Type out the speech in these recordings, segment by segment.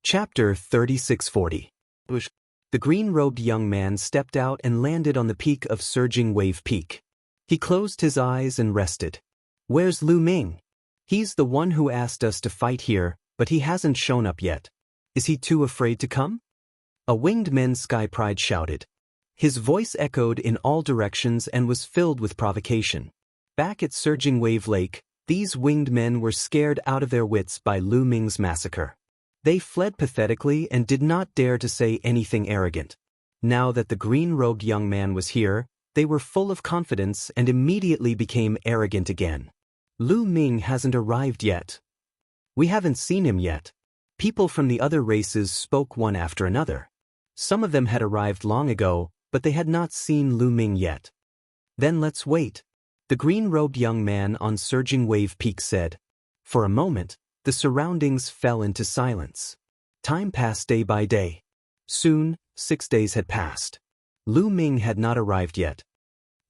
Chapter 3640. The green-robed young man stepped out and landed on the peak of Surging Wave Peak. He closed his eyes and rested. Where's Lu Ming? He's the one who asked us to fight here, but he hasn't shown up yet. Is he too afraid to come? A winged man Sky Pride shouted. His voice echoed in all directions and was filled with provocation. Back at Surging Wave Lake, these winged men were scared out of their wits by Lu Ming's massacre. They fled pathetically and did not dare to say anything arrogant. Now that the green-robed young man was here, they were full of confidence and immediately became arrogant again. Lu Ming hasn't arrived yet. We haven't seen him yet. People from the other races spoke one after another. Some of them had arrived long ago, but they had not seen Lu Ming yet. Then let's wait. The green-robed young man on Surging Wave Peak said. For a moment, the surroundings fell into silence. Time passed day by day. Soon, 6 days had passed. Lu Ming had not arrived yet.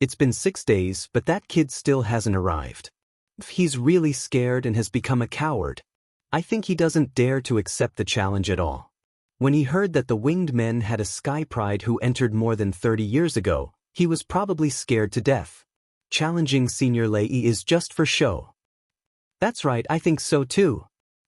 It's been 6 days, but that kid still hasn't arrived. He's really scared and has become a coward. I think he doesn't dare to accept the challenge at all. When he heard that the winged men had a Sky Pride who entered more than 30 years ago, he was probably scared to death. Challenging Senior Lei is just for show. That's right, I think so too.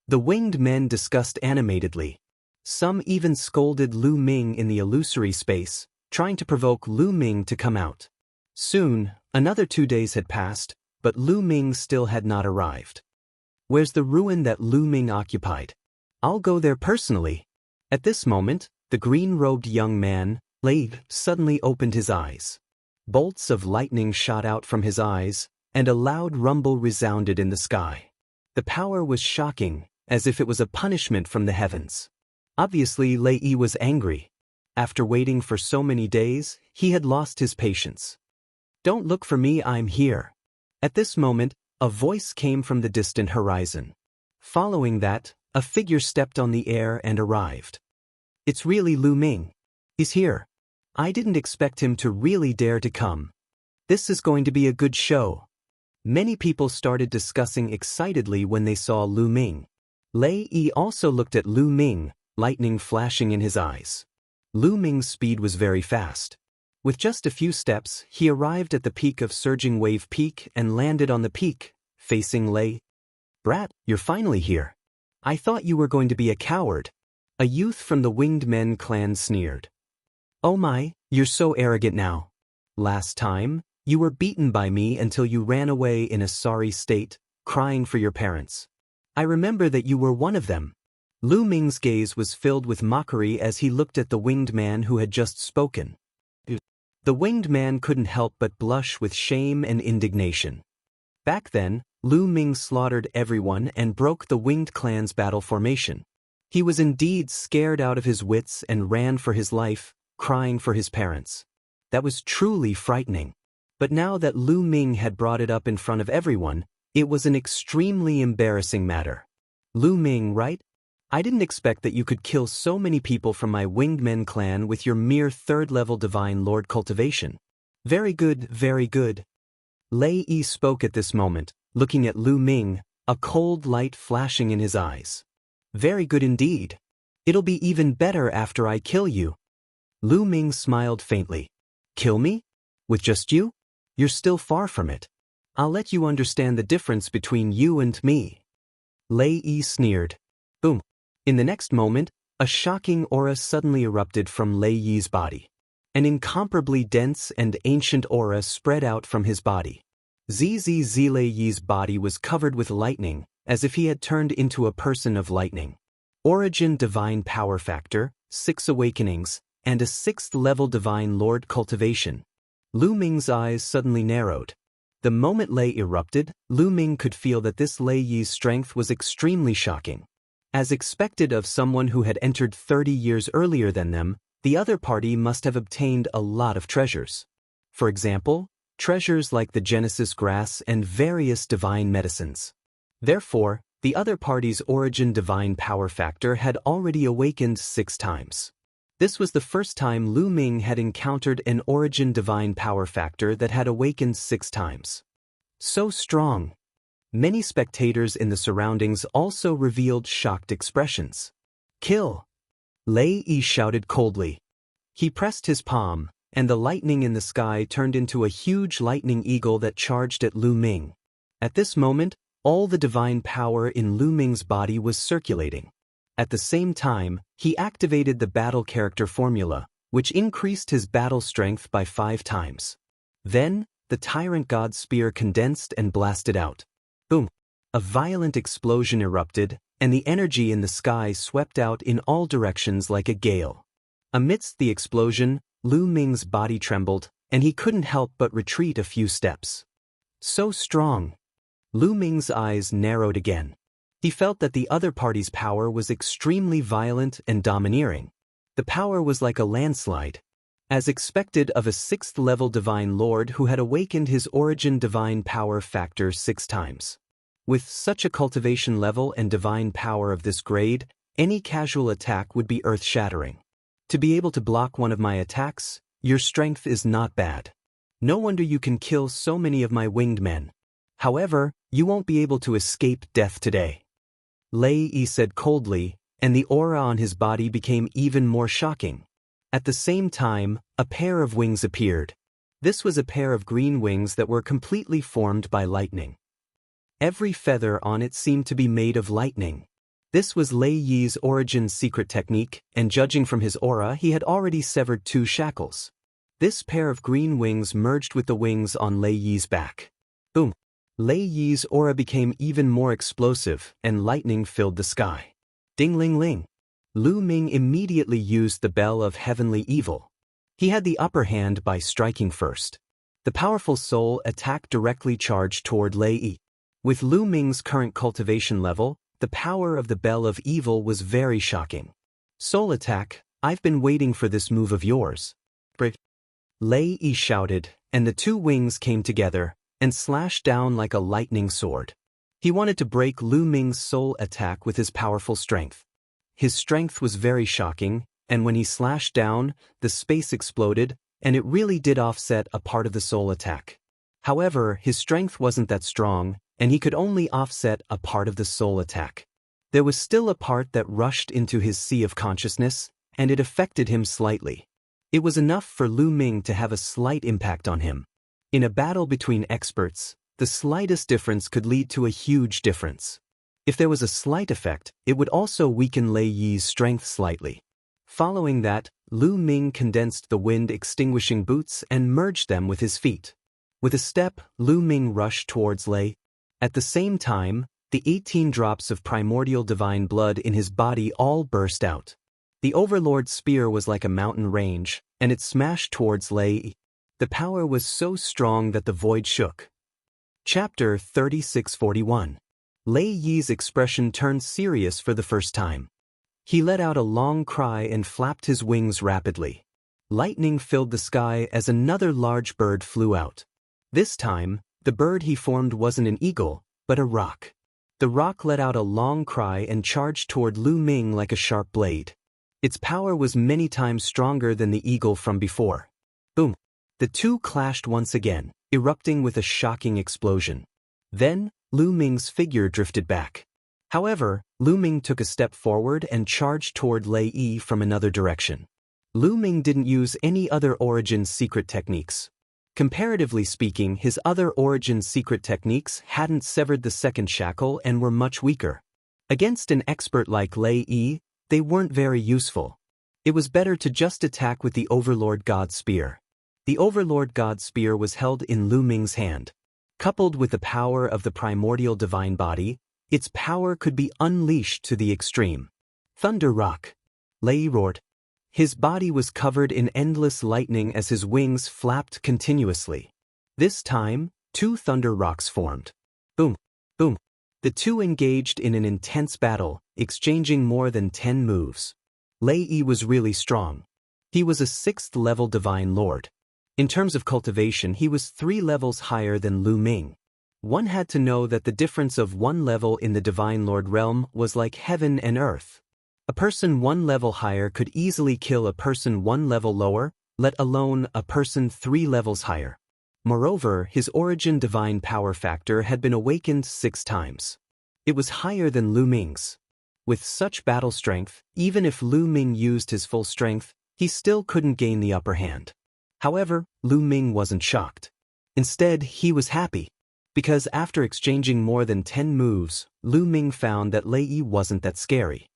The winged men discussed animatedly. Some even scolded Lu Ming in the illusory space, trying to provoke Lu Ming to come out. Soon, another 2 days had passed, but Lu Ming still had not arrived. Where's the ruin that Lu Ming occupied? I'll go there personally. At this moment, the green-robed young man, Lei, suddenly opened his eyes. Bolts of lightning shot out from his eyes, and a loud rumble resounded in the sky. The power was shocking, as if it was a punishment from the heavens. Obviously, Lei was angry. After waiting for so many days, he had lost his patience. Don't look for me, I'm here. At this moment, a voice came from the distant horizon. Following that, a figure stepped on the air and arrived. It's really Lu Ming. He's here. I didn't expect him to really dare to come. This is going to be a good show. Many people started discussing excitedly when they saw Lu Ming. Lei also looked at Lu Ming, lightning flashing in his eyes. Lu Ming's speed was very fast. With just a few steps, he arrived at the peak of Surging Wave Peak and landed on the peak, facing Lei. Brat, you're finally here. I thought you were going to be a coward. A youth from the Winged Men clan sneered. Oh my, you're so arrogant now. Last time, you were beaten by me until you ran away in a sorry state, crying for your parents. I remember that you were one of them. Lu Ming's gaze was filled with mockery as he looked at the winged man who had just spoken. The winged man couldn't help but blush with shame and indignation. Back then, Lu Ming slaughtered everyone and broke the winged clan's battle formation. He was indeed scared out of his wits and ran for his life, crying for his parents. That was truly frightening. But now that Lu Ming had brought it up in front of everyone, it was an extremely embarrassing matter. Lu Ming, right? I didn't expect that you could kill so many people from my Winged Men clan with your mere third-level Divine Lord cultivation. Very good, very good. Lei spoke at this moment, looking at Lu Ming, a cold light flashing in his eyes. Very good indeed. It'll be even better after I kill you. Lu Ming smiled faintly. Kill me? With just you? You're still far from it. I'll let you understand the difference between you and me. Lei sneered. Boom. In the next moment, a shocking aura suddenly erupted from Lei's body. An incomparably dense and ancient aura spread out from his body. Lei's body was covered with lightning, as if he had turned into a person of lightning. Origin Divine Power Factor, 6 Awakenings, and a 6th-level Divine Lord cultivation. Lu Ming's eyes suddenly narrowed. The moment Lei erupted, Lu Ming could feel that this Lei's strength was extremely shocking. As expected of someone who had entered 30 years earlier than them, the other party must have obtained a lot of treasures. For example, treasures like the Genesis Grass and various divine medicines. Therefore, the other party's Origin Divine Power Factor had already awakened 6 times. This was the first time Lu Ming had encountered an Origin Divine Power Factor that had awakened 6 times. So strong. Many spectators in the surroundings also revealed shocked expressions. Kill! Lei Yi shouted coldly. He pressed his palm, and the lightning in the sky turned into a huge lightning eagle that charged at Lu Ming. At this moment, all the divine power in Lu Ming's body was circulating. At the same time, he activated the battle character formula, which increased his battle strength by 5 times. Then, the tyrant god spear condensed and blasted out. Boom! A violent explosion erupted, and the energy in the sky swept out in all directions like a gale. Amidst the explosion, Lu Ming's body trembled, and he couldn't help but retreat a few steps. So strong! Lu Ming's eyes narrowed again. He felt that the other party's power was extremely violent and domineering. The power was like a landslide. As expected of a 6th-level divine lord who had awakened his origin divine power factor 6 times. With such a cultivation level and divine power of this grade, any casual attack would be earth-shattering. To be able to block one of my attacks, your strength is not bad. No wonder you can kill so many of my winged men. However, you won't be able to escape death today. Lei Yi said coldly, and the aura on his body became even more shocking. At the same time, a pair of wings appeared. This was a pair of green wings that were completely formed by lightning. Every feather on it seemed to be made of lightning. This was Lei Yi's origin secret technique, and judging from his aura, he had already severed 2 shackles. This pair of green wings merged with the wings on Lei Yi's back. Boom! Lei Yi's aura became even more explosive, and lightning filled the sky. Ding-ling-ling! Lu Ming immediately used the Bell of Heavenly Evil. He had the upper hand by striking first. The powerful soul attack directly charged toward Lei Yi. With Lu Ming's current cultivation level, the power of the Bell of Evil was very shocking. Soul attack, I've been waiting for this move of yours. Lei Yi shouted, and the 2 wings came together, and slashed down like a lightning sword. He wanted to break Lu Ming's soul attack with his powerful strength. His strength was very shocking, and when he slashed down, the space exploded, and it really did offset a part of the soul attack. However, his strength wasn't that strong, and he could only offset a part of the soul attack. There was still a part that rushed into his sea of consciousness, and it affected him slightly. It was enough for Lu Ming to have a slight impact on him. In a battle between experts, the slightest difference could lead to a huge difference. If there was a slight effect, it would also weaken Lei Yi's strength slightly. Following that, Lu Ming condensed the wind-extinguishing boots and merged them with his feet. With a step, Lu Ming rushed towards Lei. At the same time, the 18 drops of primordial divine blood in his body all burst out. The Overlord spear was like a mountain range, and it smashed towards Lei Yi. The power was so strong that the void shook. Chapter 3641. Lei Yi's expression turned serious for the first time. He let out a long cry and flapped his wings rapidly. Lightning filled the sky as another large bird flew out. This time, the bird he formed wasn't an eagle, but a roc. The roc let out a long cry and charged toward Lu Ming like a sharp blade. Its power was many times stronger than the eagle from before. Boom! The 2 clashed once again, erupting with a shocking explosion. Then, Lu Ming's figure drifted back. However, Lu Ming took a step forward and charged toward Lei Yi from another direction. Lu Ming didn't use any other origin secret techniques. Comparatively speaking, his other origin secret techniques hadn't severed the 2nd shackle and were much weaker. Against an expert like Lei Yi, they weren't very useful. It was better to just attack with the Overlord God Spear. The Overlord God Spear was held in Lu Ming's hand. Coupled with the power of the primordial divine body, its power could be unleashed to the extreme. Thunder rock! Lei Yi roared. His body was covered in endless lightning as his wings flapped continuously. This time, 2 thunder rocks formed. Boom! Boom! The 2 engaged in an intense battle, exchanging more than 10 moves. Lei Yi was really strong. He was a 6th-level divine lord. In terms of cultivation, he was 3 levels higher than Lu Ming. One had to know that the difference of 1 level in the divine lord realm was like heaven and earth. A person 1 level higher could easily kill a person 1 level lower, let alone a person 3 levels higher. Moreover, his origin divine power factor had been awakened 6 times. It was higher than Lu Ming's. With such battle strength, even if Lu Ming used his full strength, he still couldn't gain the upper hand. However, Lu Ming wasn't shocked. Instead, he was happy. Because after exchanging more than 10 moves, Lu Ming found that Lei Yi wasn't that scary.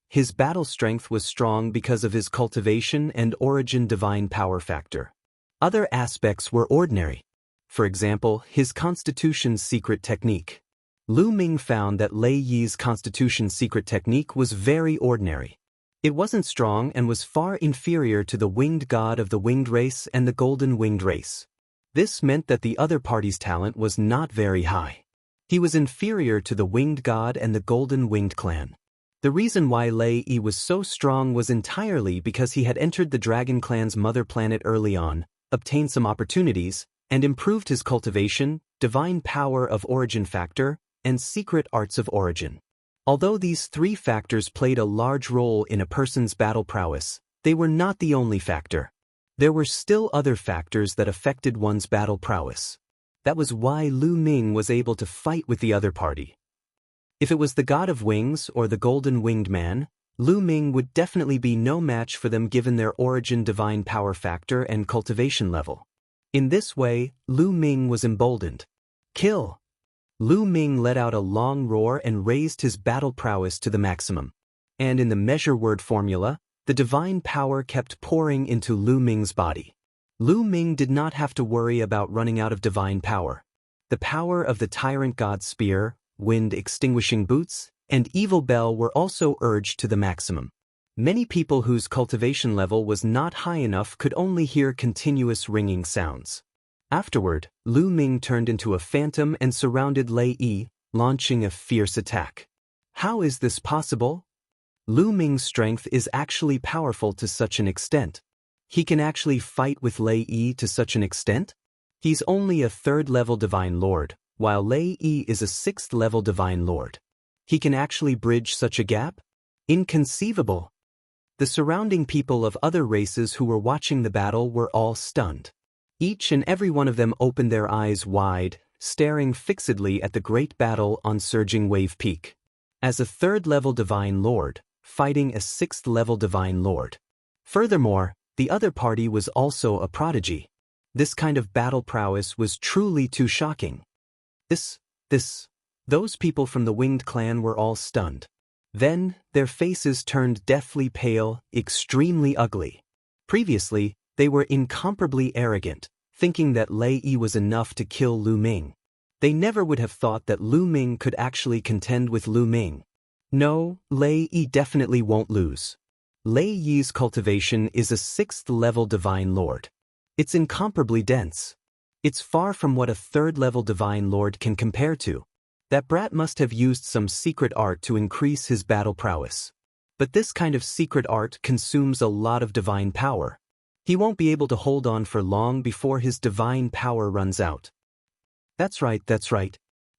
His battle strength was strong because of his cultivation and origin divine power factor. Other aspects were ordinary. For example, his Constitution's secret technique. Lu Ming found that Lei Yi's Constitution's secret technique was very ordinary. It wasn't strong and was far inferior to the winged god of the winged race and the golden winged race. This meant that the other party's talent was not very high. He was inferior to the winged god and the golden winged clan. The reason why Lei Yi was so strong was entirely because he had entered the dragon clan's mother planet early on, obtained some opportunities, and improved his cultivation, divine power of origin factor, and secret arts of origin. Although these 3 factors played a large role in a person's battle prowess, they were not the only factor. There were still other factors that affected one's battle prowess. That was why Lu Ming was able to fight with the other party. If it was the god of wings or the golden winged man, Lu Ming would definitely be no match for them given their origin divine power factor and cultivation level. In this way, Lu Ming was emboldened. Kill! Lu Ming let out a long roar and raised his battle prowess to the maximum. And in the measure word formula, the divine power kept pouring into Lu Ming's body. Lu Ming did not have to worry about running out of divine power. The power of the tyrant god's spear, wind extinguishing boots, and evil bell were also urged to the maximum. Many people whose cultivation level was not high enough could only hear continuous ringing sounds. Afterward, Lu Ming turned into a phantom and surrounded Lei Yi, launching a fierce attack. How is this possible? Lu Ming's strength is actually powerful to such an extent. He can actually fight with Lei Yi to such an extent? He's only a 3rd-level Divine Lord, while Lei Yi is a 6th-level Divine Lord. He can actually bridge such a gap? Inconceivable! The surrounding people of other races who were watching the battle were all stunned. Each and every one of them opened their eyes wide, staring fixedly at the great battle on Surging Wave Peak. As a 3rd-level Divine Lord, fighting a 6th-level Divine Lord. Furthermore, the other party was also a prodigy. This kind of battle prowess was truly too shocking. Those people from the winged clan were all stunned. Then, their faces turned deathly pale, extremely ugly. Previously, they were incomparably arrogant, thinking that Lei Yi was enough to kill Lu Ming. They never would have thought that Lu Ming could actually contend with Lu Ming. No, Lei Yi definitely won't lose. Lei Yi's cultivation is a 6th-level Divine Lord. It's incomparably dense. It's far from what a 3rd-level Divine Lord can compare to. That brat must have used some secret art to increase his battle prowess. But this kind of secret art consumes a lot of divine power. He won't be able to hold on for long before his divine power runs out. That's right.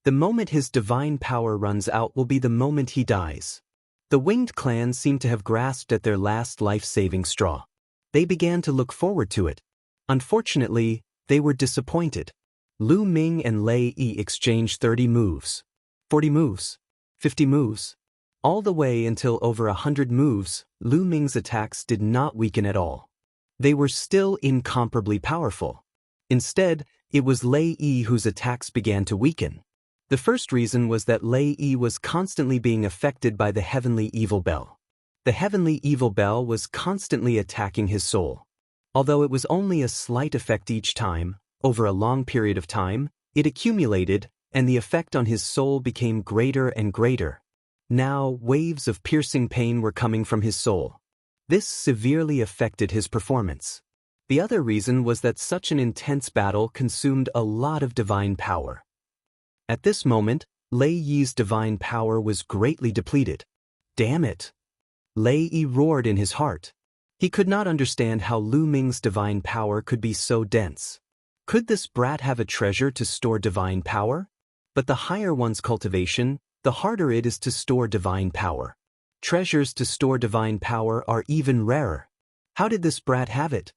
The moment his divine power runs out will be the moment he dies. The winged clan seemed to have grasped at their last life-saving straw. They began to look forward to it. Unfortunately, they were disappointed. Lu Ming and Lei Yi exchanged 30 moves, 40 moves, 50 moves. All the way until over 100 moves, Lu Ming's attacks did not weaken at all. They were still incomparably powerful. Instead, it was Lei Yi whose attacks began to weaken. The first reason was that Lei Yi was constantly being affected by the heavenly evil bell. The heavenly evil bell was constantly attacking his soul. Although it was only a slight effect each time, over a long period of time, it accumulated, and the effect on his soul became greater and greater. Now, waves of piercing pain were coming from his soul. This severely affected his performance. The other reason was that such an intense battle consumed a lot of divine power. At this moment, Lei Yi's divine power was greatly depleted. Damn it! Lei Yi roared in his heart. He could not understand how Lu Ming's divine power could be so dense. Could this brat have a treasure to store divine power? But the higher one's cultivation, the harder it is to store divine power. Treasures to store divine power are even rarer. How did this brat have it?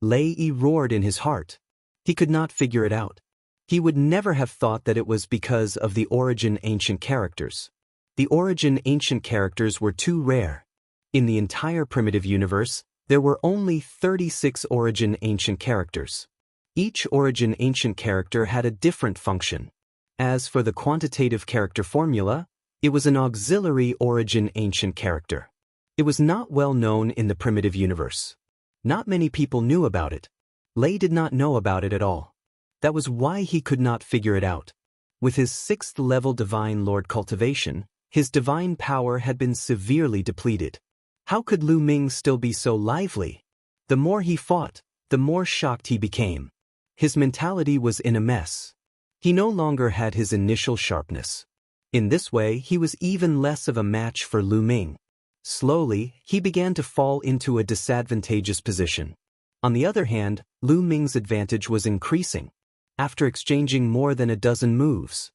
Lei Yi roared in his heart. He could not figure it out. He would never have thought that it was because of the origin ancient characters. The origin ancient characters were too rare. In the entire primitive universe, there were only 36 origin ancient characters. Each origin ancient character had a different function. As for the quantitative character formula, it was an auxiliary origin ancient character. It was not well known in the primitive universe. Not many people knew about it. Lei did not know about it at all. That was why he could not figure it out. With his 6th level Divine Lord cultivation, his divine power had been severely depleted. How could Lu Ming still be so lively? The more he fought, the more shocked he became. His mentality was in a mess. He no longer had his initial sharpness. In this way, he was even less of a match for Lu Ming. Slowly, he began to fall into a disadvantageous position. On the other hand, Lu Ming's advantage was increasing. After exchanging more than a dozen moves,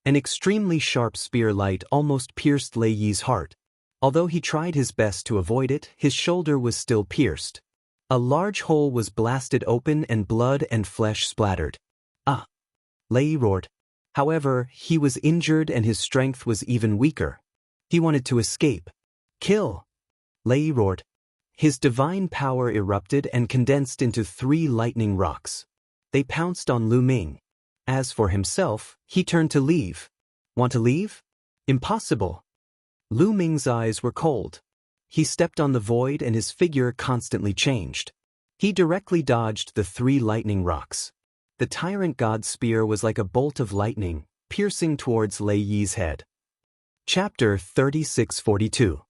an extremely sharp spear light almost pierced Lei Yi's heart. Although he tried his best to avoid it, his shoulder was still pierced. A large hole was blasted open and blood and flesh splattered. Ah! Lei Yi roared. However, he was injured and his strength was even weaker. He wanted to escape. Kill! Lei Yi roared. His divine power erupted and condensed into 3 lightning rocks. They pounced on Lu Ming. As for himself, he turned to leave. Want to leave? Impossible. Lu Ming's eyes were cold. He stepped on the void and his figure constantly changed. He directly dodged the 3 lightning rocks. The tyrant god's spear was like a bolt of lightning, piercing towards Lei Yi's head. Chapter 3642.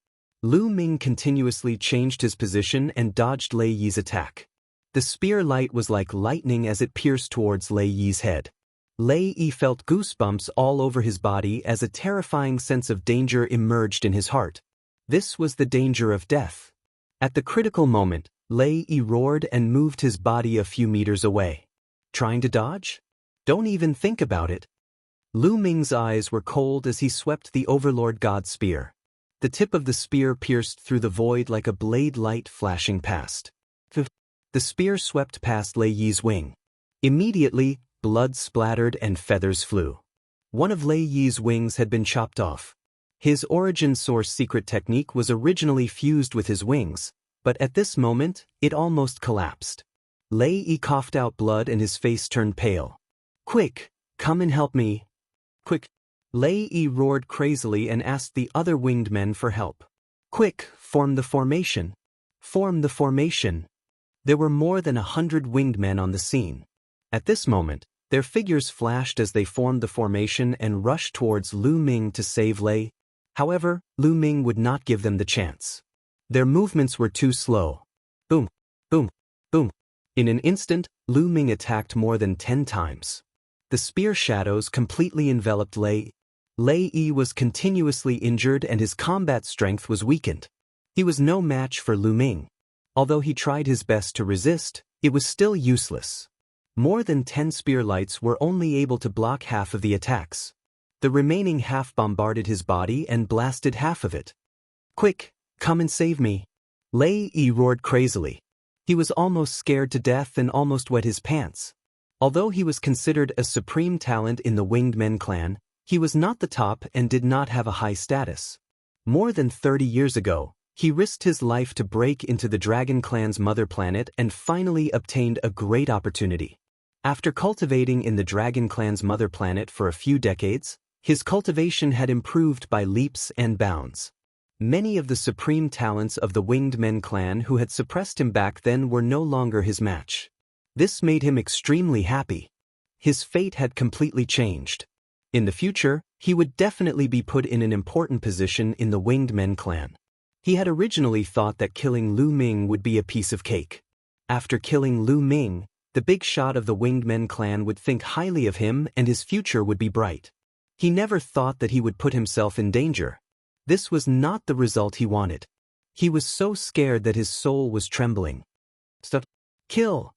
Lu Ming continuously changed his position and dodged Lei Yi's attack. The spear light was like lightning as it pierced towards Lei Yi's head. Lei Yi felt goosebumps all over his body as a terrifying sense of danger emerged in his heart. This was the danger of death. At the critical moment, Lei Yi roared and moved his body a few meters away. Trying to dodge? Don't even think about it. Lu Ming's eyes were cold as he swept the Overlord God spear. The tip of the spear pierced through the void like a blade light flashing past. The spear swept past Lei Yi's wing. Immediately, blood splattered and feathers flew. One of Lei Yi's wings had been chopped off. His origin source secret technique was originally fused with his wings, but at this moment, it almost collapsed. Lei Yi coughed out blood and his face turned pale. Quick, come and help me. Quick. Lei Yi roared crazily and asked the other winged men for help. Quick, form the formation. Form the formation. There were more than 100 winged men on the scene. At this moment, their figures flashed as they formed the formation and rushed towards Lu Ming to save Lei. However, Lu Ming would not give them the chance. Their movements were too slow. Boom, boom, boom. In an instant, Lu Ming attacked more than 10 times. The spear shadows completely enveloped Lei. Lei Yi was continuously injured and his combat strength was weakened. He was no match for Lu Ming. Although he tried his best to resist, it was still useless. More than 10 spear lights were only able to block half of the attacks. The remaining half bombarded his body and blasted half of it. Quick, come and save me. Lei Yi roared crazily. He was almost scared to death and almost wet his pants. Although he was considered a supreme talent in the Winged Men clan, he was not the top and did not have a high status. More than 30 years ago, he risked his life to break into the Dragon Clan's mother planet and finally obtained a great opportunity. After cultivating in the Dragon Clan's mother planet for a few decades, his cultivation had improved by leaps and bounds. Many of the supreme talents of the Winged Men clan who had suppressed him back then were no longer his match. This made him extremely happy. His fate had completely changed. In the future, he would definitely be put in an important position in the Winged Men clan. He had originally thought that killing Lu Ming would be a piece of cake. After killing Lu Ming, the big shot of the Winged Men clan would think highly of him and his future would be bright. He never thought that he would put himself in danger. This was not the result he wanted. He was so scared that his soul was trembling. Stop. Kill!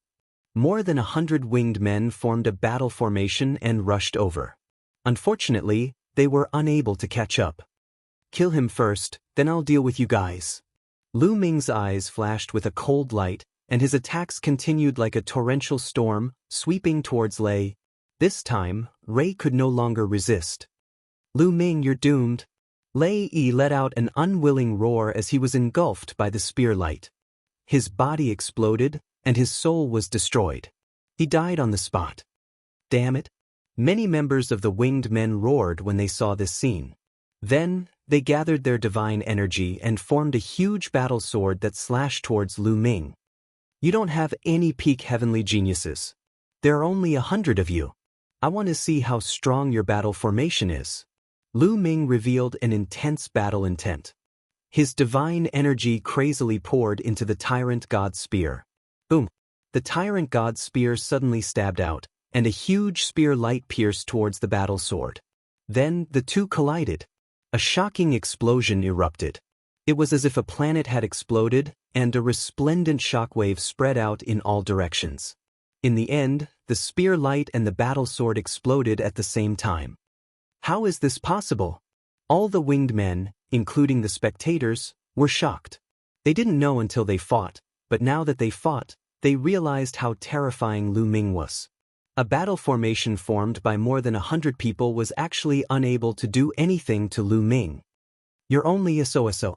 More than 100 winged men formed a battle formation and rushed over. Unfortunately, they were unable to catch up. Kill him first, then I'll deal with you guys. Lu Ming's eyes flashed with a cold light, and his attacks continued like a torrential storm, sweeping towards Lei. This time, Ray could no longer resist. Lu Ming, you're doomed. Lei Yi let out an unwilling roar as he was engulfed by the spear light. His body exploded, and his soul was destroyed. He died on the spot. Damn it. Many members of the winged men roared when they saw this scene. Then, they gathered their divine energy and formed a huge battle sword that slashed towards Lu Ming. You don't have any peak heavenly geniuses. There are only 100 of you. I want to see how strong your battle formation is. Lu Ming revealed an intense battle intent. His divine energy crazily poured into the tyrant god's spear. Boom! The tyrant god's spear suddenly stabbed out, and a huge spear light pierced towards the battle sword. Then the two collided. A shocking explosion erupted. It was as if a planet had exploded, and a resplendent shockwave spread out in all directions. In the end, the spear light and the battle sword exploded at the same time. How is this possible? All the winged men, including the spectators, were shocked. They didn't know until they fought, but now that they fought, they realized how terrifying Lu Ming was. A battle formation formed by more than 100 people was actually unable to do anything to Lu Ming. You're only a so-so.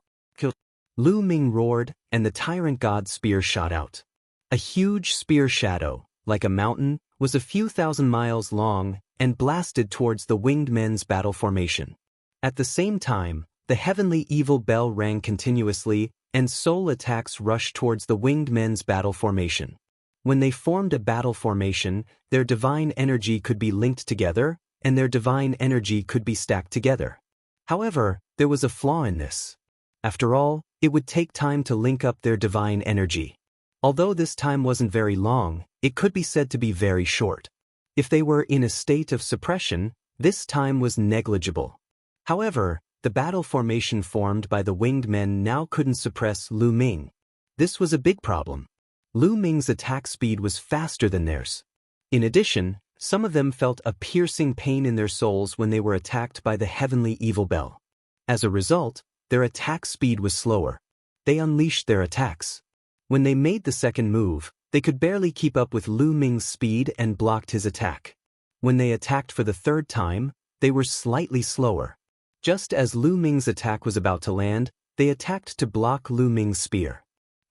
Lu Ming roared, and the tyrant god's spear shot out. A huge spear shadow, like a mountain, was a few thousand miles long and blasted towards the winged men's battle formation. At the same time, the heavenly evil bell rang continuously, and soul attacks rushed towards the winged men's battle formation. When they formed a battle formation, their divine energy could be linked together, and their divine energy could be stacked together. However, there was a flaw in this. After all, it would take time to link up their divine energy. Although this time wasn't very long, it could be said to be very short. If they were in a state of suppression, this time was negligible. However, the battle formation formed by the winged men now couldn't suppress Lu Ming. This was a big problem. Lu Ming's attack speed was faster than theirs. In addition, some of them felt a piercing pain in their souls when they were attacked by the heavenly evil bell. As a result, their attack speed was slower. They unleashed their attacks. When they made the second move, they could barely keep up with Lu Ming's speed and blocked his attack. When they attacked for the third time, they were slightly slower. Just as Lu Ming's attack was about to land, they attacked to block Lu Ming's spear.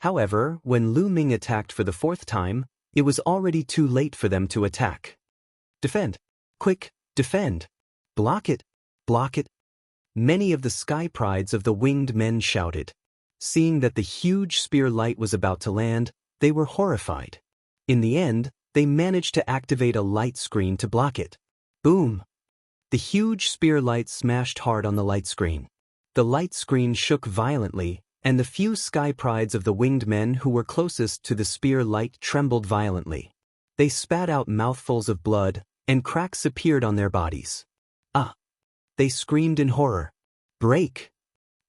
However, when Lu Ming attacked for the fourth time, it was already too late for them to attack. Defend! Quick, defend! Block it! Block it! Many of the sky prides of the winged men shouted. Seeing that the huge spear light was about to land, they were horrified. In the end, they managed to activate a light screen to block it. Boom! The huge spear light smashed hard on the light screen. The light screen shook violently, and the few sky prides of the winged men who were closest to the spear light trembled violently. They spat out mouthfuls of blood, and cracks appeared on their bodies. Ah! They screamed in horror. Break!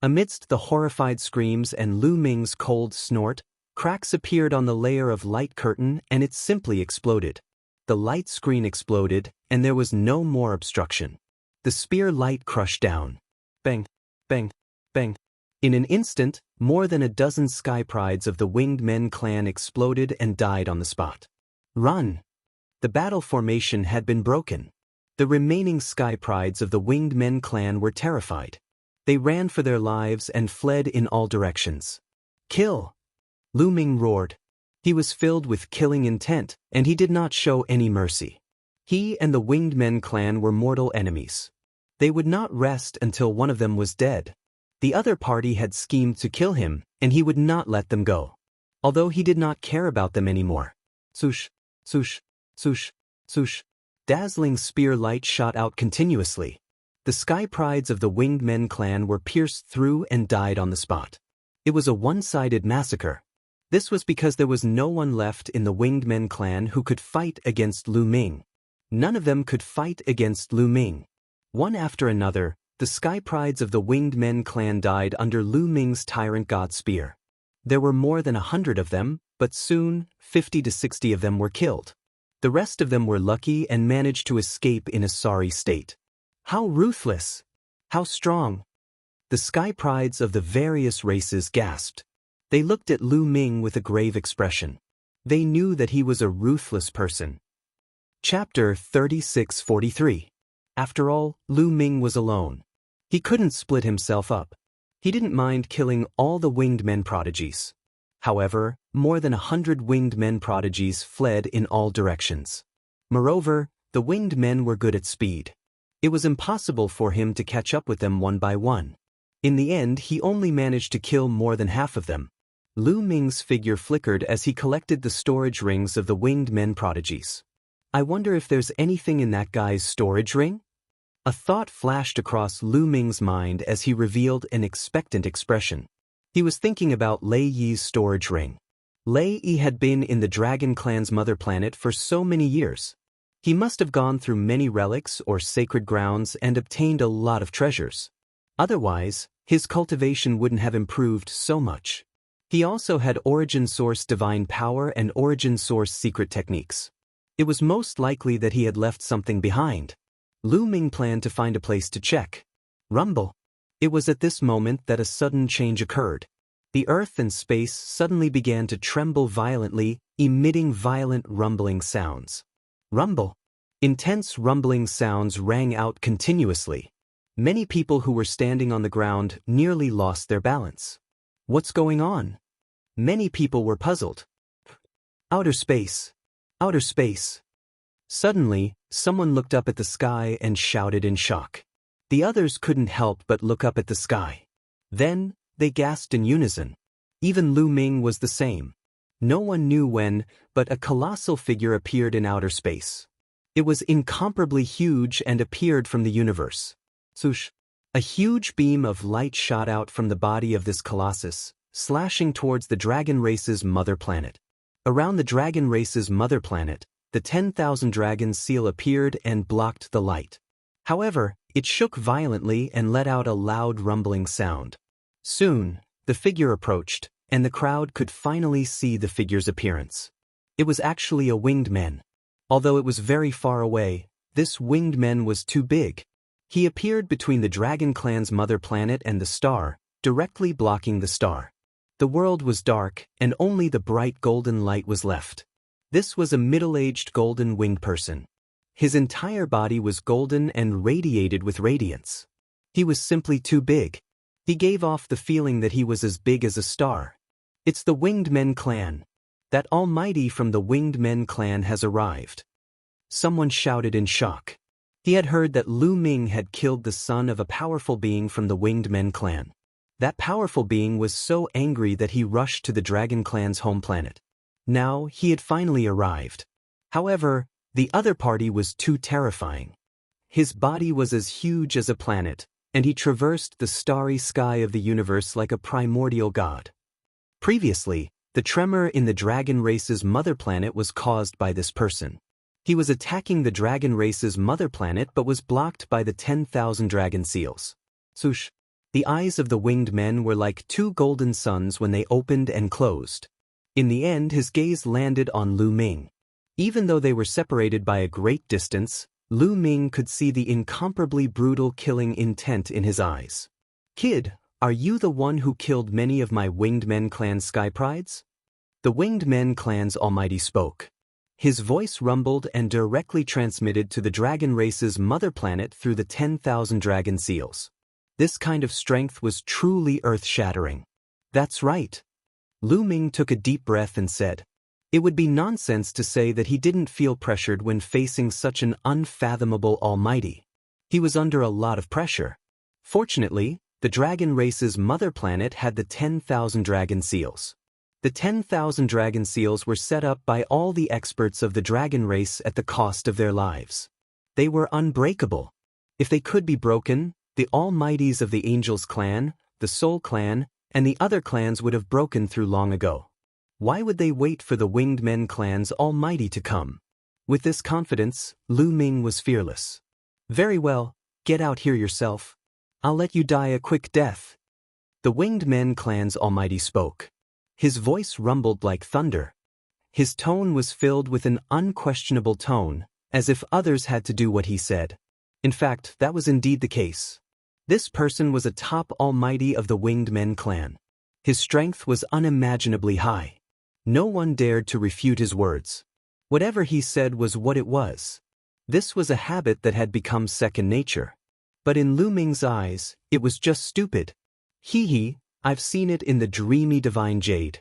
Amidst the horrified screams and Lu Ming's cold snort, cracks appeared on the layer of light curtain and it simply exploded. The light screen exploded, and there was no more obstruction. The spear light crushed down. Bang! Bang! Bang! In an instant, more than a dozen sky prides of the winged men clan exploded and died on the spot. Run! The battle formation had been broken. The remaining sky prides of the winged men clan were terrified. They ran for their lives and fled in all directions. Kill! Lu Ming roared. He was filled with killing intent, and he did not show any mercy. He and the winged men clan were mortal enemies. They would not rest until one of them was dead. The other party had schemed to kill him, and he would not let them go. Although he did not care about them anymore. Swoosh, swoosh, swoosh, swoosh. Dazzling spear light shot out continuously. The sky prides of the winged men clan were pierced through and died on the spot. It was a one-sided massacre. This was because there was no one left in the winged men clan who could fight against Lu Ming. None of them could fight against Lu Ming. One after another, the sky prides of the winged men clan died under Lu Ming's tyrant god spear. There were more than 100 of them, but soon, 50 to 60 of them were killed. The rest of them were lucky and managed to escape in a sorry state. How ruthless! How strong! The sky prides of the various races gasped. They looked at Lu Ming with a grave expression. They knew that he was a ruthless person. Chapter 3643. After all, Lu Ming was alone. He couldn't split himself up. He didn't mind killing all the winged men prodigies. However, more than 100 winged men prodigies fled in all directions. Moreover, the winged men were good at speed. It was impossible for him to catch up with them one by one. In the end, he only managed to kill more than half of them. Lu Ming's figure flickered as he collected the storage rings of the winged men prodigies. I wonder if there's anything in that guy's storage ring? A thought flashed across Lu Ming's mind as he revealed an expectant expression. He was thinking about Lei Yi's storage ring. Lei Yi had been in the Dragon Clan's mother planet for so many years. He must have gone through many relics or sacred grounds and obtained a lot of treasures. Otherwise, his cultivation wouldn't have improved so much. He also had origin source divine power and origin source secret techniques. It was most likely that he had left something behind. Lu Ming planned to find a place to check. Rumble. It was at this moment that a sudden change occurred. The earth and space suddenly began to tremble violently, emitting violent rumbling sounds. Rumble. Intense rumbling sounds rang out continuously. Many people who were standing on the ground nearly lost their balance. What's going on? Many people were puzzled. Outer space. Outer space. Suddenly, someone looked up at the sky and shouted in shock. The others couldn't help but look up at the sky. Then, they gasped in unison. Even Lu Ming was the same. No one knew when, but a colossal figure appeared in outer space. It was incomparably huge and appeared from the universe. Swoosh! A huge beam of light shot out from the body of this colossus, slashing towards the dragon race's mother planet. Around the dragon race's mother planet, the 10,000 dragon seal appeared and blocked the light. However, it shook violently and let out a loud rumbling sound. Soon, the figure approached, and the crowd could finally see the figure's appearance. It was actually a winged man. Although it was very far away, this winged man was too big. He appeared between the Dragon Clan's mother planet and the star, directly blocking the star. The world was dark, and only the bright golden light was left. This was a middle-aged golden winged person. His entire body was golden and radiated with radiance. He was simply too big. He gave off the feeling that he was as big as a star. It's the Winged Men clan. That almighty from the Winged Men clan has arrived. Someone shouted in shock. He had heard that Lu Ming had killed the son of a powerful being from the Winged Men clan. That powerful being was so angry that he rushed to the Dragon Clan's home planet. Now, he had finally arrived. However, the other party was too terrifying. His body was as huge as a planet, and he traversed the starry sky of the universe like a primordial god. Previously, the tremor in the dragon race's mother planet was caused by this person. He was attacking the dragon race's mother planet but was blocked by the 10,000 dragon seals. Swoosh! The eyes of the winged men were like two golden suns when they opened and closed. In the end, his gaze landed on Lu Ming. Even though they were separated by a great distance, Lu Ming could see the incomparably brutal killing intent in his eyes. Kid, are you the one who killed many of my Winged Men clan sky prides? The Winged Men clan's almighty spoke. His voice rumbled and directly transmitted to the dragon race's mother planet through the 10,000 dragon seals. This kind of strength was truly earth-shattering. That's right. Lu Ming took a deep breath and said, it would be nonsense to say that he didn't feel pressured when facing such an unfathomable almighty. He was under a lot of pressure. Fortunately, the dragon race's mother planet had the 10,000 dragon seals. The 10,000 dragon seals were set up by all the experts of the dragon race at the cost of their lives. They were unbreakable. If they could be broken, the almighties of the Angels clan, the Soul clan, and the other clans would have broken through long ago. Why would they wait for the Winged Men clan's almighty to come? With this confidence, Lu Ming was fearless. Very well, get out here yourself. I'll let you die a quick death. The Winged Men clan's almighty spoke. His voice rumbled like thunder. His tone was filled with an unquestionable tone, as if others had to do what he said. In fact, that was indeed the case. This person was a top almighty of the Winged Men clan. His strength was unimaginably high. No one dared to refute his words. Whatever he said was what it was. This was a habit that had become second nature. But in Lu Ming's eyes, it was just stupid. Hee hee, I've seen it in the dreamy divine jade.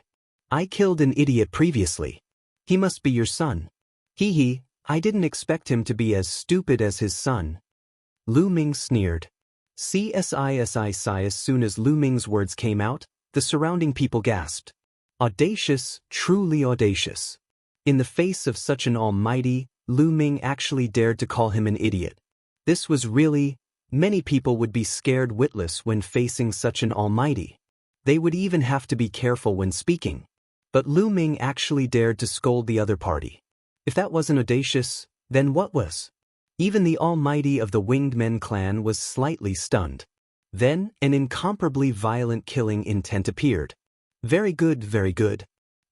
I killed an idiot previously. He must be your son. Hee hee, I didn't expect him to be as stupid as his son. Lu Ming sneered. As soon as Lu Ming's words came out, the surrounding people gasped. Audacious, truly audacious. In the face of such an almighty, Lu Ming actually dared to call him an idiot. This was really, many people would be scared witless when facing such an almighty. They would even have to be careful when speaking. But Lu Ming actually dared to scold the other party. If that wasn't audacious, then what was? Even the almighty of the Winged Men clan was slightly stunned. Then, an incomparably violent killing intent appeared. Very good, very good.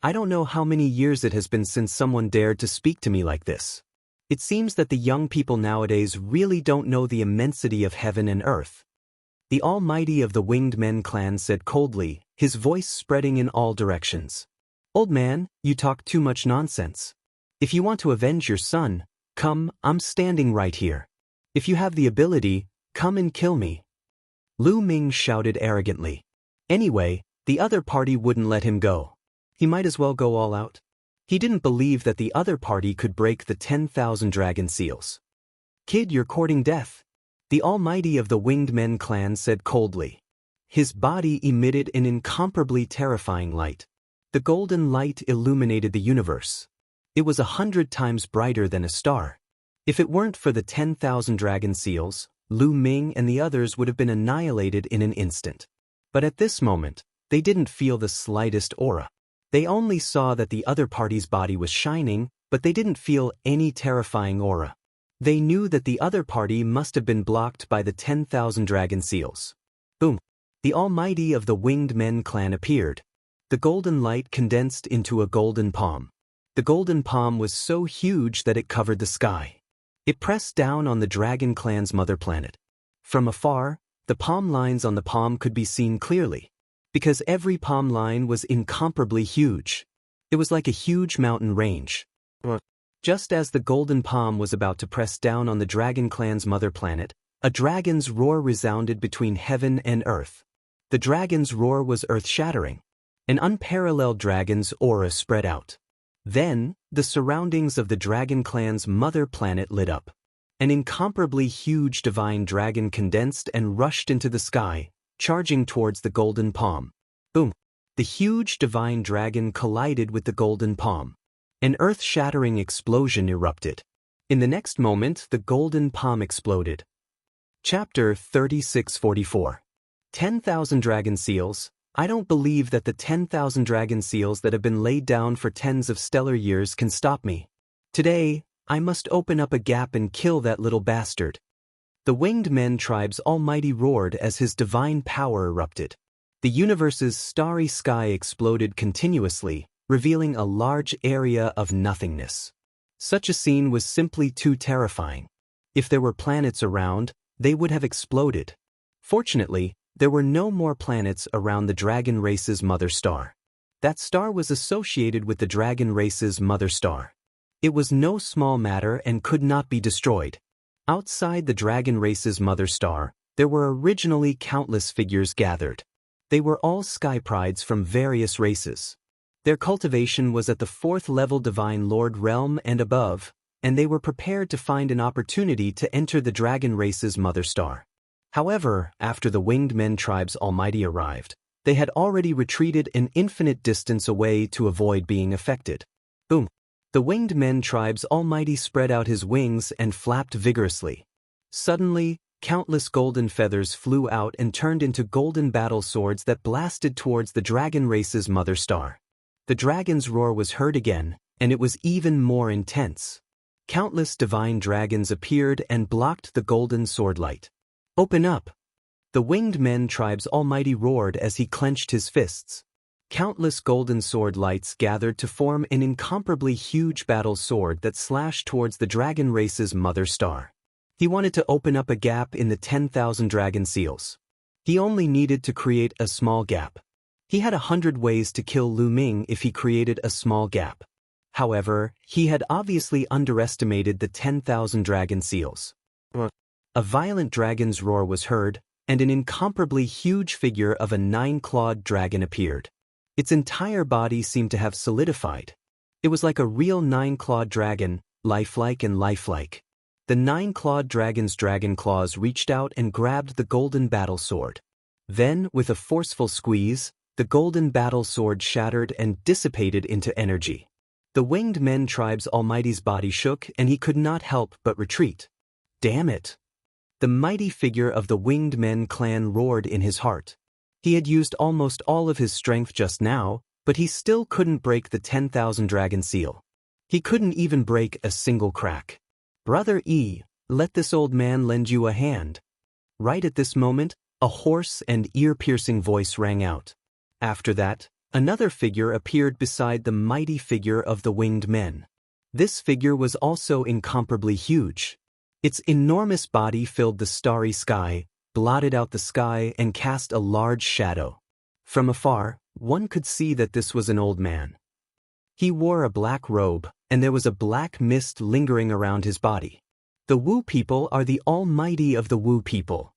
I don't know how many years it has been since someone dared to speak to me like this. It seems that the young people nowadays really don't know the immensity of heaven and earth. The almighty of the Winged Men clan said coldly, his voice spreading in all directions. Old man, you talk too much nonsense. If you want to avenge your son, come, I'm standing right here. If you have the ability, come and kill me. Lu Ming shouted arrogantly. Anyway, the other party wouldn't let him go. He might as well go all out. He didn't believe that the other party could break the 10,000 dragon seals. Kid, you're courting death. The almighty of the Winged Men clan said coldly. His body emitted an incomparably terrifying light. The golden light illuminated the universe. It was 100 times brighter than a star. If it weren't for the 10,000 dragon seals, Lu Ming and the others would have been annihilated in an instant. But at this moment, they didn't feel the slightest aura. They only saw that the other party's body was shining, but they didn't feel any terrifying aura. They knew that the other party must have been blocked by the 10,000 dragon seals. Boom! The almighty of the Winged Men clan appeared. The golden light condensed into a golden palm. The golden palm was so huge that it covered the sky. It pressed down on the dragon clan's mother planet. From afar, the palm lines on the palm could be seen clearly. Because every palm line was incomparably huge. It was like a huge mountain range. Just as the golden palm was about to press down on the dragon clan's mother planet, a dragon's roar resounded between heaven and earth. The dragon's roar was earth-shattering. An unparalleled dragon's aura spread out. Then, the surroundings of the dragon clan's mother planet lit up. An incomparably huge divine dragon condensed and rushed into the sky, charging towards the golden palm. Boom! The huge divine dragon collided with the golden palm. An earth-shattering explosion erupted. In the next moment, the golden palm exploded. Chapter 3644. 10,000 Dragon Seals. I don't believe that the 10,000 dragon seals that have been laid down for tens of stellar years can stop me. Today, I must open up a gap and kill that little bastard. The Winged Men tribe's almighty roared as his divine power erupted. The universe's starry sky exploded continuously, revealing a large area of nothingness. Such a scene was simply too terrifying. If there were planets around, they would have exploded. Fortunately, there were no more planets around the dragon race's mother star. That star was associated with the dragon race's mother star. It was no small matter and could not be destroyed. Outside the dragon race's mother star, there were originally countless figures gathered. They were all sky prides from various races. Their cultivation was at the 4th level Divine Lord realm and above, and they were prepared to find an opportunity to enter the dragon race's mother star. However, after the Winged Men tribe's almighty arrived, they had already retreated an infinite distance away to avoid being affected. Boom! The Winged Men tribe's almighty spread out his wings and flapped vigorously. Suddenly, countless golden feathers flew out and turned into golden battle swords that blasted towards the dragon race's mother star. The dragon's roar was heard again, and it was even more intense. Countless divine dragons appeared and blocked the golden sword light. Open up! The Winged Men tribe's almighty roared as he clenched his fists. Countless golden sword lights gathered to form an incomparably huge battle sword that slashed towards the dragon race's mother star. He wanted to open up a gap in the 10,000 dragon seals. He only needed to create a small gap. He had 100 ways to kill Lu Ming if he created a small gap. However, he had obviously underestimated the 10,000 dragon seals. A violent dragon's roar was heard, and an incomparably huge figure of a 9-clawed dragon appeared. Its entire body seemed to have solidified. It was like a real 9-clawed dragon, lifelike and lifelike. The 9-clawed dragon's dragon claws reached out and grabbed the golden battle sword. Then, with a forceful squeeze, the golden battle sword shattered and dissipated into energy. The Winged Men tribe's almighty's body shook and he could not help but retreat. Damn it! The mighty figure of the Winged Men clan roared in his heart. He had used almost all of his strength just now, but he still couldn't break the 10,000 dragon seal. He couldn't even break a single crack. Brother E, let this old man lend you a hand. Right at this moment, a hoarse and ear-piercing voice rang out. After that, another figure appeared beside the mighty figure of the Winged Men. This figure was also incomparably huge. Its enormous body filled the starry sky, blotted out the sky and cast a large shadow. From afar, one could see that this was an old man. He wore a black robe, and there was a black mist lingering around his body. The Wu people are the almighty of the Wu people.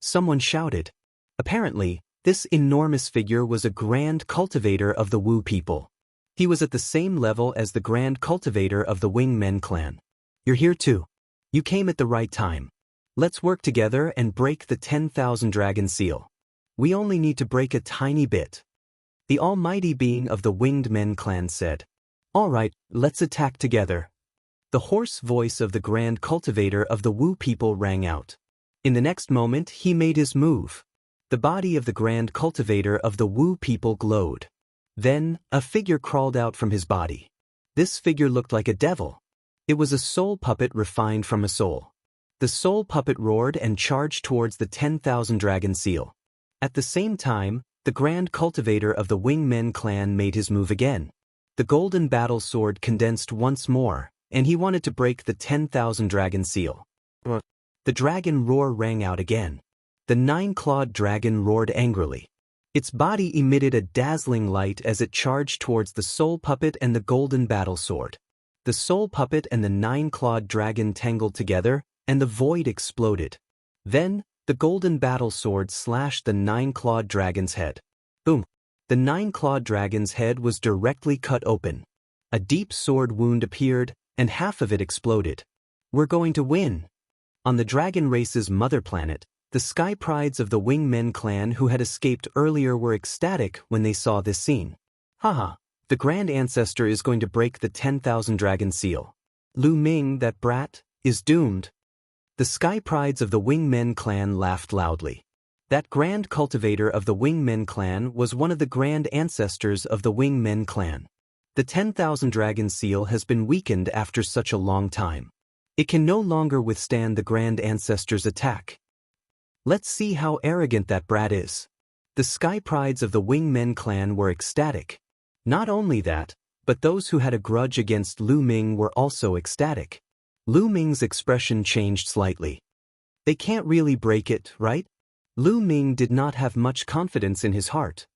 Someone shouted. Apparently, this enormous figure was a grand cultivator of the Wu people. He was at the same level as the grand cultivator of the Wing Men clan. You're here too. You came at the right time. Let's work together and break the 10,000 dragon seal. We only need to break a tiny bit. The almighty being of the Winged Men clan said. All right, let's attack together. The hoarse voice of the grand cultivator of the Wu people rang out. In the next moment, he made his move. The body of the grand cultivator of the Wu people glowed. Then, a figure crawled out from his body. This figure looked like a devil. It was a soul puppet refined from a soul. The soul puppet roared and charged towards the 10,000 dragon seal. At the same time, the grand cultivator of the Wing Men clan made his move again. The golden battle sword condensed once more, and he wanted to break the 10,000 dragon seal. The dragon roar rang out again. The 9-clawed dragon roared angrily. Its body emitted a dazzling light as it charged towards the soul puppet and the golden battle sword. The soul puppet and the 9-clawed dragon tangled together, and the void exploded. Then, the golden battle sword slashed the 9-clawed dragon's head. Boom! The 9-clawed dragon's head was directly cut open. A deep sword wound appeared, and half of it exploded. We're going to win! On the dragon race's mother planet, the sky prides of the Wing Men clan who had escaped earlier were ecstatic when they saw this scene. Haha, the Grand Ancestor is going to break the 10,000 dragon seal. Lu Ming, that brat, is doomed. The sky prides of the Wing Men clan laughed loudly. That grand cultivator of the Wing Men clan was one of the grand ancestors of the Wing Men clan. The 10,000 dragon seal has been weakened after such a long time. It can no longer withstand the grand ancestor's attack. Let's see how arrogant that brat is. The sky prides of the Wing Men clan were ecstatic. Not only that, but those who had a grudge against Lu Ming were also ecstatic. Lu Ming's expression changed slightly. They can't really break it, right? Lu Ming did not have much confidence in his heart.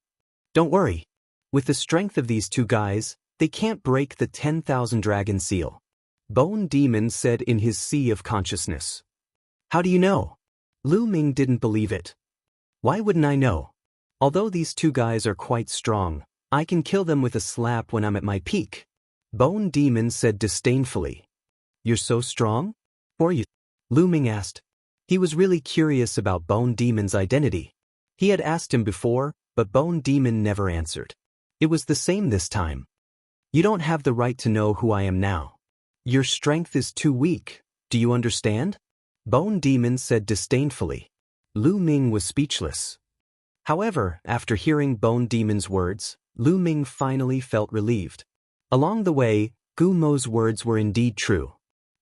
Don't worry. With the strength of these two guys, they can't break the 10,000 dragon seal. Bone Demon said in his sea of consciousness. How do you know? Lu Ming didn't believe it. Why wouldn't I know? Although these two guys are quite strong, I can kill them with a slap when I'm at my peak. Bone Demon said disdainfully. You're so strong? Or you? Lu Ming asked. He was really curious about Bone Demon's identity. He had asked him before, but Bone Demon never answered. It was the same this time. You don't have the right to know who I am now. Your strength is too weak, do you understand? Bone Demon said disdainfully. Lu Ming was speechless. However, after hearing Bone Demon's words, Lu Ming finally felt relieved. Along the way, Gu Mo's words were indeed true.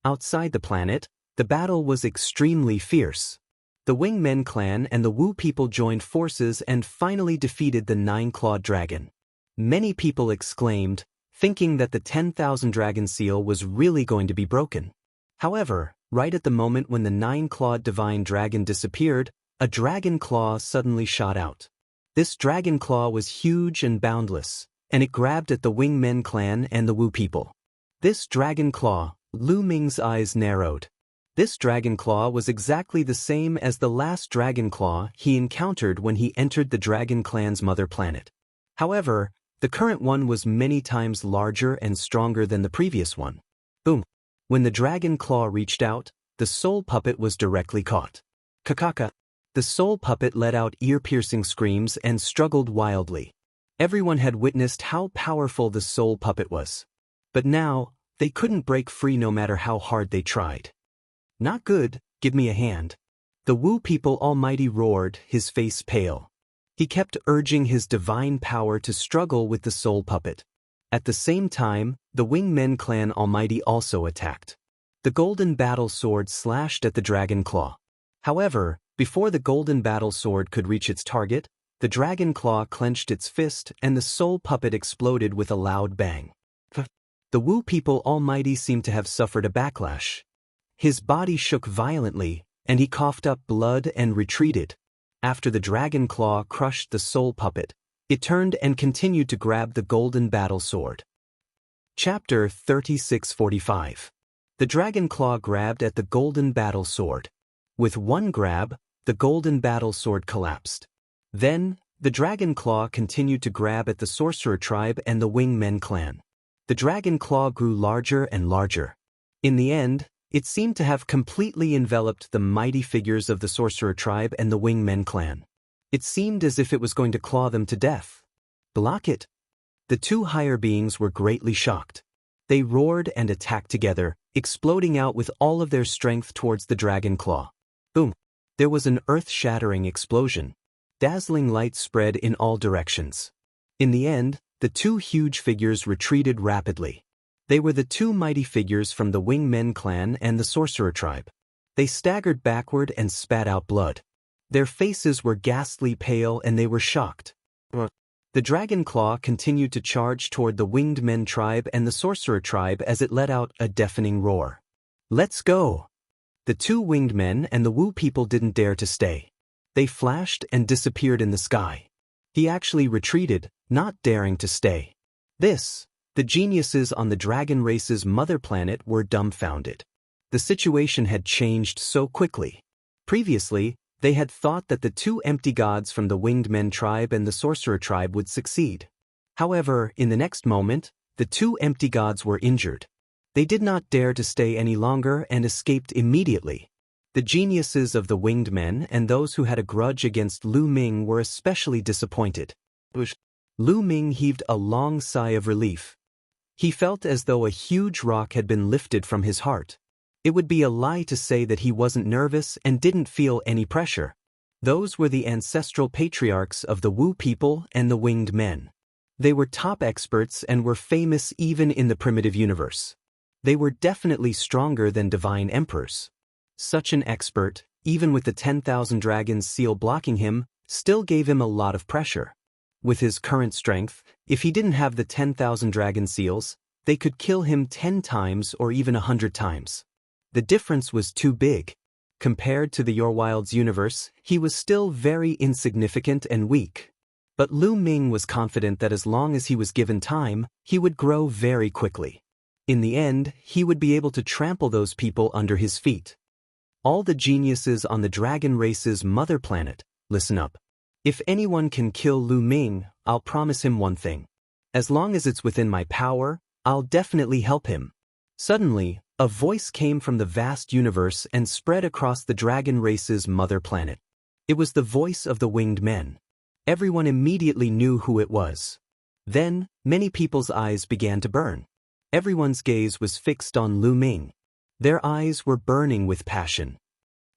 Outside the planet, the battle was extremely fierce. The Wing Men clan and the Wu people joined forces and finally defeated the 9-clawed dragon. Many people exclaimed, thinking that the 10,000 dragon seal was really going to be broken. However, right at the moment when the 9-clawed divine dragon disappeared, a dragon claw suddenly shot out. This dragon claw was huge and boundless, and it grabbed at the Wing Men clan and the Wu people. This dragon claw, Lu Ming's eyes narrowed. This dragon claw was exactly the same as the last dragon claw he encountered when he entered the dragon clan's mother planet. However, the current one was many times larger and stronger than the previous one. Boom! When the dragon claw reached out, the soul puppet was directly caught. Kakaka! The soul puppet let out ear-piercing screams and struggled wildly. Everyone had witnessed how powerful the soul puppet was. But now, they couldn't break free no matter how hard they tried. Not good, give me a hand. The Wu people almighty roared, his face pale. He kept urging his divine power to struggle with the soul puppet. At the same time, the Wing Men clan almighty also attacked. The golden battle sword slashed at the dragon claw. However, before the golden battle sword could reach its target, the dragon claw clenched its fist and the soul puppet exploded with a loud bang. The Wu people almighty seemed to have suffered a backlash. His body shook violently, and he coughed up blood and retreated. After the dragon claw crushed the soul puppet, it turned and continued to grab the golden battle sword. Chapter 3645. The dragon claw grabbed at the golden battle sword. With one grab, the golden battle sword collapsed. Then, the dragon claw continued to grab at the sorcerer tribe and the Wing Men clan. The dragon claw grew larger and larger. In the end, it seemed to have completely enveloped the mighty figures of the sorcerer tribe and the Wing Men clan. It seemed as if it was going to claw them to death. Block it! The two higher beings were greatly shocked. They roared and attacked together, exploding out with all of their strength towards the dragon claw. Boom! There was an earth-shattering explosion. Dazzling light spread in all directions. In the end, the two huge figures retreated rapidly. They were the two mighty figures from the Wing Men clan and the sorcerer tribe. They staggered backward and spat out blood. Their faces were ghastly pale and they were shocked. The dragon claw continued to charge toward the Winged Men tribe and the sorcerer tribe as it let out a deafening roar. Let's go! The two Winged Men and the Wu people didn't dare to stay. They flashed and disappeared in the sky. He actually retreated, not daring to stay. The geniuses on the dragon race's mother planet were dumbfounded. The situation had changed so quickly. Previously, they had thought that the two empty gods from the Winged Men tribe and the sorcerer tribe would succeed. However, in the next moment, the two empty gods were injured. They did not dare to stay any longer and escaped immediately. The geniuses of the Winged Men and those who had a grudge against Lu Ming were especially disappointed. Lu Ming heaved a long sigh of relief. He felt as though a huge rock had been lifted from his heart. It would be a lie to say that he wasn't nervous and didn't feel any pressure. Those were the ancestral patriarchs of the Wu people and the Winged Men. They were top experts and were famous even in the primitive universe. They were definitely stronger than divine emperors. Such an expert, even with the 10,000 dragons seal blocking him, still gave him a lot of pressure. With his current strength, if he didn't have the 10,000 dragon seals, they could kill him 10 times or even 100 times. The difference was too big. Compared to the Your Wild's universe, he was still very insignificant and weak. But Lu Ming was confident that as long as he was given time, he would grow very quickly. In the end, he would be able to trample those people under his feet. All the geniuses on the dragon race's mother planet, listen up. If anyone can kill Lu Ming, I'll promise him one thing. As long as it's within my power, I'll definitely help him. Suddenly, a voice came from the vast universe and spread across the dragon race's mother planet. It was the voice of the Winged Men. Everyone immediately knew who it was. Then, many people's eyes began to burn. Everyone's gaze was fixed on Lu Ming. Their eyes were burning with passion.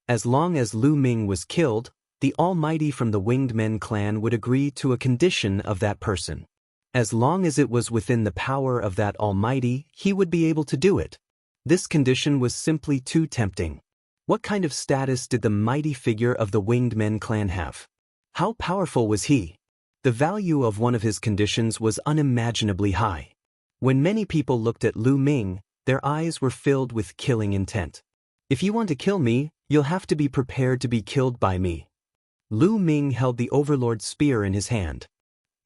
As long as Lu Ming was killed, the Almighty from the Winged Men clan would agree to a condition of that person. As long as it was within the power of that Almighty, he would be able to do it. This condition was simply too tempting. What kind of status did the mighty figure of the Winged Men clan have? How powerful was he? The value of one of his conditions was unimaginably high. When many people looked at Lu Ming, their eyes were filled with killing intent. If you want to kill me, you'll have to be prepared to be killed by me. Lu Ming held the Overlord spear in his hand.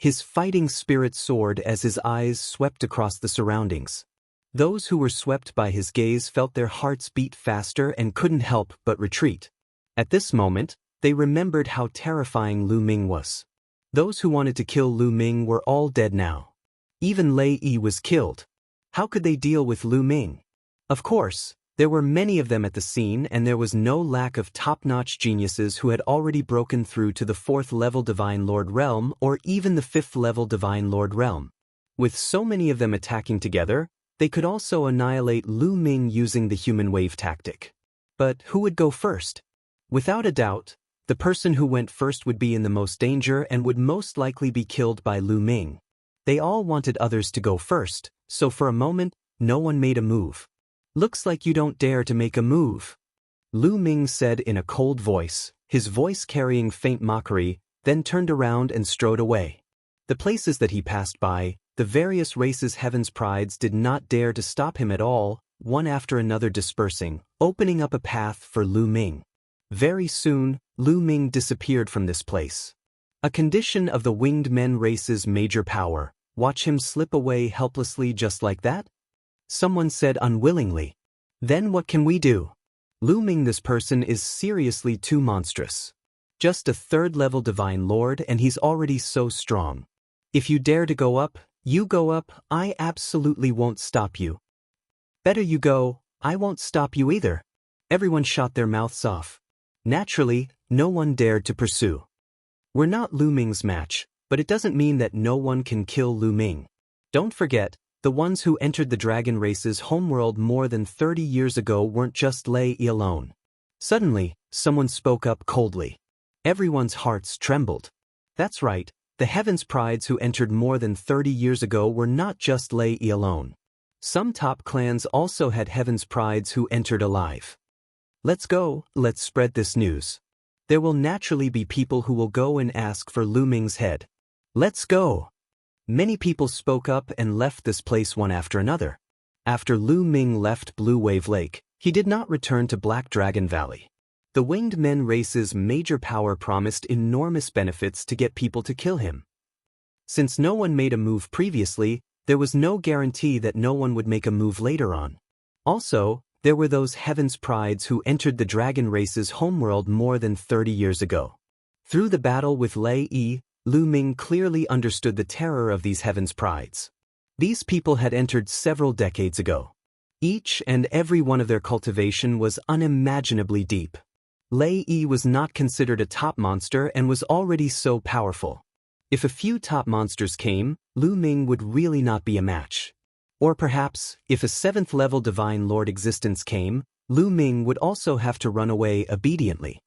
His fighting spirit soared as his eyes swept across the surroundings. Those who were swept by his gaze felt their hearts beat faster and couldn't help but retreat. At this moment, they remembered how terrifying Lu Ming was. Those who wanted to kill Lu Ming were all dead now. Even Lei Yi was killed. How could they deal with Lu Ming? Of course, there were many of them at the scene, and there was no lack of top-notch geniuses who had already broken through to the 4th-level Divine Lord realm or even the 5th-level Divine Lord realm. With so many of them attacking together, they could also annihilate Lu Ming using the human wave tactic. But who would go first? Without a doubt, the person who went first would be in the most danger and would most likely be killed by Lu Ming. They all wanted others to go first, so for a moment, no one made a move. "Looks like you don't dare to make a move," Lu Ming said in a cold voice, his voice carrying faint mockery, then turned around and strode away. The places that he passed by, the various races' heaven's prides did not dare to stop him at all, one after another dispersing, opening up a path for Lu Ming. Very soon, Lu Ming disappeared from this place. A condition of the winged men race's major power. Watch him slip away helplessly just like that? Someone said unwillingly. Then what can we do? Lu Ming, this person is seriously too monstrous. Just a 3rd-level Divine Lord and he's already so strong. If you dare to go up, you go up, I absolutely won't stop you. Better you go, I won't stop you either. Everyone shot their mouths off. Naturally, no one dared to pursue. We're not Lu Ming's match, but it doesn't mean that no one can kill Lu Ming. Don't forget, the ones who entered the dragon race's homeworld more than 30 years ago weren't just Lei Yi alone. Suddenly, someone spoke up coldly. Everyone's hearts trembled. That's right, the heavens prides who entered more than 30 years ago were not just Lei Yi alone. Some top clans also had heavens prides who entered alive. Let's go, let's spread this news. There will naturally be people who will go and ask for Lu Ming's head. Let's go. Many people spoke up and left this place one after another. After Lu Ming left Blue Wave Lake, he did not return to Black Dragon Valley. The winged men race's major power promised enormous benefits to get people to kill him. Since no one made a move previously, there was no guarantee that no one would make a move later on. Also, there were those heavens prides who entered the dragon race's homeworld more than 30 years ago. Through the battle with Lei Yi, Lu Ming clearly understood the terror of these heavens prides. These people had entered several decades ago. Each and every one of their cultivation was unimaginably deep. Lei Yi was not considered a top monster and was already so powerful. If a few top monsters came, Lu Ming would really not be a match. Or perhaps, if a 7th-level Divine Lord existence came, Lu Ming would also have to run away obediently.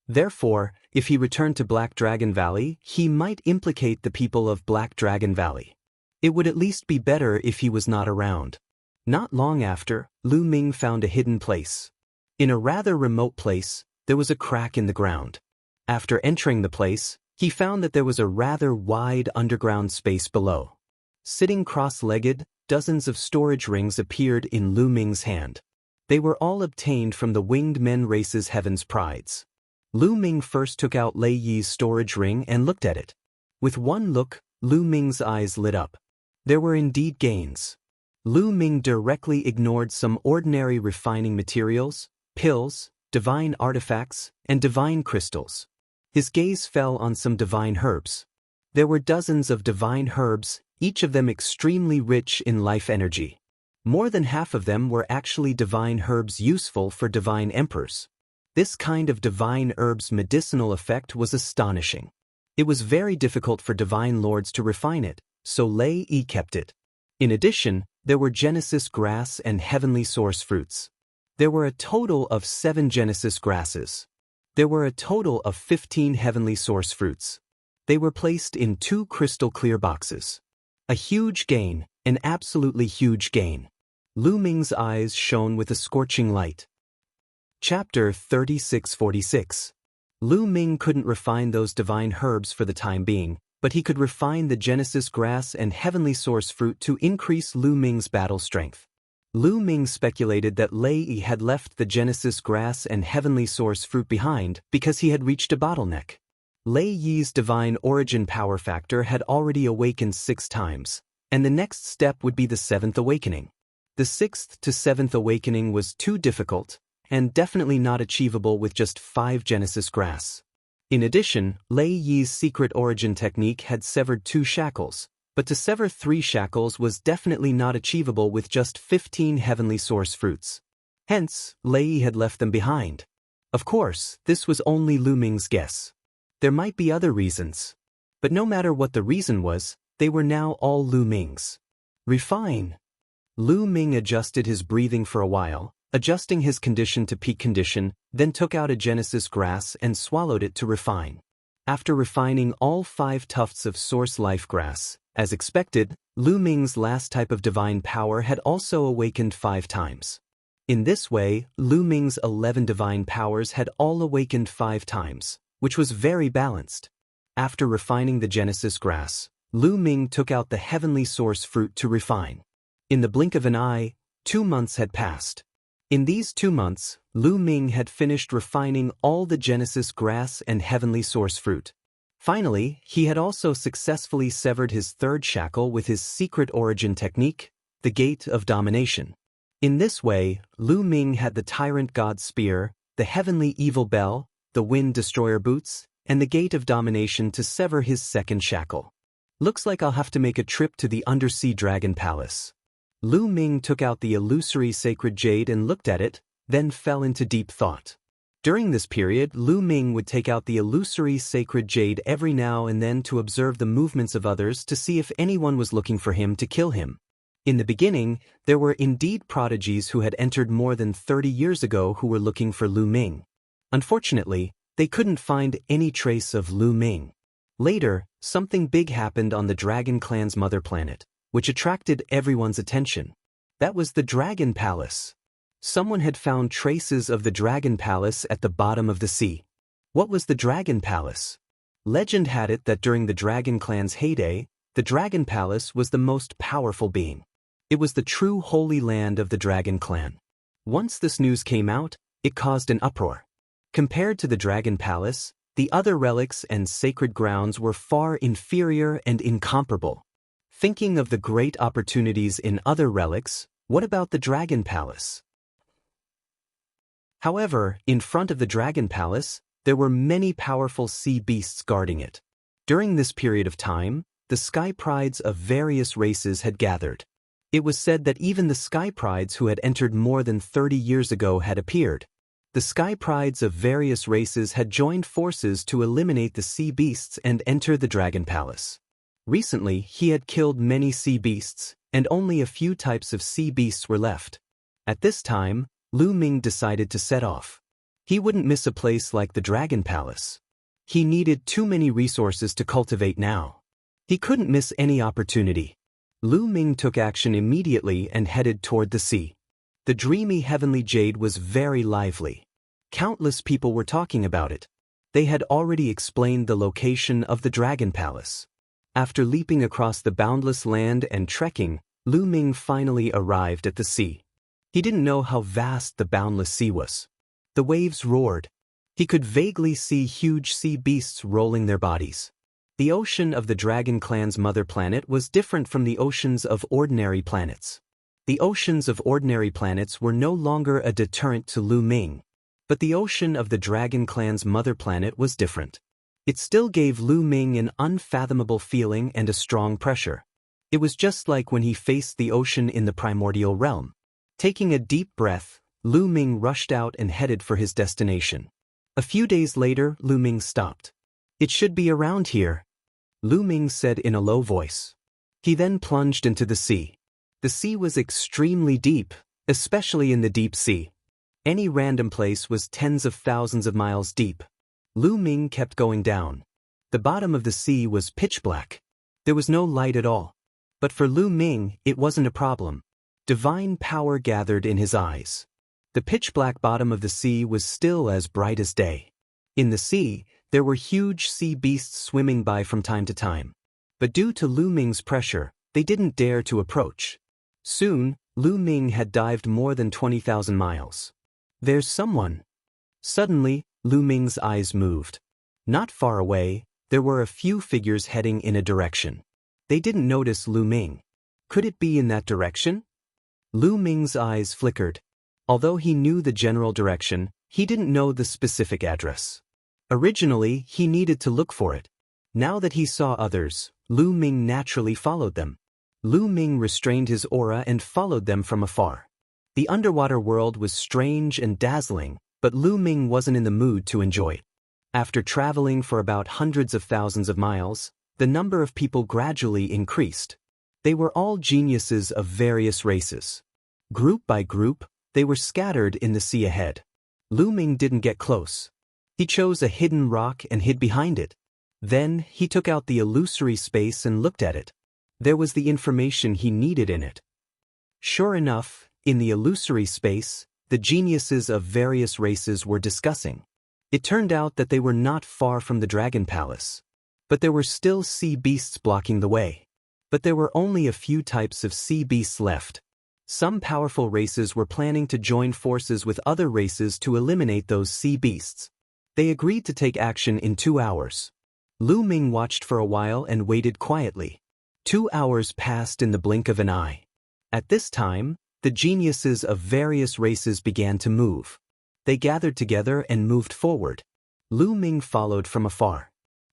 Therefore, if he returned to Black Dragon Valley, he might implicate the people of Black Dragon Valley. It would at least be better if he was not around. Not long after, Lu Ming found a hidden place. In a rather remote place, there was a crack in the ground. After entering the place, he found that there was a rather wide underground space below. Sitting cross-legged, dozens of storage rings appeared in Lu Ming's hand. They were all obtained from the winged men race's heavens prides. Lu Ming first took out Lei Yi's storage ring and looked at it. With one look, Lu Ming's eyes lit up. There were indeed gains. Lu Ming directly ignored some ordinary refining materials, pills, divine artifacts, and divine crystals. His gaze fell on some divine herbs. There were dozens of divine herbs, each of them extremely rich in life energy. More than half of them were actually divine herbs useful for divine emperors. This kind of divine herb's medicinal effect was astonishing. It was very difficult for divine lords to refine it, so Lei Yi kept it. In addition, there were Genesis grass and heavenly source fruits. There were a total of 7 Genesis grasses. There were a total of 15 heavenly source fruits. They were placed in 2 crystal clear boxes. A huge gain, an absolutely huge gain. Lu Ming's eyes shone with a scorching light. Chapter 3646. Lu Ming couldn't refine those divine herbs for the time being, but he could refine the Genesis grass and heavenly source fruit to increase Lu Ming's battle strength. Lu Ming speculated that Lei Yi had left the Genesis grass and heavenly source fruit behind because he had reached a bottleneck. Lei Yi's divine origin power factor had already awakened 6 times, and the next step would be the 7th awakening. The 6th to 7th awakening was too difficult, and definitely not achievable with just 5 Genesis grass. In addition, Lei Yi's secret origin technique had severed 2 shackles, but to sever 3 shackles was definitely not achievable with just 15 heavenly source fruits. Hence, Lei Yi had left them behind. Of course, this was only Lu Ming's guess. There might be other reasons. But no matter what the reason was, they were now all Lu Ming's. Refine. Lu Ming adjusted his breathing for a while, adjusting his condition to peak condition, then took out a Genesis grass and swallowed it to refine. After refining all 5 tufts of source life grass, as expected, Lu Ming's last type of divine power had also awakened 5 times. In this way, Lu Ming's 11 divine powers had all awakened 5 times, which was very balanced. After refining the Genesis grass, Lu Ming took out the heavenly source fruit to refine. In the blink of an eye, 2 months had passed. In these 2 months, Lu Ming had finished refining all the Genesis grass and heavenly source fruit. Finally, he had also successfully severed his 3rd shackle with his secret origin technique, the Gate of Domination. In this way, Lu Ming had the Tyrant God's Spear, the Heavenly Evil Bell, the Wind Destroyer Boots, and the Gate of Domination to sever his 2nd shackle. Looks like I'll have to make a trip to the Undersea Dragon Palace. Lu Ming took out the illusory sacred jade and looked at it, then fell into deep thought. During this period, Lu Ming would take out the illusory sacred jade every now and then to observe the movements of others to see if anyone was looking for him to kill him. In the beginning, there were indeed prodigies who had entered more than 30 years ago who were looking for Lu Ming. Unfortunately, they couldn't find any trace of Lu Ming. Later, something big happened on the Dragon Clan's mother planet, which attracted everyone's attention. That was the Dragon Palace. Someone had found traces of the Dragon Palace at the bottom of the sea. What was the Dragon Palace? Legend had it that during the Dragon Clan's heyday, the Dragon Palace was the most powerful being. It was the true holy land of the Dragon Clan. Once this news came out, it caused an uproar. Compared to the Dragon Palace, the other relics and sacred grounds were far inferior and incomparable. Thinking of the great opportunities in other relics, what about the Dragon Palace? However, in front of the Dragon Palace, there were many powerful sea beasts guarding it. During this period of time, the Sky Prides of various races had gathered. It was said that even the Sky Prides who had entered more than 30 years ago had appeared. The Sky Prides of various races had joined forces to eliminate the sea beasts and enter the Dragon Palace. Recently, he had killed many sea beasts, and only a few types of sea beasts were left. At this time, Lu Ming decided to set off. He wouldn't miss a place like the Dragon Palace. He needed too many resources to cultivate now. He couldn't miss any opportunity. Lu Ming took action immediately and headed toward the sea. The dreamy heavenly jade was very lively. Countless people were talking about it. They had already explained the location of the Dragon Palace. After leaping across the boundless land and trekking, Lu Ming finally arrived at the sea. He didn't know how vast the boundless sea was. The waves roared. He could vaguely see huge sea beasts rolling their bodies. The ocean of the Dragon Clan's mother planet was different from the oceans of ordinary planets. The oceans of ordinary planets were no longer a deterrent to Lu Ming. But the ocean of the Dragon Clan's mother planet was different. It still gave Lu Ming an unfathomable feeling and a strong pressure. It was just like when he faced the ocean in the primordial realm. Taking a deep breath, Lu Ming rushed out and headed for his destination. A few days later, Lu Ming stopped. "It should be around here," Lu Ming said in a low voice. He then plunged into the sea. The sea was extremely deep, especially in the deep sea. Any random place was tens of thousands of miles deep. Lu Ming kept going down. The bottom of the sea was pitch black. There was no light at all. But for Lu Ming, it wasn't a problem. Divine power gathered in his eyes. The pitch-black bottom of the sea was still as bright as day. In the sea, there were huge sea beasts swimming by from time to time. But due to Lu Ming's pressure, they didn't dare to approach. Soon, Lu Ming had dived more than 20,000 miles. "There's someone." Suddenly, Lu Ming's eyes moved. Not far away, there were a few figures heading in a direction. They didn't notice Lu Ming. Could it be in that direction? Lu Ming's eyes flickered. Although he knew the general direction, he didn't know the specific address. Originally, he needed to look for it. Now that he saw others, Lu Ming naturally followed them. Lu Ming restrained his aura and followed them from afar. The underwater world was strange and dazzling, but Lu Ming wasn't in the mood to enjoy it. After traveling for about hundreds of thousands of miles, the number of people gradually increased. They were all geniuses of various races. Group by group, they were scattered in the sea ahead. Lu Ming didn't get close. He chose a hidden rock and hid behind it. Then, he took out the illusory space and looked at it. There was the information he needed in it. Sure enough, in the illusory space, the geniuses of various races were discussing. It turned out that they were not far from the Dragon Palace. But there were still sea beasts blocking the way. But there were only a few types of sea beasts left. Some powerful races were planning to join forces with other races to eliminate those sea beasts. They agreed to take action in 2 hours. Lu Ming watched for a while and waited quietly. 2 hours passed in the blink of an eye. At this time, the geniuses of various races began to move. They gathered together and moved forward. Lu Ming followed from afar.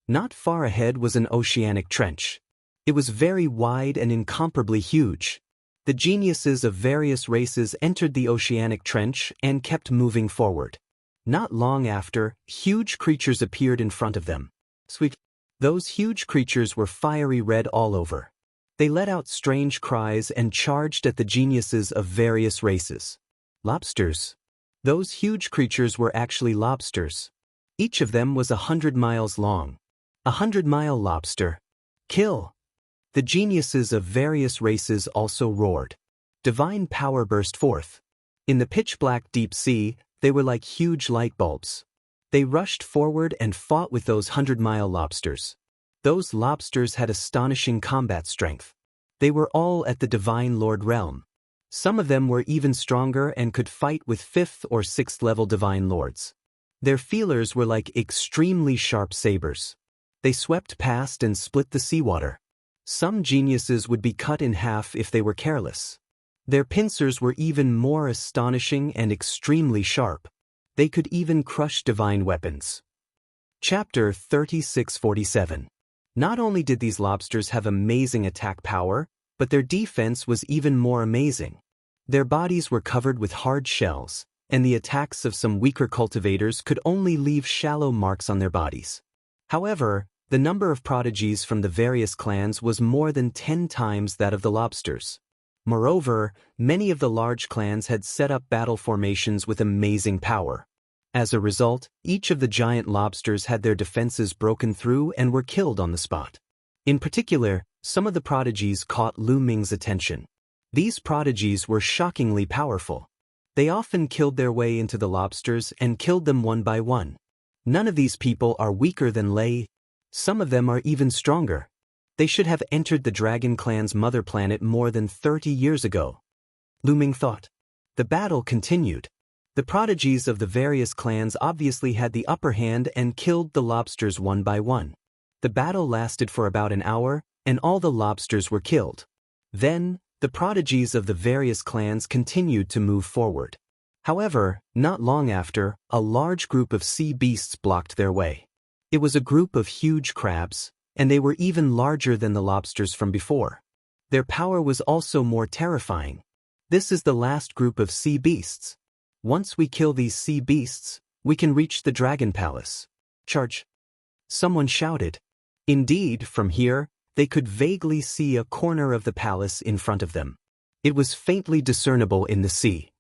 Not far ahead was an oceanic trench. It was very wide and incomparably huge. The geniuses of various races entered the oceanic trench and kept moving forward. Not long after, huge creatures appeared in front of them. Those huge creatures were fiery red all over. They let out strange cries and charged at the geniuses of various races. Lobsters. Those huge creatures were actually lobsters. Each of them was 100 miles long. 100-mile lobster. Kill! The geniuses of various races also roared. Divine power burst forth. In the pitch-black deep sea, they were like huge light bulbs. They rushed forward and fought with those 100-mile lobsters. Those lobsters had astonishing combat strength. They were all at the Divine Lord realm. Some of them were even stronger and could fight with 5th or 6th level Divine Lords. Their feelers were like extremely sharp sabers. They swept past and split the seawater. Some geniuses would be cut in half if they were careless. Their pincers were even more astonishing and extremely sharp. They could even crush divine weapons. Chapter 3647. Not only did these lobsters have amazing attack power, but their defense was even more amazing. Their bodies were covered with hard shells, and the attacks of some weaker cultivators could only leave shallow marks on their bodies. However, the number of prodigies from the various clans was more than 10 times that of the lobsters. Moreover, many of the large clans had set up battle formations with amazing power. As a result, each of the giant lobsters had their defenses broken through and were killed on the spot. In particular, some of the prodigies caught Lu Ming's attention. These prodigies were shockingly powerful. They often killed their way into the lobsters and killed them one by one. None of these people are weaker than Lei. Some of them are even stronger. They should have entered the Dragon Clan's mother planet more than 30 years ago. Lu Ming thought. The battle continued. The prodigies of the various clans obviously had the upper hand and killed the lobsters one by one. The battle lasted for about an hour, and all the lobsters were killed. Then, the prodigies of the various clans continued to move forward. However, not long after, a large group of sea beasts blocked their way. It was a group of huge crabs, and they were even larger than the lobsters from before. Their power was also more terrifying. This is the last group of sea beasts. Once we kill these sea beasts, we can reach the Dragon Palace. Charge! Someone shouted. Indeed, from here, they could vaguely see a corner of the palace in front of them. It was faintly discernible in the sea.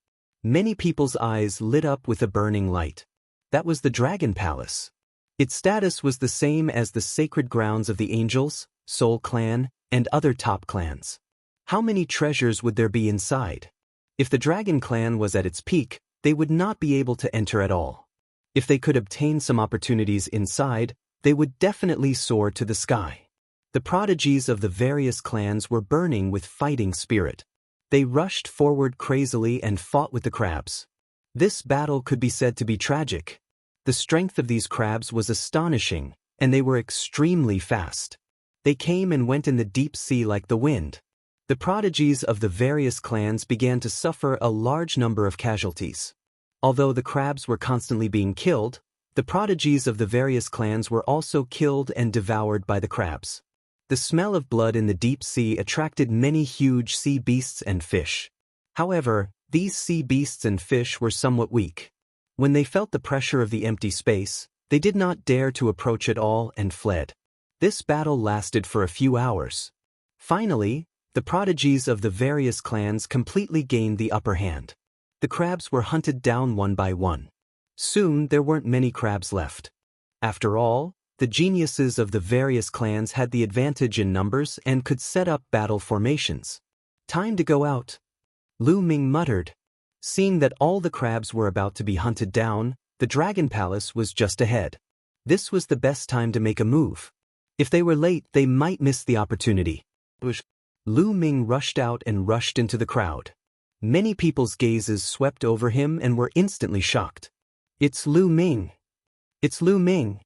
Many people's eyes lit up with a burning light. That was the Dragon Palace. Its status was the same as the sacred grounds of the Angels, Soul Clan, and other top clans. How many treasures would there be inside? If the Dragon Clan was at its peak, they would not be able to enter at all. If they could obtain some opportunities inside, they would definitely soar to the sky. The prodigies of the various clans were burning with fighting spirit. They rushed forward crazily and fought with the crabs. This battle could be said to be tragic. The strength of these crabs was astonishing, and they were extremely fast. They came and went in the deep sea like the wind. The prodigies of the various clans began to suffer a large number of casualties. Although the crabs were constantly being killed, the prodigies of the various clans were also killed and devoured by the crabs. The smell of blood in the deep sea attracted many huge sea beasts and fish. However, these sea beasts and fish were somewhat weak. When they felt the pressure of the empty space, they did not dare to approach at all and fled. This battle lasted for a few hours. Finally, the prodigies of the various clans completely gained the upper hand. The crabs were hunted down one by one. Soon there weren't many crabs left. After all, the geniuses of the various clans had the advantage in numbers and could set up battle formations. Time to go out, Lu Ming muttered. Seeing that all the crabs were about to be hunted down, the Dragon Palace was just ahead. This was the best time to make a move. If they were late, they might miss the opportunity. Lu Ming rushed out and rushed into the crowd. Many people's gazes swept over him and were instantly shocked. It's Lu Ming! It's Lu Ming!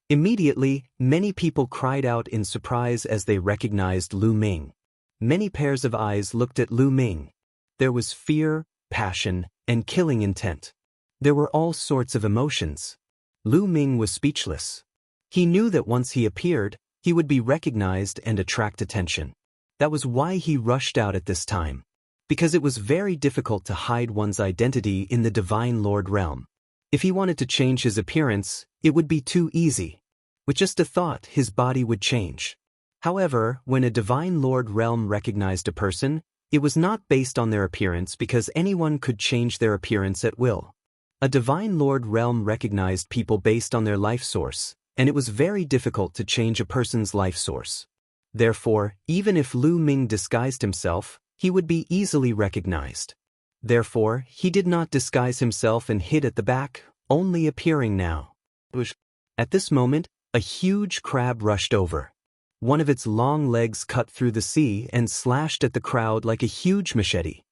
Immediately, many people cried out in surprise as they recognized Lu Ming. Many pairs of eyes looked at Lu Ming. There was fear, passion, and killing intent. There were all sorts of emotions. Lu Ming was speechless. He knew that once he appeared, he would be recognized and attract attention. That was why he rushed out at this time. Because it was very difficult to hide one's identity in the Divine Lord realm. If he wanted to change his appearance, it would be too easy. With just a thought, his body would change. However, when a Divine Lord realm recognized a person, it was not based on their appearance because anyone could change their appearance at will. A Divine Lord realm recognized people based on their life source, and it was very difficult to change a person's life source. Therefore, even if Lu Ming disguised himself, he would be easily recognized. Therefore, he did not disguise himself and hid at the back, only appearing now. At this moment, a huge crab rushed over. One of its long legs cut through the sea and slashed at the crowd like a huge machete.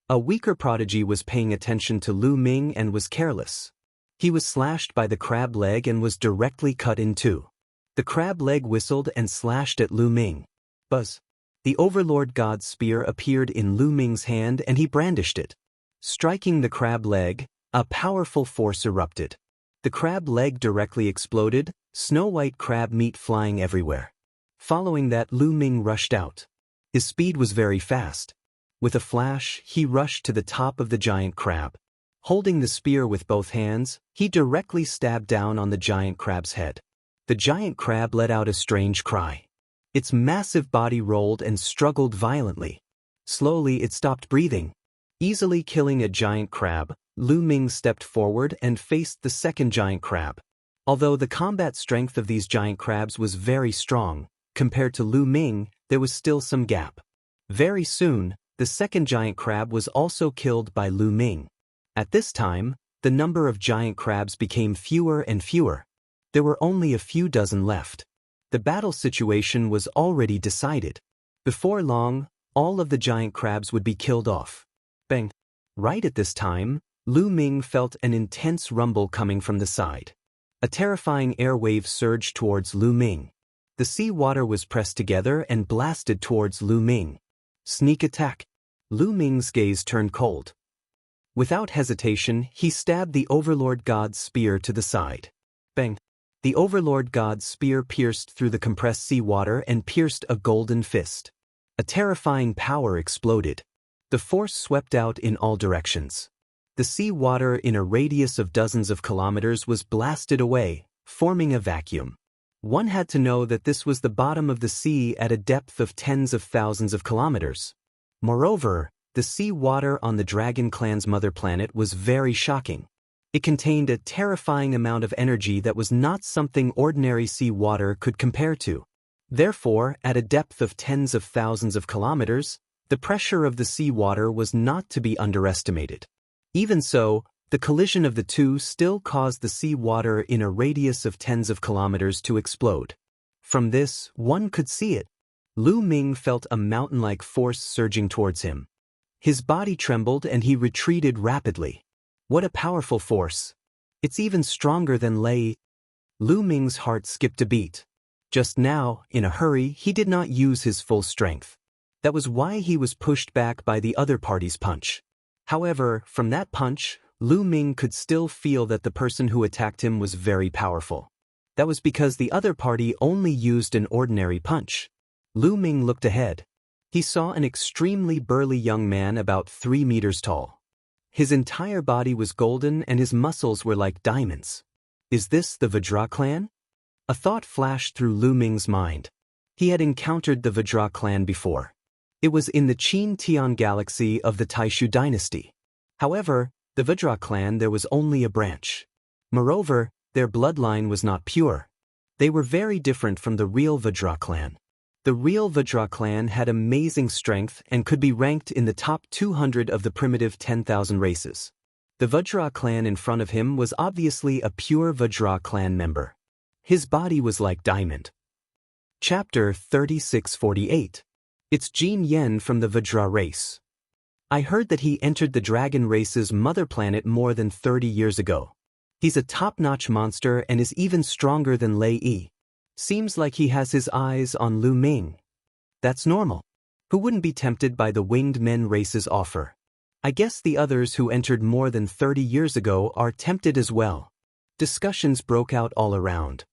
A weaker prodigy was paying attention to Lu Ming and was careless. He was slashed by the crab leg and was directly cut in two. The crab leg whistled and slashed at Lu Ming. Buzz! The Overlord God's spear appeared in Lu Ming's hand and he brandished it. Striking the crab leg, a powerful force erupted. The crab leg directly exploded, snow-white crab meat flying everywhere. Following that, Lu Ming rushed out. His speed was very fast. With a flash, he rushed to the top of the giant crab. Holding the spear with both hands, he directly stabbed down on the giant crab's head. The giant crab let out a strange cry. Its massive body rolled and struggled violently. Slowly, it stopped breathing. Easily killing a giant crab, Lu Ming stepped forward and faced the second giant crab. Although the combat strength of these giant crabs was very strong, compared to Lu Ming, there was still some gap. Very soon, the second giant crab was also killed by Lu Ming. At this time, the number of giant crabs became fewer and fewer. There were only a few dozen left. The battle situation was already decided. Before long, all of the giant crabs would be killed off. Bang! Right at this time, Lu Ming felt an intense rumble coming from the side. A terrifying air wave surged towards Lu Ming. The sea water was pressed together and blasted towards Lu Ming. Sneak attack! Lu Ming's gaze turned cold. Without hesitation, he stabbed the Overlord God's spear to the side. Bang! The Overlord God's spear pierced through the compressed sea water and pierced a golden fist. A terrifying power exploded. The force swept out in all directions. The sea water in a radius of dozens of kilometers was blasted away, forming a vacuum. One had to know that this was the bottom of the sea at a depth of tens of thousands of kilometers. Moreover, the sea water on the Dragon Clan's mother planet was very shocking. It contained a terrifying amount of energy that was not something ordinary sea water could compare to. Therefore, at a depth of tens of thousands of kilometers, the pressure of the sea water was not to be underestimated. Even so, the collision of the two still caused the sea water in a radius of tens of kilometers to explode. From this, one could see it. Lu Ming felt a mountain-like force surging towards him. His body trembled and he retreated rapidly. What a powerful force! It's even stronger than Lei. Lu Ming's heart skipped a beat. Just now, in a hurry, he did not use his full strength. That was why he was pushed back by the other party's punch. However, from that punch, Lu Ming could still feel that the person who attacked him was very powerful. That was because the other party only used an ordinary punch. Lu Ming looked ahead. He saw an extremely burly young man about 3 meters tall. His entire body was golden and his muscles were like diamonds. Is this the Vajra clan? A thought flashed through Lu Ming's mind. He had encountered the Vajra clan before. It was in the Qin Tian galaxy of the Taishu dynasty. However, the Vajra clan there was only a branch. Moreover, their bloodline was not pure. They were very different from the real Vajra clan. The real Vajra clan had amazing strength and could be ranked in the top 200 of the primitive 10,000 races. The Vajra clan in front of him was obviously a pure Vajra clan member. His body was like diamond. Chapter 3648. It's Jin Yen from the Vajra race. I heard that he entered the dragon race's mother planet more than 30 years ago. He's a top-notch monster and is even stronger than Lei Yi. Seems like he has his eyes on Lu Ming. That's normal. Who wouldn't be tempted by the winged men race's offer? I guess the others who entered more than 30 years ago are tempted as well. Discussions broke out all around.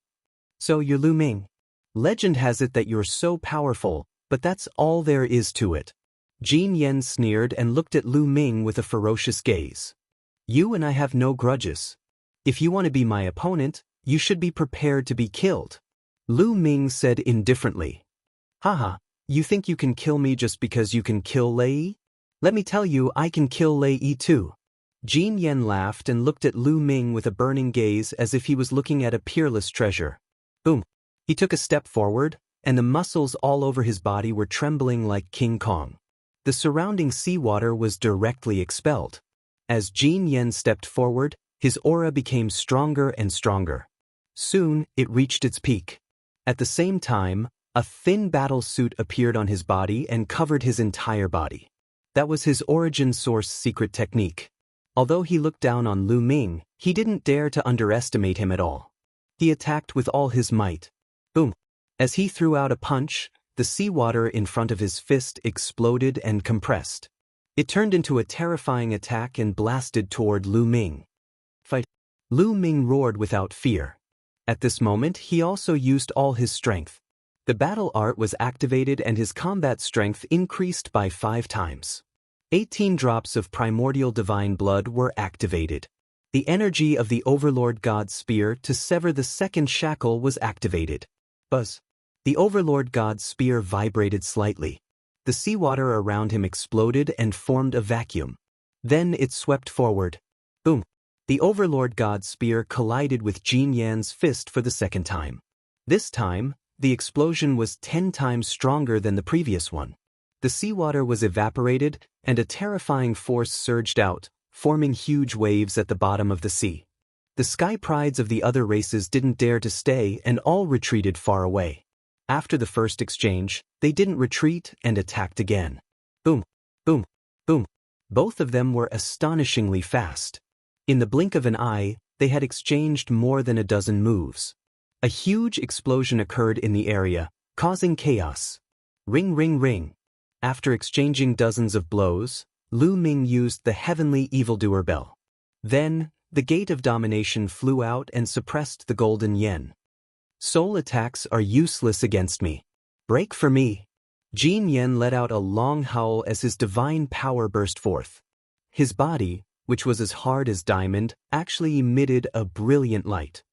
So you're Lu Ming. Legend has it that you're so powerful, but that's all there is to it. Jin Yen sneered and looked at Lu Ming with a ferocious gaze. You and I have no grudges. If you want to be my opponent, you should be prepared to be killed. Lu Ming said indifferently. Haha, you think you can kill me just because you can kill Lei Yi? Let me tell you, I can kill Lei Yi too. Jin Yen laughed and looked at Lu Ming with a burning gaze as if he was looking at a peerless treasure. Boom. He took a step forward, and the muscles all over his body were trembling like King Kong. The surrounding seawater was directly expelled. As Jin Yen stepped forward, his aura became stronger and stronger. Soon, it reached its peak. At the same time, a thin battle suit appeared on his body and covered his entire body. That was his origin source secret technique. Although he looked down on Lu Ming, he didn't dare to underestimate him at all. He attacked with all his might. Boom. As he threw out a punch, the seawater in front of his fist exploded and compressed. It turned into a terrifying attack and blasted toward Lu Ming. Fight! Lu Ming roared without fear. At this moment, he also used all his strength. The battle art was activated and his combat strength increased by 5 times. 18 drops of primordial divine blood were activated. The energy of the Overlord God's spear to sever the second shackle was activated. Buzz. The Overlord God's spear vibrated slightly. The seawater around him exploded and formed a vacuum. Then it swept forward. Boom. The Overlord God's spear collided with Jin Yan's fist for the second time. This time, the explosion was 10 times stronger than the previous one. The seawater was evaporated, and a terrifying force surged out, forming huge waves at the bottom of the sea. The sky prides of the other races didn't dare to stay and all retreated far away. After the first exchange, they didn't retreat and attacked again. Boom, boom, boom. Both of them were astonishingly fast. In the blink of an eye, they had exchanged more than a dozen moves. A huge explosion occurred in the area, causing chaos. Ring, ring, ring. After exchanging dozens of blows, Lu Ming used the heavenly evildoer bell. Then, the gate of domination flew out and suppressed the golden yen. Soul attacks are useless against me. Break for me. Jin Yen let out a long howl as his divine power burst forth. His body, which was as hard as diamond, actually emitted a brilliant light.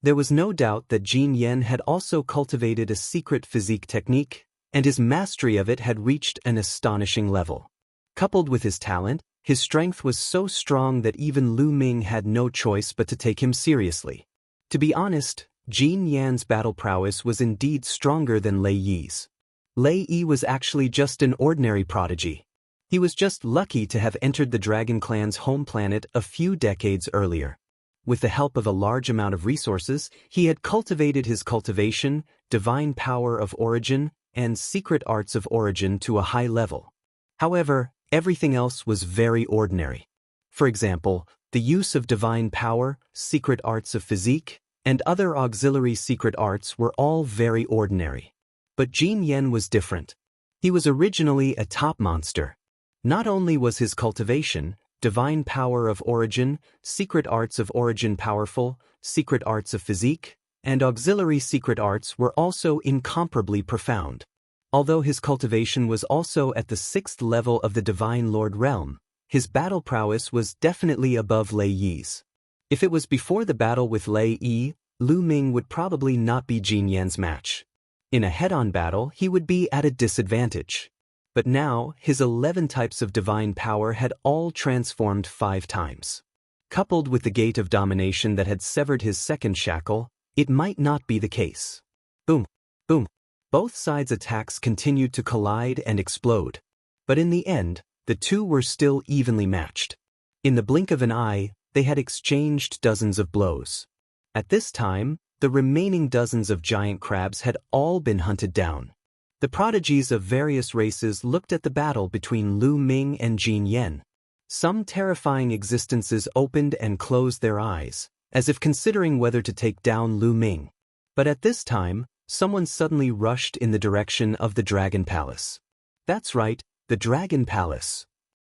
There was no doubt that Jin Yen had also cultivated a secret physique technique, and his mastery of it had reached an astonishing level. Coupled with his talent, his strength was so strong that even Lu Ming had no choice but to take him seriously. To be honest, Jin Yan's battle prowess was indeed stronger than Lei Yi's. Lei Yi was actually just an ordinary prodigy. He was just lucky to have entered the Dragon Clan's home planet a few decades earlier. With the help of a large amount of resources, he had cultivated his cultivation, divine power of origin, and secret arts of origin to a high level. However, everything else was very ordinary. For example, The use of divine power, secret arts of physique, and other auxiliary secret arts were all very ordinary. But Jin Yen was different. He was originally a top monster. Not only was his cultivation, divine power of origin, secret arts of origin powerful, secret arts of physique, and auxiliary secret arts were also incomparably profound. Although his cultivation was also at the 6th level of the Divine Lord realm, his battle prowess was definitely above Lei Yi's. If it was before the battle with Lei Yi, Lu Ming would probably not be Jin Yan's match. In a head-on battle, he would be at a disadvantage. But now, his 11 types of divine power had all transformed 5 times. Coupled with the gate of domination that had severed his second shackle, it might not be the case. Boom, boom. Both sides' attacks continued to collide and explode. But in the end, the two were still evenly matched. In the blink of an eye, they had exchanged dozens of blows. At this time, the remaining dozens of giant crabs had all been hunted down. The prodigies of various races looked at the battle between Lu Ming and Jin Yen. Some terrifying existences opened and closed their eyes, as if considering whether to take down Lu Ming. But at this time, someone suddenly rushed in the direction of the Dragon Palace. That's right, the Dragon Palace.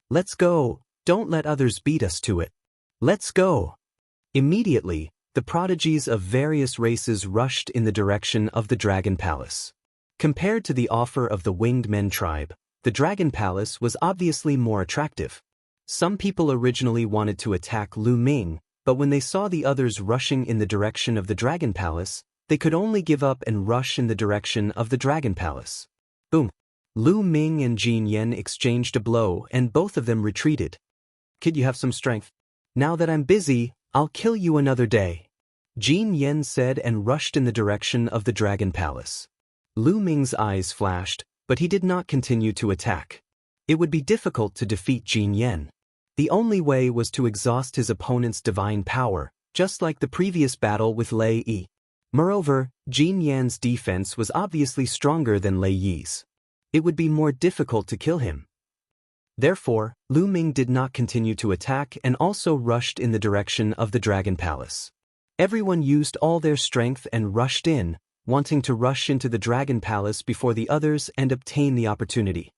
Let's go, don't let others beat us to it. Let's go. Immediately, the prodigies of various races rushed in the direction of the Dragon Palace. Compared to the offer of the Winged Men tribe, the Dragon Palace was obviously more attractive. Some people originally wanted to attack Lu Ming, but when they saw the others rushing in the direction of the Dragon Palace, they could only give up and rush in the direction of the Dragon Palace. Boom. Lu Ming and Jin Yen exchanged a blow and both of them retreated. Kid, you have some strength. Now that I'm busy, I'll kill you another day. Jin Yen said and rushed in the direction of the Dragon Palace. Lu Ming's eyes flashed, but he did not continue to attack. It would be difficult to defeat Jin Yen. The only way was to exhaust his opponent's divine power, just like the previous battle with Lei Yi. Moreover, Jin Yan's defense was obviously stronger than Lei Yi's. It would be more difficult to kill him. Therefore, Lu Ming did not continue to attack and also rushed in the direction of the Dragon Palace. Everyone used all their strength and rushed in, wanting to rush into the Dragon Palace before the others and obtain the opportunity.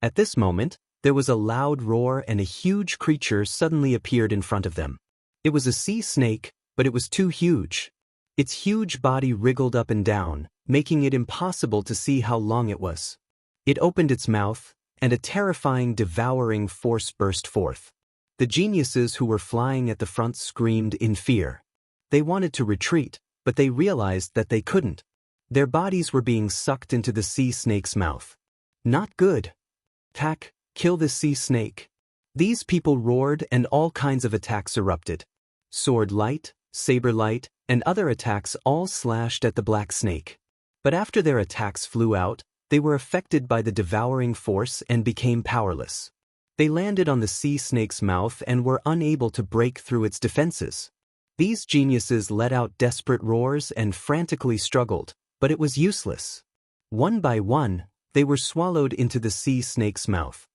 At this moment, there was a loud roar and a huge creature suddenly appeared in front of them. It was a sea snake, but it was too huge. Its huge body wriggled up and down, making it impossible to see how long it was. It opened its mouth, and a terrifying devouring force burst forth. The geniuses who were flying at the front screamed in fear. They wanted to retreat, but they realized that they couldn't. Their bodies were being sucked into the sea snake's mouth. Not good. Attack, kill the sea snake. These people roared and all kinds of attacks erupted. Sword light, saber light, and other attacks all slashed at the black snake. But after their attacks flew out, they were affected by the devouring force and became powerless. They landed on the sea snake's mouth and were unable to break through its defenses. These geniuses let out desperate roars and frantically struggled, but it was useless. One by one, they were swallowed into the sea snake's mouth.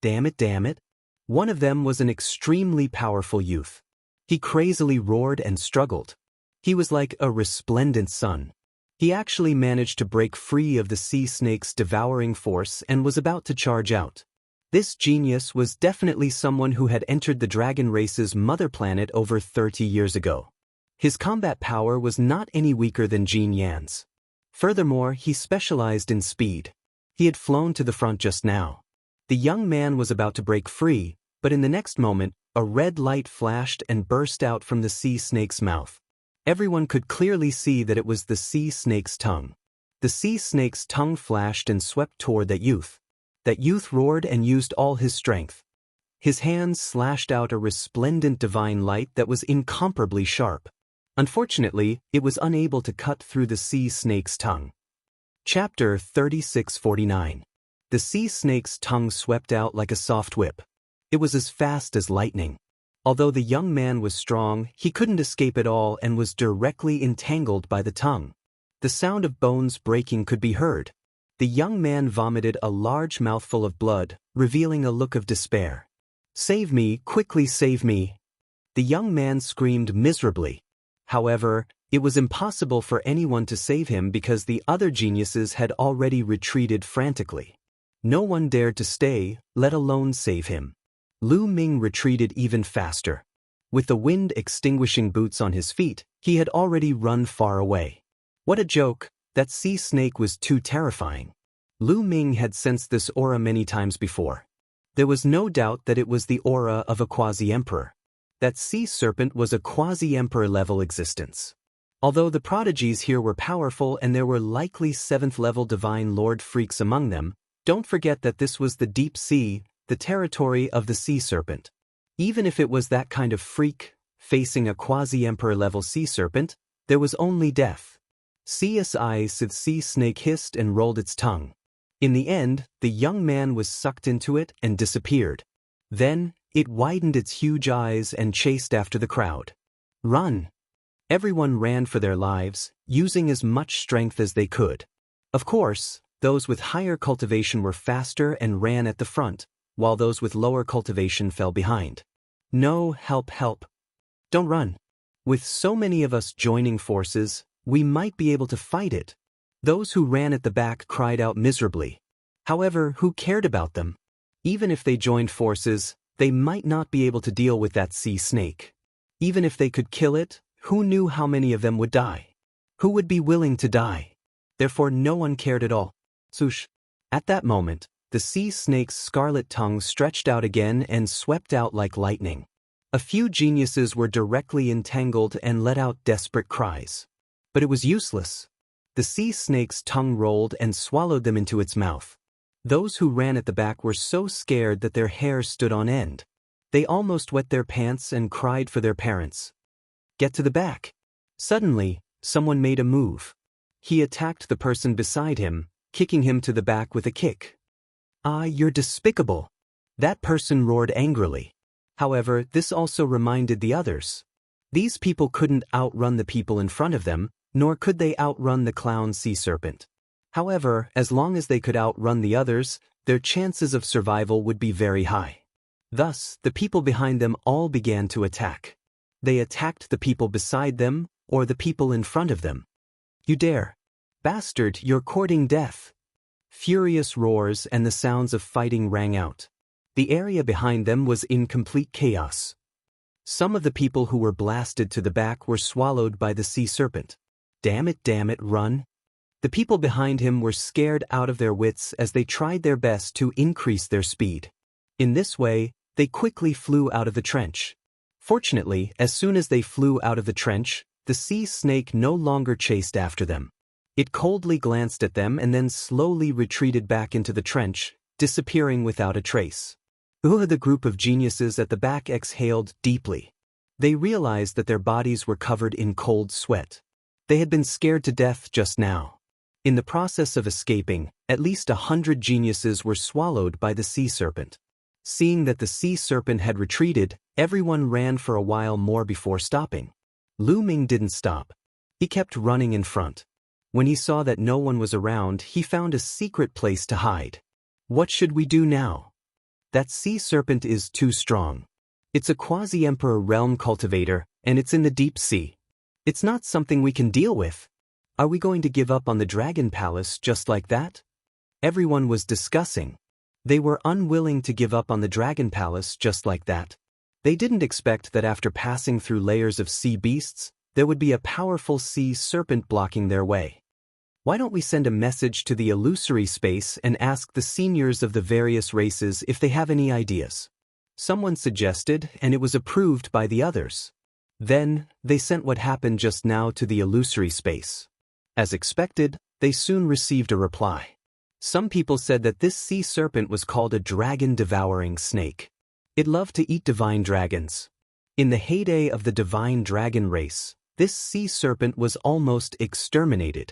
Damn it, damn it. One of them was an extremely powerful youth. He crazily roared and struggled. He was like a resplendent sun. He actually managed to break free of the sea snake's devouring force and was about to charge out. This genius was definitely someone who had entered the dragon race's mother planet over 30 years ago. His combat power was not any weaker than Jin Yan's. Furthermore, he specialized in speed. He had flown to the front just now. The young man was about to break free, but in the next moment, a red light flashed and burst out from the sea snake's mouth. Everyone could clearly see that it was the sea snake's tongue. The sea snake's tongue flashed and swept toward that youth. That youth roared and used all his strength. His hands slashed out a resplendent divine light that was incomparably sharp. Unfortunately, it was unable to cut through the sea snake's tongue. Chapter 3649. The sea snake's tongue swept out like a soft whip. It was as fast as lightning. Although the young man was strong, he couldn't escape at all and was directly entangled by the tongue. The sound of bones breaking could be heard. The young man vomited a large mouthful of blood, revealing a look of despair. "Save me, quickly save me," The young man screamed miserably. However, it was impossible for anyone to save him because the other geniuses had already retreated frantically. No one dared to stay, let alone save him. Lu Ming retreated even faster. With the wind-extinguishing boots on his feet, he had already run far away. What a joke, that sea snake was too terrifying. Lu Ming had sensed this aura many times before. There was no doubt that it was the aura of a quasi-emperor. That sea serpent was a quasi-emperor level existence. Although the prodigies here were powerful and there were likely 7th-level divine lord freaks among them, don't forget that this was the deep sea, the territory of the sea serpent. Even if it was that kind of freak, facing a quasi-emperor level sea serpent, there was only death. The sea snake hissed and rolled its tongue. In the end, the young man was sucked into it and disappeared. Then, it widened its huge eyes and chased after the crowd. Run! Everyone ran for their lives, using as much strength as they could. Of course, those with higher cultivation were faster and ran at the front, while those with lower cultivation fell behind. No, help, help. Don't run. With so many of us joining forces, we might be able to fight it. Those who ran at the back cried out miserably. However, who cared about them? Even if they joined forces, they might not be able to deal with that sea snake. Even if they could kill it, who knew how many of them would die? Who would be willing to die? Therefore no one cared at all. Swoosh. At that moment, the sea snake's scarlet tongue stretched out again and swept out like lightning. A few geniuses were directly entangled and let out desperate cries. But it was useless. The sea snake's tongue rolled and swallowed them into its mouth. Those who ran at the back were so scared that their hair stood on end. They almost wet their pants and cried for their parents. Get to the back. Suddenly, someone made a move. He attacked the person beside him, kicking him to the back with a kick. Ah, you're despicable. That person roared angrily. However, this also reminded the others. These people couldn't outrun the people in front of them, nor could they outrun the clown sea serpent. However, as long as they could outrun the others, their chances of survival would be very high. Thus, the people behind them all began to attack. They attacked the people beside them, or the people in front of them. You dare! Bastard, you're courting death! Furious roars and the sounds of fighting rang out. The area behind them was in complete chaos. Some of the people who were blasted to the back were swallowed by the sea serpent. Damn it, run! The people behind him were scared out of their wits as they tried their best to increase their speed. In this way, they quickly flew out of the trench. Fortunately, as soon as they flew out of the trench, the sea snake no longer chased after them. It coldly glanced at them and then slowly retreated back into the trench, disappearing without a trace. The group of geniuses at the back exhaled deeply. They realized that their bodies were covered in cold sweat. They had been scared to death just now. In the process of escaping, at least 100 geniuses were swallowed by the sea serpent. Seeing that the sea serpent had retreated, everyone ran for a while more before stopping. Lu Ming didn't stop. He kept running in front. When he saw that no one was around, he found a secret place to hide. What should we do now? That sea serpent is too strong. It's a quasi-emperor realm cultivator, and it's in the deep sea. It's not something we can deal with. Are we going to give up on the Dragon Palace just like that? Everyone was discussing. They were unwilling to give up on the Dragon Palace just like that. They didn't expect that after passing through layers of sea beasts, there would be a powerful sea serpent blocking their way. Why don't we send a message to the illusory space and ask the seniors of the various races if they have any ideas? Someone suggested, and it was approved by the others. Then, they sent what happened just now to the illusory space. As expected, they soon received a reply. Some people said that this sea serpent was called a dragon-devouring snake. It loved to eat divine dragons. In the heyday of the divine dragon race, this sea serpent was almost exterminated.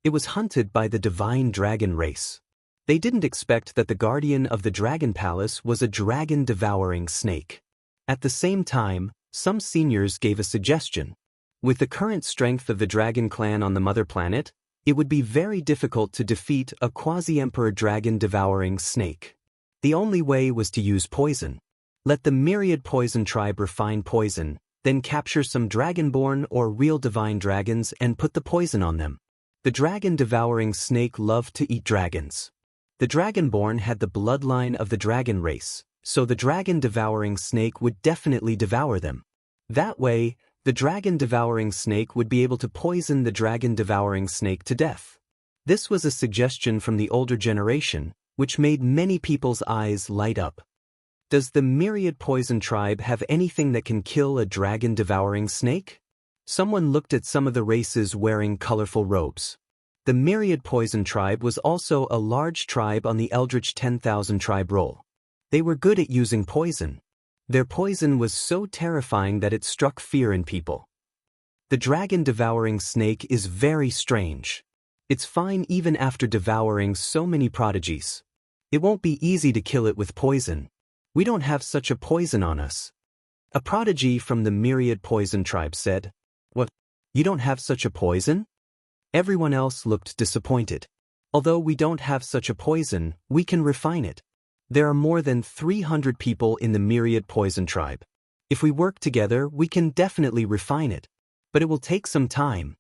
It was hunted by the divine dragon race. They didn't expect that the guardian of the Dragon Palace was a dragon-devouring snake. At the same time, some seniors gave a suggestion. With the current strength of the dragon clan on the mother planet, it would be very difficult to defeat a quasi-emperor dragon-devouring snake. The only way was to use poison. Let the myriad poison tribe refine poison, then capture some dragonborn or real divine dragons and put the poison on them. The dragon-devouring snake loved to eat dragons. The dragonborn had the bloodline of the dragon race, so the dragon-devouring snake would definitely devour them. That way, the dragon-devouring snake would be able to poison the dragon-devouring snake to death. This was a suggestion from the older generation, which made many people's eyes light up. Does the myriad poison tribe have anything that can kill a dragon-devouring snake? Someone looked at some of the races wearing colorful robes. The myriad poison tribe was also a large tribe on the Eldritch 10,000 tribe roll. They were good at using poison. Their poison was so terrifying that it struck fear in people. The dragon-devouring snake is very strange. It's fine even after devouring so many prodigies. It won't be easy to kill it with poison. We don't have such a poison on us. A prodigy from the myriad poison tribe said, "What? You don't have such a poison?" Everyone else looked disappointed. "Although we don't have such a poison, we can refine it. There are more than 300 people in the myriad poison tribe. If we work together, we can definitely refine it. But it will take some time."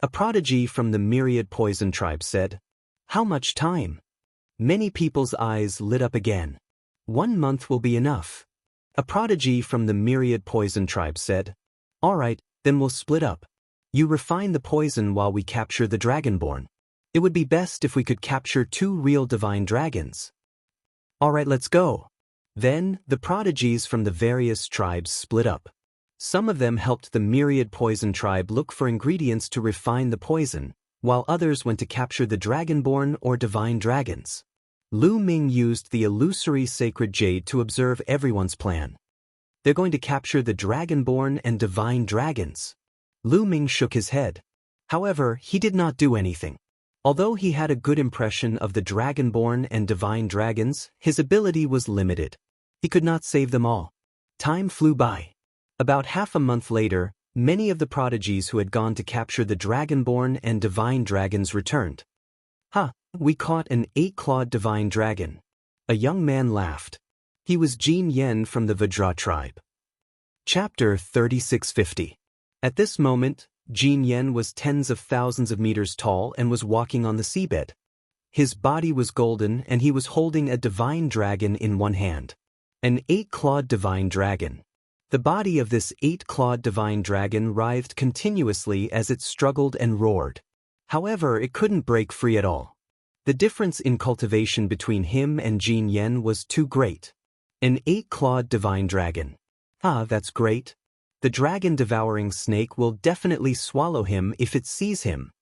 A prodigy from the myriad poison tribe said, "How much time?" Many people's eyes lit up again. "1 month will be enough." A prodigy from the myriad poison tribe said, "All right, then we'll split up. You refine the poison while we capture the dragonborn. It would be best if we could capture 2 real divine dragons." "All right, let's go." Then, the prodigies from the various tribes split up. Some of them helped the myriad poison tribe look for ingredients to refine the poison, while others went to capture the dragonborn or divine dragons. Lu Ming used the illusory sacred jade to observe everyone's plan. They're going to capture the dragonborn and divine dragons. Lu Ming shook his head. However, he did not do anything. Although he had a good impression of the dragonborn and divine dragons, his ability was limited. He could not save them all. Time flew by. About half a month later, many of the prodigies who had gone to capture the dragonborn and divine dragons returned. "Ha, we caught an 8-clawed divine dragon." A young man laughed. He was Jin Yen from the Vajra tribe. Chapter 3650. At this moment, Jin Yen was tens of thousands of meters tall and was walking on the seabed. His body was golden and he was holding a divine dragon in one hand. An 8-clawed divine dragon. The body of this 8-clawed divine dragon writhed continuously as it struggled and roared. However, it couldn't break free at all. The difference in cultivation between him and Jin Yen was too great. An 8-clawed divine dragon. Ah, that's great. The dragon-devouring snake will definitely swallow him if it sees him.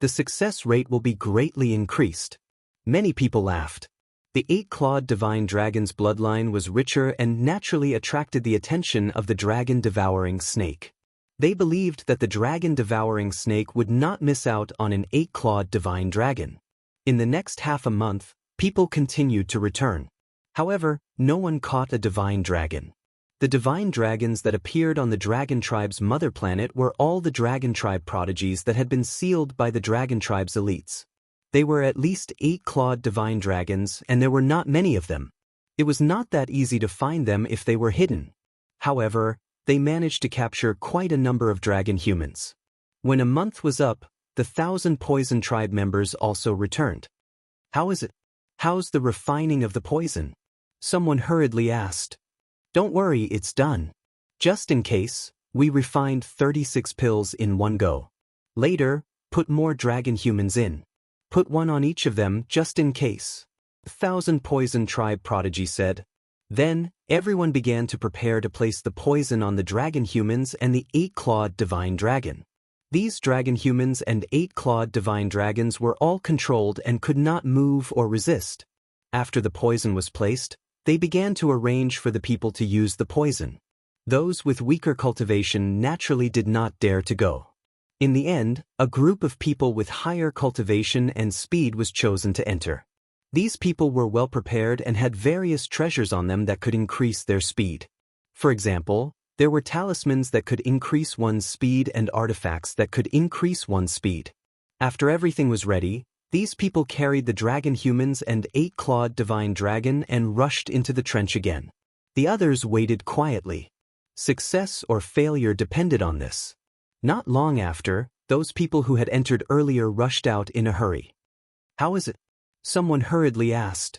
The success rate will be greatly increased. Many people laughed. The 8-clawed divine dragon's bloodline was richer and naturally attracted the attention of the dragon-devouring snake. They believed that the dragon-devouring snake would not miss out on an 8-clawed divine dragon. In the next half a month, people continued to return. However, no one caught a divine dragon. The divine dragons that appeared on the Dragon Tribe's mother planet were all the Dragon Tribe prodigies that had been sealed by the Dragon Tribe's elites. They were at least 8-clawed divine dragons, and there were not many of them. It was not that easy to find them if they were hidden. However, they managed to capture quite a number of dragon humans. When a month was up, the 1,000 poison tribe members also returned. "How is it? How's the refining of the poison?" Someone hurriedly asked. "Don't worry, it's done. Just in case, we refined 36 pills in one go. Later, put more dragon humans in. Put one on each of them just in case," 1,000 poison tribe prodigy said. Then, everyone began to prepare to place the poison on the dragon humans and the 8-clawed divine dragon. These dragon humans and 8-clawed divine dragons were all controlled and could not move or resist. After the poison was placed, they began to arrange for the people to use the poison. Those with weaker cultivation naturally did not dare to go. In the end, a group of people with higher cultivation and speed was chosen to enter. These people were well prepared and had various treasures on them that could increase their speed. For example, there were talismans that could increase one's speed and artifacts that could increase one's speed. After everything was ready, these people carried the dragon humans and 8-clawed divine dragon and rushed into the trench again. The others waited quietly. Success or failure depended on this. Not long after, those people who had entered earlier rushed out in a hurry. "How is it?" someone hurriedly asked.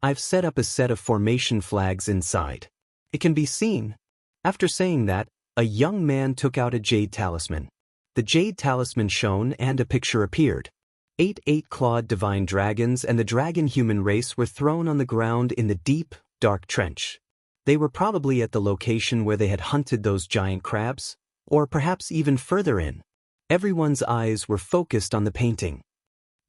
"I've set up a set of formation flags inside. It can be seen." After saying that, a young man took out a jade talisman. The jade talisman shone and a picture appeared. 8 8-clawed divine dragons and the dragon human race were thrown on the ground in the deep, dark trench. They were probably at the location where they had hunted those giant crabs, or perhaps even further in. Everyone's eyes were focused on the painting.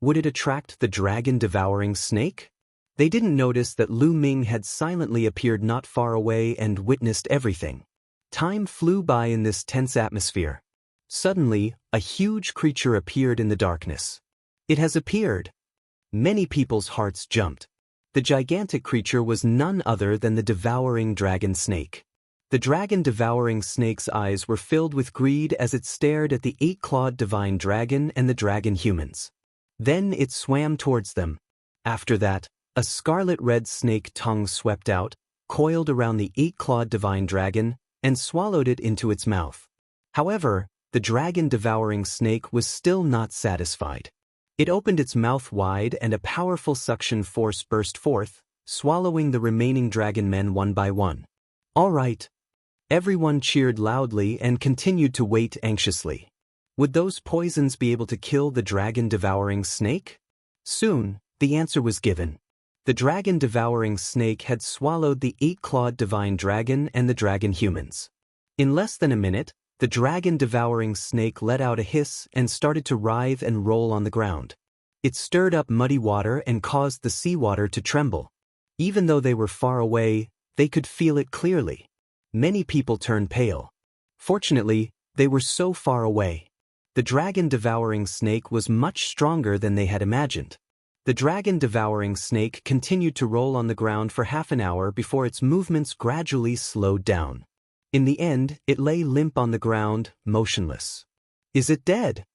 Would it attract the dragon-devouring snake? They didn't notice that Lu Ming had silently appeared not far away and witnessed everything. Time flew by in this tense atmosphere. Suddenly, a huge creature appeared in the darkness. "It has appeared." Many people's hearts jumped. The gigantic creature was none other than the devouring dragon snake. The dragon-devouring snake's eyes were filled with greed as it stared at the 8-clawed divine dragon and the dragon humans. Then it swam towards them. After that, a scarlet-red snake tongue swept out, coiled around the 8-clawed divine dragon, and swallowed it into its mouth. However, the dragon-devouring snake was still not satisfied. It opened its mouth wide and a powerful suction force burst forth, swallowing the remaining dragon men one by one. "All right." Everyone cheered loudly and continued to wait anxiously. Would those poisons be able to kill the dragon-devouring snake? Soon, the answer was given. The dragon-devouring snake had swallowed the 8-clawed divine dragon and the dragon humans. In less than a minute, the dragon-devouring snake let out a hiss and started to writhe and roll on the ground. It stirred up muddy water and caused the seawater to tremble. Even though they were far away, they could feel it clearly. Many people turned pale. Fortunately, they were so far away. The dragon-devouring snake was much stronger than they had imagined. The dragon-devouring snake continued to roll on the ground for half an hour before its movements gradually slowed down. In the end, it lay limp on the ground, motionless. "Is it dead?"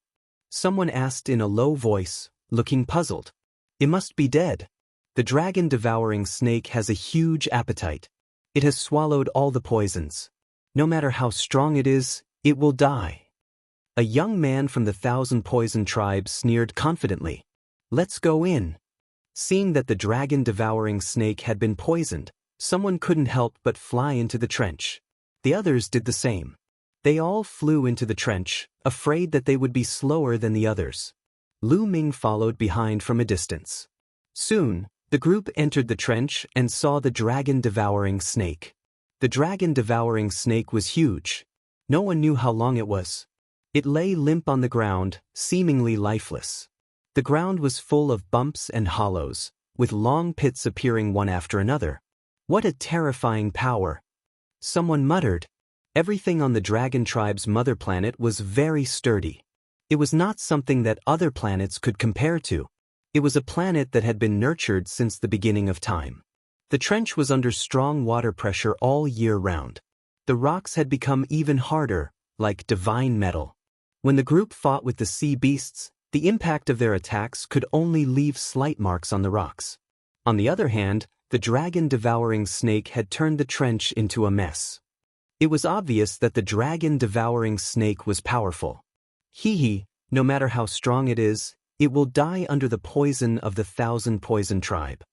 someone asked in a low voice, looking puzzled. "It must be dead. The dragon-devouring snake has a huge appetite. It has swallowed all the poisons. No matter how strong it is, it will die." A young man from the 1,000 Poison tribe sneered confidently. "Let's go in." Seeing that the dragon-devouring snake had been poisoned, someone couldn't help but fly into the trench. The others did the same. They all flew into the trench, afraid that they would be slower than the others. Lu Ming followed behind from a distance. Soon, the group entered the trench and saw the dragon-devouring snake. The dragon-devouring snake was huge. No one knew how long it was. It lay limp on the ground, seemingly lifeless. The ground was full of bumps and hollows, with long pits appearing one after another. "What a terrifying power!" someone muttered. Everything on the dragon tribe's mother planet was very sturdy. It was not something that other planets could compare to. It was a planet that had been nurtured since the beginning of time. The trench was under strong water pressure all year round. The rocks had become even harder, like divine metal. When the group fought with the sea beasts, the impact of their attacks could only leave slight marks on the rocks. On the other hand, the dragon-devouring snake had turned the trench into a mess. It was obvious that the dragon-devouring snake was powerful. Hee, no matter how strong it is, it will die under the poison of the 1,000 Poison tribe.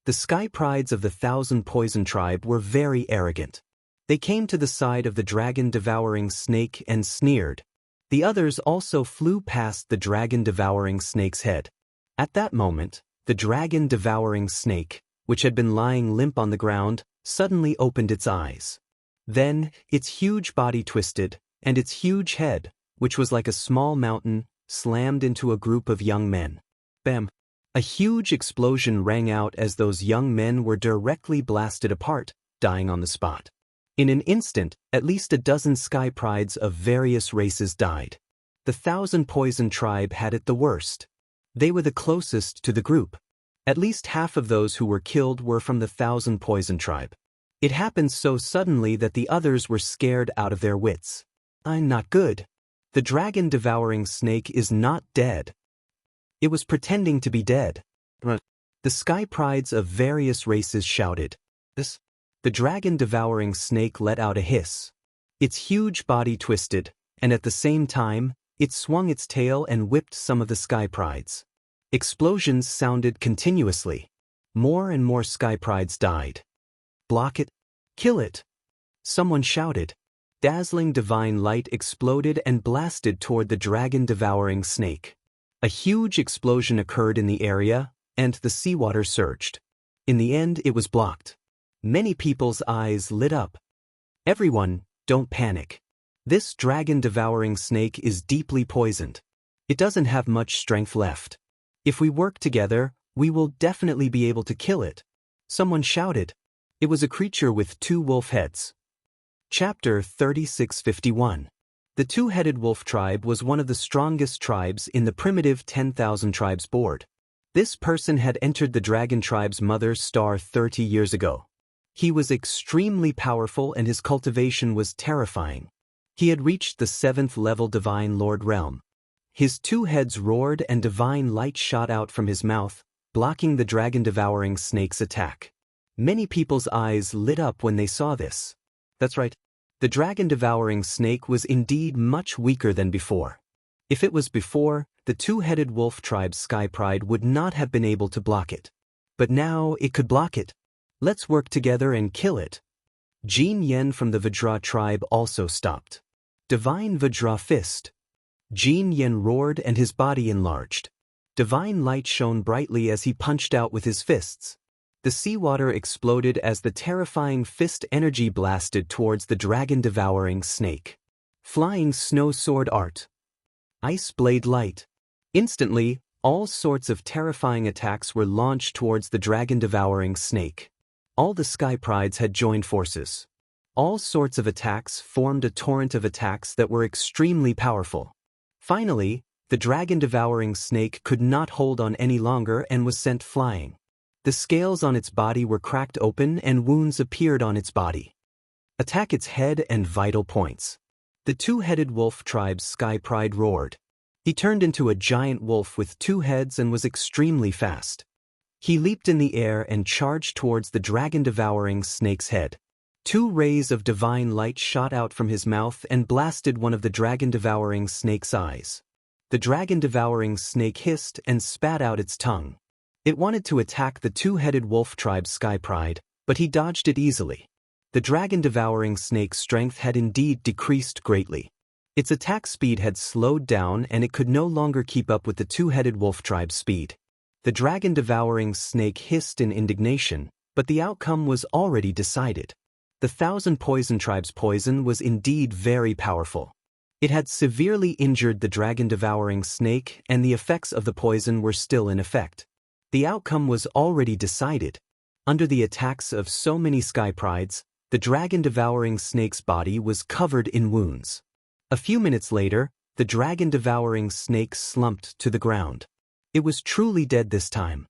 The sky prides of the 1,000 Poison tribe were very arrogant. They came to the side of the dragon-devouring snake and sneered. The others also flew past the dragon-devouring snake's head. At that moment, the dragon-devouring snake, which had been lying limp on the ground, suddenly opened its eyes. Then, its huge body twisted, and its huge head, which was like a small mountain, slammed into a group of young men. Bam! A huge explosion rang out as those young men were directly blasted apart, dying on the spot. In an instant, at least a dozen sky prides of various races died. The 1,000 Poison tribe had it the worst. They were the closest to the group. At least half of those who were killed were from the 1,000 Poison tribe. It happened so suddenly that the others were scared out of their wits. "I'm not good. The dragon-devouring snake is not dead." It was pretending to be dead. The sky prides of various races shouted. The dragon-devouring snake let out a hiss. Its huge body twisted, and at the same time, it swung its tail and whipped some of the sky prides. Explosions sounded continuously. More and more sky prides died. Block it! Kill it! Someone shouted. Dazzling divine light exploded and blasted toward the dragon-devouring snake. A huge explosion occurred in the area, and the seawater surged. In the end, it was blocked. Many people's eyes lit up. Everyone, don't panic. This dragon-devouring snake is deeply poisoned. It doesn't have much strength left. If we work together, we will definitely be able to kill it. Someone shouted. It was a creature with 2 wolf heads. Chapter 3651. The two-headed wolf tribe was one of the strongest tribes in the primitive 10,000 tribes board. This person had entered the dragon tribe's mother's star 30 years ago. He was extremely powerful and his cultivation was terrifying. He had reached the 7th level Divine Lord realm. His 2 heads roared and divine light shot out from his mouth, blocking the dragon-devouring snake's attack. Many people's eyes lit up when they saw this. That's right. The dragon-devouring snake was indeed much weaker than before. If it was before, the two-headed wolf tribe's sky pride would not have been able to block it. But now it could block it. Let's work together and kill it. Jin Yen from the Vajra tribe also stopped. Divine Vajra fist. Jin Yen roared and his body enlarged. Divine light shone brightly as he punched out with his fists. The seawater exploded as the terrifying fist energy blasted towards the dragon-devouring snake. Flying snow sword art. Ice blade light. Instantly, all sorts of terrifying attacks were launched towards the dragon-devouring snake. All the sky prides had joined forces. All sorts of attacks formed a torrent of attacks that were extremely powerful. Finally, the dragon-devouring snake could not hold on any longer and was sent flying. The scales on its body were cracked open and wounds appeared on its body. Attack its head and vital points. The two-headed wolf tribe's sky pride roared. He turned into a giant wolf with 2 heads and was extremely fast. He leaped in the air and charged towards the dragon-devouring snake's head. 2 rays of divine light shot out from his mouth and blasted one of the dragon-devouring snake's eyes. The dragon-devouring snake hissed and spat out its tongue. It wanted to attack the two-headed wolf tribe's sky pride, but he dodged it easily. The dragon-devouring snake's strength had indeed decreased greatly. Its attack speed had slowed down and it could no longer keep up with the two-headed wolf tribe's speed. The dragon-devouring snake hissed in indignation, but the outcome was already decided. The 1,000 poison tribe's poison was indeed very powerful. It had severely injured the dragon-devouring snake and the effects of the poison were still in effect. The outcome was already decided. Under the attacks of so many sky prides, the dragon-devouring snake's body was covered in wounds. A few minutes later, the dragon-devouring snake slumped to the ground. It was truly dead this time.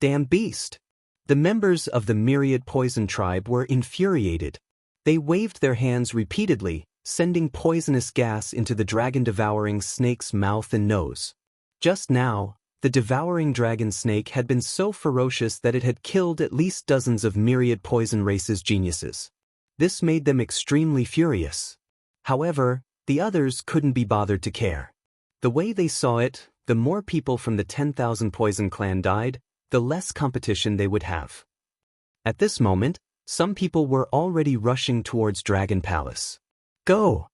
Damn beast! The members of the myriad poison tribe were infuriated. They waved their hands repeatedly, sending poisonous gas into the dragon-devouring snake's mouth and nose. Just now, the devouring dragon snake had been so ferocious that it had killed at least dozens of myriad poison race's geniuses. This made them extremely furious. However, the others couldn't be bothered to care. The way they saw it, the more people from the 10,000 poison clan died, the less competition they would have. At this moment, some people were already rushing towards Dragon Palace. Go!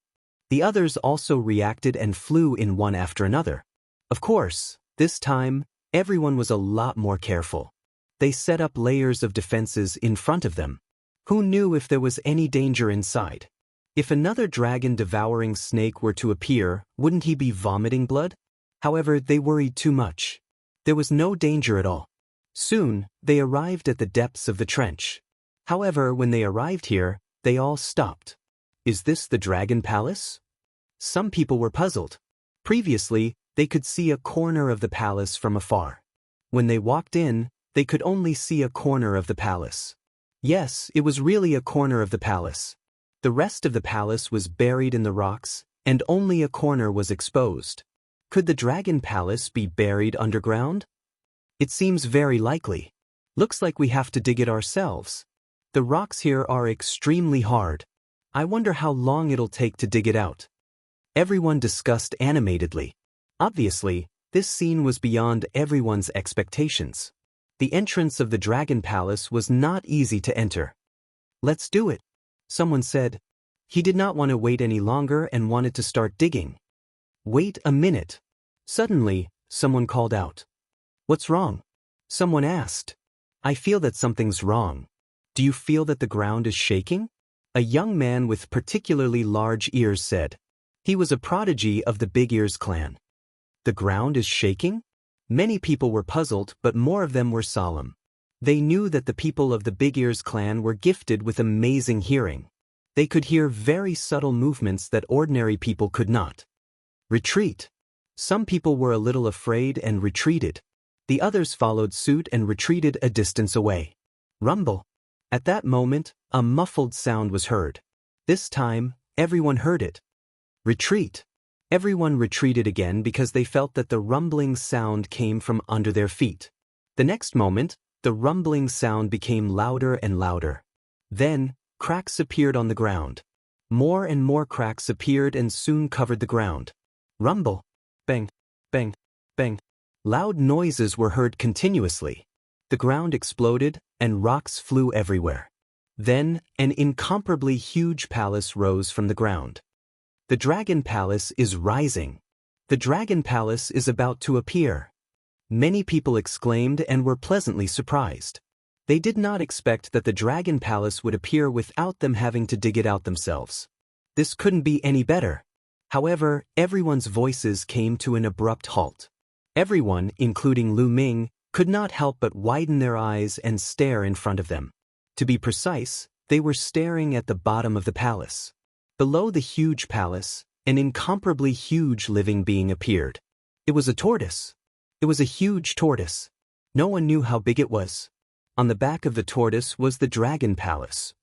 The others also reacted and flew in one after another. Of course, this time, everyone was a lot more careful. They set up layers of defenses in front of them. Who knew if there was any danger inside? If another dragon-devouring snake were to appear, wouldn't he be vomiting blood? However, they worried too much. There was no danger at all. Soon, they arrived at the depths of the trench. However, when they arrived here, they all stopped. Is this the Dragon Palace? Some people were puzzled. Previously, they could see a corner of the palace from afar. When they walked in, they could only see a corner of the palace. Yes, it was really a corner of the palace. The rest of the palace was buried in the rocks, and only a corner was exposed. Could the Dragon Palace be buried underground? It seems very likely. Looks like we have to dig it ourselves. The rocks here are extremely hard. I wonder how long it'll take to dig it out. Everyone discussed animatedly. Obviously, this scene was beyond everyone's expectations. The entrance of the Dragon Palace was not easy to enter. Let's do it, someone said. He did not want to wait any longer and wanted to start digging. Wait a minute. Suddenly, someone called out. What's wrong? Someone asked. I feel that something's wrong. Do you feel that the ground is shaking? A young man with particularly large ears said. He was a prodigy of the Big Ears clan. The ground is shaking? Many people were puzzled, but more of them were solemn. They knew that the people of the Big Ears clan were gifted with amazing hearing. They could hear very subtle movements that ordinary people could not. Retreat. Some people were a little afraid and retreated. The others followed suit and retreated a distance away. Rumble. At that moment, a muffled sound was heard. This time, everyone heard it. Retreat. Everyone retreated again because they felt that the rumbling sound came from under their feet. The next moment, the rumbling sound became louder and louder. Then, cracks appeared on the ground. More and more cracks appeared and soon covered the ground. Rumble. Bang, bang, bang. Loud noises were heard continuously. The ground exploded, and rocks flew everywhere. Then, an incomparably huge palace rose from the ground. The Dragon Palace is rising. The Dragon Palace is about to appear. Many people exclaimed and were pleasantly surprised. They did not expect that the Dragon Palace would appear without them having to dig it out themselves. This couldn't be any better. However, everyone's voices came to an abrupt halt. Everyone, including Lu Ming, could not help but widen their eyes and stare in front of them. To be precise, they were staring at the bottom of the palace. Below the huge palace, an incomparably huge living being appeared. It was a tortoise. It was a huge tortoise. No one knew how big it was. On the back of the tortoise was the Dragon Palace.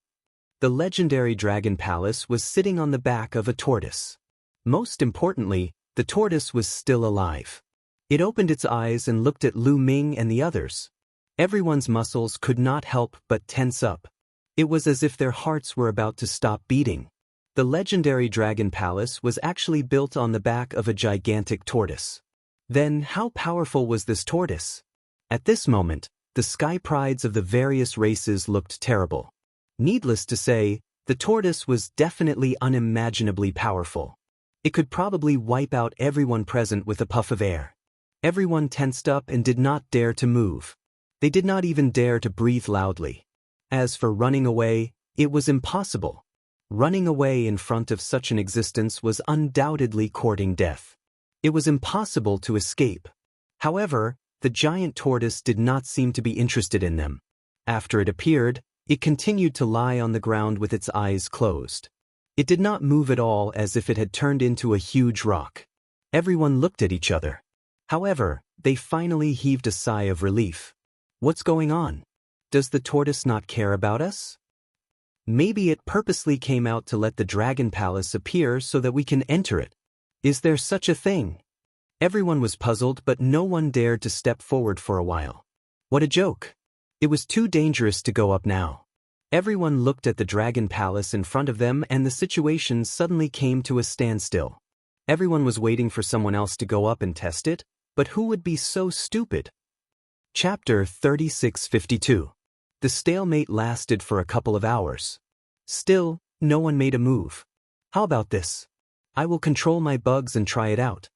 The legendary Dragon Palace was sitting on the back of a tortoise. Most importantly, the tortoise was still alive. It opened its eyes and looked at Lu Ming and the others. Everyone's muscles could not help but tense up. It was as if their hearts were about to stop beating. The legendary Dragon Palace was actually built on the back of a gigantic tortoise. Then, how powerful was this tortoise? At this moment, the sky prides of the various races looked terrible. Needless to say, the tortoise was definitely unimaginably powerful. It could probably wipe out everyone present with a puff of air. Everyone tensed up and did not dare to move. They did not even dare to breathe loudly. As for running away, it was impossible. Running away in front of such an existence was undoubtedly courting death. It was impossible to escape. However, the giant tortoise did not seem to be interested in them. After it appeared, it continued to lie on the ground with its eyes closed. It did not move at all, as if it had turned into a huge rock. Everyone looked at each other. However, they finally heaved a sigh of relief. What's going on? Does the tortoise not care about us? Maybe it purposely came out to let the Dragon Palace appear so that we can enter it. Is there such a thing? Everyone was puzzled, but no one dared to step forward for a while. What a joke. It was too dangerous to go up now. Everyone looked at the Dragon Palace in front of them, and the situation suddenly came to a standstill. Everyone was waiting for someone else to go up and test it, but who would be so stupid? Chapter 3652. The stalemate lasted for a couple of hours. Still, no one made a move. How about this? I will control my bugs and try it out.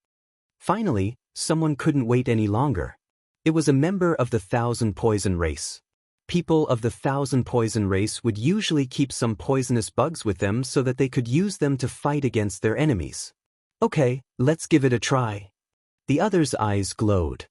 Finally, someone couldn't wait any longer. It was a member of the Thousand Poison race. People of the Thousand Poison race would usually keep some poisonous bugs with them so that they could use them to fight against their enemies. Okay, let's give it a try. The other's eyes glowed.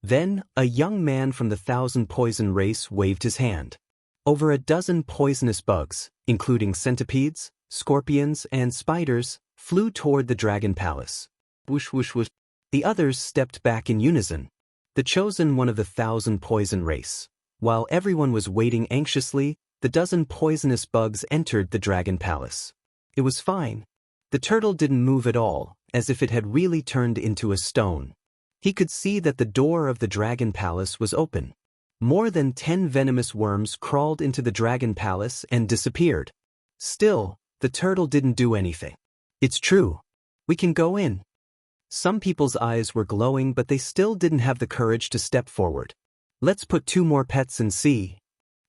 Then, a young man from the Thousand Poison race waved his hand. Over a dozen poisonous bugs, including centipedes, scorpions, and spiders, flew toward the Dragon Palace. Whoosh whoosh whoosh. The others stepped back in unison. The chosen one of the Thousand Poison race. While everyone was waiting anxiously, the dozen poisonous bugs entered the Dragon Palace. It was fine. The turtle didn't move at all, as if it had really turned into a stone. He could see that the door of the Dragon Palace was open. More than 10 venomous worms crawled into the Dragon Palace and disappeared. Still, The turtle didn't do anything. It's true. We can go in. Some people's eyes were glowing, but they still didn't have the courage to step forward. Let's put 2 more pets and see.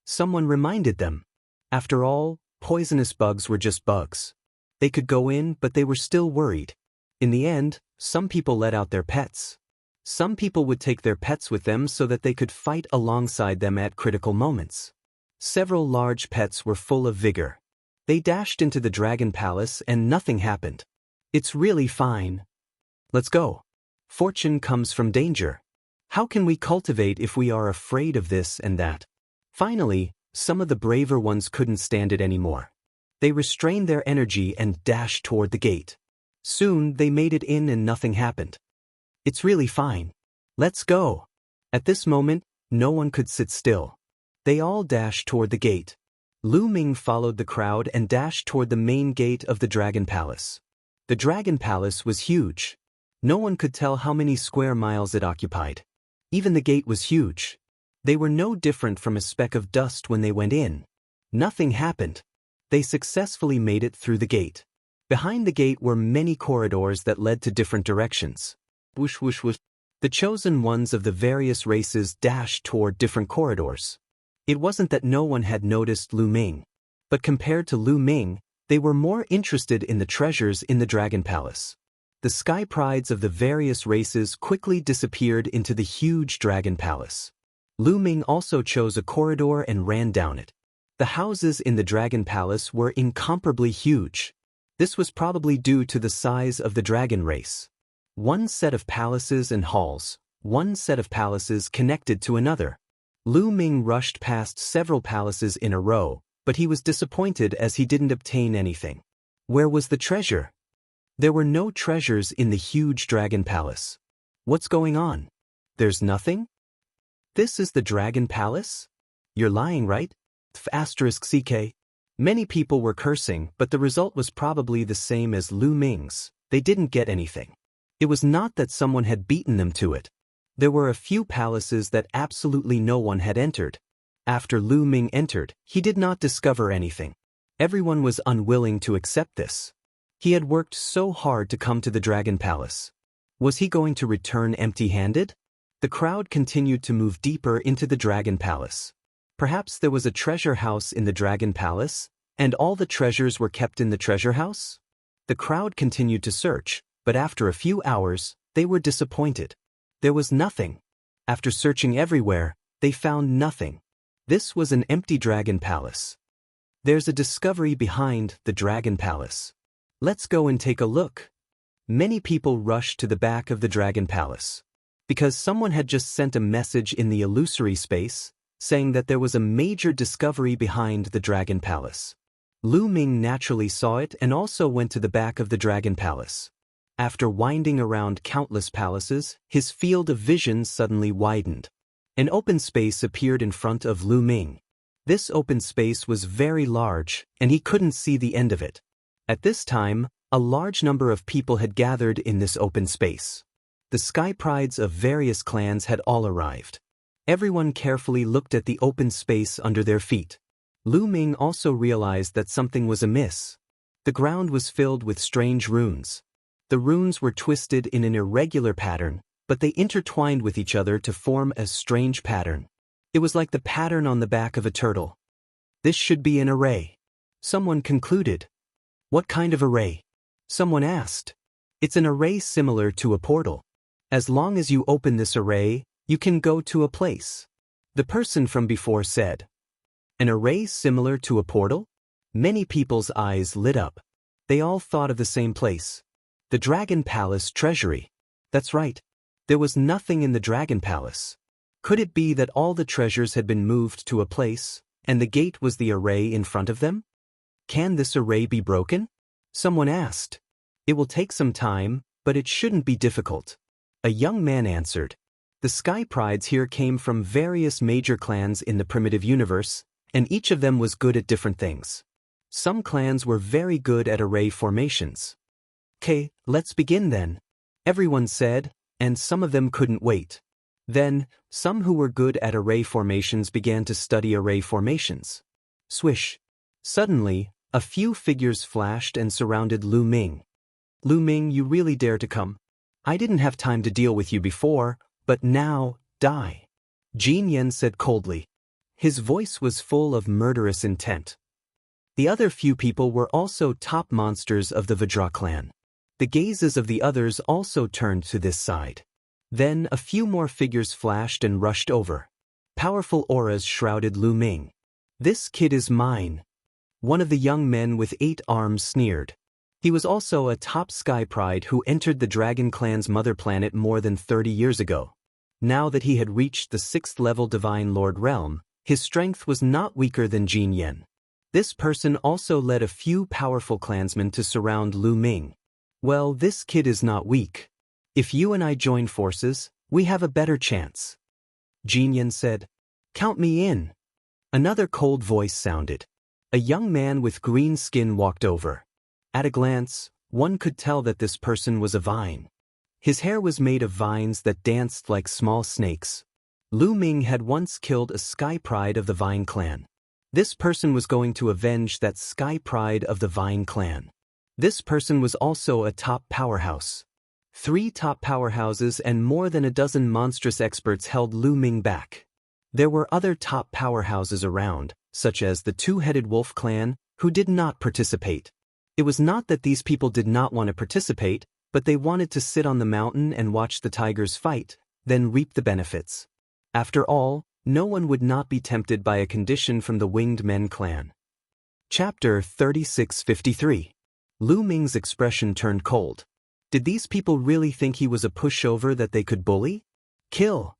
Someone reminded them. After all, poisonous bugs were just bugs. They could go in, but they were still worried. In the end, some people let out their pets. Some people would take their pets with them so that they could fight alongside them at critical moments. Several large pets were full of vigor. They dashed into the Dragon Palace and nothing happened. It's really fine. Let's go. Fortune comes from danger. How can we cultivate if we are afraid of this and that? Finally, some of the braver ones couldn't stand it anymore. They restrained their energy and dashed toward the gate. Soon they made it in and nothing happened. It's really fine. Let's go. At this moment, no one could sit still. They all dashed toward the gate. Lu Ming followed the crowd and dashed toward the main gate of the Dragon Palace. The Dragon Palace was huge. No one could tell how many square miles it occupied. Even the gate was huge. They were no different from a speck of dust when they went in. Nothing happened. They successfully made it through the gate. Behind the gate were many corridors that led to different directions. Whoosh whoosh whoosh. The chosen ones of the various races dashed toward different corridors. It wasn't that no one had noticed Lu Ming, but compared to Lu Ming, they were more interested in the treasures in the Dragon Palace. The sky prides of the various races quickly disappeared into the huge Dragon Palace. Lu Ming also chose a corridor and ran down it. The houses in the Dragon Palace were incomparably huge. This was probably due to the size of the dragon race. One set of palaces and halls, one set of palaces connected to another. Lu Ming rushed past several palaces in a row, but he was disappointed as he didn't obtain anything. Where was the treasure? There were no treasures in the huge Dragon Palace. What's going on? There's nothing? This is the Dragon Palace? You're lying, right? *CK. Many people were cursing, but the result was probably the same as Lu Ming's. They didn't get anything. It was not that someone had beaten them to it. There were a few palaces that absolutely no one had entered. After Lu Ming entered, he did not discover anything. Everyone was unwilling to accept this. He had worked so hard to come to the Dragon Palace. Was he going to return empty-handed? The crowd continued to move deeper into the Dragon Palace. Perhaps there was a treasure house in the Dragon Palace, and all the treasures were kept in the treasure house? The crowd continued to search, but after a few hours, they were disappointed. There was nothing. After searching everywhere, they found nothing. This was an empty Dragon Palace. There's a discovery behind the Dragon Palace. Let's go and take a look. Many people rushed to the back of the Dragon Palace. Because someone had just sent a message in the illusory space, saying that there was a major discovery behind the Dragon Palace. Lu Ming naturally saw it and also went to the back of the Dragon Palace. After winding around countless palaces, his field of vision suddenly widened. An open space appeared in front of Lu Ming. This open space was very large, and he couldn't see the end of it. At this time, a large number of people had gathered in this open space. The sky prides of various clans had all arrived. Everyone carefully looked at the open space under their feet. Lu Ming also realized that something was amiss. The ground was filled with strange runes. The runes were twisted in an irregular pattern, but they intertwined with each other to form a strange pattern. It was like the pattern on the back of a turtle. This should be an array. Someone concluded. What kind of array? Someone asked. It's an array similar to a portal. As long as you open this array, you can go to a place. The person from before said. An array similar to a portal? Many people's eyes lit up. They all thought of the same place. The Dragon Palace treasury. That's right. There was nothing in the Dragon Palace. Could it be that all the treasures had been moved to a place, and the gate was the array in front of them? Can this array be broken? Someone asked. It will take some time, but it shouldn't be difficult. A young man answered. The sky prides here came from various major clans in the primitive universe, and each of them was good at different things. Some clans were very good at array formations. Okay, let's begin then. Everyone said, and some of them couldn't wait. Then, some who were good at array formations began to study array formations. Swish. Suddenly, A few figures flashed and surrounded Lu Ming. Lu Ming, you really dare to come? I didn't have time to deal with you before, but now, die. Jin Yen said coldly. His voice was full of murderous intent. The other few people were also top monsters of the Vajra clan. The gazes of the others also turned to this side. Then a few more figures flashed and rushed over. Powerful auras shrouded Lu Ming. This kid is mine. One of the young men with 8 arms sneered. He was also a top sky pride who entered the Dragon Clan's mother planet more than 30 years ago. Now that he had reached the 6th level Divine Lord realm, his strength was not weaker than Jin Yen. This person also led a few powerful clansmen to surround Lu Ming. Well, this kid is not weak. If you and I join forces, we have a better chance. Jin Yen said. Count me in. Another cold voice sounded. A young man with green skin walked over. At a glance, one could tell that this person was a vine. His hair was made of vines that danced like small snakes. Lu Ming had once killed a sky pride of the Vine clan. This person was going to avenge that sky pride of the Vine clan. This person was also a top powerhouse. 3 top powerhouses and more than a dozen monstrous experts held Lu Ming back. There were other top powerhouses around, such as the 2-headed wolf clan, who did not participate. It was not that these people did not want to participate, but they wanted to sit on the mountain and watch the tigers fight, then reap the benefits. After all, no one would not be tempted by a condition from the Winged Men clan. Chapter 3653. Lu Ming's expression turned cold. Did these people really think he was a pushover that they could bully? Kill!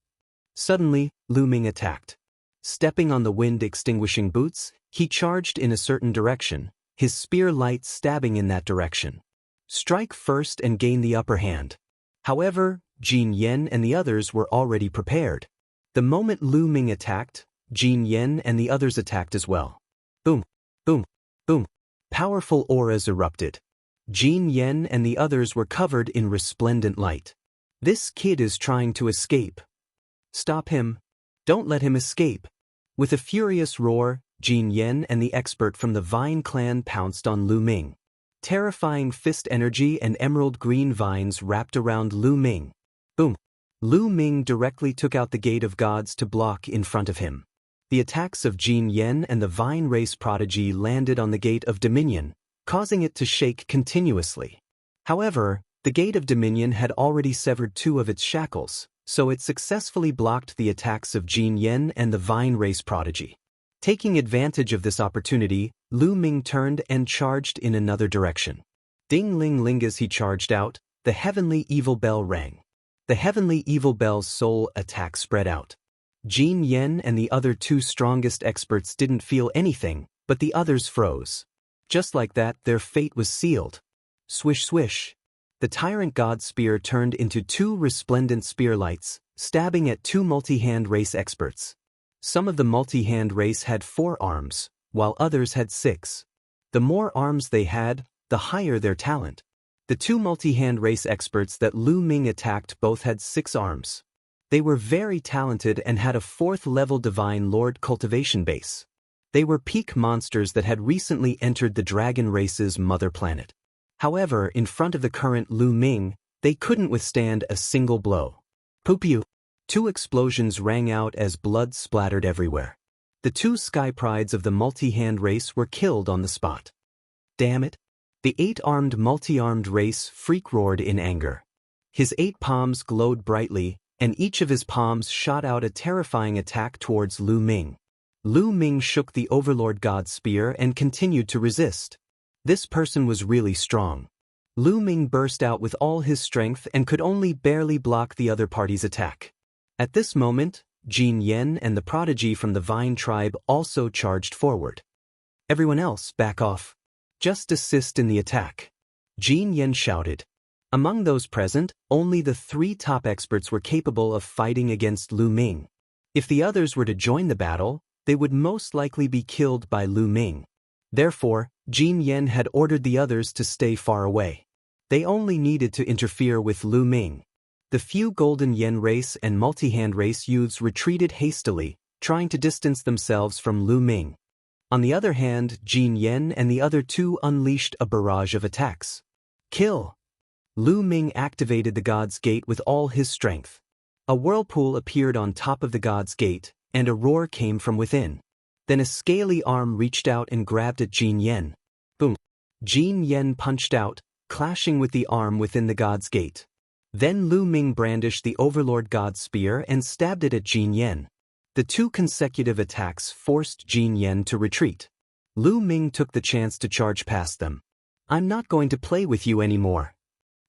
Suddenly, Lu Ming attacked. Stepping on the wind-extinguishing boots, he charged in a certain direction, his spear light stabbing in that direction. Strike first and gain the upper hand. However, Jin Yen and the others were already prepared. The moment Lu Ming attacked, Jin Yen and the others attacked as well. Boom, boom, boom. Powerful auras erupted. Jin Yen and the others were covered in resplendent light. This kid is trying to escape. Stop him. Don't let him escape. With a furious roar, Jin Yen and the expert from the Vine clan pounced on Lu Ming. Terrifying fist energy and emerald green vines wrapped around Lu Ming. Boom. Lu Ming directly took out the Gate of Gods to block in front of him. The attacks of Jin Yen and the Vine race prodigy landed on the Gate of Dominion, causing it to shake continuously. However, the Gate of Dominion had already severed 2 of its shackles, so it successfully blocked the attacks of Jin Yen and the Vine race prodigy. Taking advantage of this opportunity, Lu Ming turned and charged in another direction. Ding ling ling as he charged out, the heavenly evil bell rang. The heavenly evil bell's soul attack spread out. Jin Yen and the other 2 strongest experts didn't feel anything, but the others froze. Just like that, their fate was sealed. Swish swish. The tyrant god spear turned into 2 resplendent spear lights, stabbing at 2 multi-hand race experts. Some of the multi-hand race had 4 arms, while others had 6. The more arms they had, the higher their talent. The 2 multi-hand race experts that Lu Ming attacked both had 6 arms. They were very talented and had a 4th level Divine Lord cultivation base. They were peak monsters that had recently entered the dragon race's mother planet. However, in front of the current Lu Ming, they couldn't withstand a single blow. Poopew! 2 explosions rang out as blood splattered everywhere. The 2 sky prides of the multi-hand race were killed on the spot. Damn it! The 8-armed multi-armed race freak roared in anger. His 8 palms glowed brightly, and each of his palms shot out a terrifying attack towards Lu Ming. Lu Ming shook the Overlord God spear and continued to resist. This person was really strong. Lu Ming burst out with all his strength and could only barely block the other party's attack. At this moment, Jin Yen and the prodigy from the Vine tribe also charged forward. Everyone else, back off. Just assist in the attack. Jin Yen shouted. Among those present, only the 3 top experts were capable of fighting against Lu Ming. If the others were to join the battle, they would most likely be killed by Lu Ming. Therefore, Jin Yen had ordered the others to stay far away. They only needed to interfere with Lu Ming. The few Golden Yen race and multi-hand race youths retreated hastily, trying to distance themselves from Lu Ming. On the other hand, Jin Yen and the other two unleashed a barrage of attacks. Kill! Lu Ming activated the God's Gate with all his strength. A whirlpool appeared on top of the God's Gate, and a roar came from within. Then a scaly arm reached out and grabbed at Jin Yen. Boom! Jin Yen punched out, clashing with the arm within the God's Gate. Then Lu Ming brandished the Overlord God's Spear and stabbed it at Jin Yen. The two consecutive attacks forced Jin Yen to retreat. Lu Ming took the chance to charge past them. "I'm not going to play with you anymore."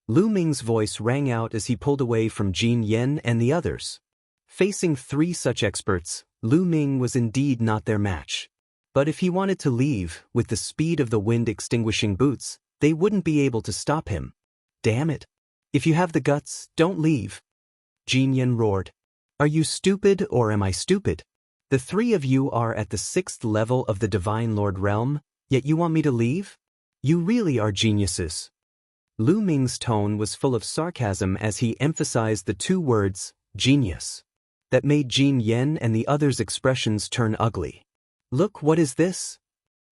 Lu Ming's voice rang out as he pulled away from Jin Yen and the others. Facing three such experts, Lu Ming was indeed not their match. But if he wanted to leave, with the speed of the wind extinguishing boots, they wouldn't be able to stop him. "Damn it. If you have the guts, don't leave." Jin Yen roared. "Are you stupid or am I stupid? The three of you are at the 6th level of the Divine Lord realm, yet you want me to leave? You really are geniuses." Lu Ming's tone was full of sarcasm as he emphasized the two words, genius. That made Jin Yen and the others' expressions turn ugly. "Look, what is this?"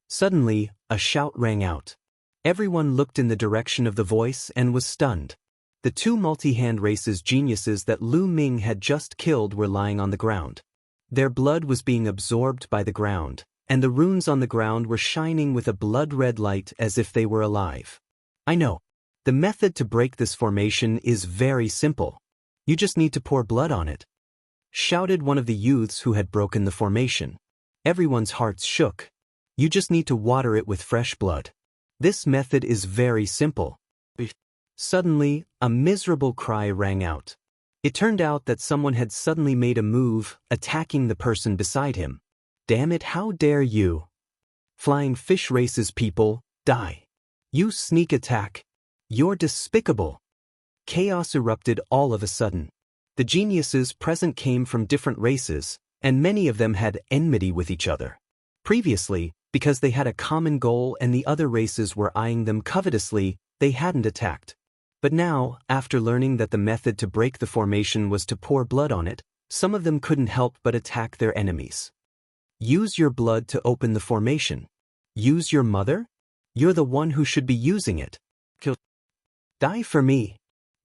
Suddenly, a shout rang out. Everyone looked in the direction of the voice and was stunned. The two multi-hand races geniuses that Lu Ming had just killed were lying on the ground. Their blood was being absorbed by the ground, and the runes on the ground were shining with a blood-red light as if they were alive. "I know. The method to break this formation is very simple. You just need to pour blood on it," shouted one of the youths who had broken the formation. Everyone's hearts shook. "You just need to water it with fresh blood. This method is very simple." Suddenly, a miserable cry rang out. It turned out that someone had suddenly made a move, attacking the person beside him. "Damn it, how dare you! Flying fish races people, die! You sneak attack! You're despicable!" Chaos erupted all of a sudden. The geniuses present came from different races, and many of them had enmity with each other. Previously, because they had a common goal and the other races were eyeing them covetously, they hadn't attacked. But now, after learning that the method to break the formation was to pour blood on it, some of them couldn't help but attack their enemies. "Use your blood to open the formation. Use your mother? You're the one who should be using it. Kill. Die for me."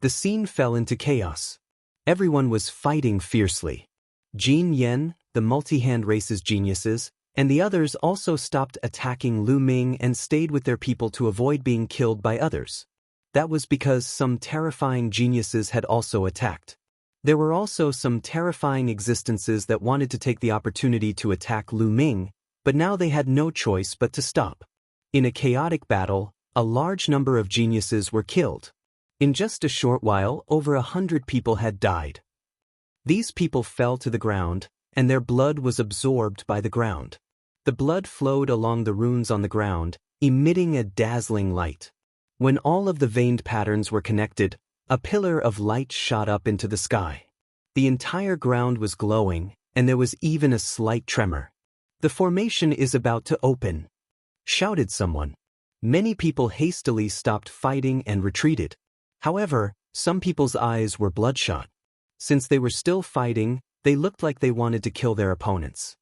The scene fell into chaos. Everyone was fighting fiercely. Jin Yen, the multi-hand race's geniuses, and the others also stopped attacking Lu Ming and stayed with their people to avoid being killed by others. That was because some terrifying geniuses had also attacked. There were also some terrifying existences that wanted to take the opportunity to attack Lu Ming, but now they had no choice but to stop. In a chaotic battle, a large number of geniuses were killed. In just a short while, over 100 people had died. These people fell to the ground, and their blood was absorbed by the ground. The blood flowed along the runes on the ground, emitting a dazzling light. When all of the veined patterns were connected, a pillar of light shot up into the sky. The entire ground was glowing, and there was even a slight tremor. "The formation is about to open," shouted someone. Many people hastily stopped fighting and retreated. However, some people's eyes were bloodshot. Since they were still fighting, they looked like they wanted to kill their opponents.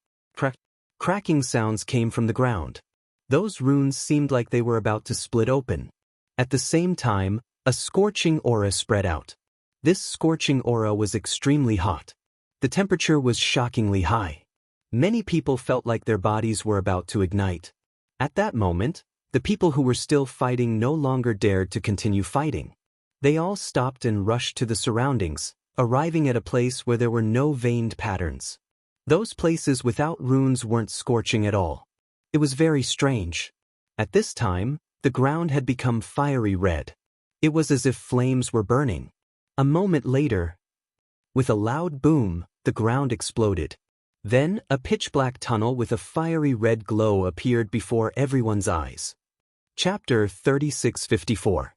Cracking sounds came from the ground. Those runes seemed like they were about to split open. At the same time, a scorching aura spread out. This scorching aura was extremely hot. The temperature was shockingly high. Many people felt like their bodies were about to ignite. At that moment, the people who were still fighting no longer dared to continue fighting. They all stopped and rushed to the surroundings, arriving at a place where there were no veined patterns. Those places without runes weren't scorching at all. It was very strange. At this time, the ground had become fiery red. It was as if flames were burning. A moment later, with a loud boom, the ground exploded. Then, a pitch-black tunnel with a fiery red glow appeared before everyone's eyes. Chapter 3654.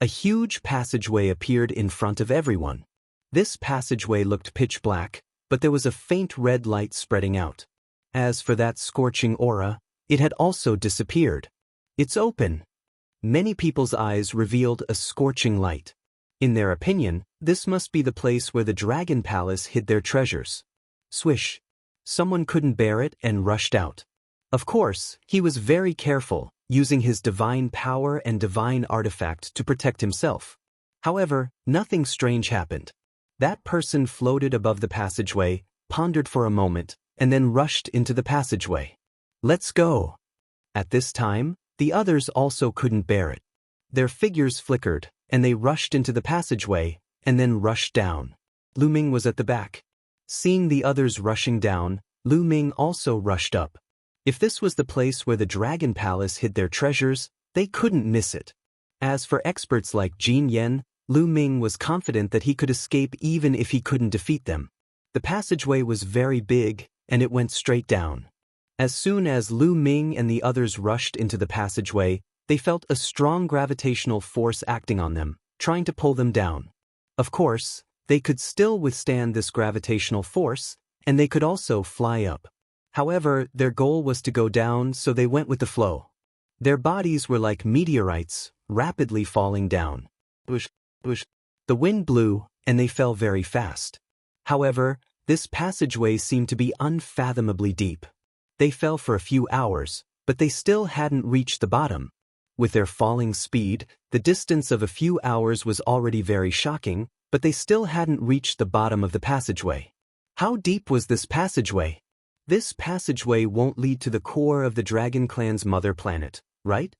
A huge passageway appeared in front of everyone. This passageway looked pitch black, but there was a faint red light spreading out. As for that scorching aura, it had also disappeared. "It's open." Many people's eyes revealed a scorching light. In their opinion, this must be the place where the Dragon Palace hid their treasures. Swish! Someone couldn't bear it and rushed out. Of course, he was very careful, using his divine power and divine artifact to protect himself. However, nothing strange happened. That person floated above the passageway, pondered for a moment, and then rushed into the passageway. Let's go. At this time, the others also couldn't bear it. Their figures flickered, and they rushed into the passageway, and then rushed down. Lu Ming was at the back. Seeing the others rushing down, Lu Ming also rushed up. If this was the place where the Dragon Palace hid their treasures, they couldn't miss it. As for experts like Jin Yen, Lu Ming was confident that he could escape even if he couldn't defeat them. The passageway was very big, and it went straight down. As soon as Lu Ming and the others rushed into the passageway, they felt a strong gravitational force acting on them, trying to pull them down. Of course, they could still withstand this gravitational force, and they could also fly up. However, their goal was to go down, so they went with the flow. Their bodies were like meteorites, rapidly falling down. Bush, bush. The wind blew, and they fell very fast. However, this passageway seemed to be unfathomably deep. They fell for a few hours, but they still hadn't reached the bottom. With their falling speed, the distance of a few hours was already very shocking, but they still hadn't reached the bottom of the passageway. How deep was this passageway? This passageway won't lead to the core of the Dragon Clan's mother planet, right?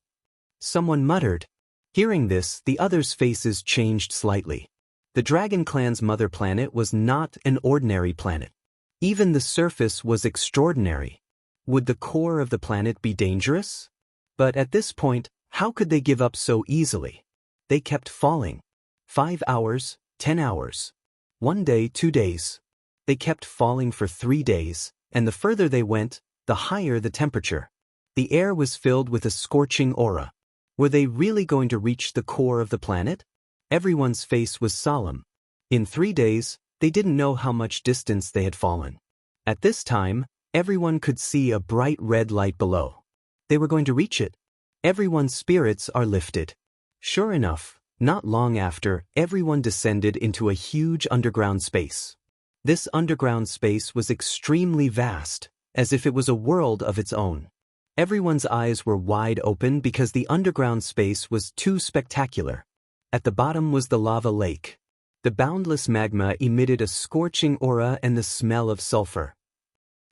Someone muttered. Hearing this, the others' faces changed slightly. The Dragon Clan's mother planet was not an ordinary planet. Even the surface was extraordinary. Would the core of the planet be dangerous? But at this point, how could they give up so easily? They kept falling. 5 hours, 10 hours. 1 day, 2 days. They kept falling for 3 days, and the further they went, the higher the temperature. The air was filled with a scorching aura. Were they really going to reach the core of the planet? Everyone's face was solemn. In 3 days, they didn't know how much distance they had fallen. At this time, everyone could see a bright red light below. They were going to reach it. Everyone's spirits are lifted. Sure enough, not long after, everyone descended into a huge underground space. This underground space was extremely vast, as if it was a world of its own. Everyone's eyes were wide open because the underground space was too spectacular. At the bottom was the lava lake. The boundless magma emitted a scorching aura and the smell of sulfur.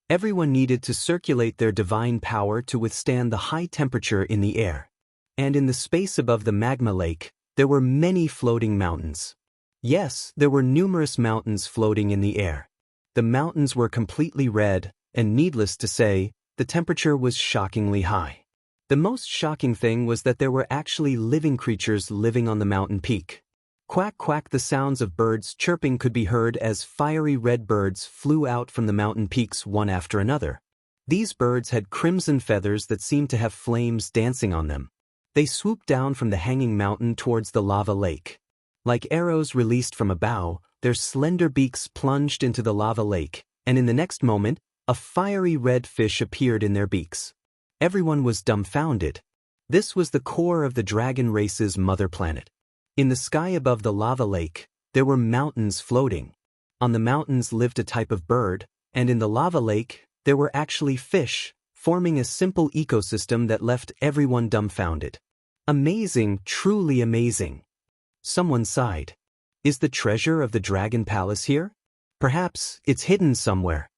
Everyone needed to circulate their divine power to withstand the high temperature in the air. And in the space above the magma lake, there were many floating mountains. Yes, there were numerous mountains floating in the air. The mountains were completely red, and needless to say, the temperature was shockingly high. The most shocking thing was that there were actually living creatures living on the mountain peak. Quack quack, the sounds of birds chirping could be heard as fiery red birds flew out from the mountain peaks one after another. These birds had crimson feathers that seemed to have flames dancing on them. They swooped down from the hanging mountain towards the lava lake. Like arrows released from a bow, their slender beaks plunged into the lava lake, and in the next moment, a fiery red fish appeared in their beaks. Everyone was dumbfounded. This was the core of the dragon race's mother planet. In the sky above the lava lake, there were mountains floating. On the mountains lived a type of bird, and in the lava lake, there were actually fish, forming a simple ecosystem that left everyone dumbfounded. Amazing, truly amazing. Someone sighed. Is the treasure of the Dragon Palace here? Perhaps it's hidden somewhere.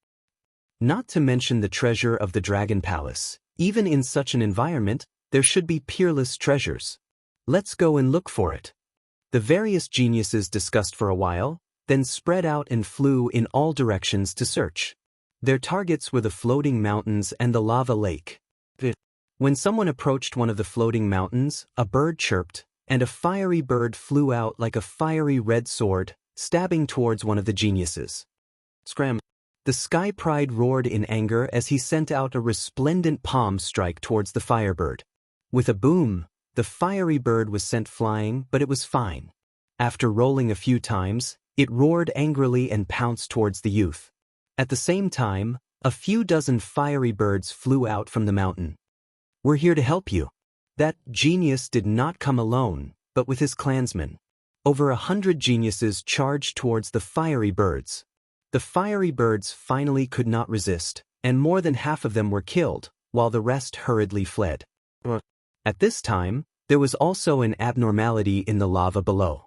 Not to mention the treasure of the Dragon Palace, even in such an environment, there should be peerless treasures. Let's go and look for it. The various geniuses discussed for a while, then spread out and flew in all directions to search. Their targets were the floating mountains and the lava lake. When someone approached one of the floating mountains, a bird chirped, and a fiery bird flew out like a fiery red sword, stabbing towards one of the geniuses. Scram! The Sky Pride roared in anger as he sent out a resplendent palm strike towards the firebird. With a boom, the fiery bird was sent flying, but it was fine. After rolling a few times, it roared angrily and pounced towards the youth. At the same time, a few dozen fiery birds flew out from the mountain. We're here to help you. That genius did not come alone, but with his clansmen. Over 100 geniuses charged towards the fiery birds. The fiery birds finally could not resist, and more than half of them were killed, while the rest hurriedly fled. At this time, there was also an abnormality in the lava below.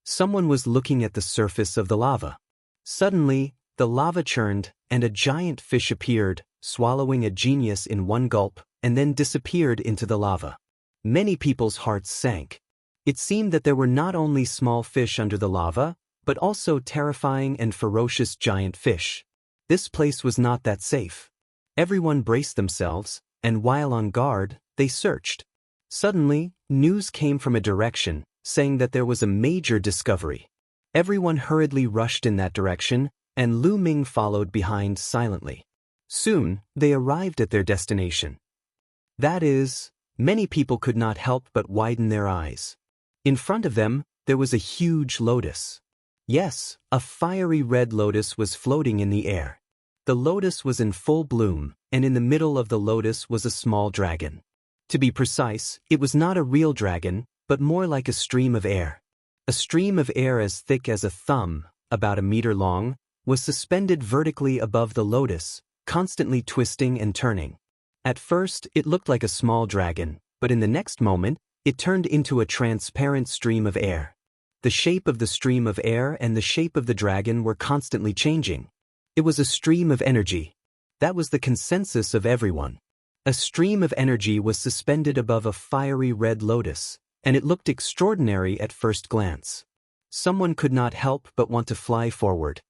Someone was looking at the surface of the lava. Suddenly, the lava churned, and a giant fish appeared, swallowing a genius in one gulp, and then disappeared into the lava. Many people's hearts sank. It seemed that there were not only small fish under the lava, but also terrifying and ferocious giant fish. This place was not that safe. Everyone braced themselves, and while on guard, they searched. Suddenly, news came from a direction, saying that there was a major discovery. Everyone hurriedly rushed in that direction, and Lu Ming followed behind silently. Soon, they arrived at their destination. That is, many people could not help but widen their eyes. In front of them, there was a huge lotus. Yes, a fiery red lotus was floating in the air. The lotus was in full bloom, and in the middle of the lotus was a small dragon. To be precise, it was not a real dragon, but more like a stream of air. A stream of air as thick as a thumb, about a meter long, was suspended vertically above the lotus, constantly twisting and turning. At first, it looked like a small dragon, but in the next moment, it turned into a transparent stream of air. The shape of the stream of air and the shape of the dragon were constantly changing. It was a stream of energy. That was the consensus of everyone. A stream of energy was suspended above a fiery red lotus, and it looked extraordinary at first glance. Someone could not help but want to fly forward.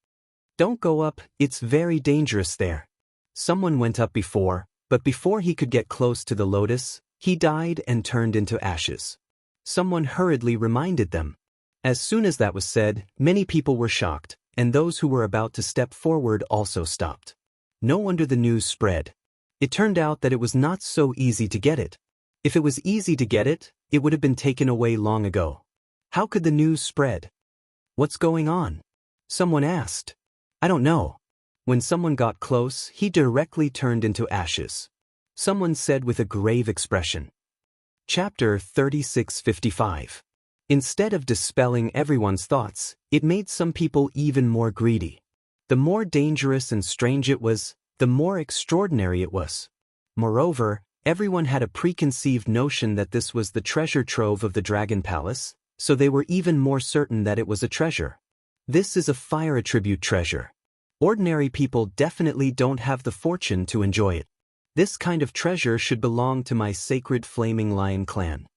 Don't go up, it's very dangerous there. Someone went up before, but before he could get close to the lotus, he died and turned into ashes. Someone hurriedly reminded them. As soon as that was said, many people were shocked, and those who were about to step forward also stopped. No wonder the news spread. It turned out that it was not so easy to get it. If it was easy to get it, it would have been taken away long ago. How could the news spread? What's going on? Someone asked. I don't know. When someone got close, he directly turned into ashes. Someone said with a grave expression. Chapter 3655. Instead of dispelling everyone's thoughts, it made some people even more greedy. The more dangerous and strange it was, the more extraordinary it was. Moreover, everyone had a preconceived notion that this was the treasure trove of the Dragon Palace, so they were even more certain that it was a treasure. This is a fire attribute treasure. Ordinary people definitely don't have the fortune to enjoy it. This kind of treasure should belong to my sacred flaming lion clan.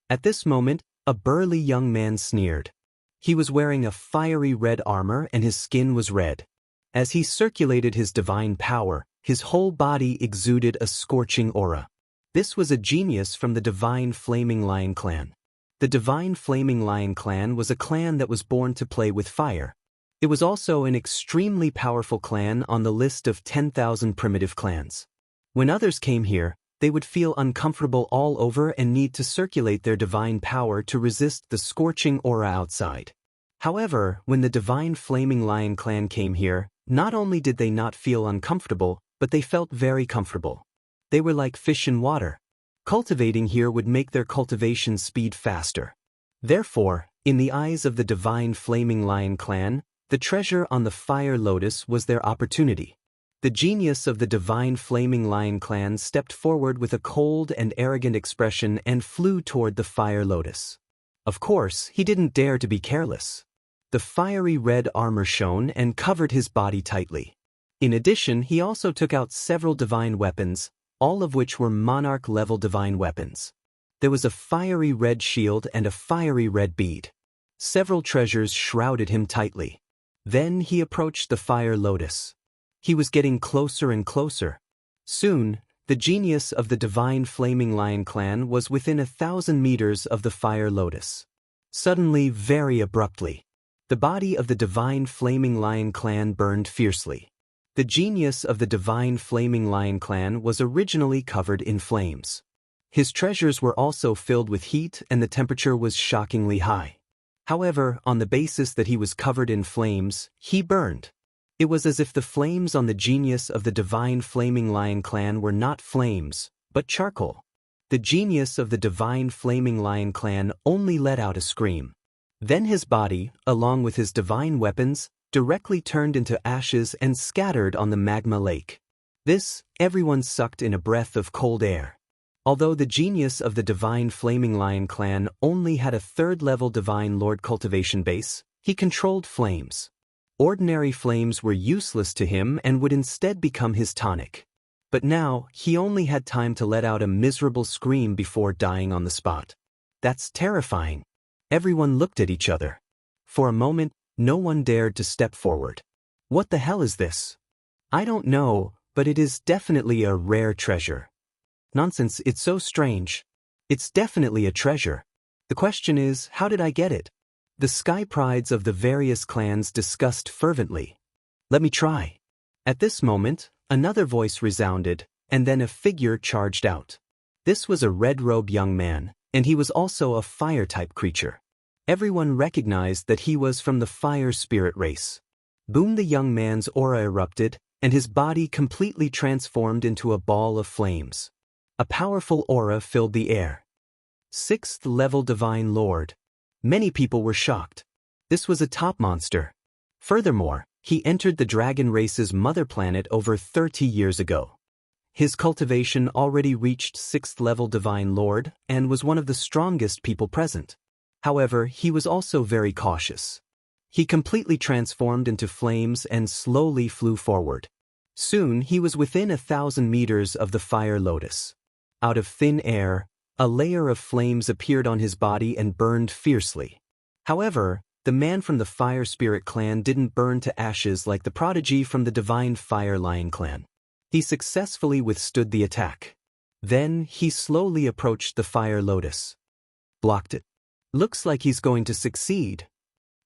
At this moment, a burly young man sneered. He was wearing a fiery red armor and his skin was red. As he circulated his divine power, his whole body exuded a scorching aura. This was a genius from the Divine Flaming Lion Clan. The Divine Flaming Lion Clan was a clan that was born to play with fire. It was also an extremely powerful clan on the list of 10,000 primitive clans. When others came here, they would feel uncomfortable all over and need to circulate their divine power to resist the scorching aura outside. However, when the Divine Flaming Lion Clan came here, not only did they not feel uncomfortable, but they felt very comfortable. They were like fish in water. Cultivating here would make their cultivation speed faster. Therefore, in the eyes of the Divine Flaming Lion Clan, the treasure on the fire lotus was their opportunity. The genius of the Divine Flaming Lion Clan stepped forward with a cold and arrogant expression and flew toward the fire lotus. Of course, he didn't dare to be careless. The fiery red armor shone and covered his body tightly. In addition, he also took out several divine weapons, all of which were monarch-level divine weapons. There was a fiery red shield and a fiery red bead. Several treasures shrouded him tightly. Then he approached the fire lotus. He was getting closer and closer. Soon, the genius of the Divine Flaming Lion Clan was within 1,000 meters of the fire lotus. Suddenly, very abruptly, the body of the Divine Flaming Lion Clan burned fiercely. The genius of the Divine Flaming Lion Clan was originally covered in flames. His treasures were also filled with heat and the temperature was shockingly high. However, on the basis that he was covered in flames, he burned. It was as if the flames on the genius of the Divine Flaming Lion Clan were not flames, but charcoal. The genius of the Divine Flaming Lion Clan only let out a scream. Then his body, along with his divine weapons, directly turned into ashes and scattered on the magma lake. Everyone sucked in a breath of cold air. Although the genius of the Divine Flaming Lion clan only had a third-level Divine Lord cultivation base, he controlled flames. Ordinary flames were useless to him and would instead become his tonic. But now, he only had time to let out a miserable scream before dying on the spot. That's terrifying. Everyone looked at each other. For a moment, no one dared to step forward. What the hell is this? I don't know, but it is definitely a rare treasure. Nonsense, it's so strange. It's definitely a treasure. The question is, how did I get it? The sky prides of the various clans discussed fervently. Let me try. At this moment, another voice resounded, and then a figure charged out. This was a red-robed young man, and he was also a fire-type creature. Everyone recognized that he was from the fire spirit race. Boom! The young man's aura erupted, and his body completely transformed into a ball of flames. A powerful aura filled the air. 6th level Divine Lord. Many people were shocked. This was a top monster. Furthermore, he entered the dragon race's mother planet over 30 years ago. His cultivation already reached 6th level Divine Lord and was one of the strongest people present. However, he was also very cautious. He completely transformed into flames and slowly flew forward. Soon he was within 1,000 meters of the fire lotus. Out of thin air, a layer of flames appeared on his body and burned fiercely. However, the man from the Fire Spirit clan didn't burn to ashes like the prodigy from the Divine Fire Lion clan. He successfully withstood the attack. Then, he slowly approached the Fire Lotus. Blocked it. Looks like he's going to succeed.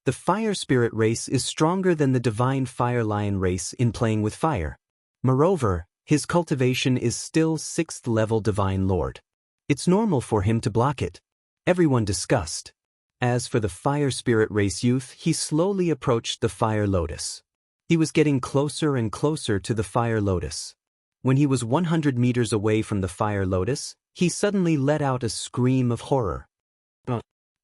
The Fire Spirit race is stronger than the Divine Fire Lion race in playing with fire. Moreover, his cultivation is still 6th level Divine Lord. It's normal for him to block it. Everyone discussed. As for the Fire Spirit race youth, he slowly approached the Fire Lotus. He was getting closer and closer to the Fire Lotus. When he was 100 meters away from the Fire Lotus, he suddenly let out a scream of horror.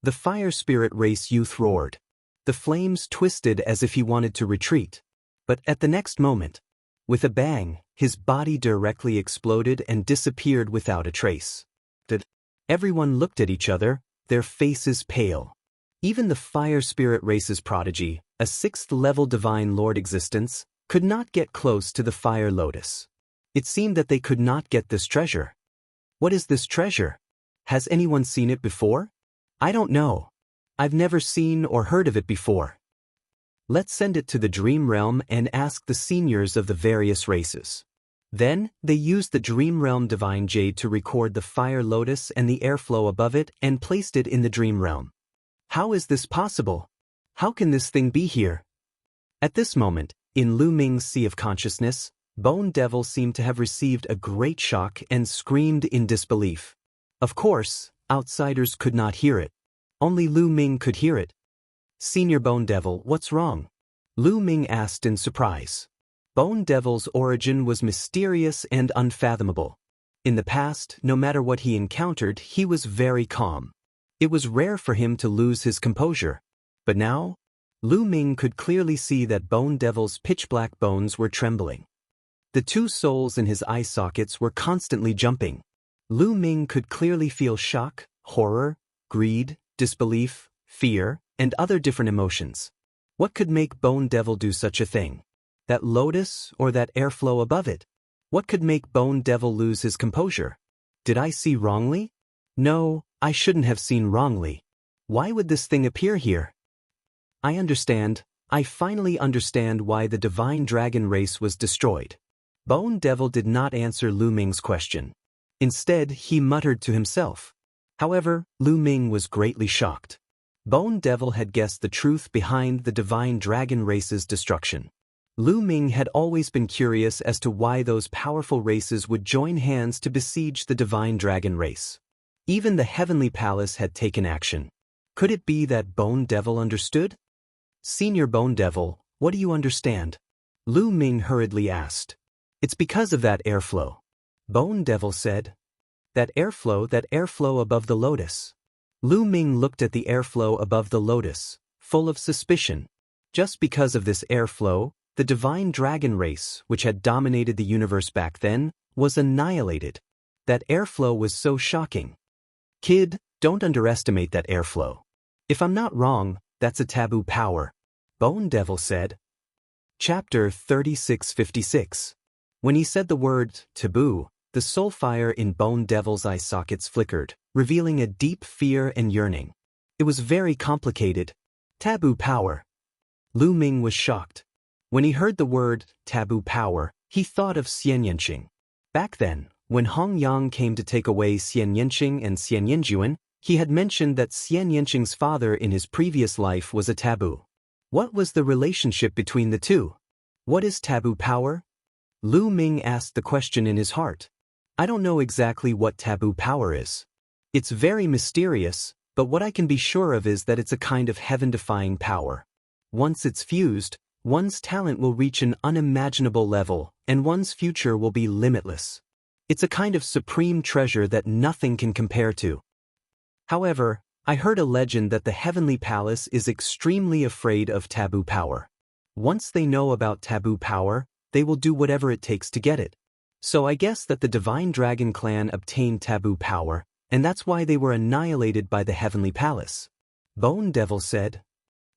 The Fire Spirit race youth roared. The flames twisted as if he wanted to retreat. But at the next moment, with a bang, his body directly exploded and disappeared without a trace. Everyone looked at each other, their faces pale. Even the Fire Spirit race's prodigy, a 6th level Divine Lord existence, could not get close to the Fire Lotus. It seemed that they could not get this treasure. What is this treasure? Has anyone seen it before? I don't know. I've never seen or heard of it before. Let's send it to the Dream Realm and ask the seniors of the various races. Then, they used the Dream Realm Divine Jade to record the Fire Lotus and the airflow above it and placed it in the Dream Realm. How is this possible? How can this thing be here? At this moment, in Lu Ming's Sea of Consciousness, Bone Devil seemed to have received a great shock and screamed in disbelief. Of course, outsiders could not hear it. Only Lu Ming could hear it. Senior Bone Devil, what's wrong? Lu Ming asked in surprise. Bone Devil's origin was mysterious and unfathomable. In the past, no matter what he encountered, he was very calm. It was rare for him to lose his composure. But now, Lu Ming could clearly see that Bone Devil's pitch-black bones were trembling. The two souls in his eye sockets were constantly jumping. Lu Ming could clearly feel shock, horror, greed, disbelief, fear, and other different emotions. What could make Bone Devil do such a thing? That lotus or that airflow above it? What could make Bone Devil lose his composure? Did I see wrongly? No, I shouldn't have seen wrongly. Why would this thing appear here? I understand. I finally understand why the Divine Dragon race was destroyed. Bone Devil did not answer Lu Ming's question. Instead, he muttered to himself. However, Lu Ming was greatly shocked. Bone Devil had guessed the truth behind the Divine Dragon race's destruction. Lu Ming had always been curious as to why those powerful races would join hands to besiege the Divine Dragon race. Even the Heavenly Palace had taken action. Could it be that Bone Devil understood? Senior Bone Devil, what do you understand? Lu Ming hurriedly asked. It's because of that airflow. Bone Devil said. That airflow above the lotus. Lu Ming looked at the airflow above the lotus, full of suspicion. Just because of this airflow, the divine dragon race, which had dominated the universe back then, was annihilated. That airflow was so shocking. Kid, don't underestimate that airflow. If I'm not wrong, that's a taboo power, Bone Devil said. Chapter 3656. When he said the word taboo, the soul fire in Bone Devil's eye sockets flickered, revealing a deep fear and yearning. It was very complicated. Taboo power. Lu Ming was shocked. When he heard the word taboo power, he thought of Xianxia. Back then, when Hong Yang came to take away Xianxia and Xianxia, he had mentioned that Xianxia's father in his previous life was a taboo. What was the relationship between the two? What is taboo power? Lu Ming asked the question in his heart. I don't know exactly what taboo power is. It's very mysterious, but what I can be sure of is that it's a kind of heaven-defying power. Once it's fused, one's talent will reach an unimaginable level, and one's future will be limitless. It's a kind of supreme treasure that nothing can compare to. However, I heard a legend that the Heavenly Palace is extremely afraid of taboo power. Once they know about taboo power, they will do whatever it takes to get it. So I guess that the Divine Dragon Clan obtained taboo power, and that's why they were annihilated by the Heavenly Palace. Bone Devil said.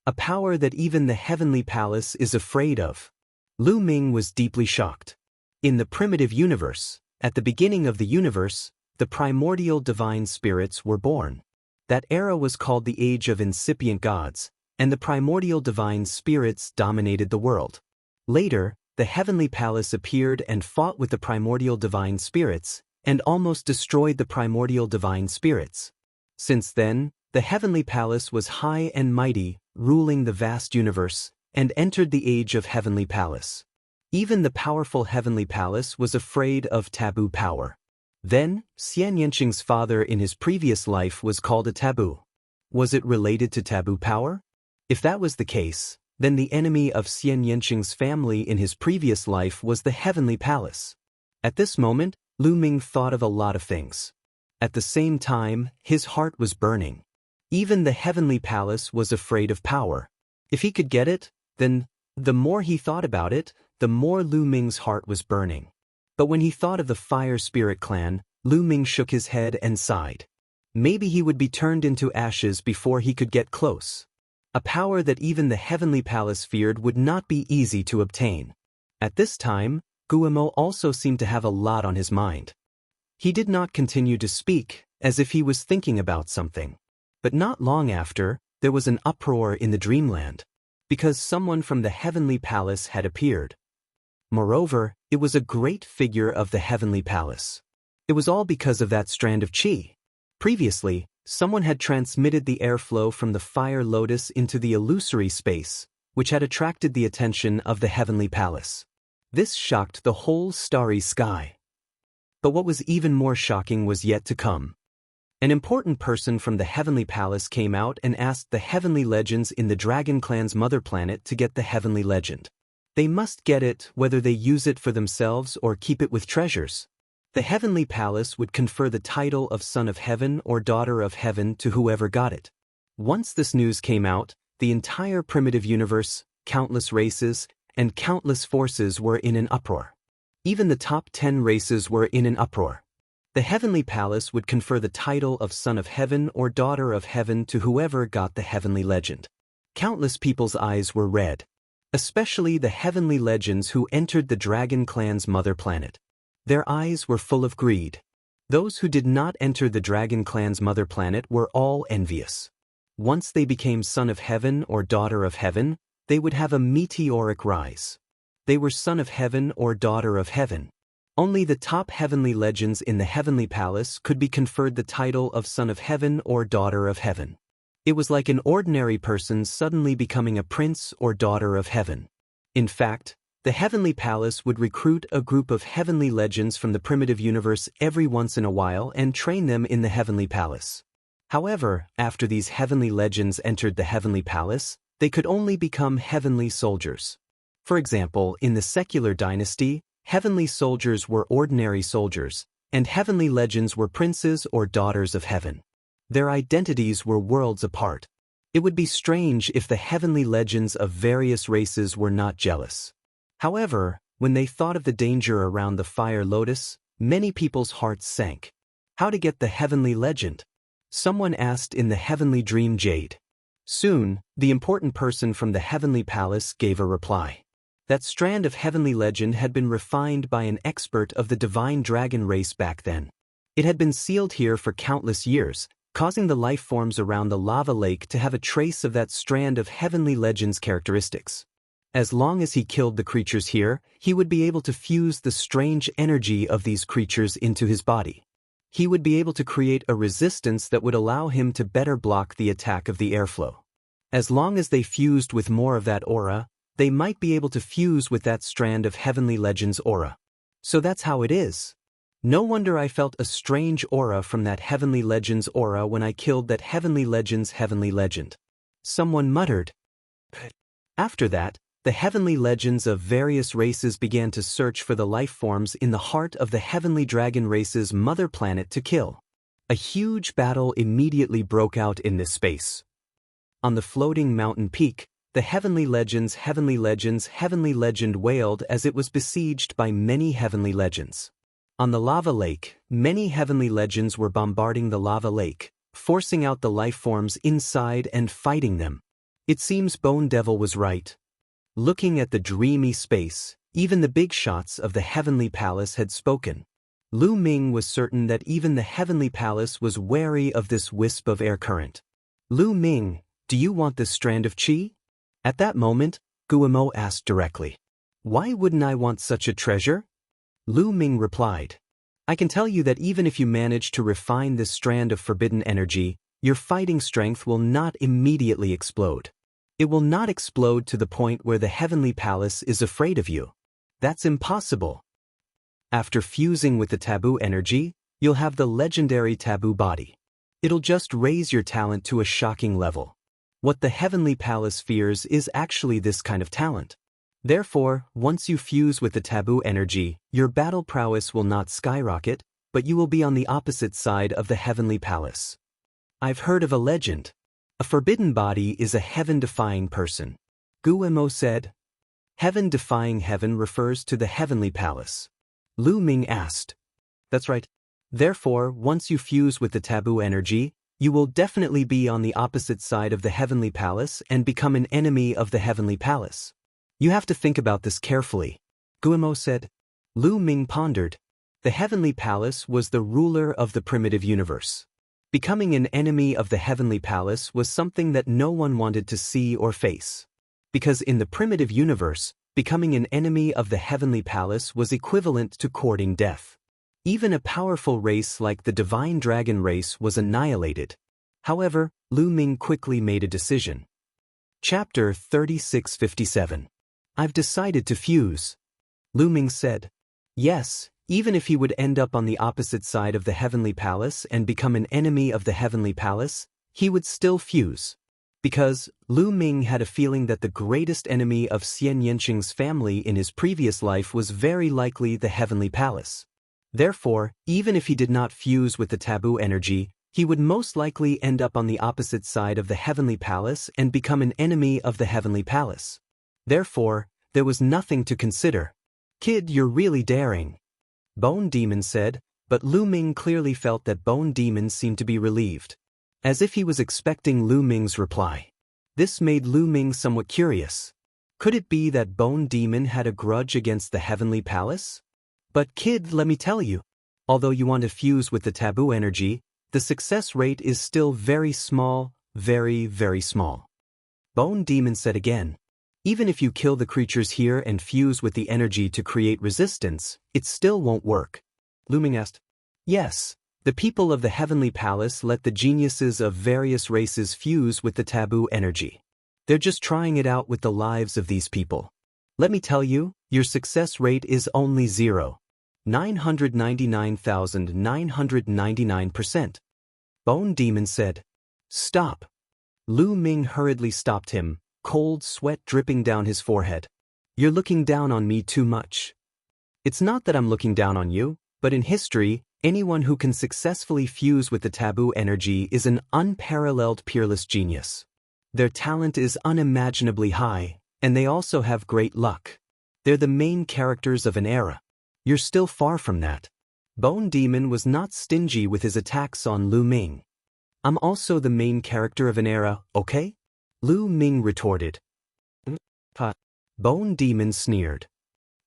A power that even the Heavenly Palace is afraid of. Lu Ming was deeply shocked. In the primitive universe, at the beginning of the universe, the primordial divine spirits were born. That era was called the Age of Incipient Gods, and the primordial divine spirits dominated the world. Later, the Heavenly Palace appeared and fought with the primordial divine spirits, and almost destroyed the primordial divine spirits. Since then, the Heavenly Palace was high and mighty, ruling the vast universe, and entered the Age of Heavenly Palace. Even the powerful Heavenly Palace was afraid of taboo power. Then, Xianxia's father in his previous life was called a taboo. Was it related to taboo power? If that was the case, then the enemy of Xianxia's family in his previous life was the Heavenly Palace. At this moment, Lu Ming thought of a lot of things. At the same time, his heart was burning. Even the Heavenly Palace was afraid of power. If he could get it, then, the more he thought about it, the more Lu Ming's heart was burning. But when he thought of the Fire Spirit Clan, Lu Ming shook his head and sighed. Maybe he would be turned into ashes before he could get close. A power that even the Heavenly Palace feared would not be easy to obtain. At this time, Guillemot also seemed to have a lot on his mind. He did not continue to speak, as if he was thinking about something. But not long after, there was an uproar in the dreamland, because someone from the Heavenly Palace had appeared. Moreover, it was a great figure of the Heavenly Palace. It was all because of that strand of qi. Previously, someone had transmitted the airflow from the fire lotus into the illusory space, which had attracted the attention of the Heavenly Palace. This shocked the whole starry sky. But what was even more shocking was yet to come. An important person from the Heavenly Palace came out and asked the Heavenly Legends in the Dragon Clan's mother planet to get the Heavenly Legend. They must get it whether they use it for themselves or keep it with treasures. The Heavenly Palace would confer the title of Son of Heaven or Daughter of Heaven to whoever got it. Once this news came out, the entire primitive universe, countless races, and countless forces were in an uproar. Even the top 10 races were in an uproar. The Heavenly Palace would confer the title of Son of Heaven or Daughter of Heaven to whoever got the Heavenly Legend. Countless people's eyes were red. Especially the Heavenly Legends who entered the Dragon Clan's mother planet. Their eyes were full of greed. Those who did not enter the Dragon Clan's mother planet were all envious. Once they became Son of Heaven or Daughter of Heaven, they would have a meteoric rise. They were Son of Heaven or Daughter of Heaven. Only the top Heavenly Legends in the Heavenly Palace could be conferred the title of Son of Heaven or Daughter of Heaven. It was like an ordinary person suddenly becoming a prince or daughter of heaven. In fact, the Heavenly Palace would recruit a group of Heavenly Legends from the primitive universe every once in a while and train them in the Heavenly Palace. However, after these Heavenly Legends entered the Heavenly Palace, they could only become Heavenly Soldiers. For example, in the secular dynasty, Heavenly Soldiers were ordinary soldiers, and Heavenly Legends were princes or daughters of heaven. Their identities were worlds apart. It would be strange if the Heavenly Legends of various races were not jealous. However, when they thought of the danger around the fire lotus, many people's hearts sank. How to get the heavenly legend? Someone asked in the heavenly dream jade. Soon, the important person from the heavenly palace gave a reply. That strand of heavenly legend had been refined by an expert of the divine dragon race back then. It had been sealed here for countless years, causing the life forms around the lava lake to have a trace of that strand of heavenly legend's characteristics. As long as he killed the creatures here, he would be able to fuse the strange energy of these creatures into his body. He would be able to create a resistance that would allow him to better block the attack of the airflow. As long as they fused with more of that aura, they might be able to fuse with that strand of heavenly legend's aura. So that's how it is. No wonder I felt a strange aura from that heavenly legend's aura when I killed that heavenly legend's heavenly legend. Someone muttered. After that, the heavenly legends of various races began to search for the life forms in the heart of the heavenly dragon race's mother planet to kill. A huge battle immediately broke out in this space. On the floating mountain peak, the heavenly legend's heavenly legend wailed as it was besieged by many heavenly legends. On the lava lake, many heavenly legends were bombarding the lava lake, forcing out the life forms inside and fighting them. It seems Bone Devil was right. Looking at the dreamy space, even the big shots of the heavenly palace had spoken. Lu Ming was certain that even the heavenly palace was wary of this wisp of air current. Lu Ming, do you want this strand of qi? At that moment, Guimo asked directly. Why wouldn't I want such a treasure? Lu Ming replied. I can tell you that even if you manage to refine this strand of forbidden energy, your fighting strength will not immediately explode. It will not explode to the point where the heavenly palace is afraid of you. That's impossible. After fusing with the taboo energy, you'll have the legendary taboo body. It'll just raise your talent to a shocking level. What the heavenly palace fears is actually this kind of talent. Therefore, once you fuse with the taboo energy, your battle prowess will not skyrocket, but you will be on the opposite side of the heavenly palace. I've heard of a legend. A forbidden body is a heaven-defying person. Guimo said. Heaven-defying heaven refers to the heavenly palace. Lu Ming asked. That's right. Therefore, once you fuse with the taboo energy, you will definitely be on the opposite side of the heavenly palace and become an enemy of the heavenly palace. You have to think about this carefully, Guimo said. Lu Ming pondered. The heavenly palace was the ruler of the primitive universe. Becoming an enemy of the heavenly palace was something that no one wanted to see or face. Because in the primitive universe, becoming an enemy of the heavenly palace was equivalent to courting death. Even a powerful race like the divine dragon race was annihilated. However, Lu Ming quickly made a decision. Chapter 3657. I've decided to fuse. Lu Ming said. Yes, even if he would end up on the opposite side of the heavenly palace and become an enemy of the heavenly palace, he would still fuse. Because Lu Ming had a feeling that the greatest enemy of Xianxia's family in his previous life was very likely the heavenly palace. Therefore, even if he did not fuse with the taboo energy, he would most likely end up on the opposite side of the heavenly palace and become an enemy of the heavenly palace. Therefore, there was nothing to consider. Kid, you're really daring, Bone Demon said, but Lu Ming clearly felt that Bone Demon seemed to be relieved. As if he was expecting Lu Ming's reply. This made Lu Ming somewhat curious. Could it be that Bone Demon had a grudge against the heavenly palace? But kid, let me tell you, although you want to fuse with the taboo energy, the success rate is still very small, very, very small. Bone Demon said again. Even if you kill the creatures here and fuse with the energy to create resistance, it still won't work. Lu Ming asked. Yes, the people of the heavenly palace let the geniuses of various races fuse with the taboo energy. They're just trying it out with the lives of these people. Let me tell you, your success rate is only 999,999%. Bone Demon said. Stop. Lu Ming hurriedly stopped him, cold sweat dripping down his forehead. You're looking down on me too much. It's not that I'm looking down on you, but in history, anyone who can successfully fuse with the taboo energy is an unparalleled peerless genius. Their talent is unimaginably high, and they also have great luck. They're the main characters of an era. You're still far from that. Bone Demon was not stingy with his attacks on Lu Ming. I'm also the main character of an era, okay? Lu Ming retorted. Bone Demon sneered.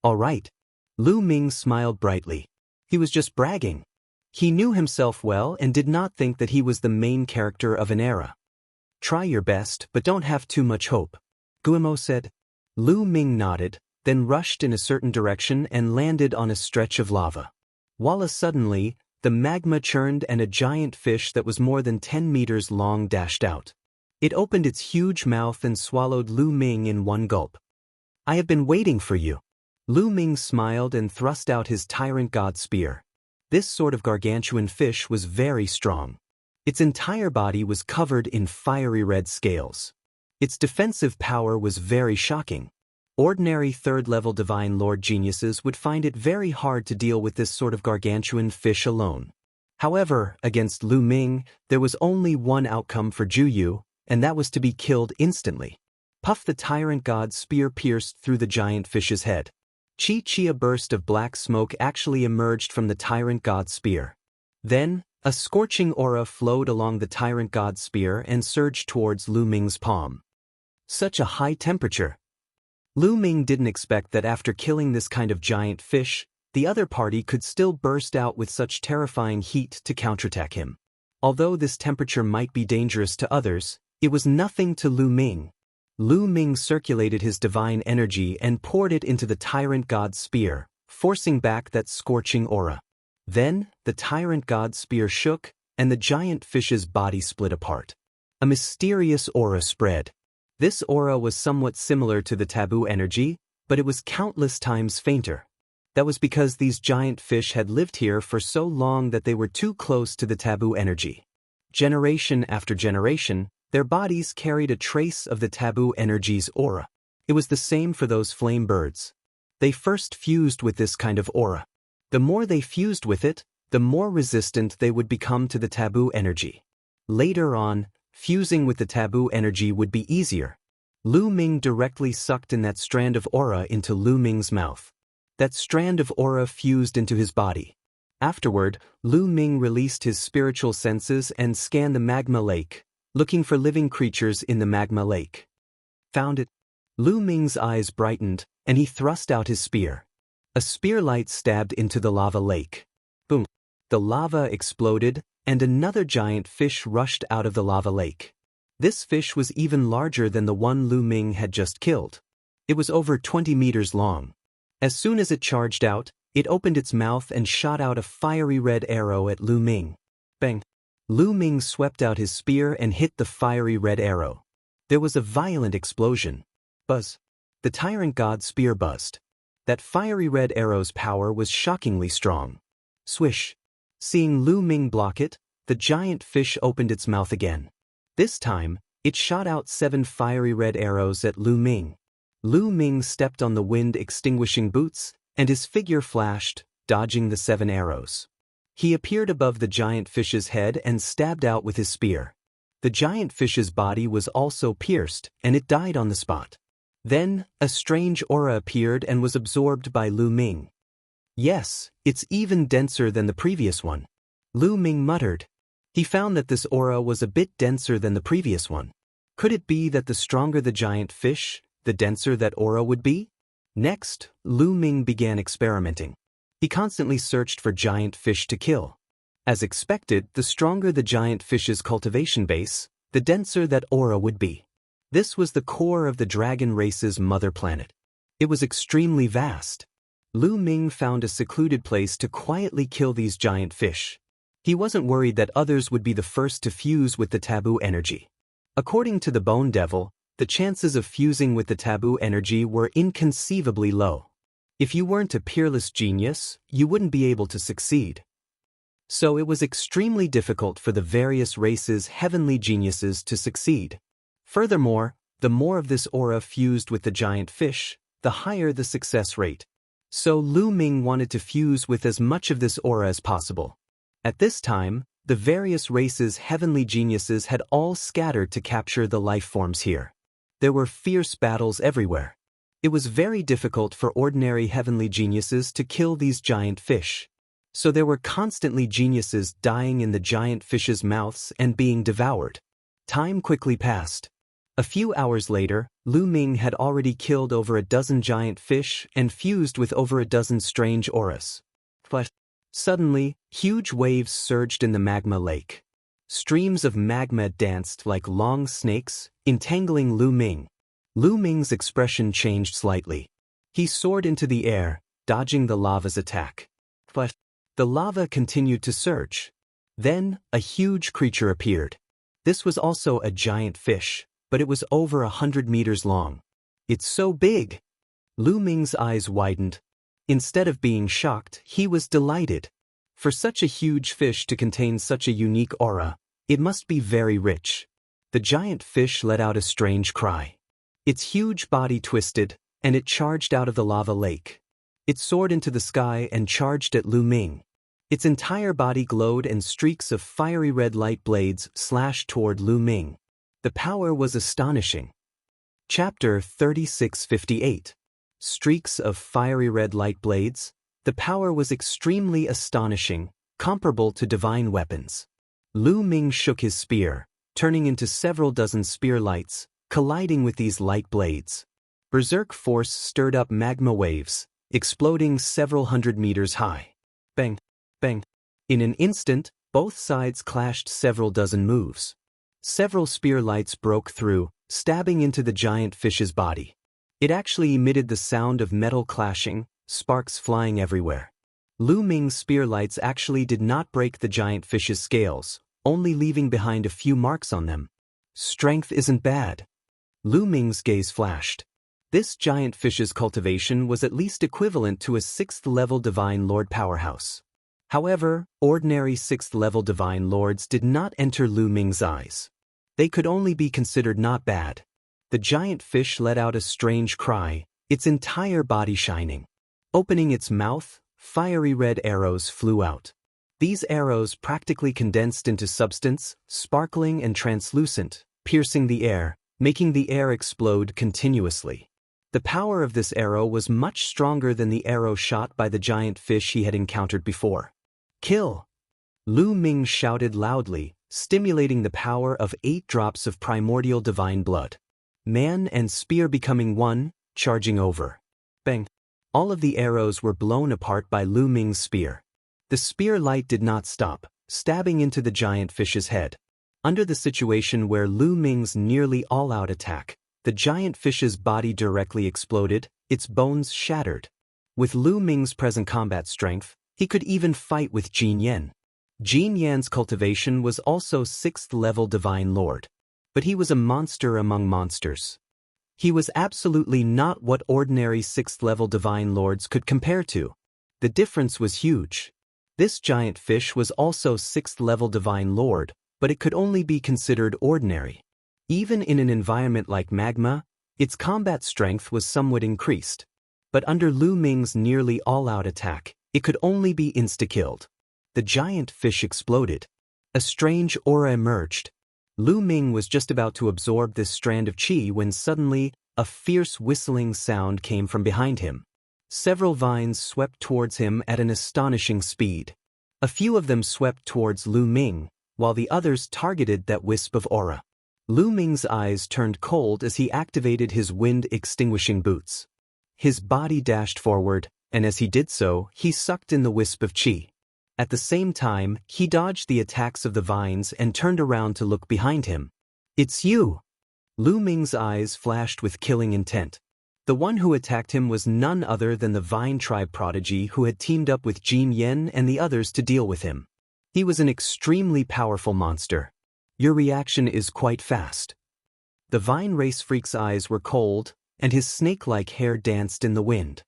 All right. Lu Ming smiled brightly. He was just bragging. He knew himself well and did not think that he was the main character of an era. Try your best, but don't have too much hope, Guillemot said. Lu Ming nodded, then rushed in a certain direction and landed on a stretch of lava. Voila! Suddenly, the magma churned and a giant fish that was more than 10 meters long dashed out. It opened its huge mouth and swallowed Lu Ming in one gulp. I have been waiting for you. Lu Ming smiled and thrust out his tyrant god spear. This sort of gargantuan fish was very strong. Its entire body was covered in fiery red scales. Its defensive power was very shocking. Ordinary third-level Divine Lord geniuses would find it very hard to deal with this sort of gargantuan fish alone. However, against Lu Ming, there was only one outcome for Juyu, and that was to be killed instantly. Puff! The tyrant god's spear pierced through the giant fish's head. A burst of black smoke actually emerged from the tyrant god's spear. Then, a scorching aura flowed along the tyrant god's spear and surged towards Lu Ming's palm. Such a high temperature. Lu Ming didn't expect that after killing this kind of giant fish, the other party could still burst out with such terrifying heat to counterattack him. Although this temperature might be dangerous to others, it was nothing to Lu Ming. Lu Ming circulated his divine energy and poured it into the tyrant god's spear, forcing back that scorching aura. Then, the tyrant god's spear shook, and the giant fish's body split apart. A mysterious aura spread. This aura was somewhat similar to the taboo energy, but it was countless times fainter. That was because these giant fish had lived here for so long that they were too close to the taboo energy. Generation after generation, their bodies carried a trace of the taboo energy's aura. It was the same for those flame birds. They first fused with this kind of aura. The more they fused with it, the more resistant they would become to the taboo energy. Later on, fusing with the taboo energy would be easier. Lu Ming directly sucked in that strand of aura into Lu Ming's mouth. That strand of aura fused into his body. Afterward, Lu Ming released his spiritual senses and scanned the magma lake, looking for living creatures in the magma lake. Found it. Lu Ming's eyes brightened, and he thrust out his spear. A spear light stabbed into the lava lake. Boom! The lava exploded, and another giant fish rushed out of the lava lake. This fish was even larger than the one Lu Ming had just killed. It was over 20 meters long. As soon as it charged out, it opened its mouth and shot out a fiery red arrow at Lu Ming. Bang! Lu Ming swept out his spear and hit the fiery red arrow. There was a violent explosion. Buzz! The tyrant god's spear buzzed. That fiery red arrow's power was shockingly strong. Swish! Seeing Lu Ming block it, the giant fish opened its mouth again. This time, it shot out 7 fiery red arrows at Lu Ming. Lu Ming stepped on the wind-extinguishing boots, and his figure flashed, dodging the 7 arrows. He appeared above the giant fish's head and stabbed out with his spear. The giant fish's body was also pierced, and it died on the spot. Then, a strange aura appeared and was absorbed by Lu Ming. Yes, it's even denser than the previous one. Lu Ming muttered. He found that this aura was a bit denser than the previous one. Could it be that the stronger the giant fish, the denser that aura would be? Next, Lu Ming began experimenting. He constantly searched for giant fish to kill. As expected, the stronger the giant fish's cultivation base, the denser that aura would be. This was the core of the dragon race's mother planet. It was extremely vast. Lu Ming found a secluded place to quietly kill these giant fish. He wasn't worried that others would be the first to fuse with the taboo energy. According to the Bone Devil, the chances of fusing with the taboo energy were inconceivably low. If you weren't a peerless genius, you wouldn't be able to succeed. So it was extremely difficult for the various races' heavenly geniuses to succeed. Furthermore, the more of this aura fused with the giant fish, the higher the success rate. So Lu Ming wanted to fuse with as much of this aura as possible. At this time, the various races' heavenly geniuses had all scattered to capture the life forms here. There were fierce battles everywhere. It was very difficult for ordinary heavenly geniuses to kill these giant fish. So there were constantly geniuses dying in the giant fish's mouths and being devoured. Time quickly passed. A few hours later, Lu Ming had already killed over a dozen giant fish and fused with over a dozen strange auras. But suddenly, huge waves surged in the magma lake. Streams of magma danced like long snakes, entangling Lu Ming. Lu Ming's expression changed slightly. He soared into the air, dodging the lava's attack. But the lava continued to surge. Then, a huge creature appeared. This was also a giant fish, but it was over 100 meters long. It's so big! Lu Ming's eyes widened. Instead of being shocked, he was delighted. For such a huge fish to contain such a unique aura, it must be very rich. The giant fish let out a strange cry. Its huge body twisted, and it charged out of the lava lake. It soared into the sky and charged at Lu Ming. Its entire body glowed and streaks of fiery red light blades slashed toward Lu Ming. The power was astonishing. Chapter 3658. Streaks of fiery red light blades. The power was extremely astonishing, comparable to divine weapons. Lu Ming shook his spear, turning into several dozen spear lights, colliding with these light blades. Berserk force stirred up magma waves, exploding several hundred meters high. Bang, bang. In an instant, both sides clashed several dozen moves. Several spear lights broke through, stabbing into the giant fish's body. It actually emitted the sound of metal clashing, sparks flying everywhere. Lu Ming's spear lights actually did not break the giant fish's scales, only leaving behind a few marks on them. Strength isn't bad. Lu Ming's gaze flashed. This giant fish's cultivation was at least equivalent to a 6th-level Divine Lord powerhouse. However, ordinary 6th-level Divine Lords did not enter Lu Ming's eyes. They could only be considered not bad. The giant fish let out a strange cry, its entire body shining. Opening its mouth, fiery red arrows flew out. These arrows practically condensed into substance, sparkling and translucent, piercing the air, making the air explode continuously. The power of this arrow was much stronger than the arrow shot by the giant fish he had encountered before. Kill! Lu Ming shouted loudly, stimulating the power of 8 drops of primordial divine blood. Man and spear becoming one, charging over. Bang! All of the arrows were blown apart by Lu Ming's spear. The spear light did not stop, stabbing into the giant fish's head. Under the situation where Lu Ming's nearly all-out attack, the giant fish's body directly exploded, its bones shattered. With Lu Ming's present combat strength, he could even fight with Jin Yan. Jin Yan's cultivation was also 6th-level Divine Lord. But he was a monster among monsters. He was absolutely not what ordinary 6th-level Divine Lords could compare to. The difference was huge. This giant fish was also 6th-level Divine Lord, but it could only be considered ordinary. Even in an environment like magma, its combat strength was somewhat increased. But under Lu Ming's nearly all-out attack, it could only be insta-killed. The giant fish exploded. A strange aura emerged. Lu Ming was just about to absorb this strand of qi when suddenly, a fierce whistling sound came from behind him. Several vines swept towards him at an astonishing speed. A few of them swept towards Lu Ming, while the others targeted that wisp of aura. Lu Ming's eyes turned cold as he activated his wind-extinguishing boots. His body dashed forward, and as he did so, he sucked in the wisp of qi. At the same time, he dodged the attacks of the vines and turned around to look behind him. It's you! Lu Ming's eyes flashed with killing intent. The one who attacked him was none other than the Vine Tribe prodigy who had teamed up with Jin Yan and the others to deal with him. He was an extremely powerful monster. Your reaction is quite fast. The Vine Race Freak's eyes were cold, and his snake-like hair danced in the wind.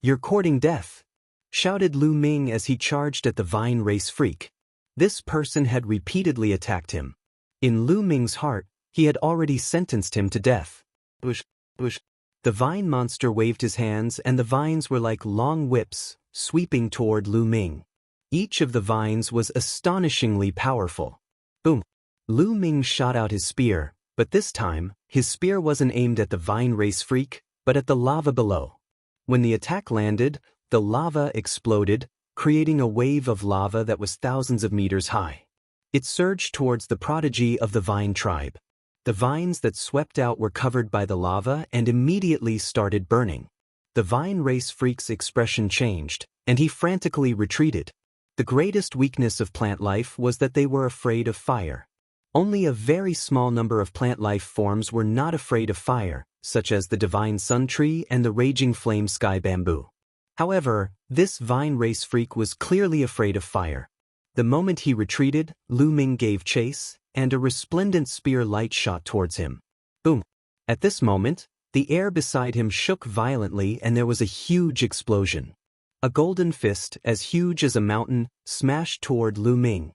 You're courting death, shouted Lu Ming as he charged at the Vine Race Freak. This person had repeatedly attacked him. In Lu Ming's heart, he had already sentenced him to death. Bush, bush. The vine monster waved his hands and the vines were like long whips, sweeping toward Lu Ming. Each of the vines was astonishingly powerful. Boom! Lu Ming shot out his spear, but this time, his spear wasn't aimed at the Vine Race Freak, but at the lava below. When the attack landed, the lava exploded, creating a wave of lava that was thousands of meters high. It surged towards the prodigy of the vine tribe. The vines that swept out were covered by the lava and immediately started burning. The vine race freak's expression changed, and he frantically retreated. The greatest weakness of plant life was that they were afraid of fire. Only a very small number of plant life forms were not afraid of fire, such as the divine sun tree and the raging flame sky bamboo. However, this vine race freak was clearly afraid of fire. The moment he retreated, Lu Ming gave chase, and a resplendent spear light shot towards him. Boom! At this moment, the air beside him shook violently and there was a huge explosion. A golden fist, as huge as a mountain, smashed toward Lu Ming.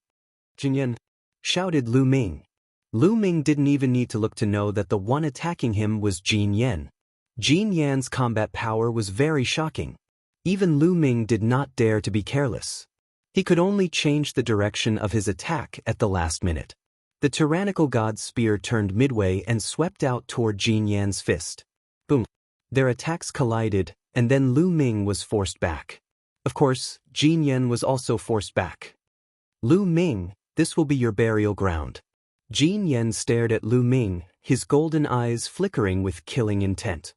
"Jinyan!" shouted Lu Ming. Lu Ming didn't even need to look to know that the one attacking him was Jin Yan. Jin Yan's combat power was very shocking. Even Lu Ming did not dare to be careless. He could only change the direction of his attack at the last minute. The tyrannical god's spear turned midway and swept out toward Jin Yan's fist. Boom! Their attacks collided, and then Lu Ming was forced back. Of course, Jin Yan was also forced back. "Lu Ming, this will be your burial ground." Jin Yan stared at Lu Ming, his golden eyes flickering with killing intent.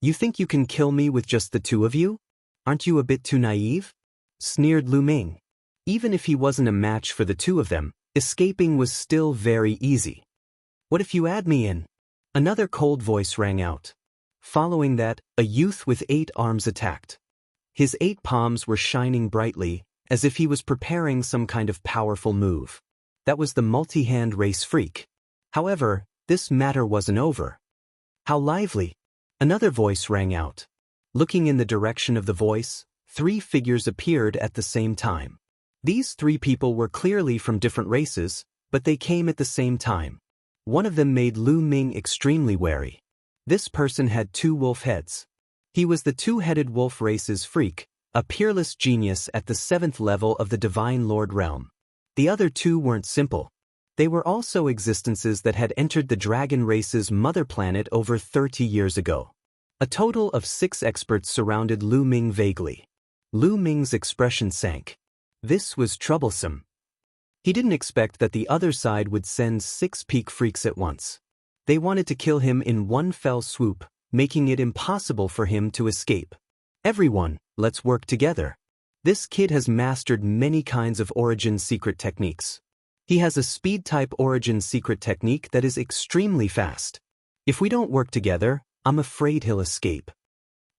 "You think you can kill me with just the two of you? Aren't you a bit too naive?" sneered Lu Ming. Even if he wasn't a match for the two of them, escaping was still very easy. "What if you add me in?" Another cold voice rang out. Following that, a youth with 8 arms attacked. His 8 palms were shining brightly, as if he was preparing some kind of powerful move. That was the multi-hand race freak. However, this matter wasn't over. "How lively!" Another voice rang out. Looking in the direction of the voice, 3 figures appeared at the same time. These 3 people were clearly from different races, but they came at the same time. One of them made Lu Ming extremely wary. This person had 2 wolf heads. He was the 2-headed wolf race's freak, a peerless genius at the 7th level of the Divine Lord realm. The other 2 weren't simple. They were also existences that had entered the dragon race's mother planet over 30 years ago. A total of 6 experts surrounded Lu Ming vaguely. Lu Ming's expression sank. This was troublesome. He didn't expect that the other side would send 6 peak freaks at once. They wanted to kill him in one fell swoop, making it impossible for him to escape. "Everyone, let's work together. This kid has mastered many kinds of origin secret techniques. He has a speed-type origin secret technique that is extremely fast. If we don't work together, I'm afraid he'll escape."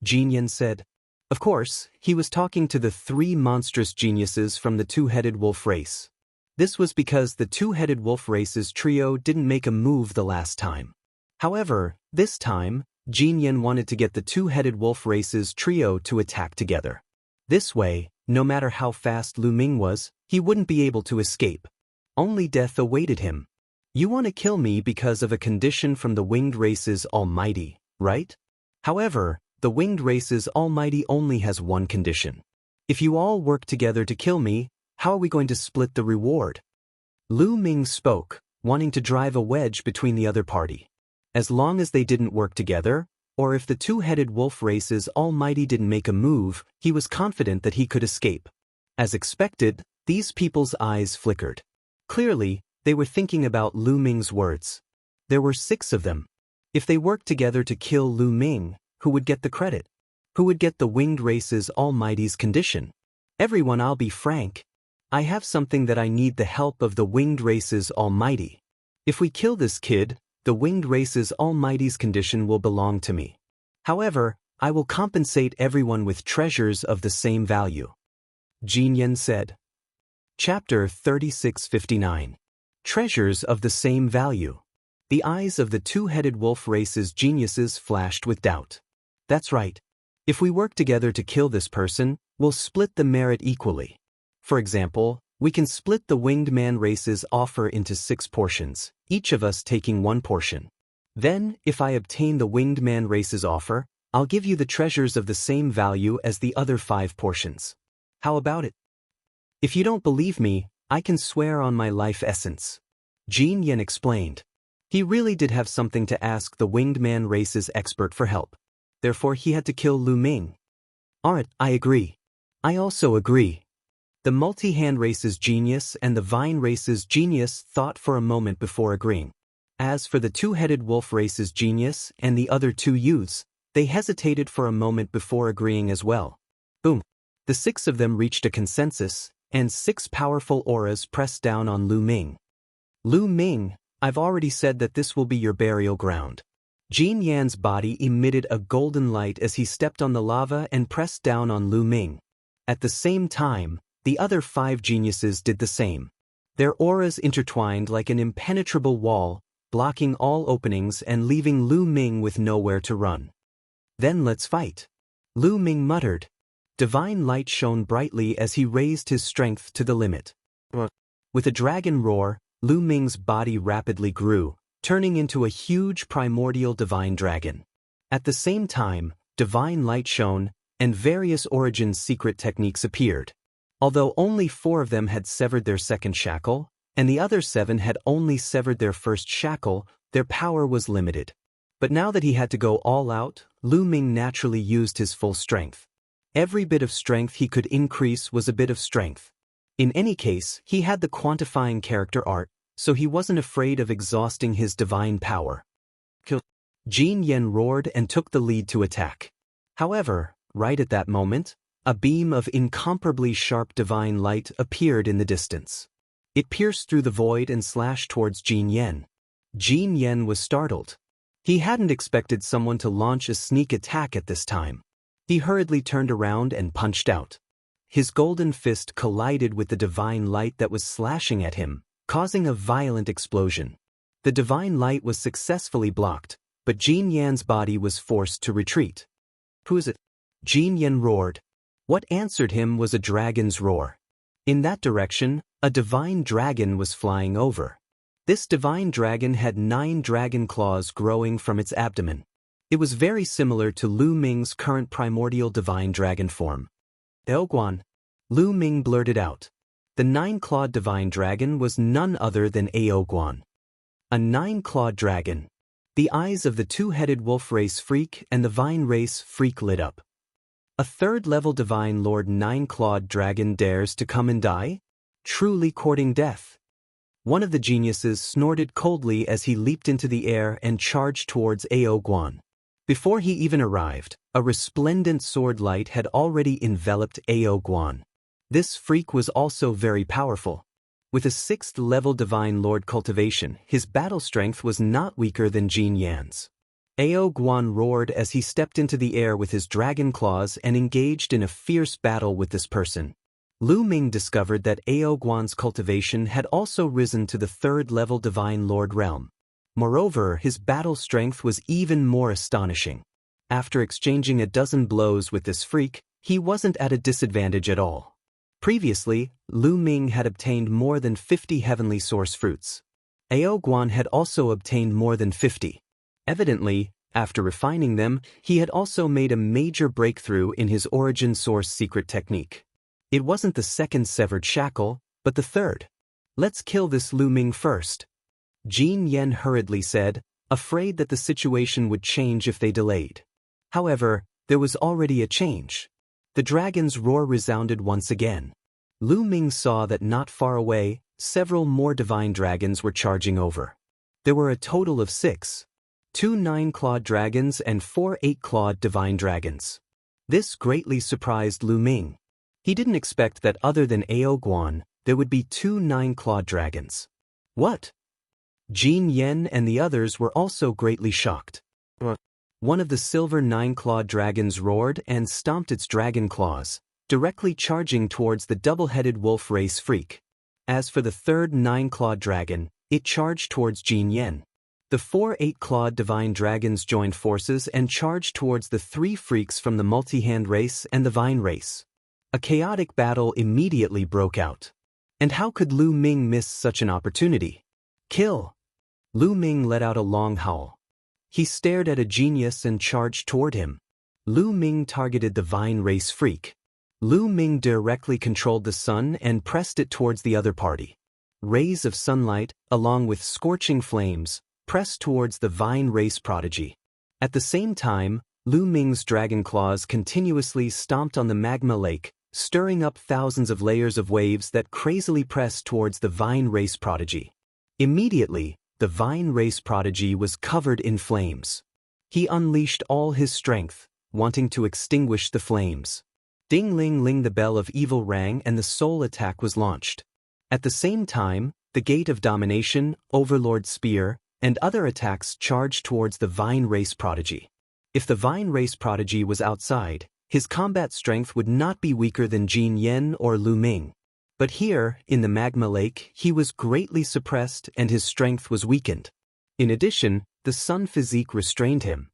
Jin Yan said. Of course, he was talking to the 3 monstrous geniuses from the 2-headed wolf race. This was because the 2-headed wolf race's trio didn't make a move the last time. However, this time, Jin Yan wanted to get the 2-headed wolf race's trio to attack together. This way, no matter how fast Lu Ming was, he wouldn't be able to escape. Only death awaited him. "You want to kill me because of a condition from the winged race's almighty, right? However, the winged race's almighty only has one condition. If you all work together to kill me, how are we going to split the reward?" Lu Ming spoke, wanting to drive a wedge between the other party. As long as they didn't work together, or if the 2-headed wolf race's almighty didn't make a move, he was confident that he could escape. As expected, these people's eyes flickered. Clearly, they were thinking about Lu Ming's words. There were 6 of them. If they worked together to kill Lu Ming, who would get the credit? Who would get the winged race's almighty's condition? "Everyone, I'll be frank. I have something that I need the help of the winged race's almighty. If we kill this kid, the winged race's almighty's condition will belong to me. However, I will compensate everyone with treasures of the same value." Jin Yan said. Chapter 3659. Treasures of the same value. The eyes of the 2-headed wolf race's geniuses flashed with doubt. "That's right. If we work together to kill this person, we'll split the merit equally. For example, we can split the winged man race's offer into 6 portions, each of us taking 1 portion. Then, if I obtain the winged man race's offer, I'll give you the treasures of the same value as the other 5 portions. How about it? If you don't believe me, I can swear on my life essence." Jin Yan explained. He really did have something to ask the winged man race's expert for help. therefore he had to kill Lu Ming. Alright, I agree. I also agree. The multi-hand race's genius and the vine race's genius thought for a moment before agreeing. As for the two-headed wolf race's genius and the other two youths, they hesitated for a moment before agreeing as well. Boom. The six of them reached a consensus, and six powerful auras pressed down on Lu Ming. Lu Ming, I've already said that this will be your burial ground. Jin Yan's body emitted a golden light as he stepped on the lava and pressed down on Lu Ming. At the same time, the other five geniuses did the same. Their auras intertwined like an impenetrable wall, blocking all openings and leaving Lu Ming with nowhere to run. Then let's fight. Lu Ming muttered. Divine light shone brightly as he raised his strength to the limit. With a dragon roar, Lu Ming's body rapidly grew, turning into a huge primordial divine dragon. At the same time, divine light shone, and various origin secret techniques appeared. Although only 4 of them had severed their second shackle, and the other 7 had only severed their first shackle, their power was limited. But now that he had to go all out, Lu Ming naturally used his full strength. Every bit of strength he could increase was a bit of strength. In any case, he had the quantifying character art, so he wasn't afraid of exhausting his divine power. Jin Yan roared and took the lead to attack. However, right at that moment, a beam of incomparably sharp divine light appeared in the distance. It pierced through the void and slashed towards Jin Yan. Jin Yan was startled. He hadn't expected someone to launch a sneak attack at this time. He hurriedly turned around and punched out. His golden fist collided with the divine light that was slashing at him, causing a violent explosion. The divine light was successfully blocked, but Jin Yan's body was forced to retreat. Who is it? Jin Yan roared. What answered him was a dragon's roar. In that direction, a divine dragon was flying over. This divine dragon had 9 dragon claws growing from its abdomen. It was very similar to Lu Ming's current primordial divine dragon form. Eoguan, Lu Ming blurted out. The 9-clawed divine dragon was none other than Eoguan. A 9-clawed dragon. The eyes of the two-headed wolf race freak and the vine race freak lit up. A 3rd-level divine lord 9-clawed dragon dares to come and die? Truly courting death. One of the geniuses snorted coldly as he leaped into the air and charged towards Eoguan. Before he even arrived, a resplendent sword light had already enveloped Eoguan. This freak was also very powerful. With a 6th-level divine lord cultivation, his battle strength was not weaker than Jin Yan's. Eoguan roared as he stepped into the air with his dragon claws and engaged in a fierce battle with this person. Lu Ming discovered that Eoguan's cultivation had also risen to the 3rd-level divine lord realm. Moreover, his battle strength was even more astonishing. After exchanging a dozen blows with this freak, he wasn't at a disadvantage at all. Previously, Lu Ming had obtained more than 50 heavenly source fruits. Eoguan had also obtained more than 50. Evidently, after refining them, he had also made a major breakthrough in his origin source secret technique. It wasn't the 2nd severed shackle, but the 3rd. Let's kill this Lu Ming first. Jin Yan hurriedly said, afraid that the situation would change if they delayed. However, there was already a change. The dragon's roar resounded once again. Lu Ming saw that not far away, several more divine dragons were charging over. There were a total of 6. 2 9-clawed dragons and 4 8-clawed divine dragons. This greatly surprised Lu Ming. He didn't expect that other than Eoguan, there would be 2 9-clawed dragons. What? Jin Yan and the others were also greatly shocked. One of the silver 9-clawed dragons roared and stomped its dragon claws, directly charging towards the double-headed wolf race freak. As for the 3rd 9-clawed dragon, it charged towards Jin Yan. The 4 8-clawed divine dragons joined forces and charged towards the 3 freaks from the multi-hand race and the vine race. A chaotic battle immediately broke out. And how could Lu Ming miss such an opportunity? Kill! Lu Ming let out a long howl. He stared at a genius and charged toward him. Lu Ming targeted the vine race freak. Lu Ming directly controlled the sun and pressed it towards the other party. Rays of sunlight, along with scorching flames, pressed towards the vine race prodigy. At the same time, Lu Ming's dragon claws continuously stomped on the magma lake, stirring up thousands of layers of waves that crazily pressed towards the vine race prodigy. Immediately, the vine race prodigy was covered in flames. He unleashed all his strength, wanting to extinguish the flames. Ding ling ling, the bell of evil rang and the soul attack was launched. At the same time, the gate of domination, Overlord spear, and other attacks charged towards the vine race prodigy. If the vine race prodigy was outside, his combat strength would not be weaker than Jin Yen or Lu Ming. But here, in the magma lake, he was greatly suppressed and his strength was weakened. In addition, the sun physique restrained him.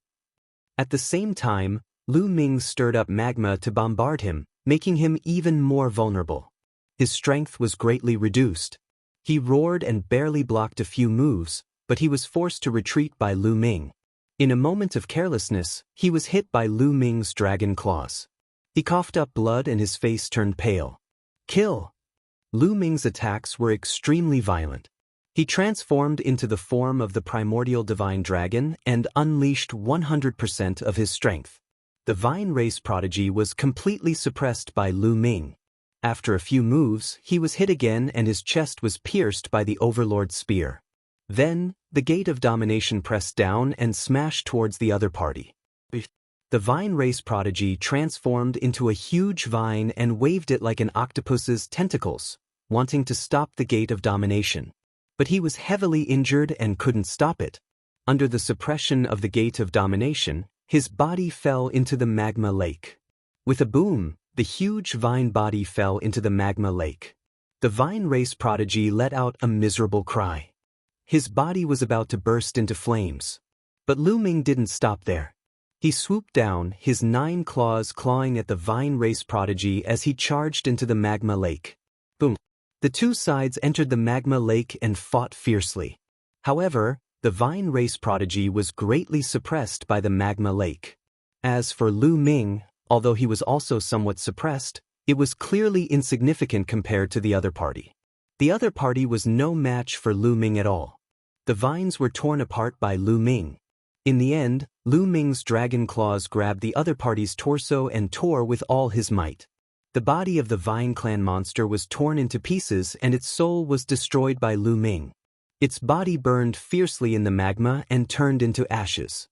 At the same time, Lu Ming stirred up magma to bombard him, making him even more vulnerable. His strength was greatly reduced. He roared and barely blocked a few moves, but he was forced to retreat by Lu Ming. In a moment of carelessness, he was hit by Lu Ming's dragon claws. He coughed up blood and his face turned pale. Kill! Lu Ming's attacks were extremely violent. He transformed into the form of the primordial divine dragon and unleashed 100% of his strength. The vine race prodigy was completely suppressed by Lu Ming. After a few moves, he was hit again and his chest was pierced by the Overlord spear. Then, the gate of domination pressed down and smashed towards the other party. The vine race prodigy transformed into a huge vine and waved it like an octopus's tentacles, wanting to stop the gate of domination. But he was heavily injured and couldn't stop it. Under the suppression of the gate of domination, his body fell into the magma lake. With a boom, the huge vine body fell into the magma lake. The vine race prodigy let out a miserable cry. His body was about to burst into flames. But Lu Ming didn't stop there. He swooped down, his 9 claws clawing at the vine race prodigy as he charged into the magma lake. Boom! The two sides entered the magma lake and fought fiercely. However, the vine race prodigy was greatly suppressed by the magma lake. As for Lu Ming, although he was also somewhat suppressed, it was clearly insignificant compared to the other party. The other party was no match for Lu Ming at all. The vines were torn apart by Lu Ming. In the end, Lu Ming's dragon claws grabbed the other party's torso and tore with all his might. The body of the Vine Clan monster was torn into pieces and its soul was destroyed by Lu Ming. Its body burned fiercely in the magma and turned into ashes.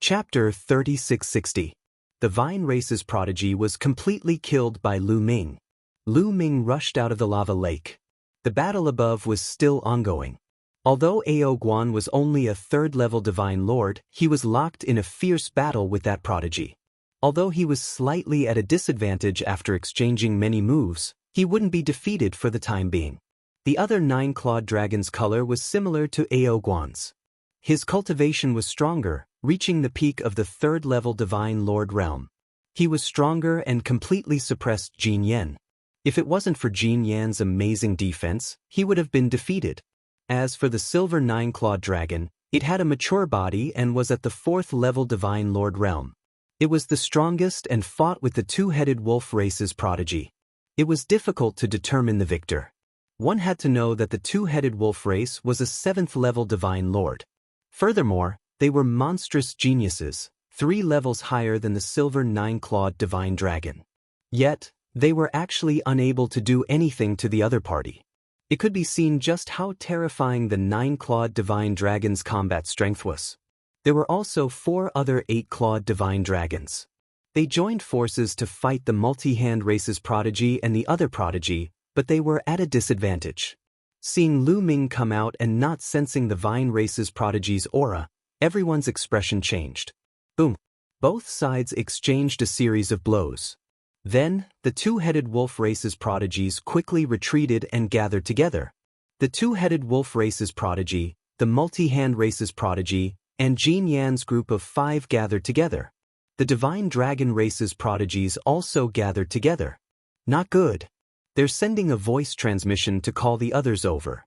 Chapter 3660. The Vine Race's prodigy was completely killed by Lu Ming. Lu Ming rushed out of the lava lake. The battle above was still ongoing. Although Ao Guan was only a 3rd-level Divine Lord, he was locked in a fierce battle with that prodigy. Although he was slightly at a disadvantage after exchanging many moves, he wouldn't be defeated for the time being. The other 9-clawed dragon's color was similar to Ao Guan's. His cultivation was stronger, reaching the peak of the 3rd-level Divine Lord realm. He was stronger and completely suppressed Jin Yen. If it wasn't for Jin Yan's amazing defense, he would have been defeated. As for the silver 9-clawed dragon, it had a mature body and was at the 4th-level Divine Lord realm. It was the strongest and fought with the 2-headed wolf race's prodigy. It was difficult to determine the victor. One had to know that the 2-headed wolf race was a 7th-level Divine Lord. Furthermore, they were monstrous geniuses, 3 levels higher than the silver 9-clawed divine dragon. Yet, they were actually unable to do anything to the other party. It could be seen just how terrifying the 9-clawed divine dragon's combat strength was. There were also 4 other 8-clawed divine dragons. They joined forces to fight the multi-hand race's prodigy and the other prodigy, but they were at a disadvantage. Seeing Lu Ming come out and not sensing the vine race's prodigy's aura, everyone's expression changed. Boom! Both sides exchanged a series of blows. Then, the 2-headed wolf race's prodigies quickly retreated and gathered together. The 2-headed wolf race's prodigy, the multi-hand race's prodigy, and Jin Yan's group of 5 gathered together. The divine dragon race's prodigies also gathered together. Not good. They're sending a voice transmission to call the others over.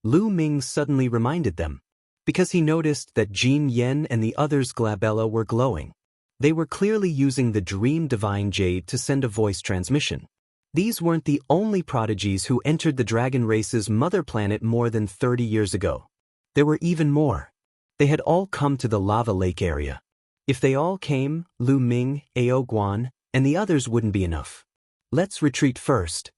Lu Ming suddenly reminded them, because he noticed that Jin Yan and the others' glabella were glowing. They were clearly using the Dream Divine Jade to send a voice transmission. These weren't the only prodigies who entered the dragon race's mother planet more than 30 years ago. There were even more. They had all come to the lava lake area. If they all came, Lu Ming, Ao Guan, and the others wouldn't be enough. Let's retreat first.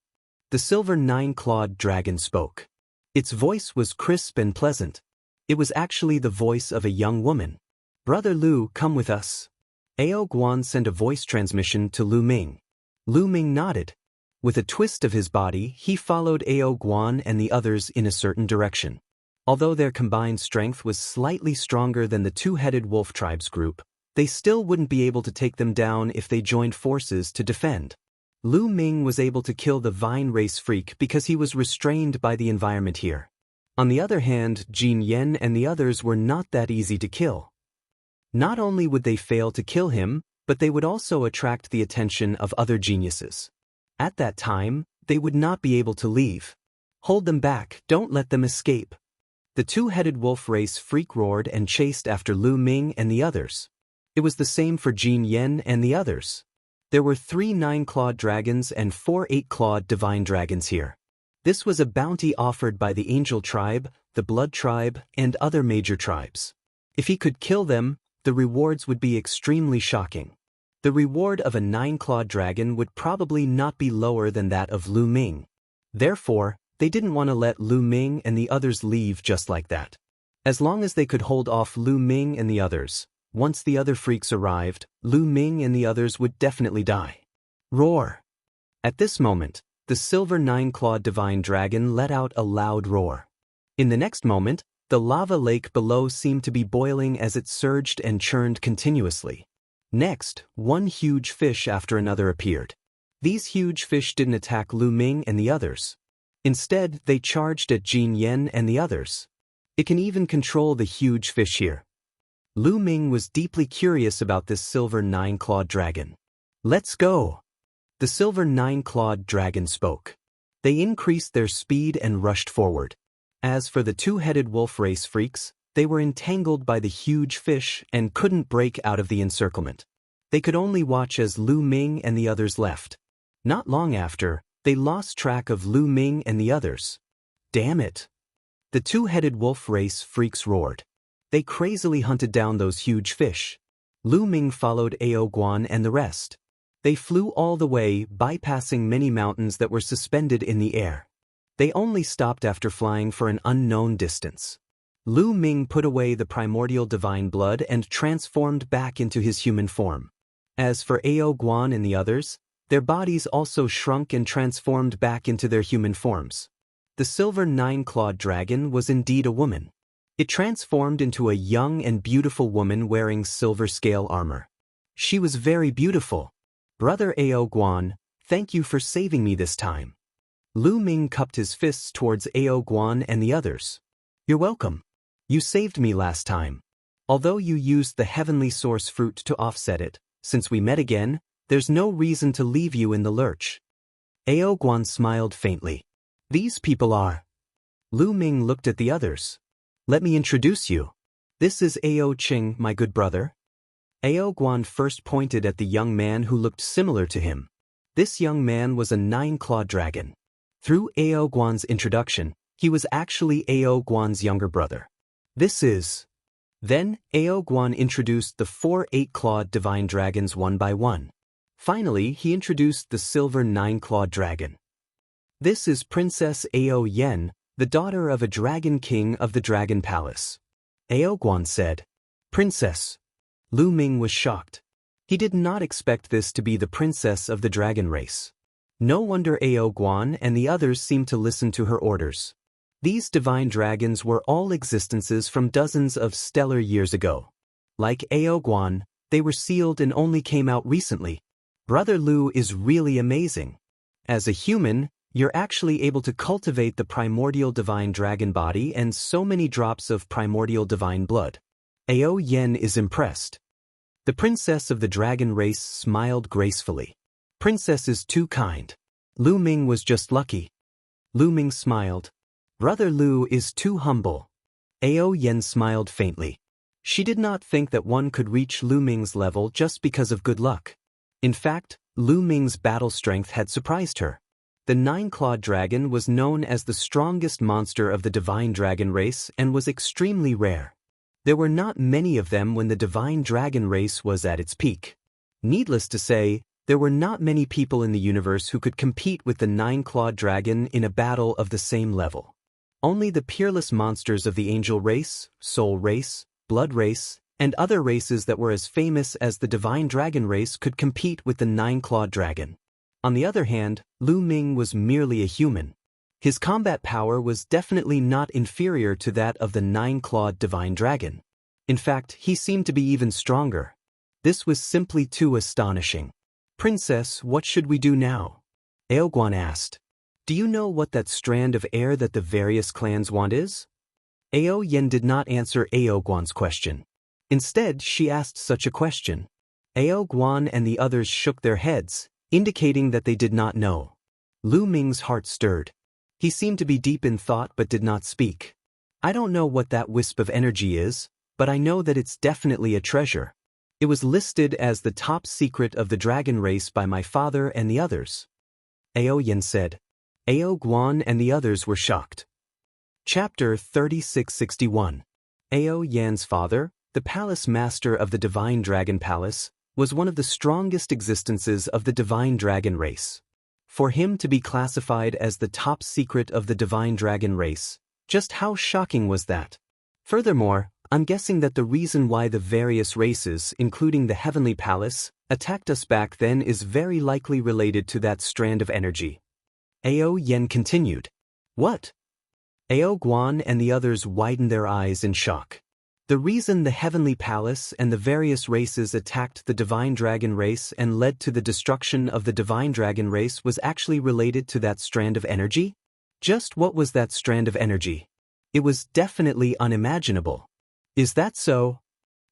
The silver nine-clawed dragon spoke. Its voice was crisp and pleasant. It was actually the voice of a young woman. Brother Lu, come with us. Ao Guan sent a voice transmission to Lu Ming. Lu Ming nodded. With a twist of his body, he followed Ao Guan and the others in a certain direction. Although their combined strength was slightly stronger than the two-headed wolf tribe's group, they still wouldn't be able to take them down if they joined forces to defend. Lu Ming was able to kill the vine race freak because he was restrained by the environment here. On the other hand, Jin Yen and the others were not that easy to kill. Not only would they fail to kill him, but they would also attract the attention of other geniuses. At that time, they would not be able to leave. Hold them back, don't let them escape. The two-headed wolf race freak roared and chased after Lu Ming and the others. It was the same for Jin Yen and the others. There were 3 9-clawed dragons and 4 8-clawed divine dragons here. This was a bounty offered by the Angel tribe, the Blood tribe, and other major tribes. If he could kill them, the rewards would be extremely shocking. The reward of a 9-clawed dragon would probably not be lower than that of Lu Ming. Therefore, they didn't want to let Lu Ming and the others leave just like that. As long as they could hold off Lu Ming and the others, once the other freaks arrived, Lu Ming and the others would definitely die. Roar! At this moment, the silver 9-clawed divine dragon let out a loud roar. In the next moment, the lava lake below seemed to be boiling as it surged and churned continuously. Next, one huge fish after another appeared. These huge fish didn't attack Lu Ming and the others. Instead, they charged at Jin Yen and the others. It can even control the huge fish here. Lu Ming was deeply curious about this silver 9-clawed dragon. Let's go! The silver 9-clawed dragon spoke. They increased their speed and rushed forward. As for the two-headed wolf race freaks, they were entangled by the huge fish and couldn't break out of the encirclement. They could only watch as Lu Ming and the others left. Not long after, they lost track of Lu Ming and the others. Damn it! The two-headed wolf race freaks roared. They crazily hunted down those huge fish. Lu Ming followed Ao Guan and the rest. They flew all the way, bypassing many mountains that were suspended in the air. They only stopped after flying for an unknown distance. Lu Ming put away the primordial divine blood and transformed back into his human form. As for Ao Guan and the others, their bodies also shrunk and transformed back into their human forms. The silver 9-clawed dragon was indeed a woman. It transformed into a young and beautiful woman wearing silver scale armor. She was very beautiful. Brother Ao Guan, thank you for saving me this time. Lu Ming cupped his fists towards Ao Guan and the others. You're welcome. You saved me last time. Although you used the heavenly source fruit to offset it, since we met again, there's no reason to leave you in the lurch. Ao Guan smiled faintly. These people are... Lu Ming looked at the others. Let me introduce you. This is Ao Qing, my good brother. Ao Guan first pointed at the young man who looked similar to him. This young man was a 9-clawed dragon. Through Ao Guan's introduction, he was actually Ao Guan's younger brother. This is... Then, Ao Guan introduced the 4 8-clawed divine dragons one by one. Finally, he introduced the silver 9-clawed dragon. This is Princess Ao Yen, the daughter of a dragon king of the Dragon Palace. Ao Guan said, Princess. Lu Ming was shocked. He did not expect this to be the princess of the dragon race. No wonder Ao Guan and the others seemed to listen to her orders. These divine dragons were all existences from dozens of stellar years ago. Like Ao Guan, they were sealed and only came out recently. Brother Lu is really amazing. As a human, you're actually able to cultivate the primordial divine dragon body and so many drops of primordial divine blood. Ao Yen is impressed. The princess of the dragon race smiled gracefully. Princess is too kind. Lu Ming was just lucky. Lu Ming smiled. Brother Lu is too humble. Ao Yen smiled faintly. She did not think that one could reach Lu Ming's level just because of good luck. In fact, Lu Ming's battle strength had surprised her. The 9-clawed dragon was known as the strongest monster of the divine dragon race and was extremely rare. There were not many of them when the divine dragon race was at its peak. Needless to say, there were not many people in the universe who could compete with the nine-clawed dragon in a battle of the same level. Only the peerless monsters of the angel race, soul race, blood race, and other races that were as famous as the divine dragon race could compete with the nine-clawed dragon. On the other hand, Lu Ming was merely a human. His combat power was definitely not inferior to that of the nine-clawed divine dragon. In fact, he seemed to be even stronger. This was simply too astonishing. "Princess, what should we do now?" Aoguan asked. "Do you know what that strand of air that the various clans want is?" Ao Yen did not answer Aoguan's question. Instead, she asked such a question. Aoguan and the others shook their heads, indicating that they did not know. Lu Ming's heart stirred. He seemed to be deep in thought but did not speak. "I don't know what that wisp of energy is, but I know that it's definitely a treasure. It was listed as the top secret of the dragon race by my father and the others." Ao Yen said. Ao Guan and the others were shocked. Chapter 3661. Ao Yan's father, the palace master of the Divine Dragon Palace, was one of the strongest existences of the Divine Dragon race. For him to be classified as the top secret of the Divine Dragon race, just how shocking was that? Furthermore, I'm guessing that the reason why the various races, including the Heavenly Palace, attacked us back then is very likely related to that strand of energy. Ao Yen continued. "What?" Ao Guan and the others widened their eyes in shock. The reason the Heavenly Palace and the various races attacked the Divine Dragon race and led to the destruction of the Divine Dragon race was actually related to that strand of energy? Just what was that strand of energy? It was definitely unimaginable. Is that so?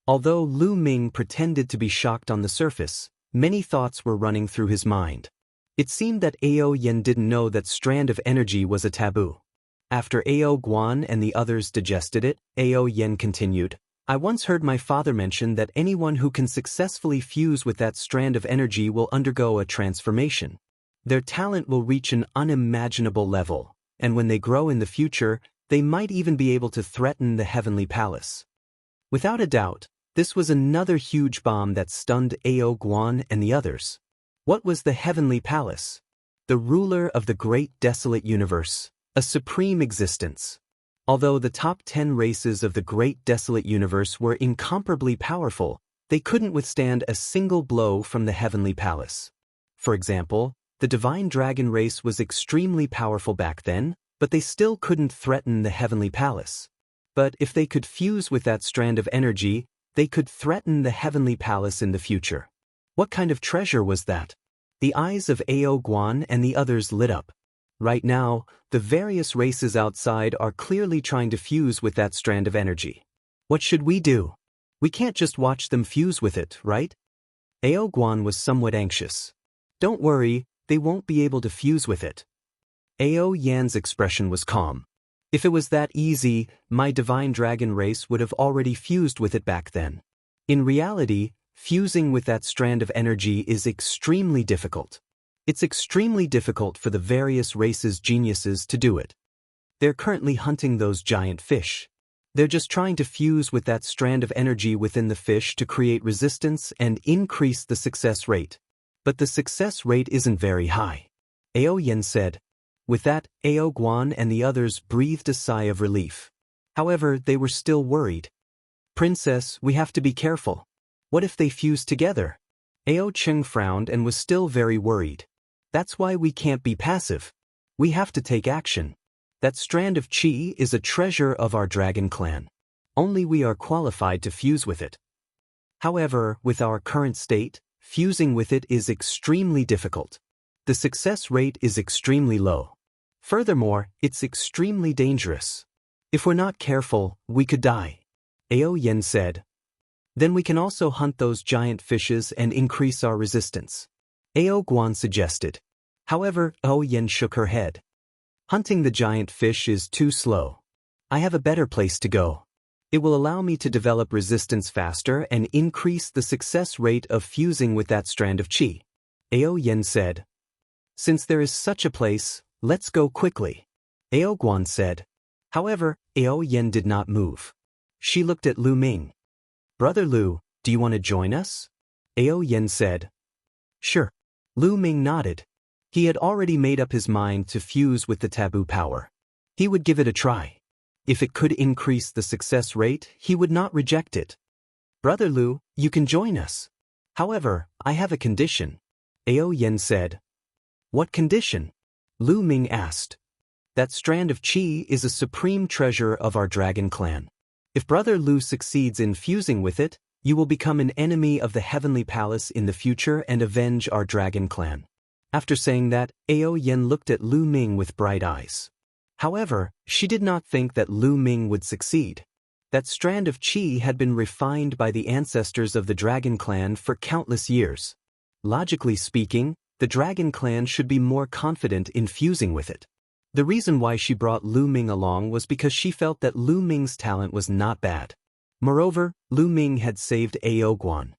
Although Lu Ming pretended to be shocked on the surface, many thoughts were running through his mind. It seemed that Ao Yen didn't know that strand of energy was a taboo. After Ao Guan and the others digested it, Ao Yen continued, "I once heard my father mention that anyone who can successfully fuse with that strand of energy will undergo a transformation. Their talent will reach an unimaginable level, and when they grow in the future, they might even be able to threaten the Heavenly Palace." Without a doubt, this was another huge bomb that stunned Ao Guan and the others. What was the Heavenly Palace? The ruler of the great desolate universe. A supreme existence. Although the top 10 races of the great desolate universe were incomparably powerful, they couldn't withstand a single blow from the Heavenly Palace. For example, the Divine Dragon race was extremely powerful back then, but they still couldn't threaten the Heavenly Palace. But if they could fuse with that strand of energy, they could threaten the Heavenly Palace in the future. What kind of treasure was that? The eyes of Ao Guan and the others lit up. Right now, the various races outside are clearly trying to fuse with that strand of energy. What should we do? We can't just watch them fuse with it, right? Ao Guan was somewhat anxious. "Don't worry, they won't be able to fuse with it." Ao Yan's expression was calm. "If it was that easy, my Divine Dragon race would have already fused with it back then. In reality, fusing with that strand of energy is extremely difficult. It's extremely difficult for the various races' geniuses to do it. They're currently hunting those giant fish. They're just trying to fuse with that strand of energy within the fish to create resistance and increase the success rate. But the success rate isn't very high." Ao Yen said. With that, Ao Guan and the others breathed a sigh of relief. However, they were still worried. "Princess, we have to be careful. What if they fuse together?" Ao Cheng frowned and was still very worried. "That's why we can't be passive. We have to take action. That strand of chi is a treasure of our dragon clan. Only we are qualified to fuse with it. However, with our current state, fusing with it is extremely difficult. The success rate is extremely low. Furthermore, it's extremely dangerous. If we're not careful, we could die." Ao Yen said. "Then we can also hunt those giant fishes and increase our resistance," Ao Guan suggested. However, Ao Yen shook her head. "Hunting the giant fish is too slow. I have a better place to go. It will allow me to develop resistance faster and increase the success rate of fusing with that strand of chi," Ao Yen said. "Since there is such a place, let's go quickly," Ao Guan said. However, Ao Yen did not move. She looked at Lu Ming. "Brother Lu, do you want to join us?" Ao Yen said. "Sure." Lu Ming nodded. He had already made up his mind to fuse with the taboo power. He would give it a try. If it could increase the success rate, he would not reject it. "Brother Lu, you can join us. However, I have a condition," Ao Yen said. "What condition?" Lu Ming asked. "That strand of qi is a supreme treasure of our dragon clan. If Brother Lu succeeds in fusing with it, you will become an enemy of the Heavenly Palace in the future and avenge our dragon clan." After saying that, Ao Yen looked at Lu Ming with bright eyes. However, she did not think that Lu Ming would succeed. That strand of qi had been refined by the ancestors of the dragon clan for countless years. Logically speaking, the dragon clan should be more confident in fusing with it. The reason why she brought Lu Ming along was because she felt that Lu Ming's talent was not bad. Moreover, Lu Ming had saved Ao Guan.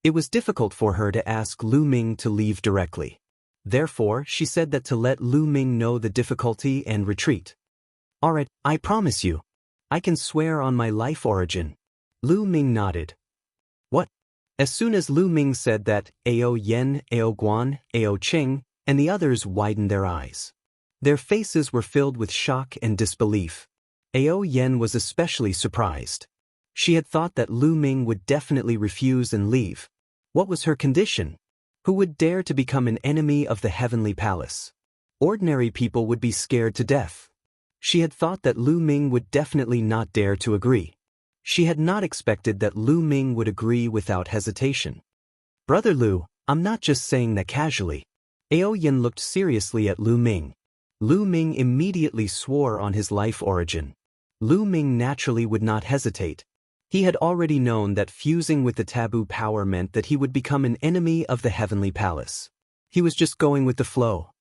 It was difficult for her to ask Lu Ming to leave directly. Therefore, she said that to let Lu Ming know the difficulty and retreat. "Alright, I promise you. I can swear on my life origin." Lu Ming nodded. "What?" As soon as Lu Ming said that, Ao Yen, Ao Guan, Ao Qing, and the others widened their eyes. Their faces were filled with shock and disbelief. Ao Yen was especially surprised. She had thought that Lu Ming would definitely refuse and leave. What was her condition? Who would dare to become an enemy of the Heavenly Palace? Ordinary people would be scared to death. She had thought that Lu Ming would definitely not dare to agree. She had not expected that Lu Ming would agree without hesitation. "Brother Lu, I'm not just saying that casually." Ao Yen looked seriously at Lu Ming. Lu Ming immediately swore on his life origin. Lu Ming naturally would not hesitate. He had already known that fusing with the taboo power meant that he would become an enemy of the Heavenly Palace. He was just going with the flow.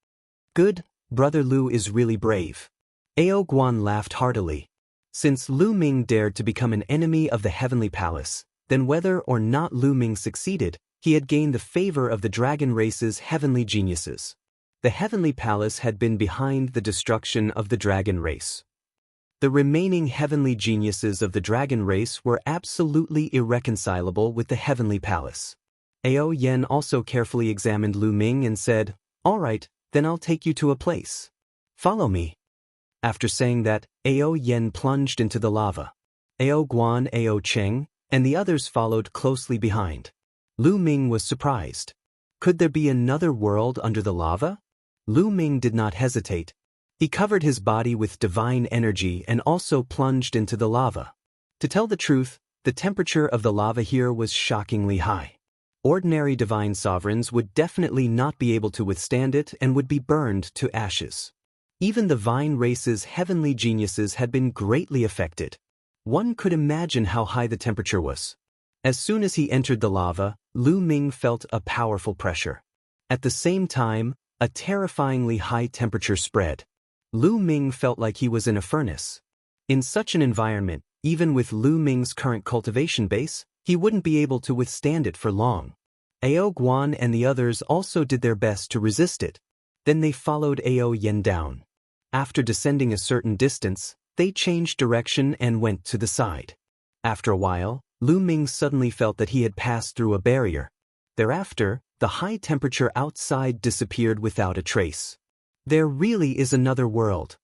"Good, Brother Lu is really brave." Ao Guan laughed heartily. Since Lu Ming dared to become an enemy of the Heavenly Palace, then whether or not Lu Ming succeeded, he had gained the favor of the dragon race's heavenly geniuses. The Heavenly Palace had been behind the destruction of the dragon race. The remaining heavenly geniuses of the dragon race were absolutely irreconcilable with the Heavenly Palace. Ao Yen also carefully examined Lu Ming and said, "All right, then I'll take you to a place. Follow me." After saying that, Ao Yen plunged into the lava. Ao Guan, Ao Cheng, and the others followed closely behind. Lu Ming was surprised. Could there be another world under the lava? Lu Ming did not hesitate. He covered his body with divine energy and also plunged into the lava. To tell the truth, the temperature of the lava here was shockingly high. Ordinary divine sovereigns would definitely not be able to withstand it and would be burned to ashes. Even the vine race's heavenly geniuses had been greatly affected. One could imagine how high the temperature was. As soon as he entered the lava, Lu Ming felt a powerful pressure. At the same time, a terrifyingly high temperature spread. Lu Ming felt like he was in a furnace. In such an environment, even with Lu Ming's current cultivation base, he wouldn't be able to withstand it for long. Ao Guan and the others also did their best to resist it. Then they followed Ao Yen down. After descending a certain distance, they changed direction and went to the side. After a while, Lu Ming suddenly felt that he had passed through a barrier. Thereafter, the high temperature outside disappeared without a trace. There really is another world.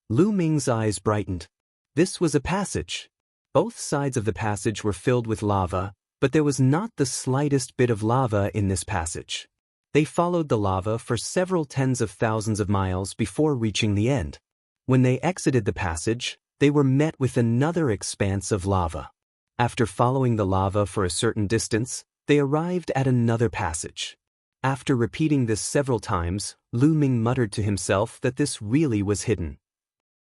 Lu Ming's eyes brightened. This was a passage. Both sides of the passage were filled with lava, but there was not the slightest bit of lava in this passage. They followed the lava for several tens of thousands of miles before reaching the end. When they exited the passage, they were met with another expanse of lava. After following the lava for a certain distance, they arrived at another passage. After repeating this several times, Lu Ming muttered to himself that this really was hidden.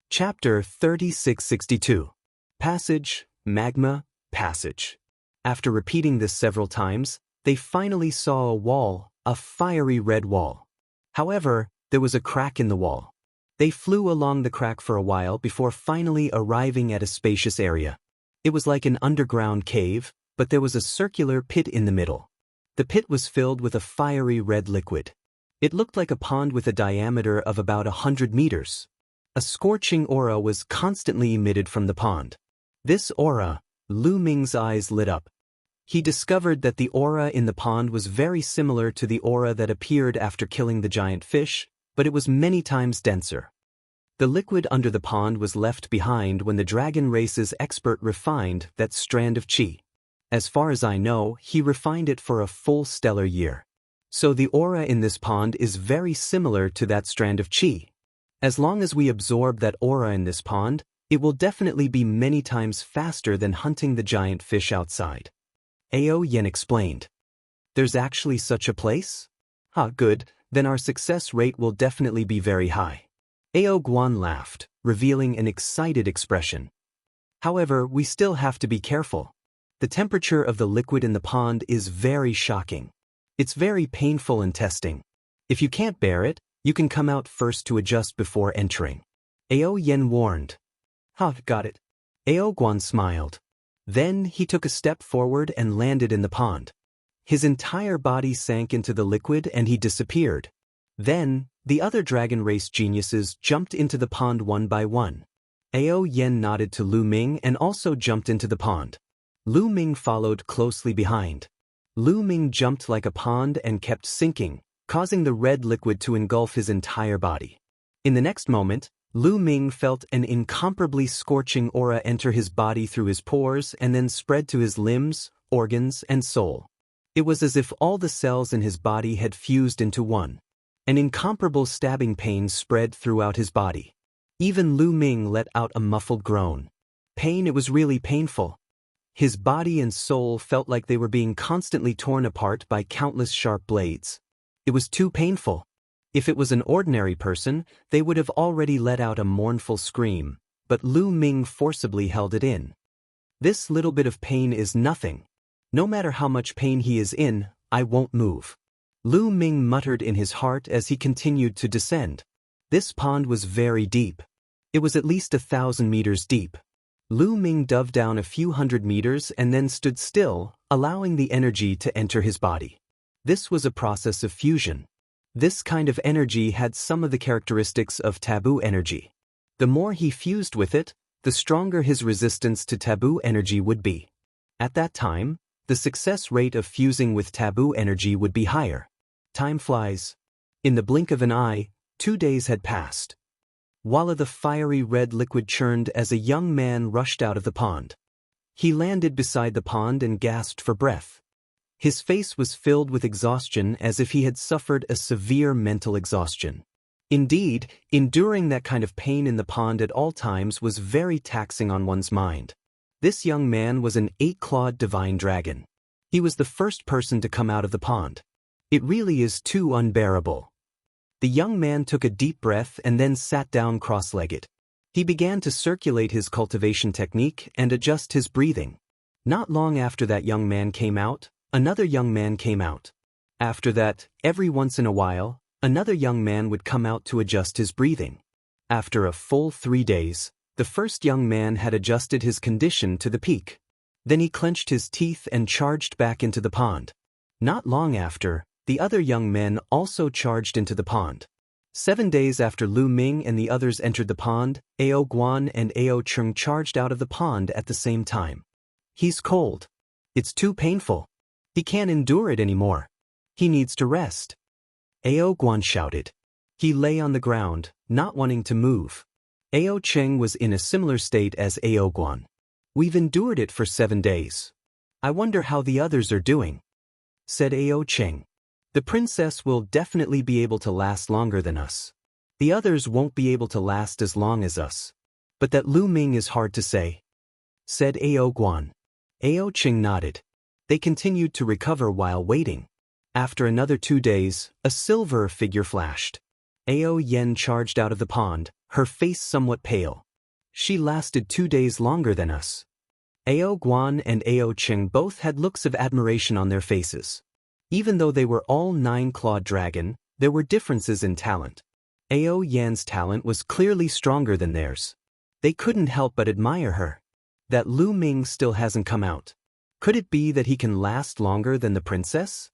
Chapter 3662. Passage, Magma, Passage. After repeating this several times, they finally saw a wall, a fiery red wall. However, there was a crack in the wall. They flew along the crack for a while before finally arriving at a spacious area. It was like an underground cave, but there was a circular pit in the middle. The pit was filled with a fiery red liquid. It looked like a pond with a diameter of about 100 meters. A scorching aura was constantly emitted from the pond. This aura, Lu Ming's eyes lit up. He discovered that the aura in the pond was very similar to the aura that appeared after killing the giant fish, but it was many times denser. The liquid under the pond was left behind when the dragon race's expert refined that strand of qi. As far as I know, he refined it for a full stellar year. So the aura in this pond is very similar to that strand of qi. As long as we absorb that aura in this pond, it will definitely be many times faster than hunting the giant fish outside. Ao Yen explained. There's actually such a place? Good, then our success rate will definitely be very high. Ao Guan laughed, revealing an excited expression. However, we still have to be careful. The temperature of the liquid in the pond is very shocking. It's very painful in testing. If you can't bear it, you can come out first to adjust before entering. Ao Yen warned. Got it. Ao Guan smiled. Then he took a step forward and landed in the pond. His entire body sank into the liquid and he disappeared. Then, the other dragon race geniuses jumped into the pond one by one. Ao Yen nodded to Lu Ming and also jumped into the pond. Lu Ming followed closely behind. Lu Ming jumped like a pond and kept sinking, causing the red liquid to engulf his entire body. In the next moment, Lu Ming felt an incomparably scorching aura enter his body through his pores and then spread to his limbs, organs, and soul. It was as if all the cells in his body had fused into one. An incomparable stabbing pain spread throughout his body. Even Lu Ming let out a muffled groan. Pain, it was really painful. His body and soul felt like they were being constantly torn apart by countless sharp blades. It was too painful. If it was an ordinary person, they would have already let out a mournful scream, but Lu Ming forcibly held it in. This little bit of pain is nothing. No matter how much pain he is in, I won't move. Lu Ming muttered in his heart as he continued to descend. This pond was very deep. It was at least 1,000 meters deep. Lu Ming dove down a few hundred meters and then stood still, allowing the energy to enter his body. This was a process of fusion. This kind of energy had some of the characteristics of taboo energy. The more he fused with it, the stronger his resistance to taboo energy would be. At that time, the success rate of fusing with taboo energy would be higher. Time flies. In the blink of an eye, 2 days had passed. While the fiery red liquid churned as a young man rushed out of the pond. He landed beside the pond and gasped for breath. His face was filled with exhaustion as if he had suffered a severe mental exhaustion. Indeed, enduring that kind of pain in the pond at all times was very taxing on one's mind. This young man was an 8-clawed divine dragon. He was the first person to come out of the pond. It really is too unbearable. The young man took a deep breath and then sat down cross-legged. He began to circulate his cultivation technique and adjust his breathing. Not long after that young man came out, another young man came out. After that, every once in a while, another young man would come out to adjust his breathing. After a full 3 days, the first young man had adjusted his condition to the peak. Then he clenched his teeth and charged back into the pond. Not long after, the other young men also charged into the pond. 7 days after Lu Ming and the others entered the pond, Ao Guan and Ao Cheng charged out of the pond at the same time. He's cold. It's too painful. He can't endure it anymore. He needs to rest. Ao Guan shouted. He lay on the ground, not wanting to move. Ao Cheng was in a similar state as Ao Guan. We've endured it for 7 days. I wonder how the others are doing, said Ao Cheng. The princess will definitely be able to last longer than us. The others won't be able to last as long as us. But that Lu Ming is hard to say, said Ao Guan. Ao Cheng nodded. They continued to recover while waiting. After another 2 days, a silver figure flashed. Ao Yen charged out of the pond, her face somewhat pale. She lasted 2 days longer than us. Ao Guan and Ao Cheng both had looks of admiration on their faces. Even though they were all 9-clawed dragon, there were differences in talent. Ao Yan's talent was clearly stronger than theirs. They couldn't help but admire her. That Lu Ming still hasn't come out. Could it be that he can last longer than the princess?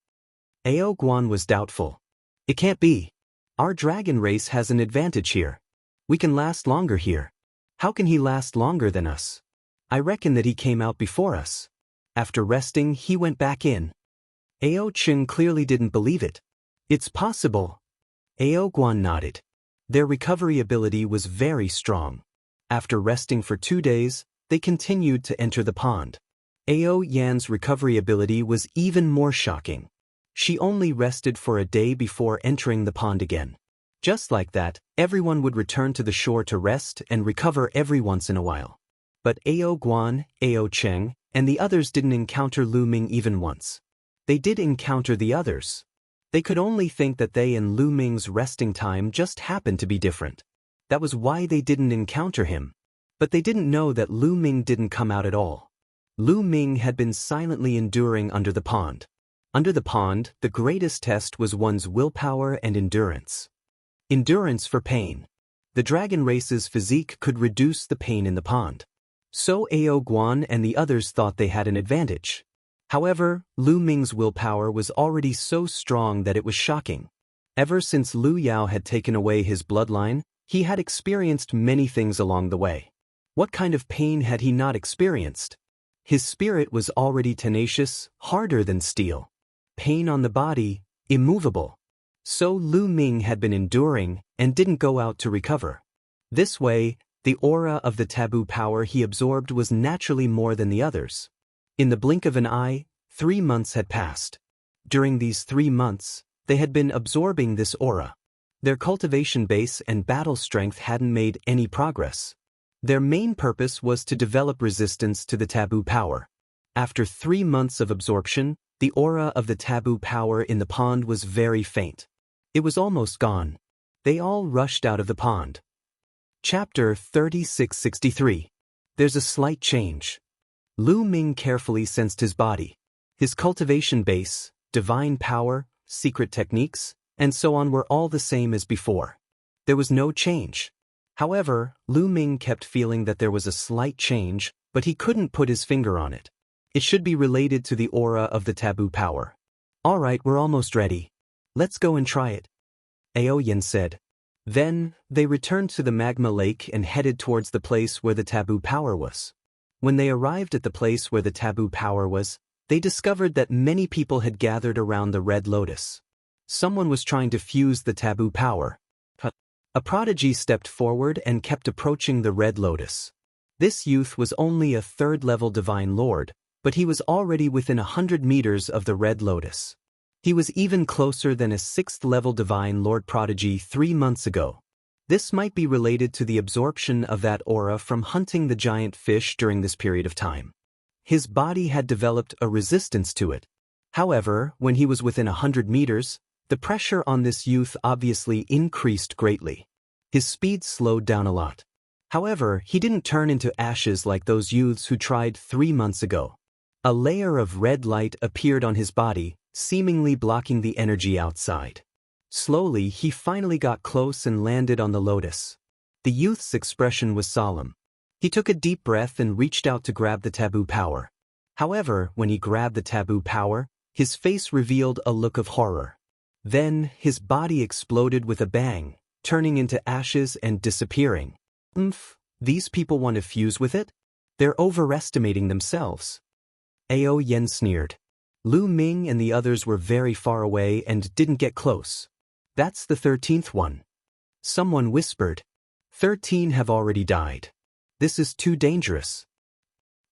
Ao Guan was doubtful. It can't be. Our dragon race has an advantage here. We can last longer here. How can he last longer than us? I reckon that he came out before us. After resting, he went back in. Ao Cheng clearly didn't believe it. It's possible. Ao Guan nodded. Their recovery ability was very strong. After resting for 2 days, they continued to enter the pond. Ao Yan's recovery ability was even more shocking. She only rested for a day before entering the pond again. Just like that, everyone would return to the shore to rest and recover every once in a while. But Ao Guan, Ao Cheng, and the others didn't encounter Lu Ming even once. They did encounter the others. They could only think that they and Lu Ming's resting time just happened to be different. That was why they didn't encounter him. But they didn't know that Lu Ming didn't come out at all. Lu Ming had been silently enduring under the pond. Under the pond, the greatest test was one's willpower and endurance. Endurance for pain. The dragon race's physique could reduce the pain in the pond. So Ao Guan and the others thought they had an advantage. However, Lu Ming's willpower was already so strong that it was shocking. Ever since Lu Yao had taken away his bloodline, he had experienced many things along the way. What kind of pain had he not experienced? His spirit was already tenacious, harder than steel. Pain on the body, immovable. So Lu Ming had been enduring and didn't go out to recover. This way, the aura of the taboo power he absorbed was naturally more than the others. In the blink of an eye, 3 months had passed. During these 3 months, they had been absorbing this aura. Their cultivation base and battle strength hadn't made any progress. Their main purpose was to develop resistance to the taboo power. After 3 months of absorption, the aura of the taboo power in the pond was very faint. It was almost gone. They all rushed out of the pond. Chapter 3663. There's a slight change. Lu Ming carefully sensed his body. His cultivation base, divine power, secret techniques, and so on were all the same as before. There was no change. However, Lu Ming kept feeling that there was a slight change, but he couldn't put his finger on it. It should be related to the aura of the taboo power. All right, we're almost ready. Let's go and try it. Ao Yin said. Then, they returned to the magma lake and headed towards the place where the taboo power was. When they arrived at the place where the taboo power was, they discovered that many people had gathered around the red lotus. Someone was trying to fuse the taboo power. A prodigy stepped forward and kept approaching the red lotus. This youth was only a 3rd-level divine lord, but he was already within 100 meters of the red lotus. He was even closer than a 6th-level divine lord prodigy 3 months ago. This might be related to the absorption of that aura from hunting the giant fish during this period of time. His body had developed a resistance to it. However, when he was within 100 meters, the pressure on this youth obviously increased greatly. His speed slowed down a lot. However, he didn't turn into ashes like those youths who tried 3 months ago. A layer of red light appeared on his body, seemingly blocking the energy outside. Slowly, he finally got close and landed on the lotus. The youth's expression was solemn. He took a deep breath and reached out to grab the taboo power. However, when he grabbed the taboo power, his face revealed a look of horror. Then, his body exploded with a bang, turning into ashes and disappearing. These people want to fuse with it? They're overestimating themselves. Ao Yen sneered. Lu Ming and the others were very far away and didn't get close. That's the 13th one. Someone whispered. 13 have already died. This is too dangerous.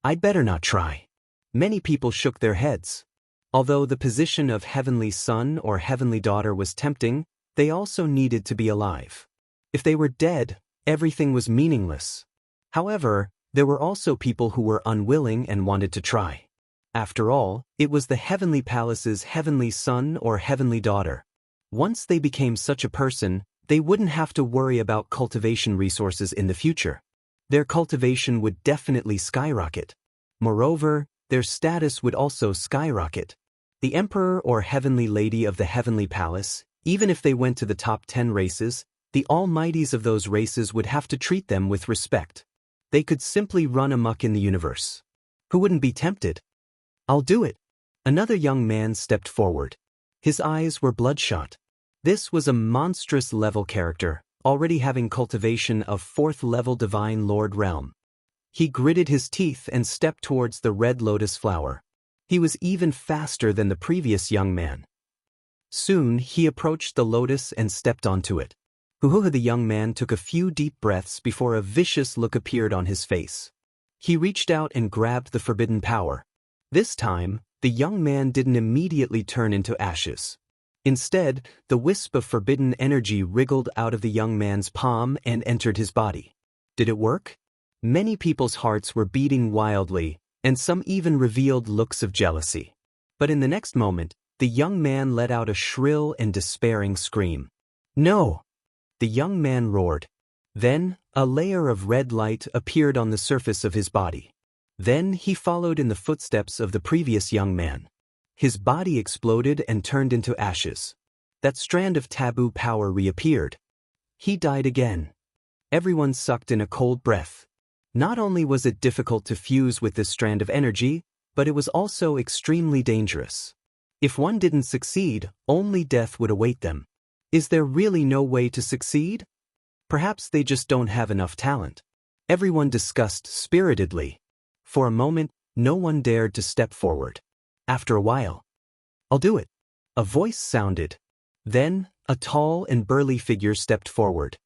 I'd better not try. Many people shook their heads. Although the position of heavenly son or heavenly daughter was tempting, they also needed to be alive. If they were dead, everything was meaningless. However, there were also people who were unwilling and wanted to try. After all, it was the heavenly palace's heavenly son or heavenly daughter. Once they became such a person, they wouldn't have to worry about cultivation resources in the future. Their cultivation would definitely skyrocket. Moreover, their status would also skyrocket. The emperor or heavenly lady of the heavenly palace, even if they went to the top 10 races, the almighties of those races would have to treat them with respect. They could simply run amok in the universe. Who wouldn't be tempted? I'll do it. Another young man stepped forward. His eyes were bloodshot. This was a monstrous level character, already having cultivation of 4th-level divine lord realm. He gritted his teeth and stepped towards the red lotus flower. He was even faster than the previous young man. Soon, he approached the lotus and stepped onto it. The young man took a few deep breaths before a vicious look appeared on his face. He reached out and grabbed the forbidden power. This time, the young man didn't immediately turn into ashes. Instead, the wisp of forbidden energy wriggled out of the young man's palm and entered his body. Did it work? Many people's hearts were beating wildly, and some even revealed looks of jealousy. But in the next moment, the young man let out a shrill and despairing scream. "No!" The young man roared. Then, a layer of red light appeared on the surface of his body. Then he followed in the footsteps of the previous young man. His body exploded and turned into ashes. That strand of taboo power reappeared. He died again. Everyone sucked in a cold breath. Not only was it difficult to fuse with this strand of energy, but it was also extremely dangerous. If one didn't succeed, only death would await them. Is there really no way to succeed? Perhaps they just don't have enough talent. Everyone discussed spiritedly. For a moment, no one dared to step forward. After a while, "I'll do it," a voice sounded. Then, a tall and burly figure stepped forward.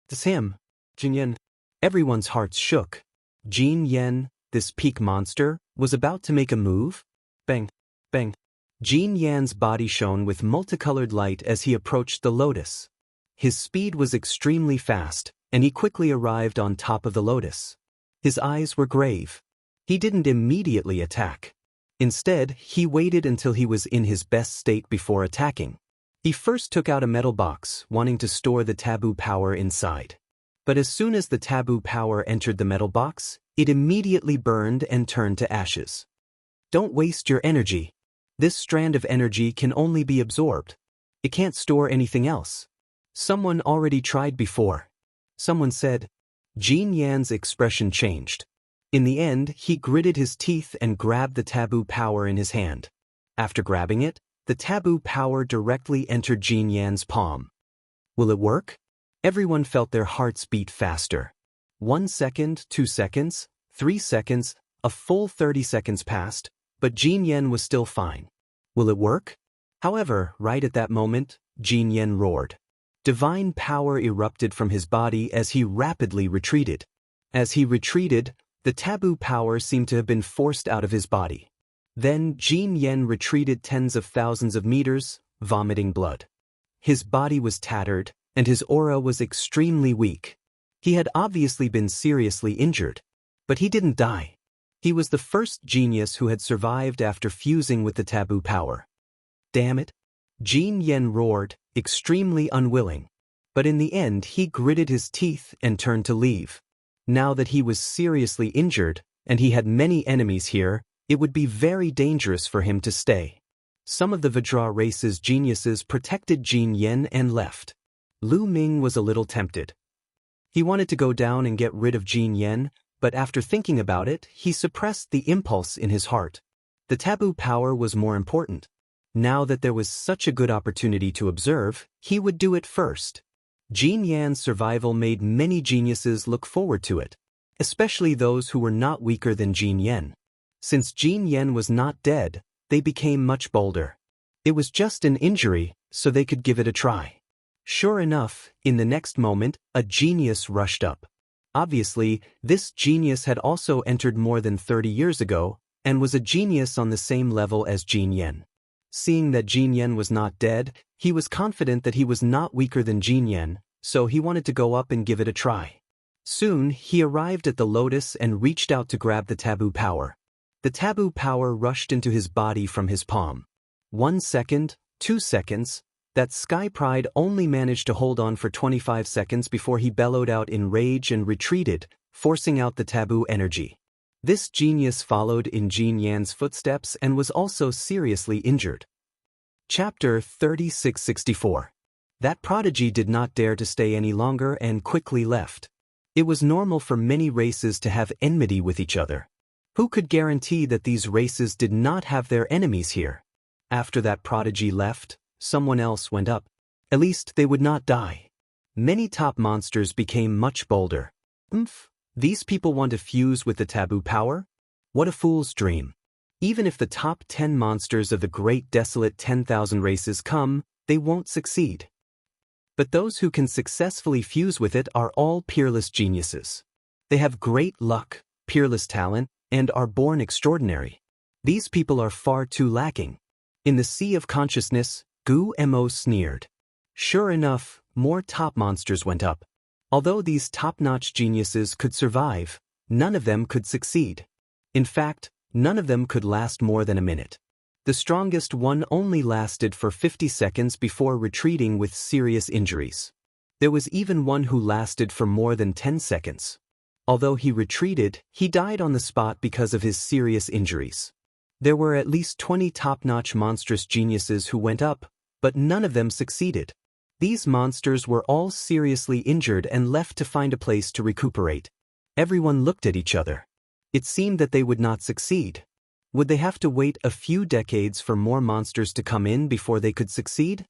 "It's him, Jin Yan." Everyone's hearts shook. Jin Yan, this peak monster, was about to make a move. Bang, bang. Jin Yan's body shone with multicolored light as he approached the lotus. His speed was extremely fast, and he quickly arrived on top of the lotus. His eyes were grave. He didn't immediately attack. Instead, he waited until he was in his best state before attacking. He first took out a metal box, wanting to store the taboo power inside. But as soon as the taboo power entered the metal box, it immediately burned and turned to ashes. Don't waste your energy. This strand of energy can only be absorbed. It can't store anything else. Someone already tried before. Someone said. Jin Yan's expression changed. In the end, he gritted his teeth and grabbed the taboo power in his hand. After grabbing it, the taboo power directly entered Jin Yan's palm. Will it work? Everyone felt their hearts beat faster. 1 second, 2 seconds, 3 seconds, a full 30 seconds passed, but Jin Yan was still fine. Will it work? However, right at that moment, Jin Yan roared. Divine power erupted from his body as he rapidly retreated. As he retreated, the taboo power seemed to have been forced out of his body. Then Jin Yan retreated tens of thousands of meters, vomiting blood. His body was tattered, and his aura was extremely weak. He had obviously been seriously injured. But he didn't die. He was the first genius who had survived after fusing with the taboo power. Damn it! Jin Yan roared, extremely unwilling. But in the end he gritted his teeth and turned to leave. Now that he was seriously injured, and he had many enemies here, it would be very dangerous for him to stay. Some of the Vajra race's geniuses protected Jin Yan and left. Lu Ming was a little tempted. He wanted to go down and get rid of Jin Yan, but after thinking about it, he suppressed the impulse in his heart. The taboo power was more important. Now that there was such a good opportunity to observe, he would do it first. Jin Yan's survival made many geniuses look forward to it, especially those who were not weaker than Jin Yan. Since Jin Yan was not dead, they became much bolder. It was just an injury, so they could give it a try. Sure enough, in the next moment, a genius rushed up. Obviously, this genius had also entered more than 30 years ago, and was a genius on the same level as Jin Yan. Seeing that Jin Yan was not dead, he was confident that he was not weaker than Jin Yan, so he wanted to go up and give it a try. Soon, he arrived at the lotus and reached out to grab the taboo power. The taboo power rushed into his body from his palm. 1 second, 2 seconds, that Sky Pride only managed to hold on for 25 seconds before he bellowed out in rage and retreated, forcing out the taboo energy. This genius followed in Jin Yan's footsteps and was also seriously injured. Chapter 3664. That prodigy did not dare to stay any longer and quickly left. It was normal for many races to have enmity with each other. Who could guarantee that these races did not have their enemies here? After that prodigy left, someone else went up. At least they would not die. Many top monsters became much bolder. These people want to fuse with the taboo power? What a fool's dream. Even if the top 10 monsters of the great desolate 10,000 races come, they won't succeed. But those who can successfully fuse with it are all peerless geniuses. They have great luck, peerless talent, and are born extraordinary. These people are far too lacking. In the sea of consciousness, Gu Mo sneered. Sure enough, more top monsters went up. Although these top-notch geniuses could survive, none of them could succeed. In fact, none of them could last more than a minute. The strongest one only lasted for 50 seconds before retreating with serious injuries. There was even one who lasted for more than 10 seconds. Although he retreated, he died on the spot because of his serious injuries. There were at least 20 top-notch monstrous geniuses who went up, but none of them succeeded. These monsters were all seriously injured and left to find a place to recuperate. Everyone looked at each other. It seemed that they would not succeed. Would they have to wait a few decades for more monsters to come in before they could succeed?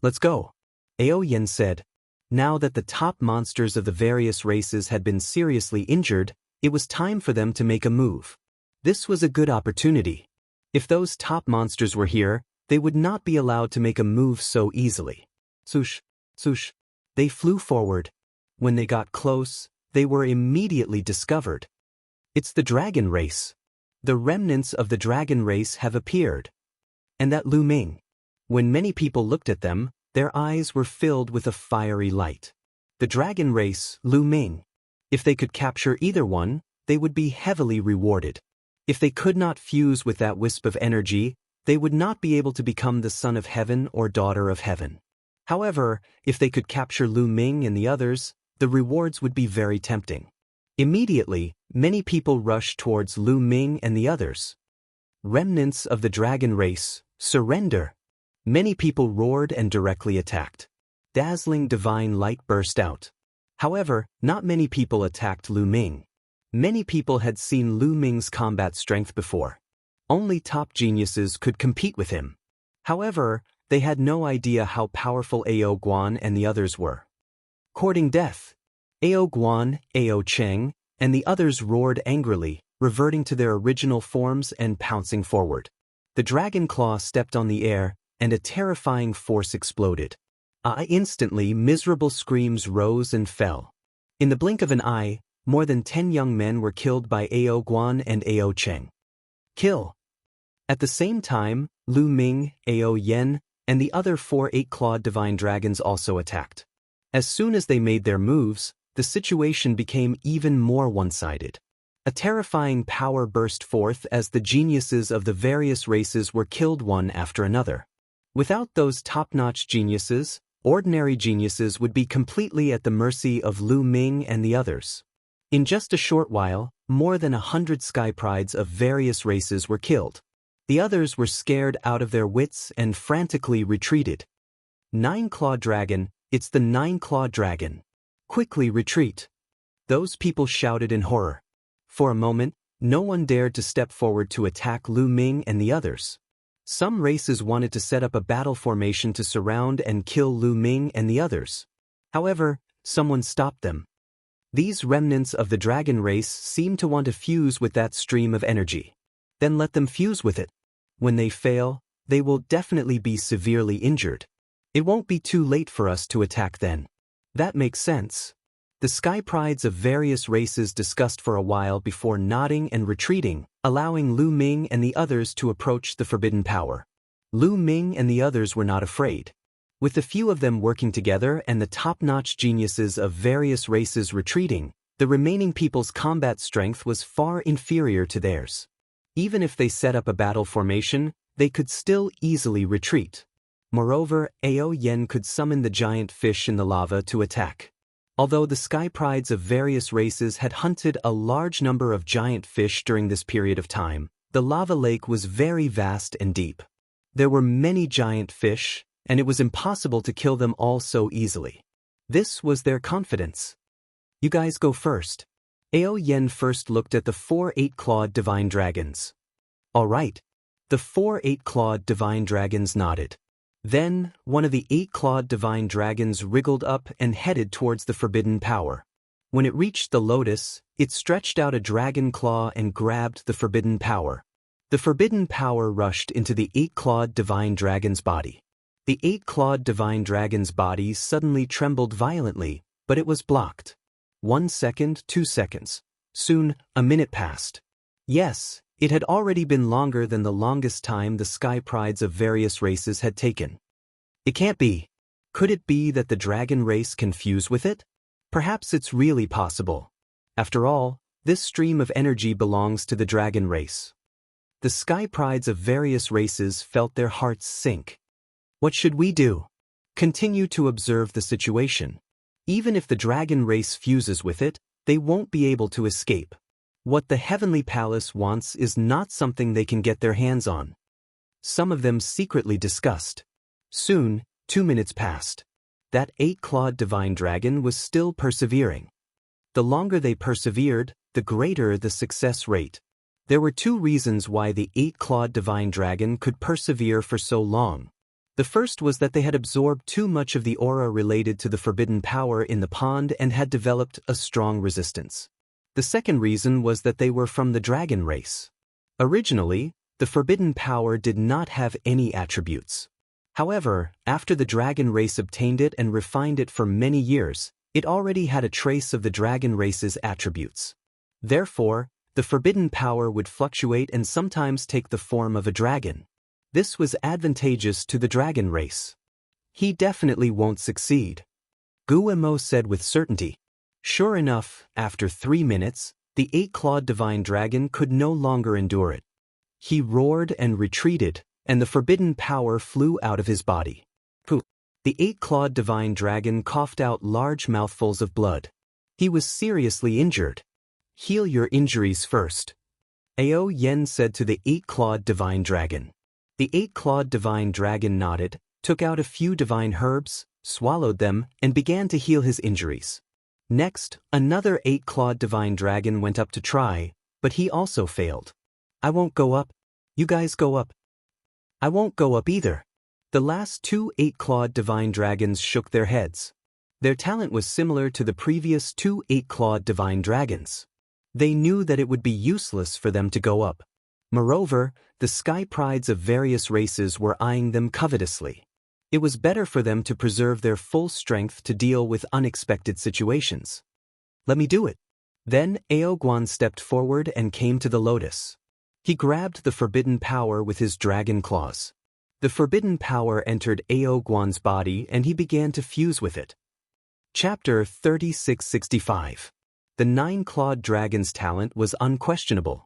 Let's go, Ao Yen said. Now that the top monsters of the various races had been seriously injured, it was time for them to make a move. This was a good opportunity. If those top monsters were here, they would not be allowed to make a move so easily. Swoosh, swoosh. They flew forward. When they got close, they were immediately discovered. It's the dragon race. The remnants of the dragon race have appeared. And that Lu Ming. When many people looked at them, their eyes were filled with a fiery light. The dragon race, Lu Ming. If they could capture either one, they would be heavily rewarded. If they could not fuse with that wisp of energy, they would not be able to become the son of heaven or daughter of heaven. However, if they could capture Lu Ming and the others, the rewards would be very tempting. Immediately, many people rushed towards Lu Ming and the others. Remnants of the dragon race, surrender! Many people roared and directly attacked. Dazzling divine light burst out. However, not many people attacked Lu Ming. Many people had seen Lu Ming's combat strength before. Only top geniuses could compete with him. However, they had no idea how powerful Ao Guan and the others were. Courting death. Ao Guan, Ao Cheng, and the others roared angrily, reverting to their original forms and pouncing forward. The dragon claw stepped on the air, and a terrifying force exploded. Instantly, miserable screams rose and fell. In the blink of an eye, more than 10 young men were killed by Ao Guan and Ao Cheng. Kill! At the same time, Lu Ming, Ao Yen, and the other 4 8-clawed divine dragons also attacked. As soon as they made their moves, the situation became even more one-sided. A terrifying power burst forth as the geniuses of the various races were killed one after another. Without those top-notch geniuses, ordinary geniuses would be completely at the mercy of Lu Ming and the others. In just a short while, more than 100 sky prides of various races were killed. The others were scared out of their wits and frantically retreated. 9-clawed dragon, it's the 9-clawed dragon. Quickly retreat. Those people shouted in horror. For a moment, no one dared to step forward to attack Lu Ming and the others. Some races wanted to set up a battle formation to surround and kill Lu Ming and the others. However, someone stopped them. These remnants of the dragon race seem to want to fuse with that stream of energy. Then let them fuse with it. When they fail, they will definitely be severely injured. It won't be too late for us to attack then. That makes sense. The sky prides of various races discussed for a while before nodding and retreating, allowing Lu Ming and the others to approach the forbidden power. Lu Ming and the others were not afraid. With the few of them working together and the top-notch geniuses of various races retreating, the remaining people's combat strength was far inferior to theirs. Even if they set up a battle formation, they could still easily retreat. Moreover, Ao Yen could summon the giant fish in the lava to attack. Although the sky prides of various races had hunted a large number of giant fish during this period of time, the lava lake was very vast and deep. There were many giant fish, and it was impossible to kill them all so easily. This was their confidence. You guys go first. Ao Yen first looked at the 4 8-clawed divine dragons. All right. The 4 8-clawed divine dragons nodded. Then, one of the 8-clawed divine dragons wriggled up and headed towards the forbidden power. When it reached the lotus, it stretched out a dragon claw and grabbed the forbidden power. The forbidden power rushed into the 8-clawed divine dragon's body. The 8-clawed divine dragon's body suddenly trembled violently, but it was blocked. 1 second, 2 seconds. Soon, a minute passed. Yes, it had already been longer than the longest time the sky prides of various races had taken. It can't be. Could it be that the dragon race can fuse with it? Perhaps it's really possible. After all, this stream of energy belongs to the dragon race. The sky prides of various races felt their hearts sink. What should we do? Continue to observe the situation. Even if the dragon race fuses with it, they won't be able to escape. What the Heavenly Palace wants is not something they can get their hands on. Some of them secretly discussed. Soon, 2 minutes passed. That 8-clawed divine dragon was still persevering. The longer they persevered, the greater the success rate. There were 2 reasons why the 8-clawed divine dragon could persevere for so long. The first was that they had absorbed too much of the aura related to the forbidden power in the pond and had developed a strong resistance. The second reason was that they were from the dragon race. Originally, the forbidden power did not have any attributes. However, after the dragon race obtained it and refined it for many years, it already had a trace of the dragon race's attributes. Therefore, the forbidden power would fluctuate and sometimes take the form of a dragon. This was advantageous to the dragon race. He definitely won't succeed, Guillermo said with certainty. Sure enough, after 3 minutes, the 8-clawed divine dragon could no longer endure it. He roared and retreated, and the forbidden power flew out of his body. Pooh! The 8-clawed divine dragon coughed out large mouthfuls of blood. He was seriously injured. Heal your injuries first, Ao Yen said to the 8-clawed divine dragon. The 8-clawed divine dragon nodded, took out a few divine herbs, swallowed them, and began to heal his injuries. Next, another 8-clawed divine dragon went up to try, but he also failed. I won't go up. You guys go up. I won't go up either. The last 2 8-clawed divine dragons shook their heads. Their talent was similar to the previous 2 8-clawed divine dragons. They knew that it would be useless for them to go up. Moreover, the sky prides of various races were eyeing them covetously. It was better for them to preserve their full strength to deal with unexpected situations. Let me do it. Then Ao Guan stepped forward and came to the lotus. He grabbed the forbidden power with his dragon claws. The forbidden power entered Ao Guan's body and he began to fuse with it. Chapter 3665. The 9-clawed dragon's talent was unquestionable.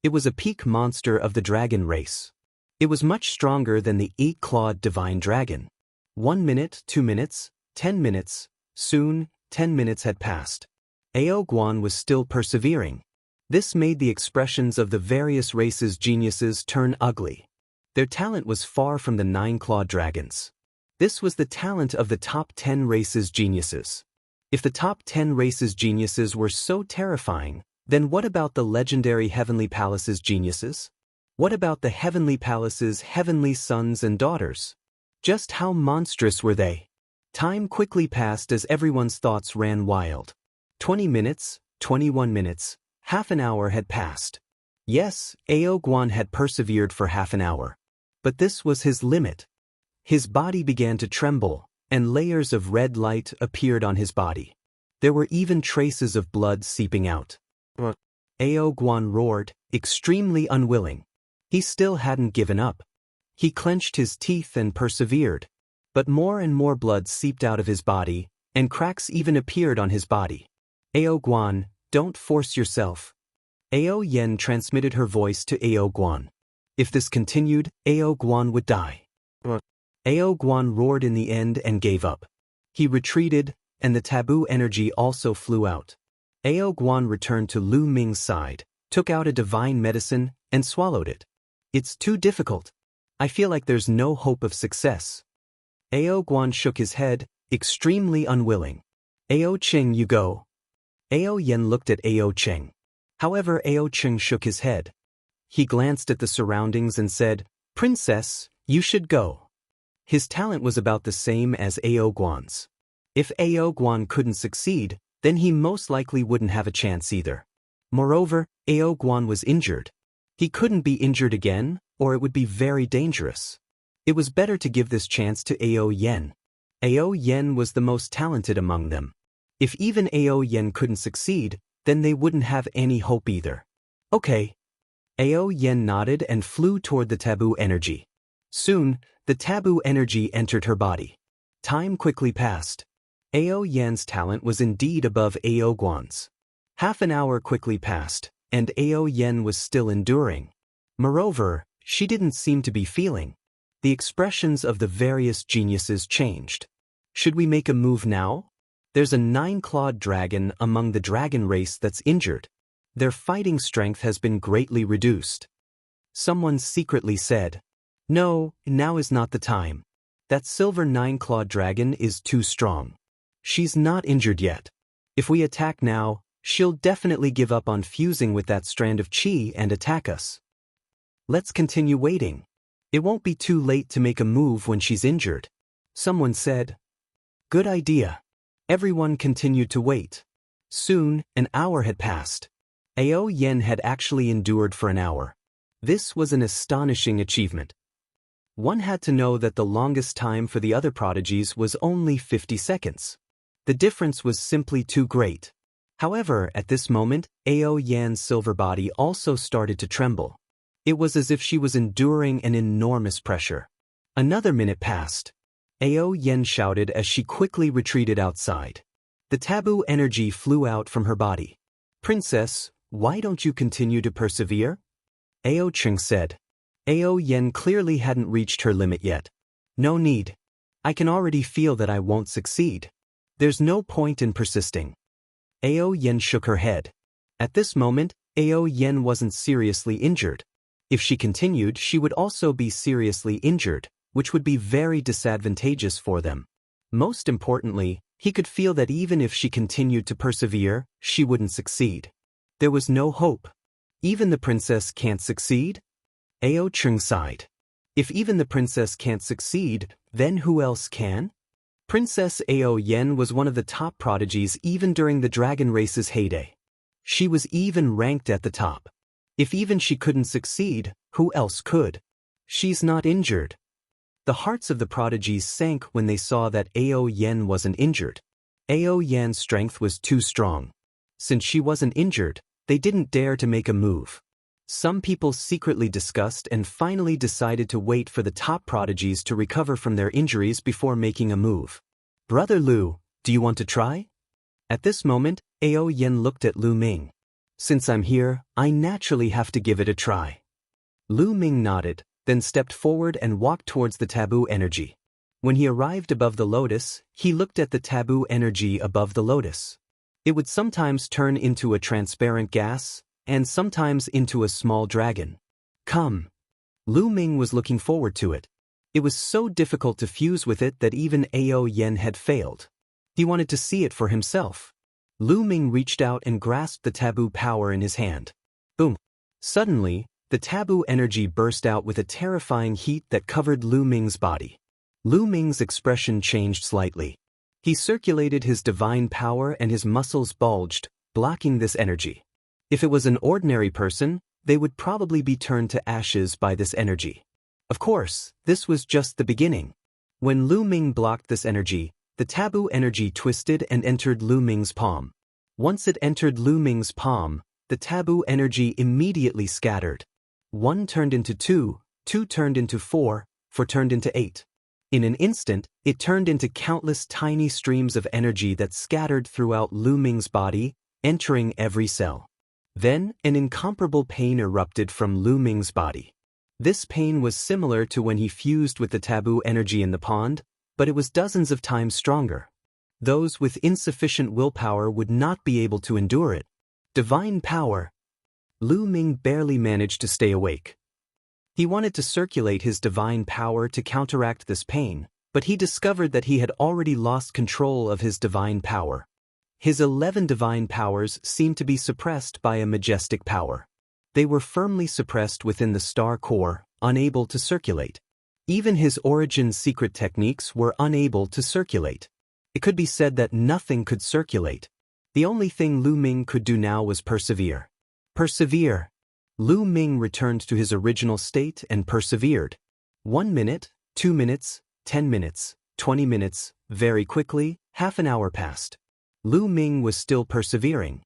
It was a peak monster of the dragon race. It was much stronger than the 8-clawed divine dragon. 1 minute, 2 minutes, 10 minutes, soon, 10 minutes had passed. Ao Guan was still persevering. This made the expressions of the various races' geniuses turn ugly. Their talent was far from the 9-clawed dragons. This was the talent of the top 10 races' geniuses. If the top 10 races' geniuses were so terrifying, then what about the legendary Heavenly Palace's geniuses? What about the Heavenly Palace's heavenly sons and daughters? Just how monstrous were they? Time quickly passed as everyone's thoughts ran wild. 20 minutes, 21 minutes, half an hour had passed. Yes, Ao Guan had persevered for half an hour. But this was his limit. His body began to tremble, and layers of red light appeared on his body. There were even traces of blood seeping out. Ao Guan roared, extremely unwilling. He still hadn't given up. He clenched his teeth and persevered. But more and more blood seeped out of his body, and cracks even appeared on his body. Ao Guan, don't force yourself. Ao Yen transmitted her voice to Ao Guan. If this continued, Ao Guan would die. Ao Guan roared in the end and gave up. He retreated, and the taboo energy also flew out. Ao Guan returned to Lu Ming's side, took out a divine medicine, and swallowed it. It's too difficult. I feel like there's no hope of success. Ao Guan shook his head, extremely unwilling. Ao Cheng, you go. Ao Yen looked at Ao Cheng. However, Ao Cheng shook his head. He glanced at the surroundings and said, Princess, you should go. His talent was about the same as Ao Guan's. If Ao Guan couldn't succeed, then he most likely wouldn't have a chance either. Moreover, Ao Guan was injured. He couldn't be injured again, or it would be very dangerous. It was better to give this chance to Ao Yen. Ao Yen was the most talented among them. If even Ao Yen couldn't succeed, then they wouldn't have any hope either. Okay. Ao Yen nodded and flew toward the taboo energy. Soon, the taboo energy entered her body. Time quickly passed. Ao Yen's talent was indeed above Ao Guan's. Half an hour quickly passed, and Ao Yen was still enduring. Moreover, she didn't seem to be feeling. The expressions of the various geniuses changed. Should we make a move now? There's a 9-clawed dragon among the dragon race that's injured. Their fighting strength has been greatly reduced. Someone secretly said, "No, now is not the time. That silver 9-clawed dragon is too strong. She's not injured yet. If we attack now, she'll definitely give up on fusing with that strand of chi and attack us. Let's continue waiting. It won't be too late to make a move when she's injured." Someone said. Good idea. Everyone continued to wait. Soon, an hour had passed. Ao Yen had actually endured for an hour. This was an astonishing achievement. One had to know that the longest time for the other prodigies was only 50 seconds. The difference was simply too great. However, at this moment, Ao Yan's silver body also started to tremble. It was as if she was enduring an enormous pressure. Another minute passed. Ao Yen shouted as she quickly retreated outside. The taboo energy flew out from her body. "Princess, why don't you continue to persevere?" Ao Cheng said. Ao Yen clearly hadn't reached her limit yet. "No need. I can already feel that I won't succeed. There's no point in persisting." Ao Yen shook her head. At this moment, Ao Yen wasn't seriously injured. If she continued, she would also be seriously injured, which would be very disadvantageous for them. Most importantly, he could feel that even if she continued to persevere, she wouldn't succeed. There was no hope. Even the princess can't succeed? Ao Cheng sighed. If even the princess can't succeed, then who else can? Princess Ao Yen was one of the top prodigies even during the dragon race's heyday. She was even ranked at the top. If even she couldn't succeed, who else could? She's not injured. The hearts of the prodigies sank when they saw that Ao Yen wasn't injured. Ao Yan's strength was too strong. Since she wasn't injured, they didn't dare to make a move. Some people secretly discussed and finally decided to wait for the top prodigies to recover from their injuries before making a move. "Brother Lu, do you want to try?" At this moment, Ao Yen looked at Lu Ming. "Since I'm here, I naturally have to give it a try." Lu Ming nodded, then stepped forward and walked towards the taboo energy. When he arrived above the lotus, he looked at the taboo energy above the lotus. It would sometimes turn into a transparent gas, and sometimes into a small dragon. Come. Lu Ming was looking forward to it. It was so difficult to fuse with it that even Ao Yen had failed. He wanted to see it for himself. Lu Ming reached out and grasped the taboo power in his hand. Boom. Suddenly, the taboo energy burst out with a terrifying heat that covered Lu Ming's body. Lu Ming's expression changed slightly. He circulated his divine power and his muscles bulged, blocking this energy. If it was an ordinary person, they would probably be turned to ashes by this energy. Of course, this was just the beginning. When Lu Ming blocked this energy, the taboo energy twisted and entered Lu Ming's palm. Once it entered Lu Ming's palm, the taboo energy immediately scattered. 1 turned into 2, 2 turned into 4, 4 turned into 8. In an instant, it turned into countless tiny streams of energy that scattered throughout Lu Ming's body, entering every cell. Then, an incomparable pain erupted from Lu Ming's body. This pain was similar to when he fused with the taboo energy in the pond, but it was dozens of times stronger. Those with insufficient willpower would not be able to endure it. Divine power. Lu Ming barely managed to stay awake. He wanted to circulate his divine power to counteract this pain, but he discovered that he had already lost control of his divine power. His 11 divine powers seemed to be suppressed by a majestic power. They were firmly suppressed within the star core, unable to circulate. Even his origin secret techniques were unable to circulate. It could be said that nothing could circulate. The only thing Lu Ming could do now was persevere. Persevere. Lu Ming returned to his original state and persevered. 1 minute, 2 minutes, 10 minutes, 20 minutes, very quickly, half an hour passed. Lu Ming was still persevering.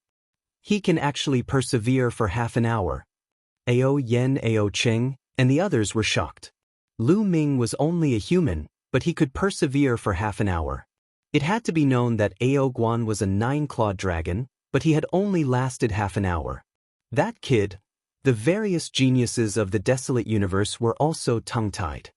He can actually persevere for half an hour. Ao Yen, Ao Cheng, and the others were shocked. Lu Ming was only a human, but he could persevere for half an hour. It had to be known that Ao Guan was a 9-clawed dragon, but he had only lasted half an hour. That kid. The various geniuses of the desolate universe were also tongue-tied.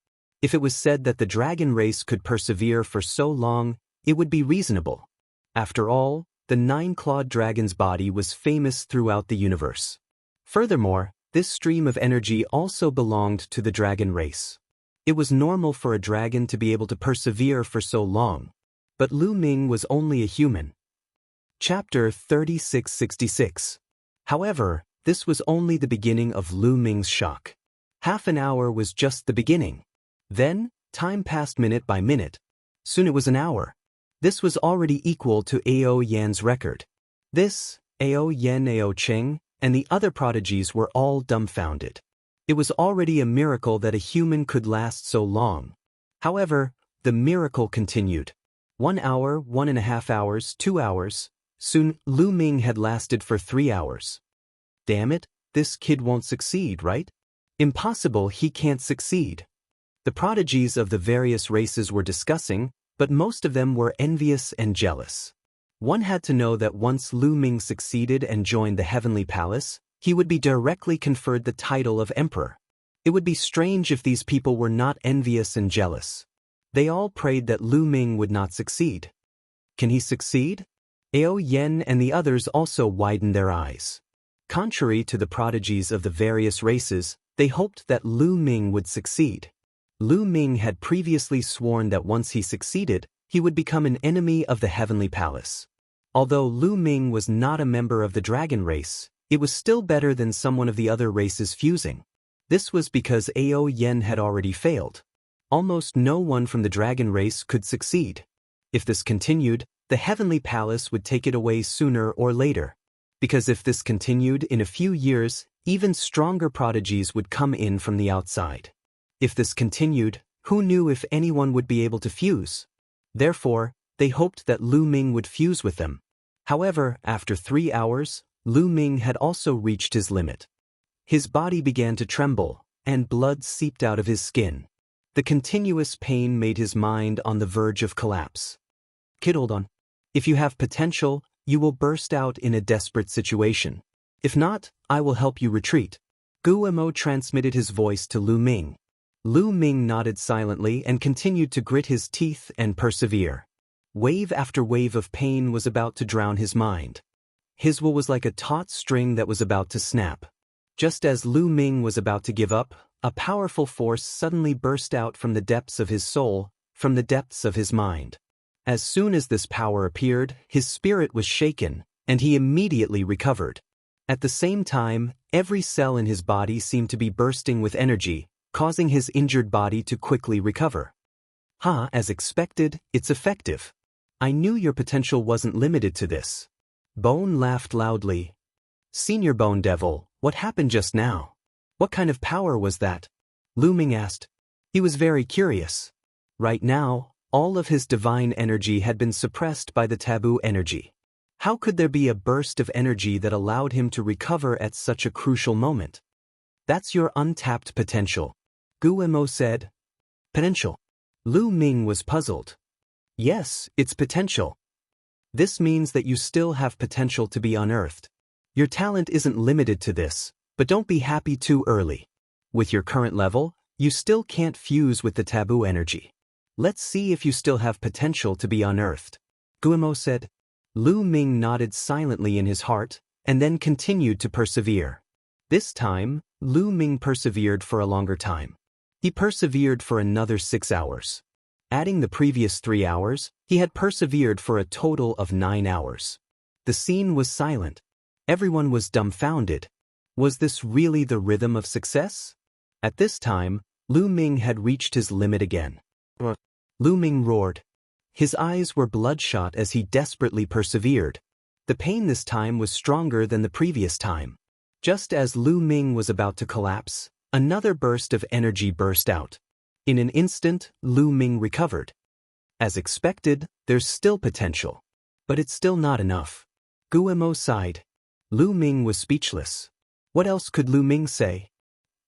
If it was said that the dragon race could persevere for so long, it would be reasonable. After all, the 9-clawed dragon's body was famous throughout the universe. Furthermore, this stream of energy also belonged to the dragon race. It was normal for a dragon to be able to persevere for so long. But Lu Ming was only a human. Chapter 3666. However, this was only the beginning of Lu Ming's shock. Half an hour was just the beginning. Then, time passed minute by minute. Soon it was an hour. This was already equal to Ao Yan's record. This, Ao Yen, Ao Cheng, and the other prodigies were all dumbfounded. It was already a miracle that a human could last so long. However, the miracle continued. 1 hour, 1.5 hours, 2 hours. Soon, Lu Ming had lasted for 3 hours. Damn it, this kid won't succeed, right? Impossible, he can't succeed. The prodigies of the various races were discussing, but most of them were envious and jealous. One had to know that once Lu Ming succeeded and joined the heavenly palace, he would be directly conferred the title of emperor. It would be strange if these people were not envious and jealous. They all prayed that Lu Ming would not succeed. Can he succeed? Ao Yen and the others also widened their eyes. Contrary to the prodigies of the various races, they hoped that Lu Ming would succeed. Lu Ming had previously sworn that once he succeeded, he would become an enemy of the heavenly palace. Although Lu Ming was not a member of the dragon race, it was still better than someone of the other races fusing. This was because Ao Yen had already failed. Almost no one from the dragon race could succeed. If this continued, the heavenly palace would take it away sooner or later. Because if this continued in a few years, even stronger prodigies would come in from the outside. If this continued, who knew if anyone would be able to fuse? Therefore, they hoped that Lu Ming would fuse with them. However, after 3 hours, Lu Ming had also reached his limit. His body began to tremble, and blood seeped out of his skin. The continuous pain made his mind on the verge of collapse. Kid, hold on. If you have potential, you will burst out in a desperate situation. If not, I will help you retreat. Guemo transmitted his voice to Lu Ming. Lu Ming nodded silently and continued to grit his teeth and persevere. Wave after wave of pain was about to drown his mind. His will was like a taut string that was about to snap. Just as Lu Ming was about to give up, a powerful force suddenly burst out from the depths of his soul, from the depths of his mind. As soon as this power appeared, his spirit was shaken, and he immediately recovered. At the same time, every cell in his body seemed to be bursting with energy, causing his injured body to quickly recover. As expected, it's effective. I knew your potential wasn't limited to this. Bone laughed loudly. Senior Bone Devil, what happened just now? What kind of power was that? Lu Ming asked. He was very curious. Right now, all of his divine energy had been suppressed by the taboo energy. How could there be a burst of energy that allowed him to recover at such a crucial moment? That's your untapped potential. Guemo said. Potential? Lu Ming was puzzled. Yes, it's potential. This means that you still have potential to be unearthed. Your talent isn't limited to this, but don't be happy too early. With your current level, you still can't fuse with the taboo energy. Let's see if you still have potential to be unearthed. Guemo said. Lu Ming nodded silently in his heart, and then continued to persevere. This time, Lu Ming persevered for a longer time. He persevered for another 6 hours. Adding the previous 3 hours, he had persevered for a total of 9 hours. The scene was silent. Everyone was dumbfounded. Was this really the rhythm of success? At this time, Lu Ming had reached his limit again. Lu Ming roared. His eyes were bloodshot as he desperately persevered. The pain this time was stronger than the previous time. Just as Lu Ming was about to collapse, another burst of energy burst out. In an instant, Lu Ming recovered. As expected, there's still potential. But it's still not enough. Guemo sighed. Lu Ming was speechless. What else could Lu Ming say?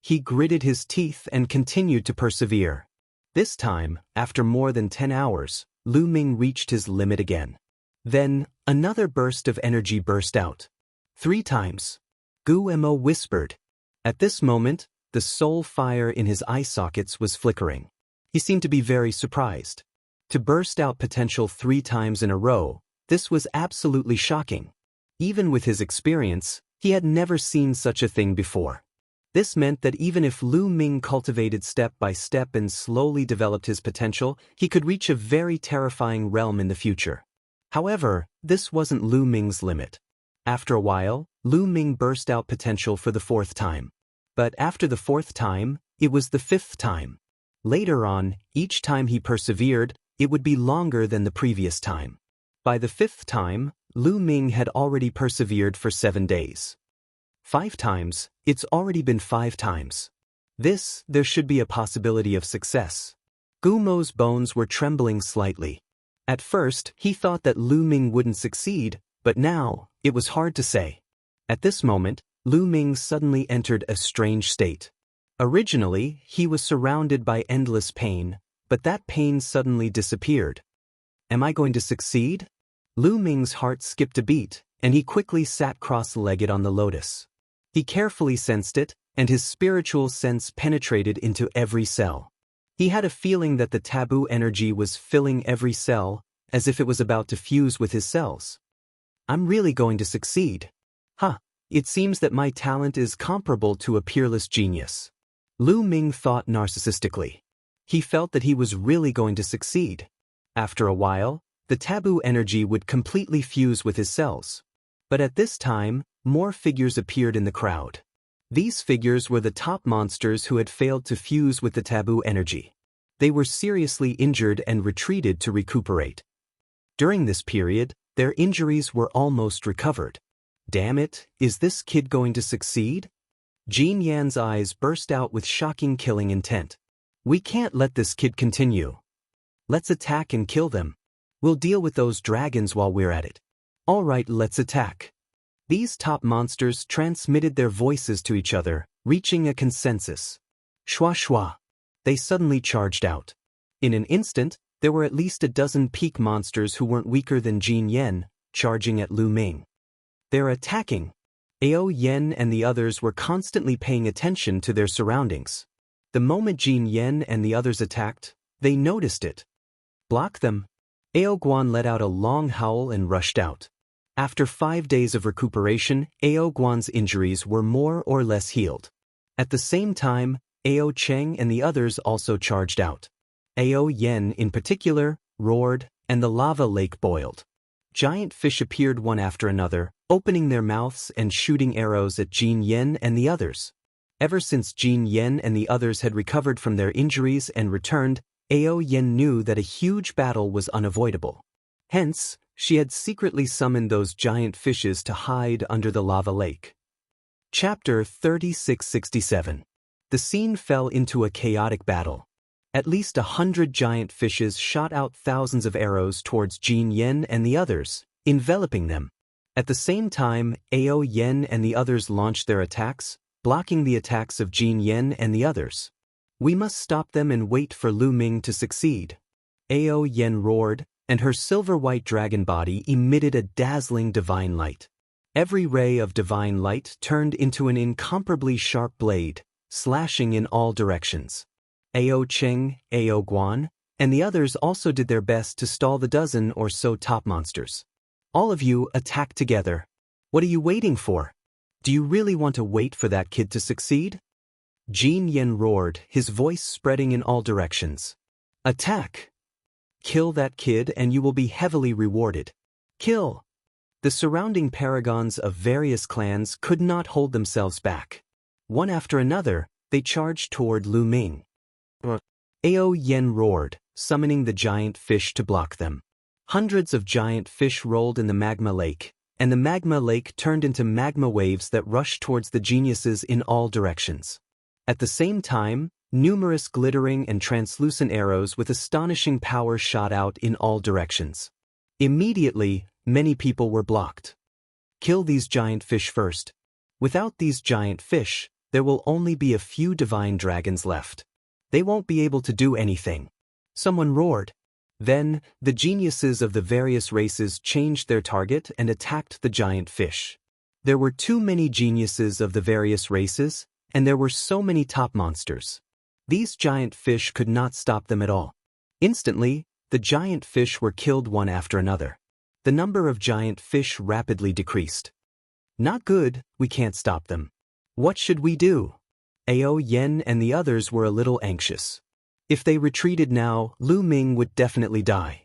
He gritted his teeth and continued to persevere. This time, after more than 10 hours, Lu Ming reached his limit again. Then, another burst of energy burst out. 3 times. Guemo whispered. At this moment, the soul fire in his eye sockets was flickering. He seemed to be very surprised. To burst out potential 3 times in a row, this was absolutely shocking. Even with his experience, he had never seen such a thing before. This meant that even if Lu Ming cultivated step by step and slowly developed his potential, he could reach a very terrifying realm in the future. However, this wasn't Lu Ming's limit. After a while, Lu Ming burst out potential for the 4th time. But after the 4th time, it was the 5th time. Later on, each time he persevered, it would be longer than the previous time. By the 5th time, Lu Ming had already persevered for 7 days. 5 times, it's already been 5 times. There should be a possibility of success. Gumo's bones were trembling slightly. At first, he thought that Lu Ming wouldn't succeed, but now, it was hard to say. At this moment, Lu Ming suddenly entered a strange state. Originally, he was surrounded by endless pain, but that pain suddenly disappeared. Am I going to succeed? Lu Ming's heart skipped a beat, and he quickly sat cross-legged on the lotus. He carefully sensed it, and his spiritual sense penetrated into every cell. He had a feeling that the taboo energy was filling every cell, as if it was about to fuse with his cells. I'm really going to succeed. It seems that my talent is comparable to a peerless genius. Lu Ming thought narcissistically. He felt that he was really going to succeed. After a while, the taboo energy would completely fuse with his cells. But at this time, more figures appeared in the crowd. These figures were the top monsters who had failed to fuse with the taboo energy. They were seriously injured and retreated to recuperate. During this period, their injuries were almost recovered. Damn it, is this kid going to succeed? Jin Yan's eyes burst out with shocking killing intent. We can't let this kid continue. Let's attack and kill them. We'll deal with those dragons while we're at it. All right, let's attack. These top monsters transmitted their voices to each other, reaching a consensus. Shwa shwa. They suddenly charged out. In an instant, there were at least a dozen peak monsters who weren't weaker than Jin Yan, charging at Lu Ming. They're attacking. Ao Yen and the others were constantly paying attention to their surroundings. The moment Jin Yan and the others attacked, they noticed it. Block them. Ao Guan let out a long howl and rushed out. After 5 days of recuperation, Ao Guan's injuries were more or less healed. At the same time, Ao Cheng and the others also charged out. Ao Yen in particular, roared, and the lava lake boiled. Giant fish appeared one after another, opening their mouths and shooting arrows at Jin Yan and the others. Ever since Jin Yan and the others had recovered from their injuries and returned, Ao Yen knew that a huge battle was unavoidable. Hence, she had secretly summoned those giant fishes to hide under the lava lake. Chapter 3667. The scene fell into a chaotic battle. At least 100 giant fishes shot out thousands of arrows towards Jin Yan and the others, enveloping them. At the same time, Ao Yen and the others launched their attacks, blocking the attacks of Jin Yan and the others. We must stop them and wait for Lu Ming to succeed. Ao Yen roared, and her silver-white dragon body emitted a dazzling divine light. Every ray of divine light turned into an incomparably sharp blade, slashing in all directions. Ao Cheng, Ao Guan, and the others also did their best to stall the dozen or so top monsters. All of you attack together. What are you waiting for? Do you really want to wait for that kid to succeed? Jin Yan roared, his voice spreading in all directions. Attack! Kill that kid and you will be heavily rewarded. Kill! The surrounding paragons of various clans could not hold themselves back. One after another, they charged toward Lu Ming. Ao Yen roared, summoning the giant fish to block them. Hundreds of giant fish rolled in the magma lake, and the magma lake turned into magma waves that rushed towards the geniuses in all directions. At the same time, numerous glittering and translucent arrows with astonishing power shot out in all directions. Immediately, many people were blocked. Kill these giant fish first. Without these giant fish, there will only be a few divine dragons left. They won't be able to do anything. Someone roared. Then, the geniuses of the various races changed their target and attacked the giant fish. There were too many geniuses of the various races, and there were so many top monsters. These giant fish could not stop them at all. Instantly, the giant fish were killed one after another. The number of giant fish rapidly decreased. Not good, we can't stop them. What should we do? Ao Yen and the others were a little anxious. If they retreated now, Lu Ming would definitely die.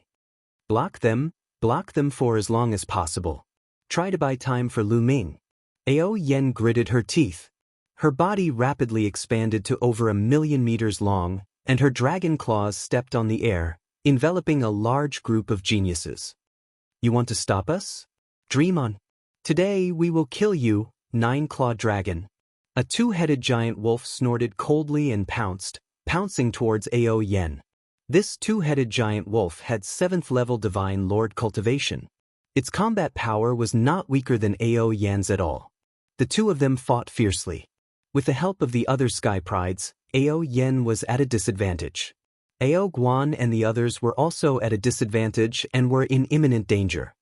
Block them for as long as possible. Try to buy time for Lu Ming. Ao Yen gritted her teeth. Her body rapidly expanded to over 1,000,000 meters long, and her dragon claws stepped on the air, enveloping a large group of geniuses. You want to stop us? Dream on. Today we will kill you, nine-clawed dragon. A two-headed giant wolf snorted coldly and pouncing towards Ao Yen. This two-headed giant wolf had 7th-level divine lord cultivation. Its combat power was not weaker than Ao Yen's at all. The two of them fought fiercely. With the help of the other sky prides, Ao Yen was at a disadvantage. Ao Guan and the others were also at a disadvantage and were in imminent danger.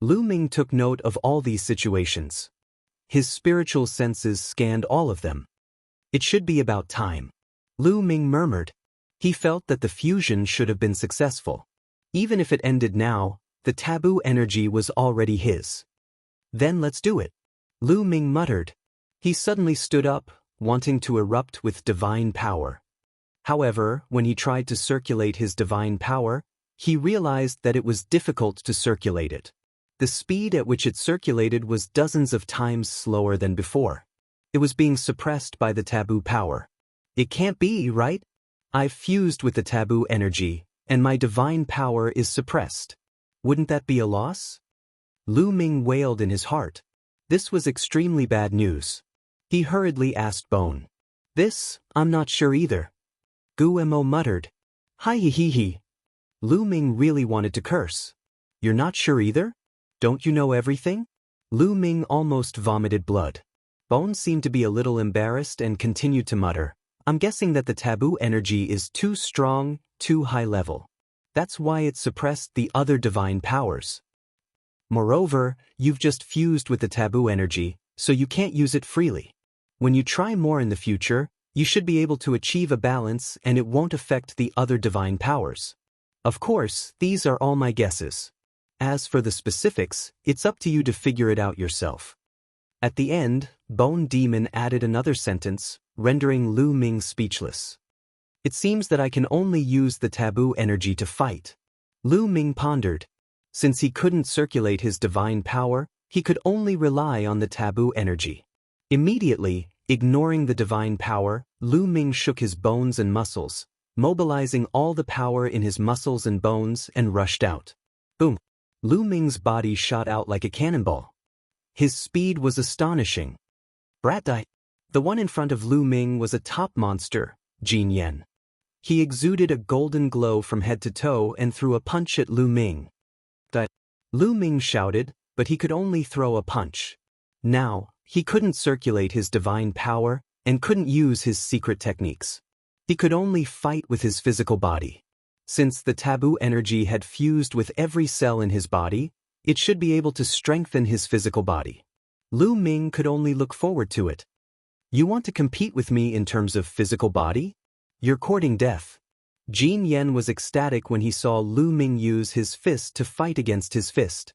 Lu Ming took note of all these situations. His spiritual senses scanned all of them. It should be about time. Lu Ming murmured. He felt that the fusion should have been successful. Even if it ended now, the taboo energy was already his. Then let's do it. Lu Ming muttered. He suddenly stood up, wanting to erupt with divine power. However, when he tried to circulate his divine power, he realized that it was difficult to circulate it. The speed at which it circulated was dozens of times slower than before. It was being suppressed by the taboo power. It can't be, right? I've fused with the taboo energy, and my divine power is suppressed. Wouldn't that be a loss? Lu Ming wailed in his heart. This was extremely bad news. He hurriedly asked Bone. This, I'm not sure either. Guemo muttered. Hi-hee-hee-hee. Lu Ming really wanted to curse. You're not sure either? Don't you know everything? Lu Ming almost vomited blood. Bone seemed to be a little embarrassed and continued to mutter. I'm guessing that the taboo energy is too strong, too high level. That's why it suppressed the other divine powers. Moreover, you've just fused with the taboo energy, so you can't use it freely. When you try more in the future, you should be able to achieve a balance and it won't affect the other divine powers. Of course, these are all my guesses. As for the specifics, it's up to you to figure it out yourself. At the end, Bone Demon added another sentence, rendering Lu Ming speechless. It seems that I can only use the taboo energy to fight. Lu Ming pondered. Since he couldn't circulate his divine power, he could only rely on the taboo energy. Immediately, ignoring the divine power, Lu Ming shook his bones and muscles, mobilizing all the power in his muscles and bones and rushed out. Boom! Lu Ming's body shot out like a cannonball. His speed was astonishing. Brat-die. The one in front of Lu Ming was a top monster, Jin Yen. He exuded a golden glow from head to toe and threw a punch at Lu Ming. Lu Ming shouted, but he could only throw a punch. Now, he couldn't circulate his divine power and couldn't use his secret techniques. He could only fight with his physical body. Since the taboo energy had fused with every cell in his body, it should be able to strengthen his physical body. Lu Ming could only look forward to it. You want to compete with me in terms of physical body? You're courting death. Jin Yen was ecstatic when he saw Lu Ming use his fist to fight against his fist.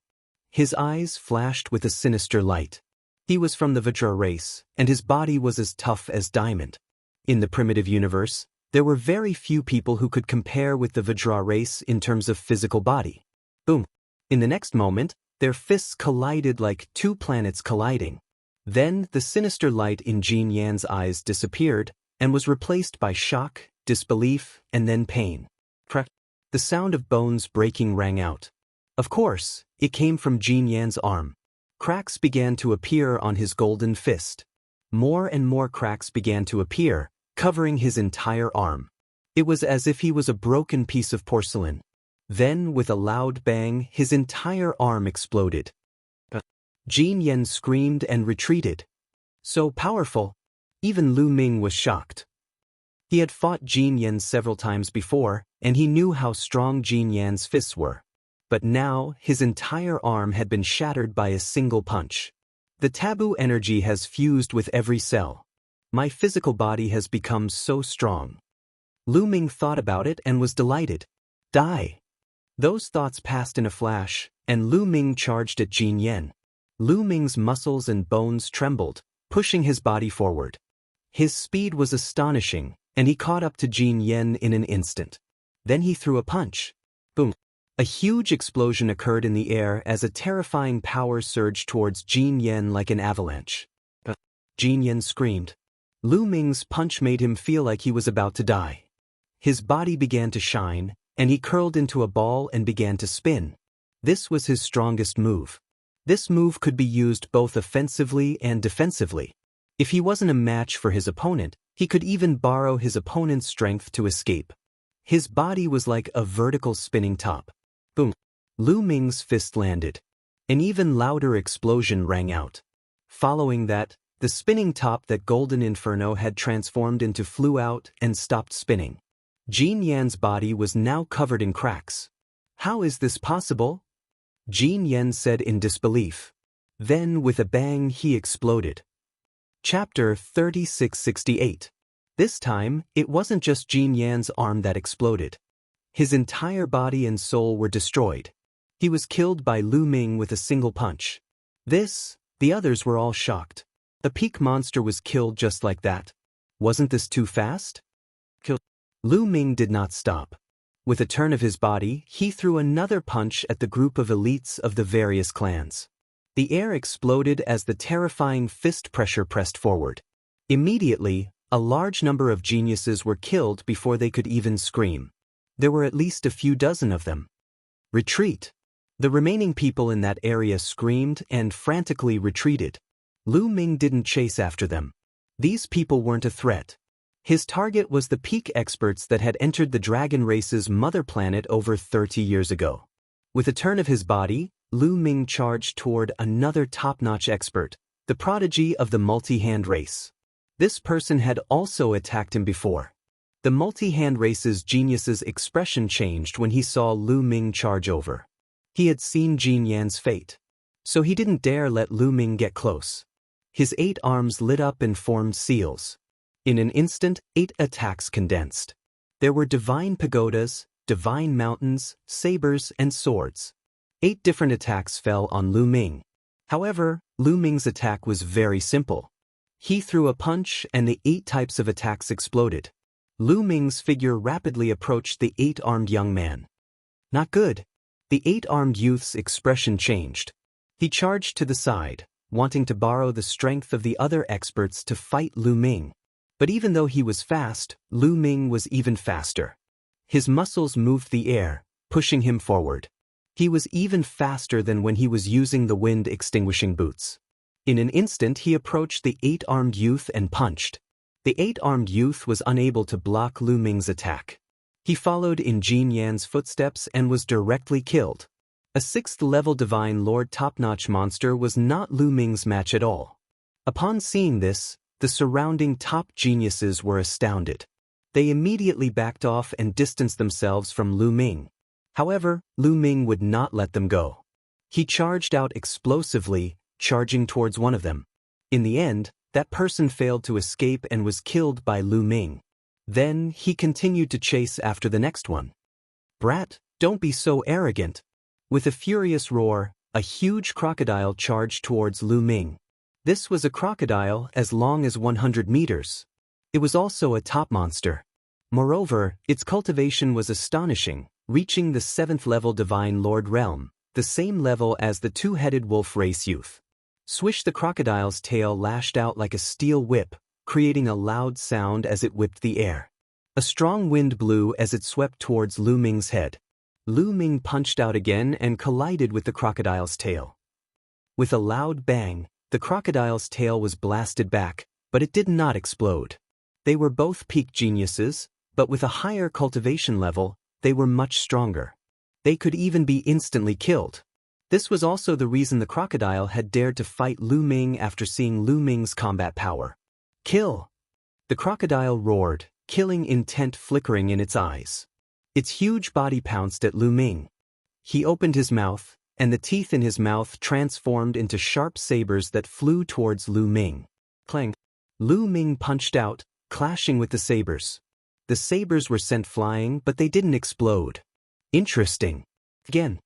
His eyes flashed with a sinister light. He was from the Vajra race, and his body was as tough as diamond. In the primitive universe, there were very few people who could compare with the Vajra race in terms of physical body. Boom! In the next moment, their fists collided like two planets colliding. Then the sinister light in Jin Yan's eyes disappeared and was replaced by shock, disbelief, and then pain. Crack! The sound of bones breaking rang out. Of course, it came from Jin Yan's arm. Cracks began to appear on his golden fist. More and more cracks began to appear, covering his entire arm. It was as if he was a broken piece of porcelain. Then, with a loud bang, his entire arm exploded. Jin Yan screamed and retreated. So powerful. Even Lu Ming was shocked. He had fought Jin Yan several times before, and he knew how strong Jin Yan's fists were. But now, his entire arm had been shattered by a single punch. The taboo energy has fused with every cell. My physical body has become so strong. Lu Ming thought about it and was delighted. Die. Those thoughts passed in a flash, and Lu Ming charged at Jin Yan. Lu Ming's muscles and bones trembled, pushing his body forward. His speed was astonishing, and he caught up to Jin Yan in an instant. Then he threw a punch. Boom. A huge explosion occurred in the air as a terrifying power surged towards Jin Yan like an avalanche. Jin Yan screamed. Lu Ming's punch made him feel like he was about to die. His body began to shine, and he curled into a ball and began to spin. This was his strongest move. This move could be used both offensively and defensively. If he wasn't a match for his opponent, he could even borrow his opponent's strength to escape. His body was like a vertical spinning top. Boom. Lu Ming's fist landed. An even louder explosion rang out. Following that, the spinning top that Golden Inferno had transformed into flew out and stopped spinning. Jin Yan's body was now covered in cracks. How is this possible? Jin Yan said in disbelief. Then, with a bang, he exploded. Chapter 3668. This time, it wasn't just Jin Yan's arm that exploded. His entire body and soul were destroyed. He was killed by Lu Ming with a single punch. The others were all shocked. A peak monster was killed just like that. Wasn't this too fast? Lu Ming did not stop. With a turn of his body, he threw another punch at the group of elites of the various clans. The air exploded as the terrifying fist pressure pressed forward. Immediately, a large number of geniuses were killed before they could even scream. There were at least a few dozen of them. Retreat! The remaining people in that area screamed and frantically retreated. Lu Ming didn't chase after them. These people weren't a threat. His target was the peak experts that had entered the dragon race's mother planet over 30 years ago. With a turn of his body, Lu Ming charged toward another top-notch expert, the prodigy of the multi-hand race. This person had also attacked him before. The multi-hand race's genius's expression changed when he saw Lu Ming charge over. He had seen Jin Yan's fate. So he didn't dare let Lu Ming get close. His 8 arms lit up and formed seals. In an instant, 8 attacks condensed. There were divine pagodas, divine mountains, sabers, and swords. 8 different attacks fell on Lu Ming. However, Lu Ming's attack was very simple. He threw a punch and the 8 types of attacks exploded. Lu Ming's figure rapidly approached the 8-armed young man. Not good. The 8-armed youth's expression changed. He charged to the side, wanting to borrow the strength of the other experts to fight Lu Ming. But even though he was fast, Lu Ming was even faster. His muscles moved the air, pushing him forward. He was even faster than when he was using the wind-extinguishing boots. In an instant he approached the 8-armed youth and punched. The 8-armed youth was unable to block Lu Ming's attack. He followed in Jin Yan's footsteps and was directly killed. A 6th-level Divine Lord top-notch monster was not Lu Ming's match at all. Upon seeing this, the surrounding top geniuses were astounded. They immediately backed off and distanced themselves from Lu Ming. However, Lu Ming would not let them go. He charged out explosively, charging towards one of them. In the end, that person failed to escape and was killed by Lu Ming. Then, he continued to chase after the next one. Brat, don't be so arrogant. With a furious roar, a huge crocodile charged towards Lu Ming. This was a crocodile as long as 100 meters. It was also a top monster. Moreover, its cultivation was astonishing, reaching the 7th-level Divine Lord realm, the same level as the 2-headed wolf race youth. Swish! The crocodile's tail lashed out like a steel whip, creating a loud sound as it whipped the air. A strong wind blew as it swept towards Lu Ming's head. Lu Ming punched out again and collided with the crocodile's tail. With a loud bang, the crocodile's tail was blasted back, but it did not explode. They were both peak geniuses, but with a higher cultivation level, they were much stronger. They could even be instantly killed. This was also the reason the crocodile had dared to fight Lu Ming after seeing Lu Ming's combat power. Kill! The crocodile roared, killing intent flickering in its eyes. Its huge body pounced at Lu Ming. He opened his mouth, and the teeth in his mouth transformed into sharp sabers that flew towards Lu Ming. Clang! Lu Ming punched out, clashing with the sabers. The sabers were sent flying, but they didn't explode. Interesting. Again.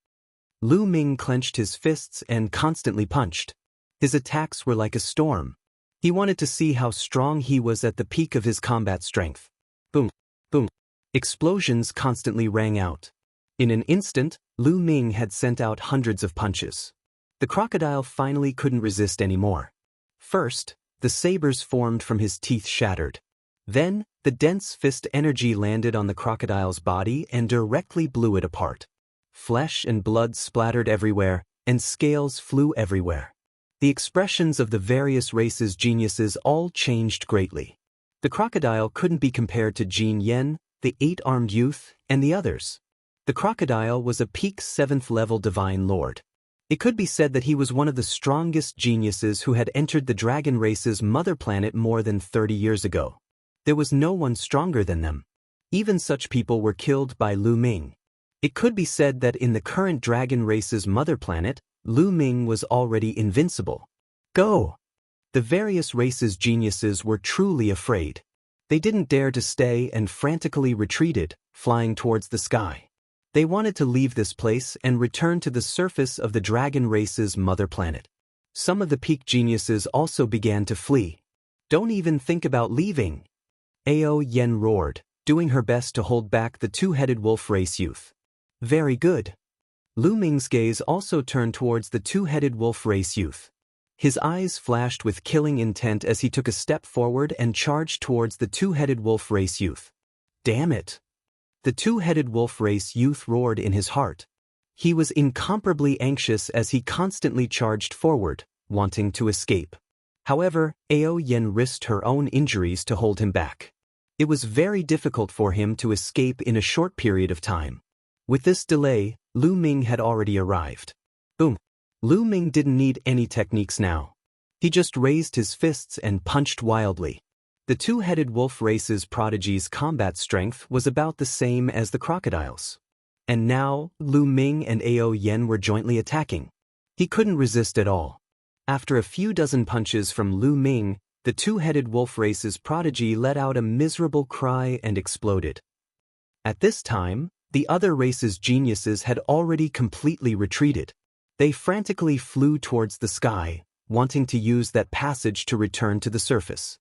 Lu Ming clenched his fists and constantly punched. His attacks were like a storm. He wanted to see how strong he was at the peak of his combat strength. Boom, boom. Explosions constantly rang out. In an instant, Lu Ming had sent out hundreds of punches. The crocodile finally couldn't resist anymore. First, the sabers formed from his teeth shattered. Then, the dense fist energy landed on the crocodile's body and directly blew it apart. Flesh and blood splattered everywhere, and scales flew everywhere. The expressions of the various races' geniuses all changed greatly. The crocodile couldn't be compared to Jin Yen, the 8-armed youth, and the others. The crocodile was a peak 7th-level divine lord. It could be said that he was one of the strongest geniuses who had entered the dragon race's mother planet more than 30 years ago. There was no one stronger than them. Even such people were killed by Lu Ming. It could be said that in the current dragon race's mother planet, Lu Ming was already invincible. Go! The various races' geniuses were truly afraid. They didn't dare to stay and frantically retreated, flying towards the sky. They wanted to leave this place and return to the surface of the dragon race's mother planet. Some of the peak geniuses also began to flee. Don't even think about leaving! Ao Yen roared, doing her best to hold back the two-headed wolf race youth. Very good. Lu Ming's gaze also turned towards the two-headed wolf race youth. His eyes flashed with killing intent as he took a step forward and charged towards the two-headed wolf race youth. Damn it! The two-headed wolf race youth roared in his heart. He was incomparably anxious as he constantly charged forward, wanting to escape. However, Ao Yen risked her own injuries to hold him back. It was very difficult for him to escape in a short period of time. With this delay, Lu Ming had already arrived. Boom! Lu Ming didn't need any techniques now. He just raised his fists and punched wildly. The two-headed wolf race's prodigy's combat strength was about the same as the crocodile's. And now, Lu Ming and Ao Yen were jointly attacking. He couldn't resist at all. After a few dozen punches from Lu Ming, the two-headed wolf race's prodigy let out a miserable cry and exploded. At this time, the other race's geniuses had already completely retreated. They frantically flew towards the sky, wanting to use that passage to return to the surface.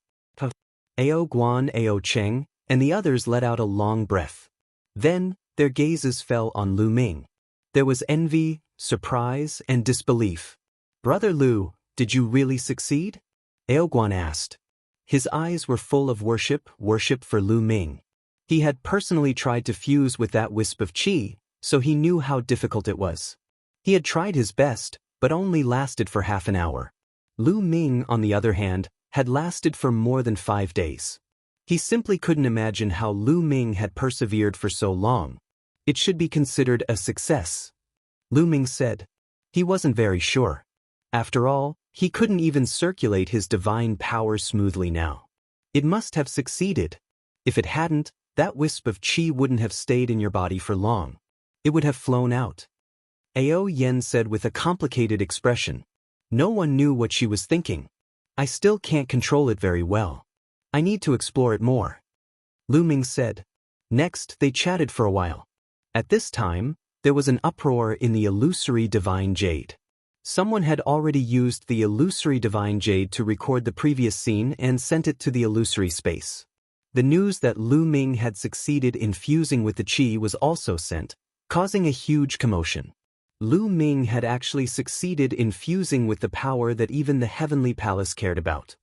Ao Guan, Ao Cheng, and the others let out a long breath. Then, their gazes fell on Lu Ming. There was envy, surprise, and disbelief. Brother Lu, did you really succeed? Ao Guan asked. His eyes were full of worship for Lu Ming. He had personally tried to fuse with that wisp of qi, so he knew how difficult it was. He had tried his best, but only lasted for half an hour. Lu Ming, on the other hand, had lasted for more than 5 days. He simply couldn't imagine how Lu Ming had persevered for so long. It should be considered a success. Lu Ming said. He wasn't very sure. After all, he couldn't even circulate his divine power smoothly now. It must have succeeded. If it hadn't, that wisp of qi wouldn't have stayed in your body for long. It would have flown out. Ao Yen said with a complicated expression. No one knew what she was thinking. I still can't control it very well. I need to explore it more. Lu Ming said. Next, they chatted for a while. At this time, there was an uproar in the illusory divine jade. Someone had already used the illusory divine jade to record the previous scene and sent it to the illusory space. The news that Lu Ming had succeeded in fusing with the qi was also sent, causing a huge commotion. Lu Ming had actually succeeded in fusing with the power that even the Heavenly Palace cared about.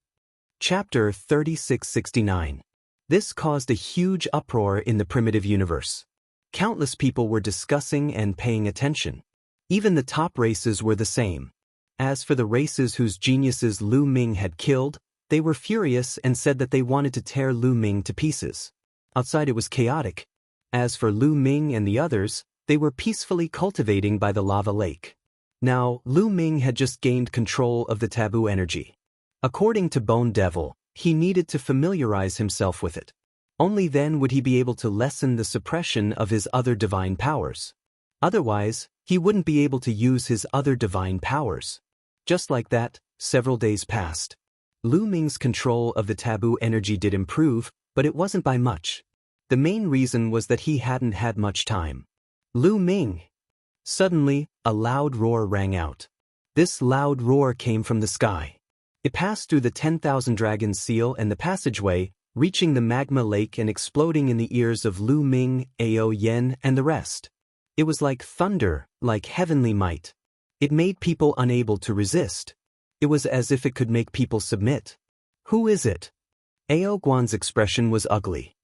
Chapter 3669. This caused a huge uproar in the primitive universe. Countless people were discussing and paying attention. Even the top races were the same. As for the races whose geniuses Lu Ming had killed, they were furious and said that they wanted to tear Lu Ming to pieces. Outside it was chaotic. As for Lu Ming and the others, they were peacefully cultivating by the lava lake. Now, Lu Ming had just gained control of the taboo energy. According to Bone Devil, he needed to familiarize himself with it. Only then would he be able to lessen the suppression of his other divine powers. Otherwise, he wouldn't be able to use his other divine powers. Just like that, several days passed. Lu Ming's control of the taboo energy did improve, but it wasn't by much. The main reason was that he hadn't had much time. Lu Ming! Suddenly, a loud roar rang out. This loud roar came from the sky. It passed through the 10,000 Dragons seal and the passageway, reaching the magma lake and exploding in the ears of Lu Ming, Ao Yen, and the rest. It was like thunder, like heavenly might. It made people unable to resist. It was as if it could make people submit. Who is it? Ao Guan's expression was ugly.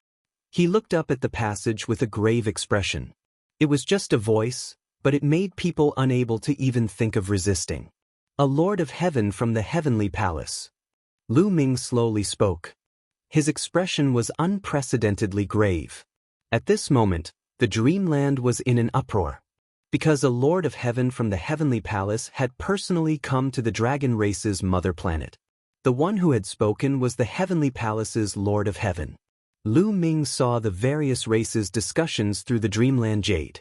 He looked up at the passage with a grave expression. It was just a voice, but it made people unable to even think of resisting. A lord of heaven from the heavenly palace. Lu Ming slowly spoke. His expression was unprecedentedly grave. At this moment, the dreamland was in an uproar. Because a lord of heaven from the heavenly palace had personally come to the dragon race's mother planet. The one who had spoken was the heavenly palace's lord of heaven. Lu Ming saw the various races' discussions through the dreamland jade.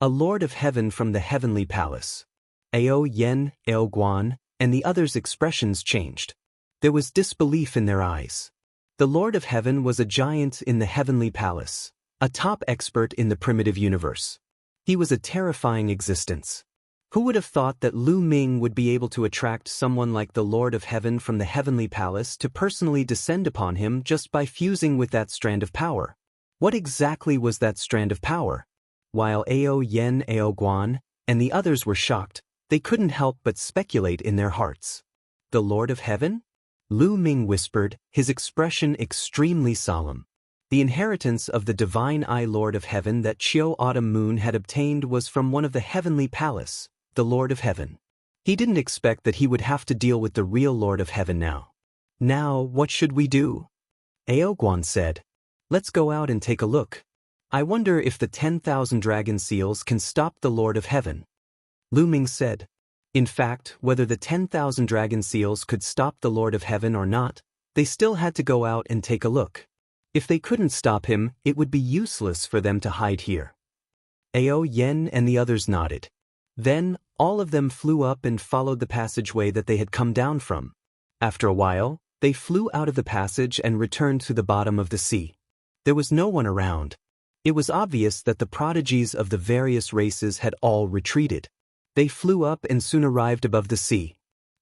A lord of heaven from the heavenly palace. Ao Yen, Ao Guan, and the others' expressions changed. There was disbelief in their eyes. The lord of heaven was a giant in the heavenly palace, a top expert in the primitive universe. He was a terrifying existence. Who would have thought that Lu Ming would be able to attract someone like the Lord of Heaven from the heavenly palace to personally descend upon him just by fusing with that strand of power? What exactly was that strand of power? While Ao Yen, Ao Guan, and the others were shocked, they couldn't help but speculate in their hearts. The Lord of Heaven? Lu Ming whispered, his expression extremely solemn. The inheritance of the divine Eye Lord of Heaven that Chiu Autumn Moon had obtained was from one of the heavenly palace, the Lord of Heaven. He didn't expect that he would have to deal with the real Lord of Heaven now. Now, what should we do? Ao Guan said. Let's go out and take a look. I wonder if the 10,000 dragon seals can stop the Lord of Heaven. Lu Ming said. In fact, whether the 10,000 dragon seals could stop the Lord of Heaven or not, they still had to go out and take a look. If they couldn't stop him, it would be useless for them to hide here. Ao Yen and the others nodded. Then, all of them flew up and followed the passageway that they had come down from. After a while, they flew out of the passage and returned to the bottom of the sea. There was no one around. It was obvious that the prodigies of the various races had all retreated. They flew up and soon arrived above the sea.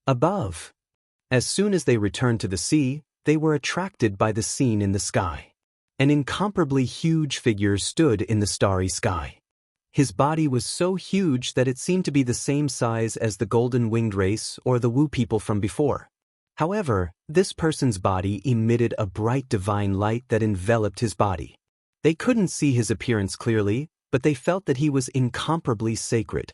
Above. As soon as they returned to the sea, they were attracted by the scene in the sky. An incomparably huge figure stood in the starry sky. His body was so huge that it seemed to be the same size as the golden-winged race or the Wu people from before. However, this person's body emitted a bright divine light that enveloped his body. They couldn't see his appearance clearly, but they felt that he was incomparably sacred.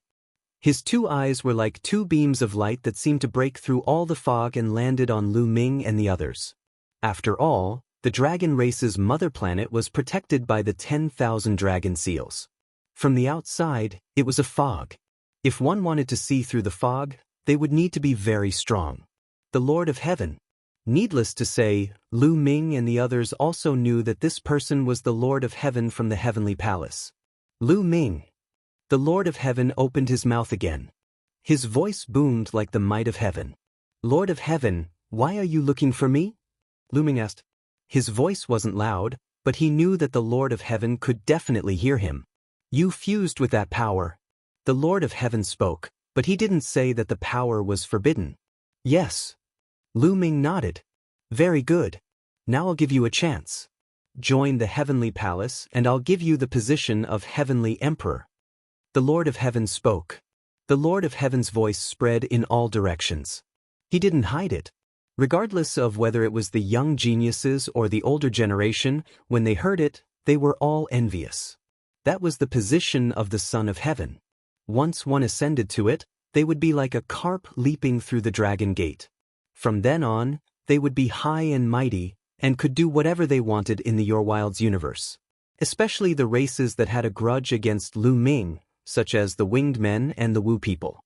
His two eyes were like two beams of light that seemed to break through all the fog and landed on Lu Ming and the others. After all, the dragon race's mother planet was protected by the 10,000 dragon seals. From the outside, it was a fog. If one wanted to see through the fog, they would need to be very strong. The Lord of Heaven. Needless to say, Lu Ming and the others also knew that this person was the Lord of Heaven from the heavenly palace. Lu Ming. The Lord of Heaven opened his mouth again. His voice boomed like the might of heaven. Lord of Heaven, why are you looking for me? Lu Ming asked. His voice wasn't loud, but he knew that the Lord of Heaven could definitely hear him. You fused with that power. The Lord of Heaven spoke, but he didn't say that the power was forbidden. Yes. Lu Ming nodded. Very good. Now I'll give you a chance. Join the heavenly palace and I'll give you the position of heavenly emperor. The Lord of Heaven spoke. The Lord of Heaven's voice spread in all directions. He didn't hide it. Regardless of whether it was the young geniuses or the older generation, when they heard it, they were all envious. That was the position of the Son of Heaven. Once one ascended to it, They would be like a carp leaping through the dragon gate. From then on, they would be high and mighty, and could do whatever they wanted in the Your Wilds universe. Especially the races that had a grudge against Lu Ming, such as the Winged Men and the Wu people.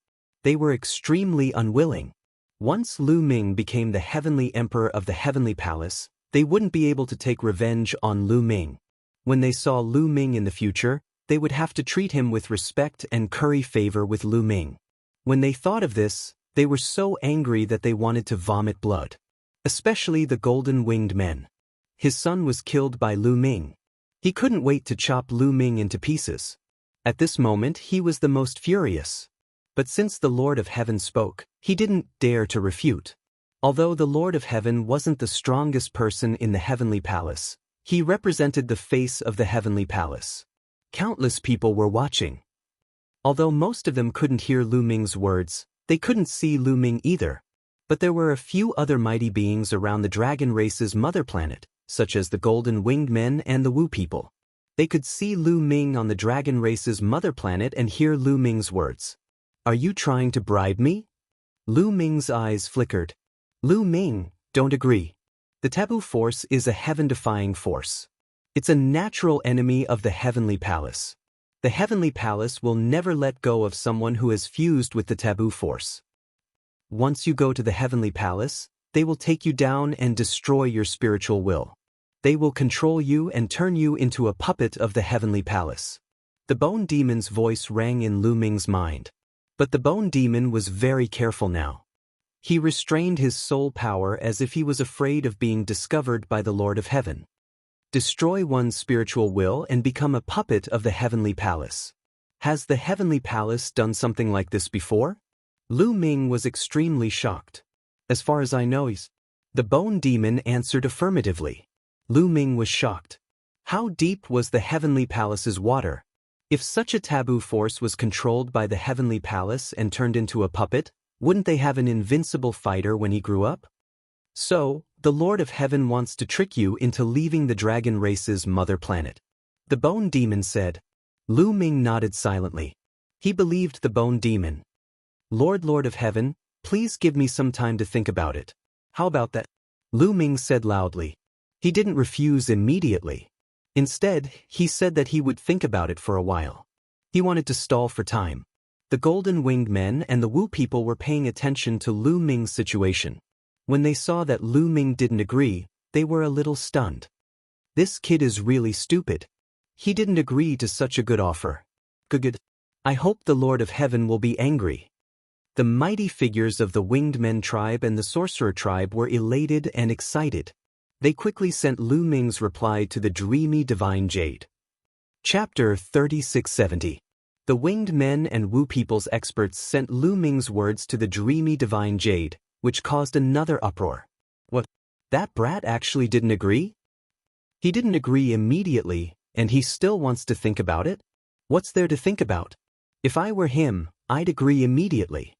They were extremely unwilling. Once Lu Ming became the Heavenly Emperor of the Heavenly Palace, they wouldn't be able to take revenge on Lu Ming. When they saw Lu Ming in the future, they would have to treat him with respect and curry favor with Lu Ming. When they thought of this, they were so angry that they wanted to vomit blood. Especially the Golden Winged Men. His son was killed by Lu Ming. He couldn't wait to chop Lu Ming into pieces. At this moment he was the most furious. But since the Lord of Heaven spoke, he didn't dare to refute. Although the Lord of Heaven wasn't the strongest person in the Heavenly Palace, he represented the face of the Heavenly Palace. Countless people were watching. Although most of them couldn't hear Lu Ming's words, they couldn't see Lu Ming either. But there were a few other mighty beings around the dragon race's mother planet, such as the Golden Winged Men and the Wu people. They could see Lu Ming on the dragon race's mother planet and hear Lu Ming's words. "Are you trying to bribe me?" Lu Ming's eyes flickered. "Lu Ming, don't agree. The taboo force is a heaven-defying force. It's a natural enemy of the Heavenly Palace. The Heavenly Palace will never let go of someone who has fused with the taboo force. Once you go to the Heavenly Palace, they will take you down and destroy your spiritual will. They will control you and turn you into a puppet of the Heavenly Palace." The Bone Demon's voice rang in Lu Ming's mind. But the Bone Demon was very careful now. He restrained his soul power as if he was afraid of being discovered by the Lord of Heaven. Destroy one's spiritual will and become a puppet of the Heavenly Palace. Has the Heavenly Palace done something like this before? Lu Ming was extremely shocked. "As far as I know, the Bone Demon answered affirmatively. Lu Ming was shocked. How deep was the Heavenly Palace's water? If such a taboo force was controlled by the Heavenly Palace and turned into a puppet, wouldn't they have an invincible fighter when he grew up? So, the Lord of Heaven wants to trick you into leaving the dragon race's mother planet," the Bone Demon said. Lu Ming nodded silently. He believed the Bone Demon. Lord of Heaven, please give me some time to think about it. How about that?" Lu Ming said loudly. He didn't refuse immediately. Instead, he said that he would think about it for a while. He wanted to stall for time. The Golden Winged Men and the Wu people were paying attention to Lu Ming's situation. When they saw that Lu Ming didn't agree, they were a little stunned. This kid is really stupid. He didn't agree to such a good offer. Good. I hope the Lord of Heaven will be angry. The mighty figures of the Winged Men tribe and the Sorcerer tribe were elated and excited. They quickly sent Lu Ming's reply to the dreamy divine jade. Chapter 3670. The Winged Men and Wu people's experts sent Lu Ming's words to the dreamy divine jade, which caused another uproar. What? That brat actually didn't agree? He didn't agree immediately, and he still wants to think about it? What's there to think about? If I were him, I'd agree immediately.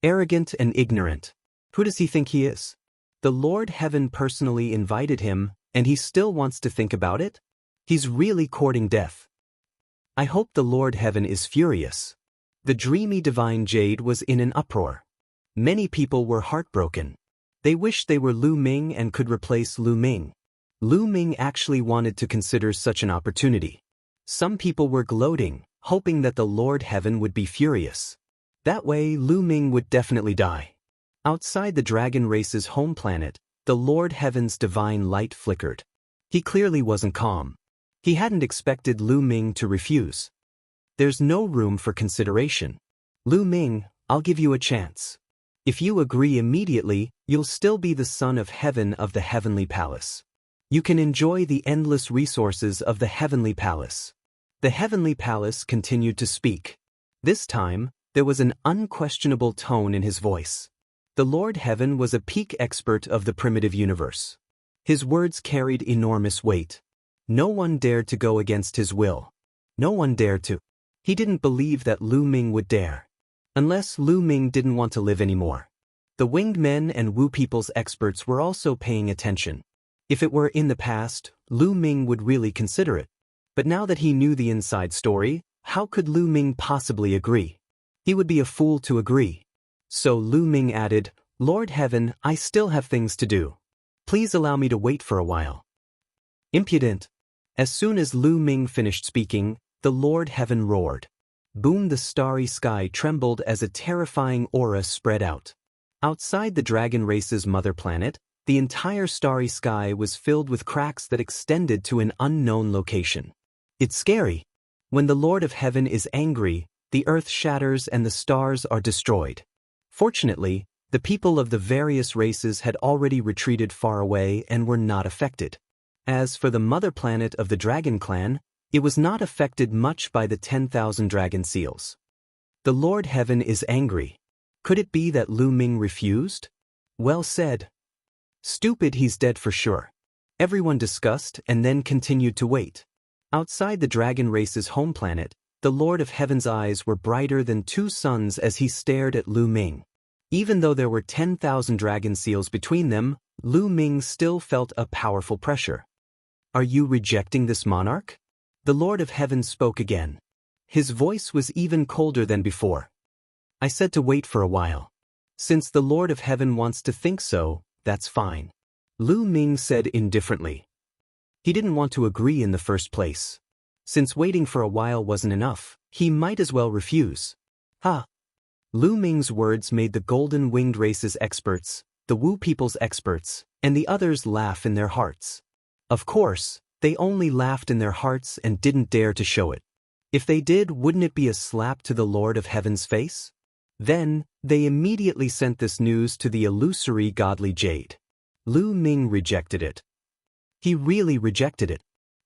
Arrogant and ignorant. Who does he think he is? The Lord Heaven personally invited him, and he still wants to think about it? He's really courting death. I hope the Lord Heaven is furious. The dreamy divine jade was in an uproar. Many people were heartbroken. They wished they were Lu Ming and could replace Lu Ming. Lu Ming actually wanted to consider such an opportunity. Some people were gloating, hoping that the Lord Heaven would be furious. That way Lu Ming would definitely die. Outside the dragon race's home planet, the Lord Heaven's divine light flickered. He clearly wasn't calm. He hadn't expected Lu Ming to refuse. There's no room for consideration. Lu Ming, I'll give you a chance. If you agree immediately, you'll still be the son of heaven of the Heavenly Palace. You can enjoy the endless resources of the Heavenly Palace. The Heavenly Palace continued to speak. This time, there was an unquestionable tone in his voice. The Lord Heaven was a peak expert of the primitive universe. His words carried enormous weight. No one dared to go against his will. No one dared to. He didn't believe that Lu Ming would dare. Unless Lu Ming didn't want to live anymore. The Winged Men and Wu people's experts were also paying attention. If it were in the past, Lu Ming would really consider it. But now that he knew the inside story, how could Lu Ming possibly agree? He would be a fool to agree. So Lu Ming added, Lord Heaven, I still have things to do. Please allow me to wait for a while. Impudent. As soon as Lu Ming finished speaking, the Lord Heaven roared. Boom! The starry sky trembled as a terrifying aura spread out. Outside the dragon race's mother planet, the entire starry sky was filled with cracks that extended to an unknown location. It's scary. When the Lord of Heaven is angry, the earth shatters and the stars are destroyed. Fortunately, the people of the various races had already retreated far away and were not affected. As for the mother planet of the dragon clan, it was not affected much by the 10,000 dragon seals. The Lord Heaven is angry. Could it be that Lu Ming refused? Well said. Stupid, he's dead for sure. Everyone discussed and then continued to wait. Outside the dragon race's home planet, the Lord of Heaven's eyes were brighter than 2 suns as he stared at Lu Ming. Even though there were 10,000 dragon seals between them, Lu Ming still felt a powerful pressure. Are you rejecting this monarch? The Lord of Heaven spoke again. His voice was even colder than before. I said to wait for a while. Since the Lord of Heaven wants to think so, that's fine. Lu Ming said indifferently. He didn't want to agree in the first place. Since waiting for a while wasn't enough, he might as well refuse. Ha! Lu Ming's words made the Golden Winged Race's experts, the Wu people's experts, and the others laugh in their hearts. Of course, they only laughed in their hearts and didn't dare to show it. If they did, wouldn't it be a slap to the Lord of Heaven's face? Then, they immediately sent this news to the illusory godly Jade. Lu Ming rejected it. He really rejected it.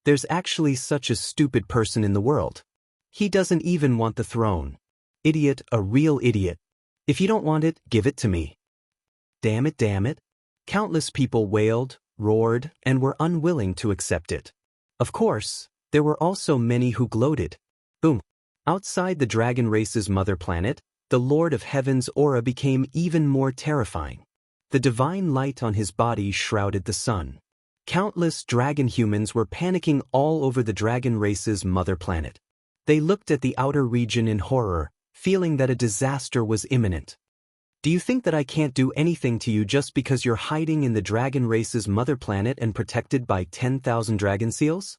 There's actually such a stupid person in the world. He doesn't even want the throne. Idiot, a real idiot. If you don't want it, give it to me. Damn it, damn it. Countless people wailed, roared, and were unwilling to accept it. Of course, there were also many who gloated. Boom. Outside the dragon race's mother planet, the Lord of Heaven's aura became even more terrifying. The divine light on his body shrouded the sun. Countless dragon humans were panicking all over the dragon race's mother planet. They looked at the outer region in horror, feeling that a disaster was imminent. Do you think that I can't do anything to you just because you're hiding in the dragon race's mother planet and protected by 10,000 dragon seals?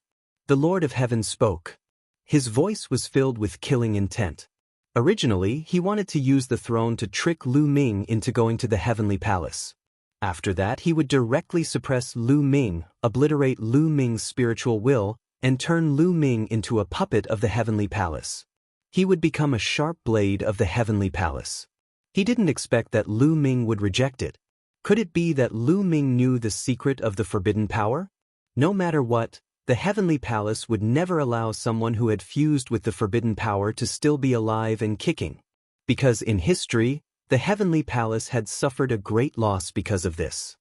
The Lord of Heaven spoke. His voice was filled with killing intent. Originally, he wanted to use the throne to trick Lu Ming into going to the heavenly palace. After that, he would directly suppress Lu Ming, obliterate Lu Ming's spiritual will, and turn Lu Ming into a puppet of the heavenly palace. He would become a sharp blade of the heavenly palace. He didn't expect that Lu Ming would reject it. Could it be that Lu Ming knew the secret of the forbidden power? No matter what, the heavenly palace would never allow someone who had fused with the forbidden power to still be alive and kicking. Because in history, the heavenly palace had suffered a great loss because of this.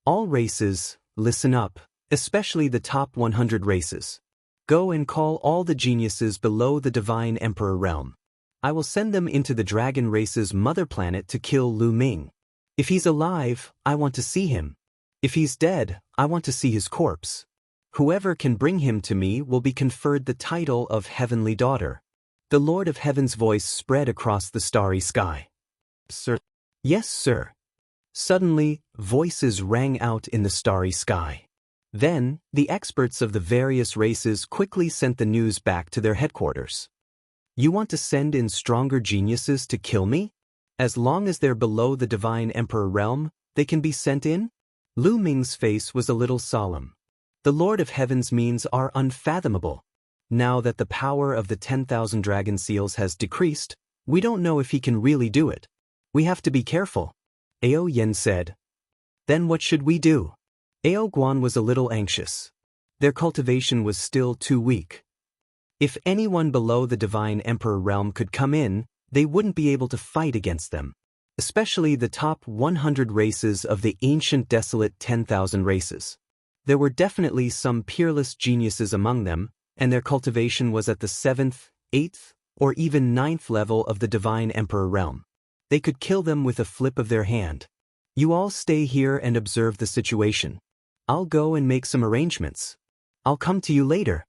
All races, listen up, especially the top 100 races. Go and call all the geniuses below the divine emperor realm. I will send them into the dragon race's mother planet to kill Lu Ming. If he's alive, I want to see him. If he's dead, I want to see his corpse. Whoever can bring him to me will be conferred the title of Heavenly Daughter. The Lord of Heaven's voice spread across the starry sky. Sir. Yes, sir. Suddenly, voices rang out in the starry sky. Then, the experts of the various races quickly sent the news back to their headquarters. You want to send in stronger geniuses to kill me? As long as they're below the divine emperor realm, they can be sent in? Lu Ming's face was a little solemn. The Lord of Heaven's means are unfathomable. Now that the power of the 10,000 dragon seals has decreased, we don't know if he can really do it. We have to be careful. Ao Yen said. Then what should we do? Ao Guan was a little anxious. Their cultivation was still too weak. If anyone below the divine emperor realm could come in, they wouldn't be able to fight against them. Especially the top 100 races of the ancient desolate 10,000 races. There were definitely some peerless geniuses among them, and their cultivation was at the 7th, 8th, or even 9th level of the divine emperor realm. They could kill them with a flip of their hand. You all stay here and observe the situation. I'll go and make some arrangements. I'll come to you later.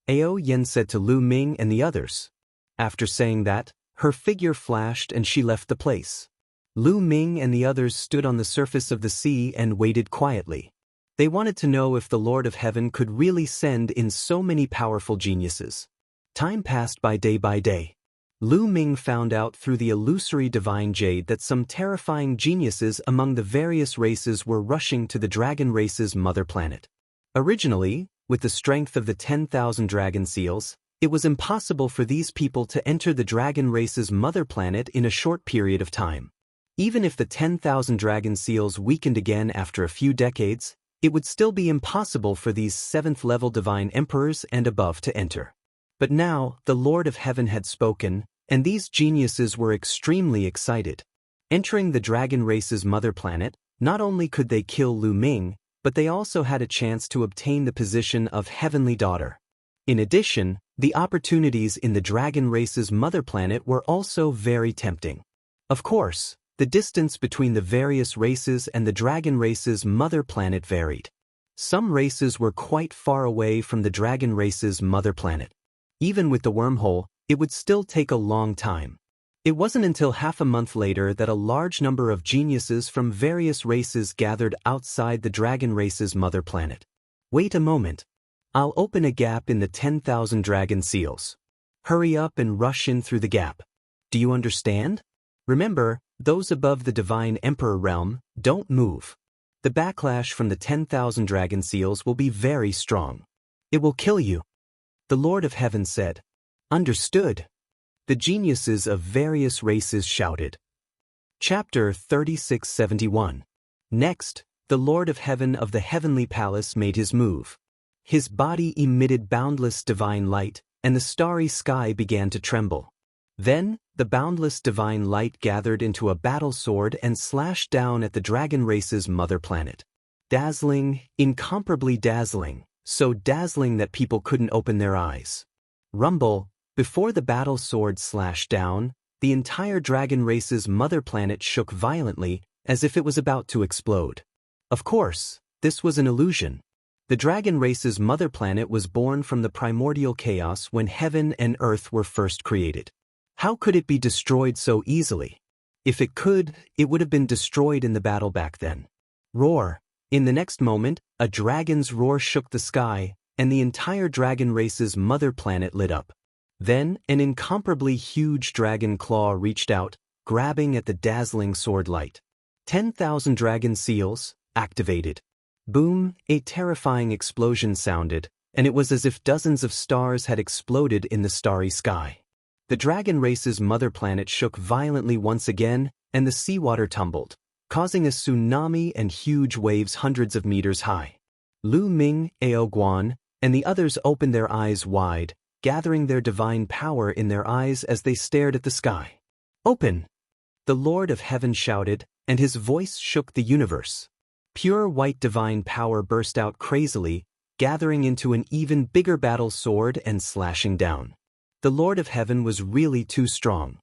Ao Yen said to Lu Ming and the others. After saying that, Her figure flashed and she left the place. Lu Ming and the others stood on the surface of the sea and waited quietly. They wanted to know if the Lord of Heaven could really send in so many powerful geniuses. Time passed by day. Lu Ming found out through the illusory divine jade that some terrifying geniuses among the various races were rushing to the dragon race's mother planet. Originally, with the strength of the 10,000 dragon seals, it was impossible for these people to enter the dragon race's mother planet in a short period of time. Even if the 10,000 dragon seals weakened again after a few decades, it would still be impossible for these 7th-level divine emperors and above to enter. But now, the Lord of Heaven had spoken, and these geniuses were extremely excited. Entering the dragon race's mother planet, not only could they kill Lu Ming, but they also had a chance to obtain the position of Heavenly Daughter. In addition, the opportunities in the dragon race's mother planet were also very tempting. Of course, the distance between the various races and the dragon race's mother planet varied. Some races were quite far away from the dragon race's mother planet. Even with the wormhole, it would still take a long time. It wasn't until half a month later that a large number of geniuses from various races gathered outside the dragon race's mother planet. Wait a moment. I'll open a gap in the 10,000 dragon seals. Hurry up and rush in through the gap. Do you understand? Remember, those above the divine emperor realm, don't move. The backlash from the 10,000 dragon seals will be very strong. It will kill you. The Lord of Heaven said. Understood. The geniuses of various races shouted. Chapter 3671. Next, the Lord of Heaven of the Heavenly Palace made his move. His body emitted boundless divine light, and the starry sky began to tremble. Then, the boundless divine light gathered into a battle sword and slashed down at the dragon race's mother planet. Dazzling, incomparably dazzling, so dazzling that people couldn't open their eyes. Rumble, before the battle sword slashed down, the entire dragon race's mother planet shook violently, as if it was about to explode. Of course, this was an illusion. The dragon race's mother planet was born from the primordial chaos when heaven and earth were first created. How could it be destroyed so easily? If it could, it would have been destroyed in the battle back then. Roar! In the next moment, a dragon's roar shook the sky, and the entire dragon race's mother planet lit up. Then, an incomparably huge dragon claw reached out, grabbing at the dazzling sword light. 10,000 dragon seals, activated. Boom, a terrifying explosion sounded, and it was as if dozens of stars had exploded in the starry sky. The dragon race's mother planet shook violently once again, and the seawater tumbled, causing a tsunami and huge waves hundreds of meters high. Lu Ming, Ao Guan, and the others opened their eyes wide, gathering their divine power in their eyes as they stared at the sky. Open! The Lord of Heaven shouted, and his voice shook the universe. Pure white divine power burst out crazily, gathering into an even bigger battle sword and slashing down. The Lord of Heaven was really too strong.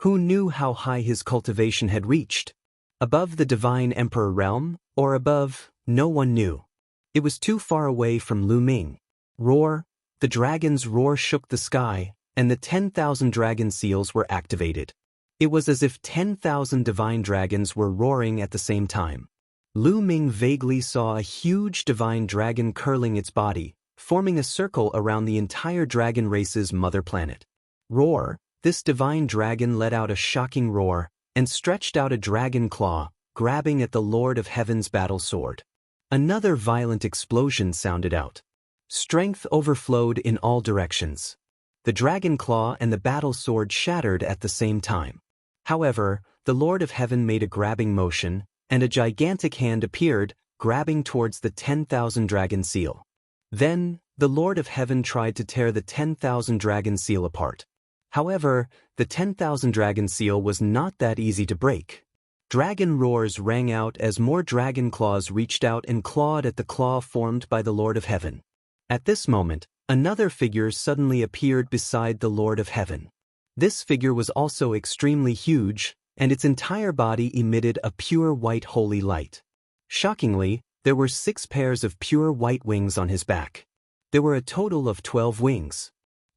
Who knew how high his cultivation had reached? Above the divine emperor realm, or above, no one knew. It was too far away from Lu Ming. Roar! The dragon's roar shook the sky, and the 10,000 dragon seals were activated. It was as if 10,000 divine dragons were roaring at the same time. Lu Ming vaguely saw a huge divine dragon curling its body, forming a circle around the entire dragon race's mother planet. Roar! This divine dragon let out a shocking roar, and stretched out a dragon claw, grabbing at the Lord of Heaven's battle sword. Another violent explosion sounded out. Strength overflowed in all directions. The dragon claw and the battle sword shattered at the same time. However, the Lord of Heaven made a grabbing motion, and a gigantic hand appeared, grabbing towards the 10,000 dragon seal. Then, the Lord of Heaven tried to tear the 10,000 dragon seal apart. However, the 10,000 dragon seal was not that easy to break. Dragon roars rang out as more dragon claws reached out and clawed at the claw formed by the Lord of Heaven. At this moment, another figure suddenly appeared beside the Lord of Heaven. This figure was also extremely huge, and its entire body emitted a pure white holy light. Shockingly, there were 6 pairs of pure white wings on his back. There were a total of 12 wings.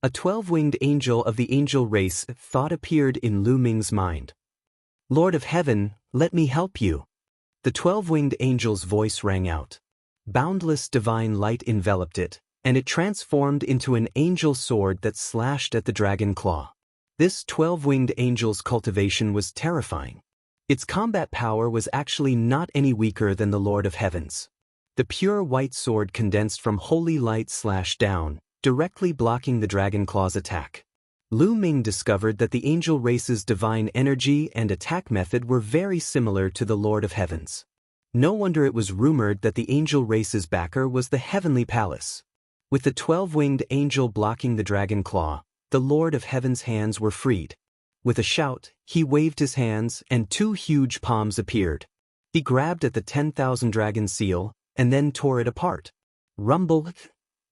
A 12-winged angel of the angel race thought appeared in Lu Ming's mind. Lord of Heaven, let me help you. The 12-winged angel's voice rang out. Boundless divine light enveloped it, and it transformed into an angel sword that slashed at the dragon claw. This 12-winged angel's cultivation was terrifying. Its combat power was actually not any weaker than the Lord of Heaven's. The pure white sword condensed from holy light slashed down, directly blocking the dragon claw's attack. Lu Ming discovered that the angel race's divine energy and attack method were very similar to the Lord of Heaven's. No wonder it was rumored that the angel race's backer was the Heavenly Palace. With the 12-winged angel blocking the dragon claw, the Lord of Heaven's hands were freed. With a shout, he waved his hands and 2 huge palms appeared. He grabbed at the 10,000 dragon seal and then tore it apart. Rumble!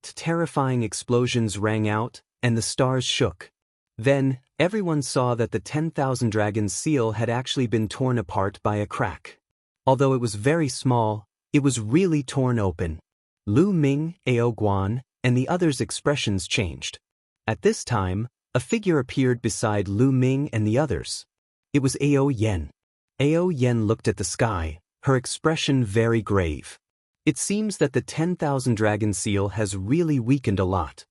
Terrifying explosions rang out, and the stars shook. Then, everyone saw that the 10,000 dragon seal had actually been torn apart by a crack. Although it was very small, it was really torn open. Lu Ming, Ao Guan, and the others' expressions changed. At this time, a figure appeared beside Lu Ming and the others. It was Ao Yen. Ao Yen looked at the sky, her expression very grave. It seems that the 10,000 dragon seal has really weakened a lot.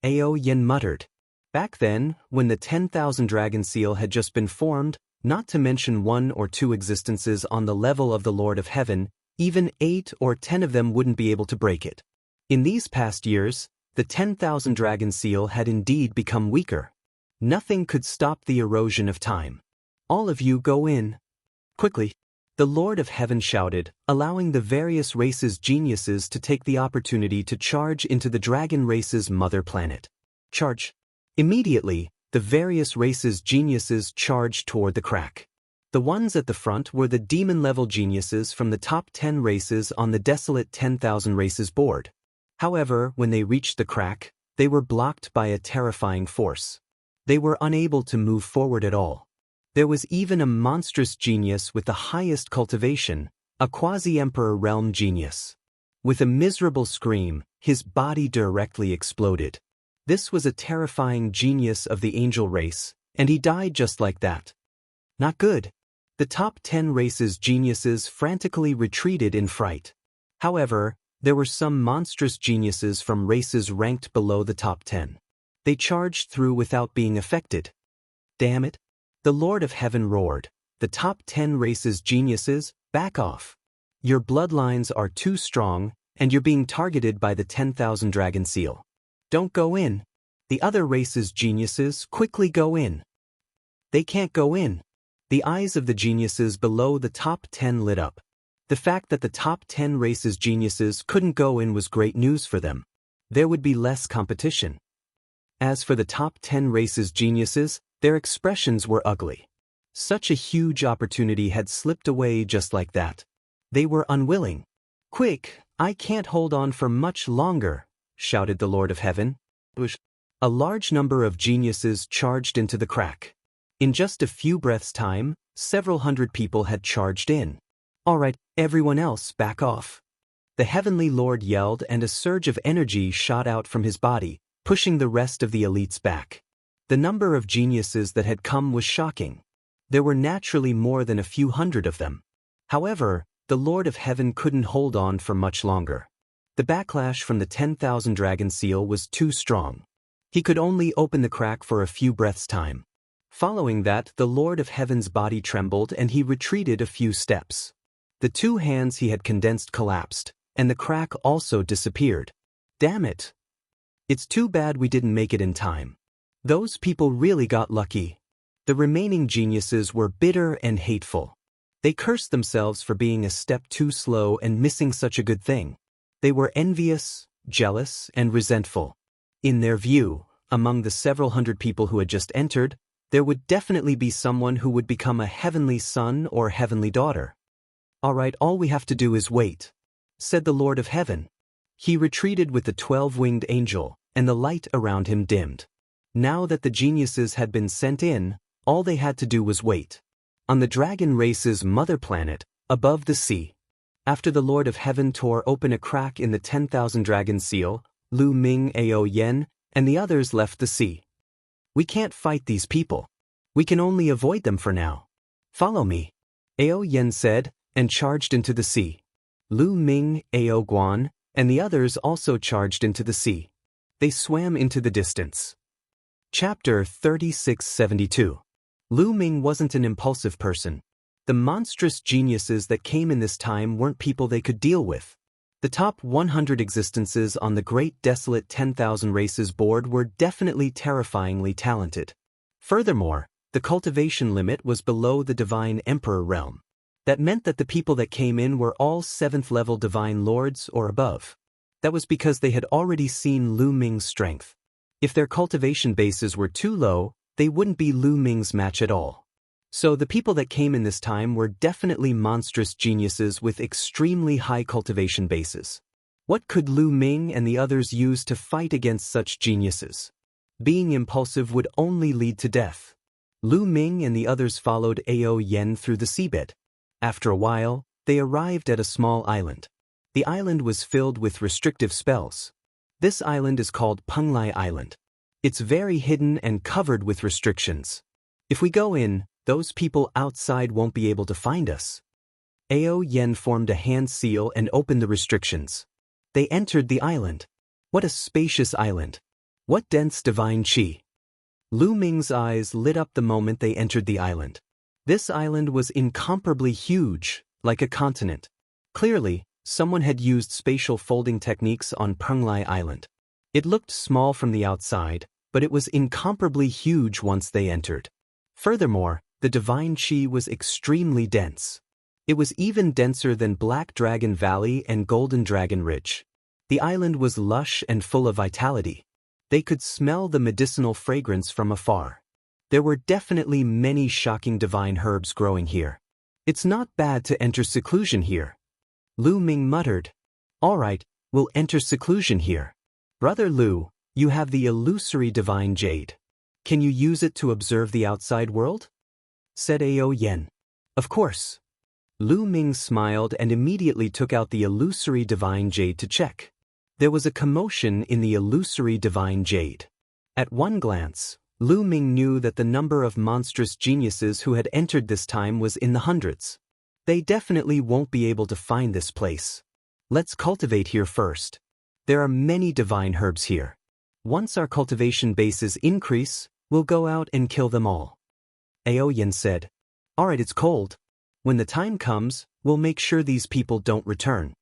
Ao Yen muttered. Back then, when the 10,000 dragon seal had just been formed, not to mention 1 or 2 existences on the level of the Lord of Heaven, even 8 or 10 of them wouldn't be able to break it. In these past years, the 10,000 dragon seal had indeed become weaker. Nothing could stop the erosion of time. All of you go in. Quickly. The Lord of Heaven shouted, allowing the various races' geniuses to take the opportunity to charge into the dragon race's mother planet. Charge. Immediately, the various races' geniuses charged toward the crack. The ones at the front were the demon-level geniuses from the top 10 races on the desolate 10,000 races board. However, when they reached the crack, they were blocked by a terrifying force. They were unable to move forward at all. There was even a monstrous genius with the highest cultivation, a quasi-emperor realm genius. With a miserable scream, his body directly exploded. This was a terrifying genius of the angel race, and he died just like that. Not good. The top 10 races' geniuses frantically retreated in fright. However, there were some monstrous geniuses from races ranked below the top 10. They charged through without being affected. Damn it! The Lord of Heaven roared. The top 10 races' geniuses, back off. Your bloodlines are too strong, and you're being targeted by the 10,000 dragon seal. Don't go in. The other races' geniuses quickly go in. They can't go in. The eyes of the geniuses below the top 10 lit up. The fact that the top 10 races' geniuses couldn't go in was great news for them. There would be less competition. As for the top 10 races' geniuses, their expressions were ugly. Such a huge opportunity had slipped away just like that. They were unwilling. Quick, I can't hold on for much longer, shouted the Lord of Heaven. A large number of geniuses charged into the crack. In just a few breaths' time, several hundred people had charged in. All right, everyone else, back off. The Heavenly Lord yelled, and a surge of energy shot out from his body, pushing the rest of the elites back. The number of geniuses that had come was shocking. There were naturally more than a few hundred of them. However, the Lord of Heaven couldn't hold on for much longer. The backlash from the 10,000 dragon seal was too strong. He could only open the crack for a few breaths' time. Following that, the Lord of Heaven's body trembled and he retreated a few steps. The 2 hands he had condensed collapsed, and the crack also disappeared. Damn it! It's too bad we didn't make it in time. Those people really got lucky. The remaining geniuses were bitter and hateful. They cursed themselves for being a step too slow and missing such a good thing. They were envious, jealous, and resentful. In their view, among the several hundred people who had just entered, there would definitely be someone who would become a heavenly son or heavenly daughter. All right, all we have to do is wait, said the Lord of Heaven. He retreated with the 12-winged angel, and the light around him dimmed. Now that the geniuses had been sent in, all they had to do was wait. On the dragon race's mother planet, above the sea. After the Lord of Heaven tore open a crack in the 10,000 dragon seal, Lu Ming, Ao Yen, and the others left the sea. We can't fight these people. We can only avoid them for now. Follow me, Ao Yen said, and charged into the sea. Lu Ming, Ao Guan, and the others also charged into the sea. They swam into the distance. Chapter 3672. Lu Ming wasn't an impulsive person. The monstrous geniuses that came in this time weren't people they could deal with. The top 100 existences on the great desolate 10,000 races board were definitely terrifyingly talented. Furthermore, the cultivation limit was below the divine emperor realm. That meant that the people that came in were all 7th level divine lords or above. That was because they had already seen Lu Ming's strength. If their cultivation bases were too low, they wouldn't be Lu Ming's match at all. So the people that came in this time were definitely monstrous geniuses with extremely high cultivation bases. What could Lu Ming and the others use to fight against such geniuses? Being impulsive would only lead to death. Lu Ming and the others followed Ao Yen through the seabed. After a while, they arrived at a small island. The island was filled with restrictive spells. This island is called Penglai Island. It's very hidden and covered with restrictions. If we go in, those people outside won't be able to find us. Ao Yen formed a hand seal and opened the restrictions. They entered the island. What a spacious island. What dense divine qi. Lu Ming's eyes lit up the moment they entered the island. This island was incomparably huge, like a continent. Clearly, someone had used spatial folding techniques on Penglai Island. It looked small from the outside, but it was incomparably huge once they entered. Furthermore, the divine qi was extremely dense. It was even denser than Black Dragon Valley and Golden Dragon Ridge. The island was lush and full of vitality. They could smell the medicinal fragrance from afar. There were definitely many shocking divine herbs growing here. It's not bad to enter seclusion here. Lu Ming muttered. All right, we'll enter seclusion here. Brother Lu, you have the illusory divine jade. Can you use it to observe the outside world? Said Ao Yen. Of course. Lu Ming smiled and immediately took out the illusory divine jade to check. There was a commotion in the illusory divine jade. At one glance, Lu Ming knew that the number of monstrous geniuses who had entered this time was in the hundreds. They definitely won't be able to find this place. Let's cultivate here first. There are many divine herbs here. Once our cultivation bases increase, we'll go out and kill them all. Ao Yen said. Alright, it's cold. When the time comes, we'll make sure these people don't return.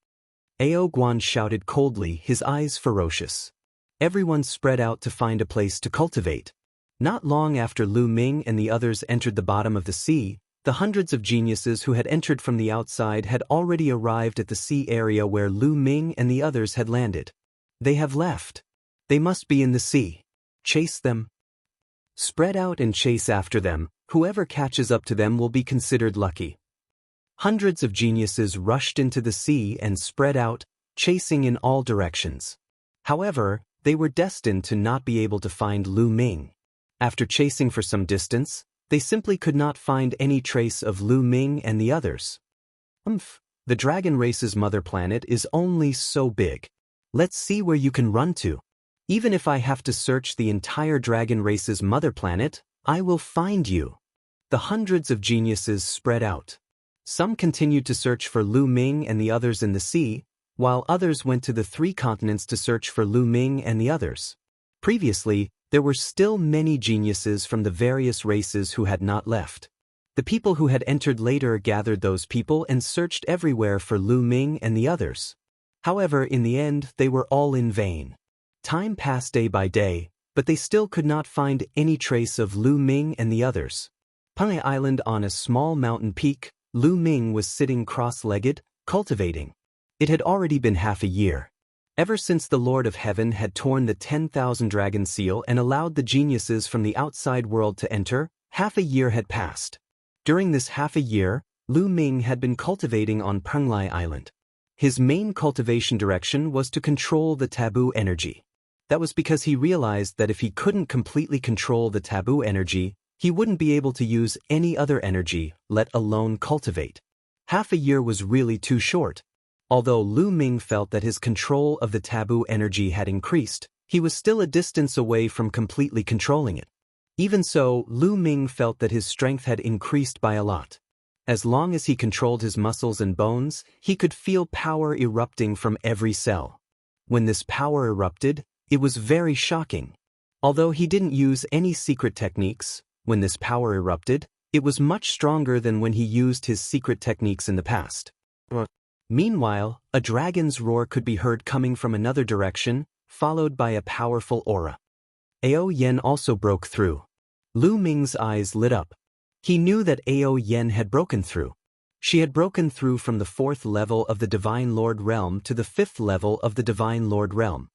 Ao Guan shouted coldly, his eyes ferocious. Everyone spread out to find a place to cultivate. Not long after Lu Ming and the others entered the bottom of the sea, the hundreds of geniuses who had entered from the outside had already arrived at the sea area where Lu Ming and the others had landed. They have left. They must be in the sea. Chase them. Spread out and chase after them. Whoever catches up to them will be considered lucky. Hundreds of geniuses rushed into the sea and spread out, chasing in all directions. However, they were destined to not be able to find Lu Ming. After chasing for some distance, they simply could not find any trace of Lu Ming and the others. The dragon race's mother planet is only so big. Let's see where you can run to. Even if I have to search the entire dragon race's mother planet, I will find you. The hundreds of geniuses spread out. Some continued to search for Lu Ming and the others in the sea, while others went to the 3 continents to search for Lu Ming and the others. Previously, there were still many geniuses from the various races who had not left. The people who had entered later gathered those people and searched everywhere for Lu Ming and the others. However, in the end, they were all in vain. Time passed day by day, but they still could not find any trace of Lu Ming and the others. Penglai Island on a small mountain peak, Lu Ming was sitting cross-legged, cultivating. It had already been half a year. Ever since the Lord of Heaven had torn the 10,000 dragon seal and allowed the geniuses from the outside world to enter, half a year had passed. During this half a year, Lu Ming had been cultivating on Penglai Island. His main cultivation direction was to control the taboo energy. That was because he realized that if he couldn't completely control the taboo energy, he wouldn't be able to use any other energy, let alone cultivate. Half a year was really too short. Although Lu Ming felt that his control of the taboo energy had increased, He was still a distance away from completely controlling it. Even so, Lu Ming felt that his strength had increased by a lot. As long as he controlled his muscles and bones, he could feel power erupting from every cell. When this power erupted, it was very shocking. Although he didn't use any secret techniques, when this power erupted, it was much stronger than when he used his secret techniques in the past. Meanwhile, a dragon's roar could be heard coming from another direction, followed by a powerful aura. Ao Yen also broke through. Lu Ming's eyes lit up. He knew that Ao Yen had broken through. She had broken through from the 4th level of the Divine Lord Realm to the 5th level of the Divine Lord Realm.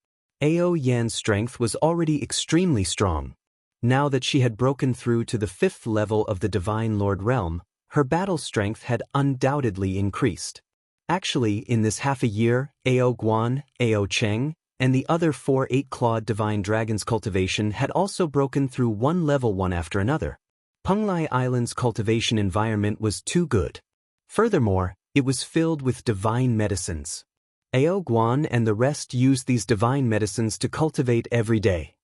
Ao Yan's strength was already extremely strong. Now that she had broken through to the 5th level of the Divine Lord Realm, her battle strength had undoubtedly increased. Actually, in this half a year, Ao Guan, Ao Cheng, and the other 4 8-clawed divine dragons' cultivation had also broken through one level one after another. Penglai Island's cultivation environment was too good. Furthermore, it was filled with divine medicines. Ao Guan and the rest used these divine medicines to cultivate every day.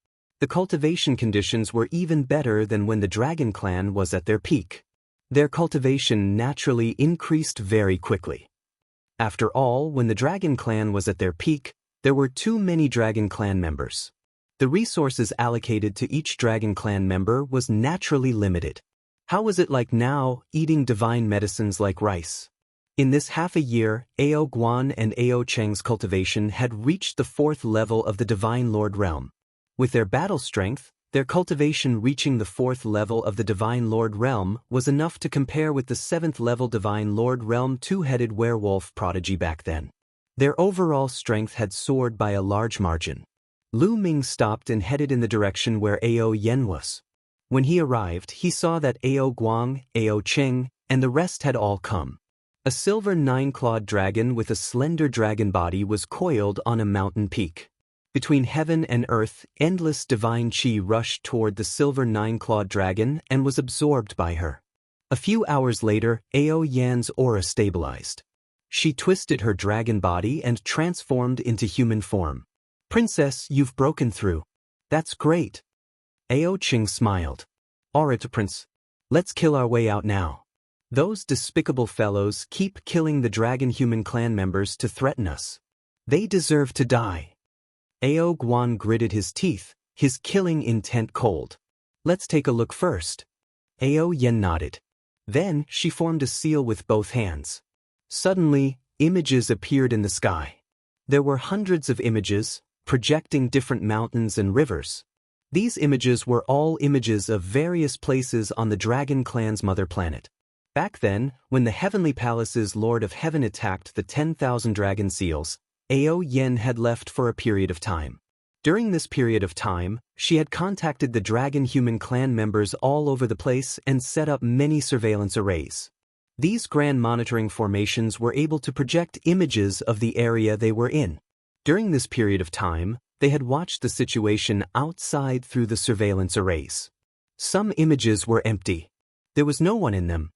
The cultivation conditions were even better than when the Dragon Clan was at their peak. Their cultivation naturally increased very quickly. After all, when the Dragon Clan was at their peak, there were too many Dragon Clan members. The resources allocated to each Dragon Clan member was naturally limited. How was it like now, eating divine medicines like rice? In this half a year, Ao Guan and Ao Cheng's cultivation had reached the 4th level of the Divine Lord Realm. With their battle strength, their cultivation reaching the 4th level of the Divine Lord Realm was enough to compare with the 7th level Divine Lord Realm two-headed werewolf prodigy back then. Their overall strength had soared by a large margin. Lu Ming stopped and headed in the direction where Ao Yen was. When he arrived, he saw that Ao Guang, Ao Cheng, and the rest had all come. A silver 9-clawed dragon with a slender dragon body was coiled on a mountain peak. Between heaven and earth, endless divine qi rushed toward the silver 9-clawed dragon and was absorbed by her. A few hours later, Ao Yan's aura stabilized. She twisted her dragon body and transformed into human form. "Princess, you've broken through. That's great." Ao Cheng smiled. "Alright, Prince. Let's kill our way out now. Those despicable fellows keep killing the dragon human clan members to threaten us. They deserve to die." Ao Guan gritted his teeth, his killing intent cold. "Let's take a look first." Ao Yen nodded. Then she formed a seal with both hands. Suddenly, images appeared in the sky. There were hundreds of images, projecting different mountains and rivers. These images were all images of various places on the Dragon Clan's mother planet. Back then, when the Heavenly Palace's Lord of Heaven attacked the 10,000 dragon seals, Ao Yen had left for a period of time. During this period of time, she had contacted the Dragon Human Clan members all over the place and set up many surveillance arrays. These grand monitoring formations were able to project images of the area they were in. During this period of time, they had watched the situation outside through the surveillance arrays. Some images were empty. There was no one in them.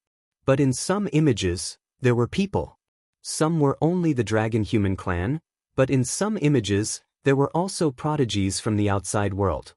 But in some images, there were people. Some were only the Dragon Human Clan, but in some images, there were also prodigies from the outside world.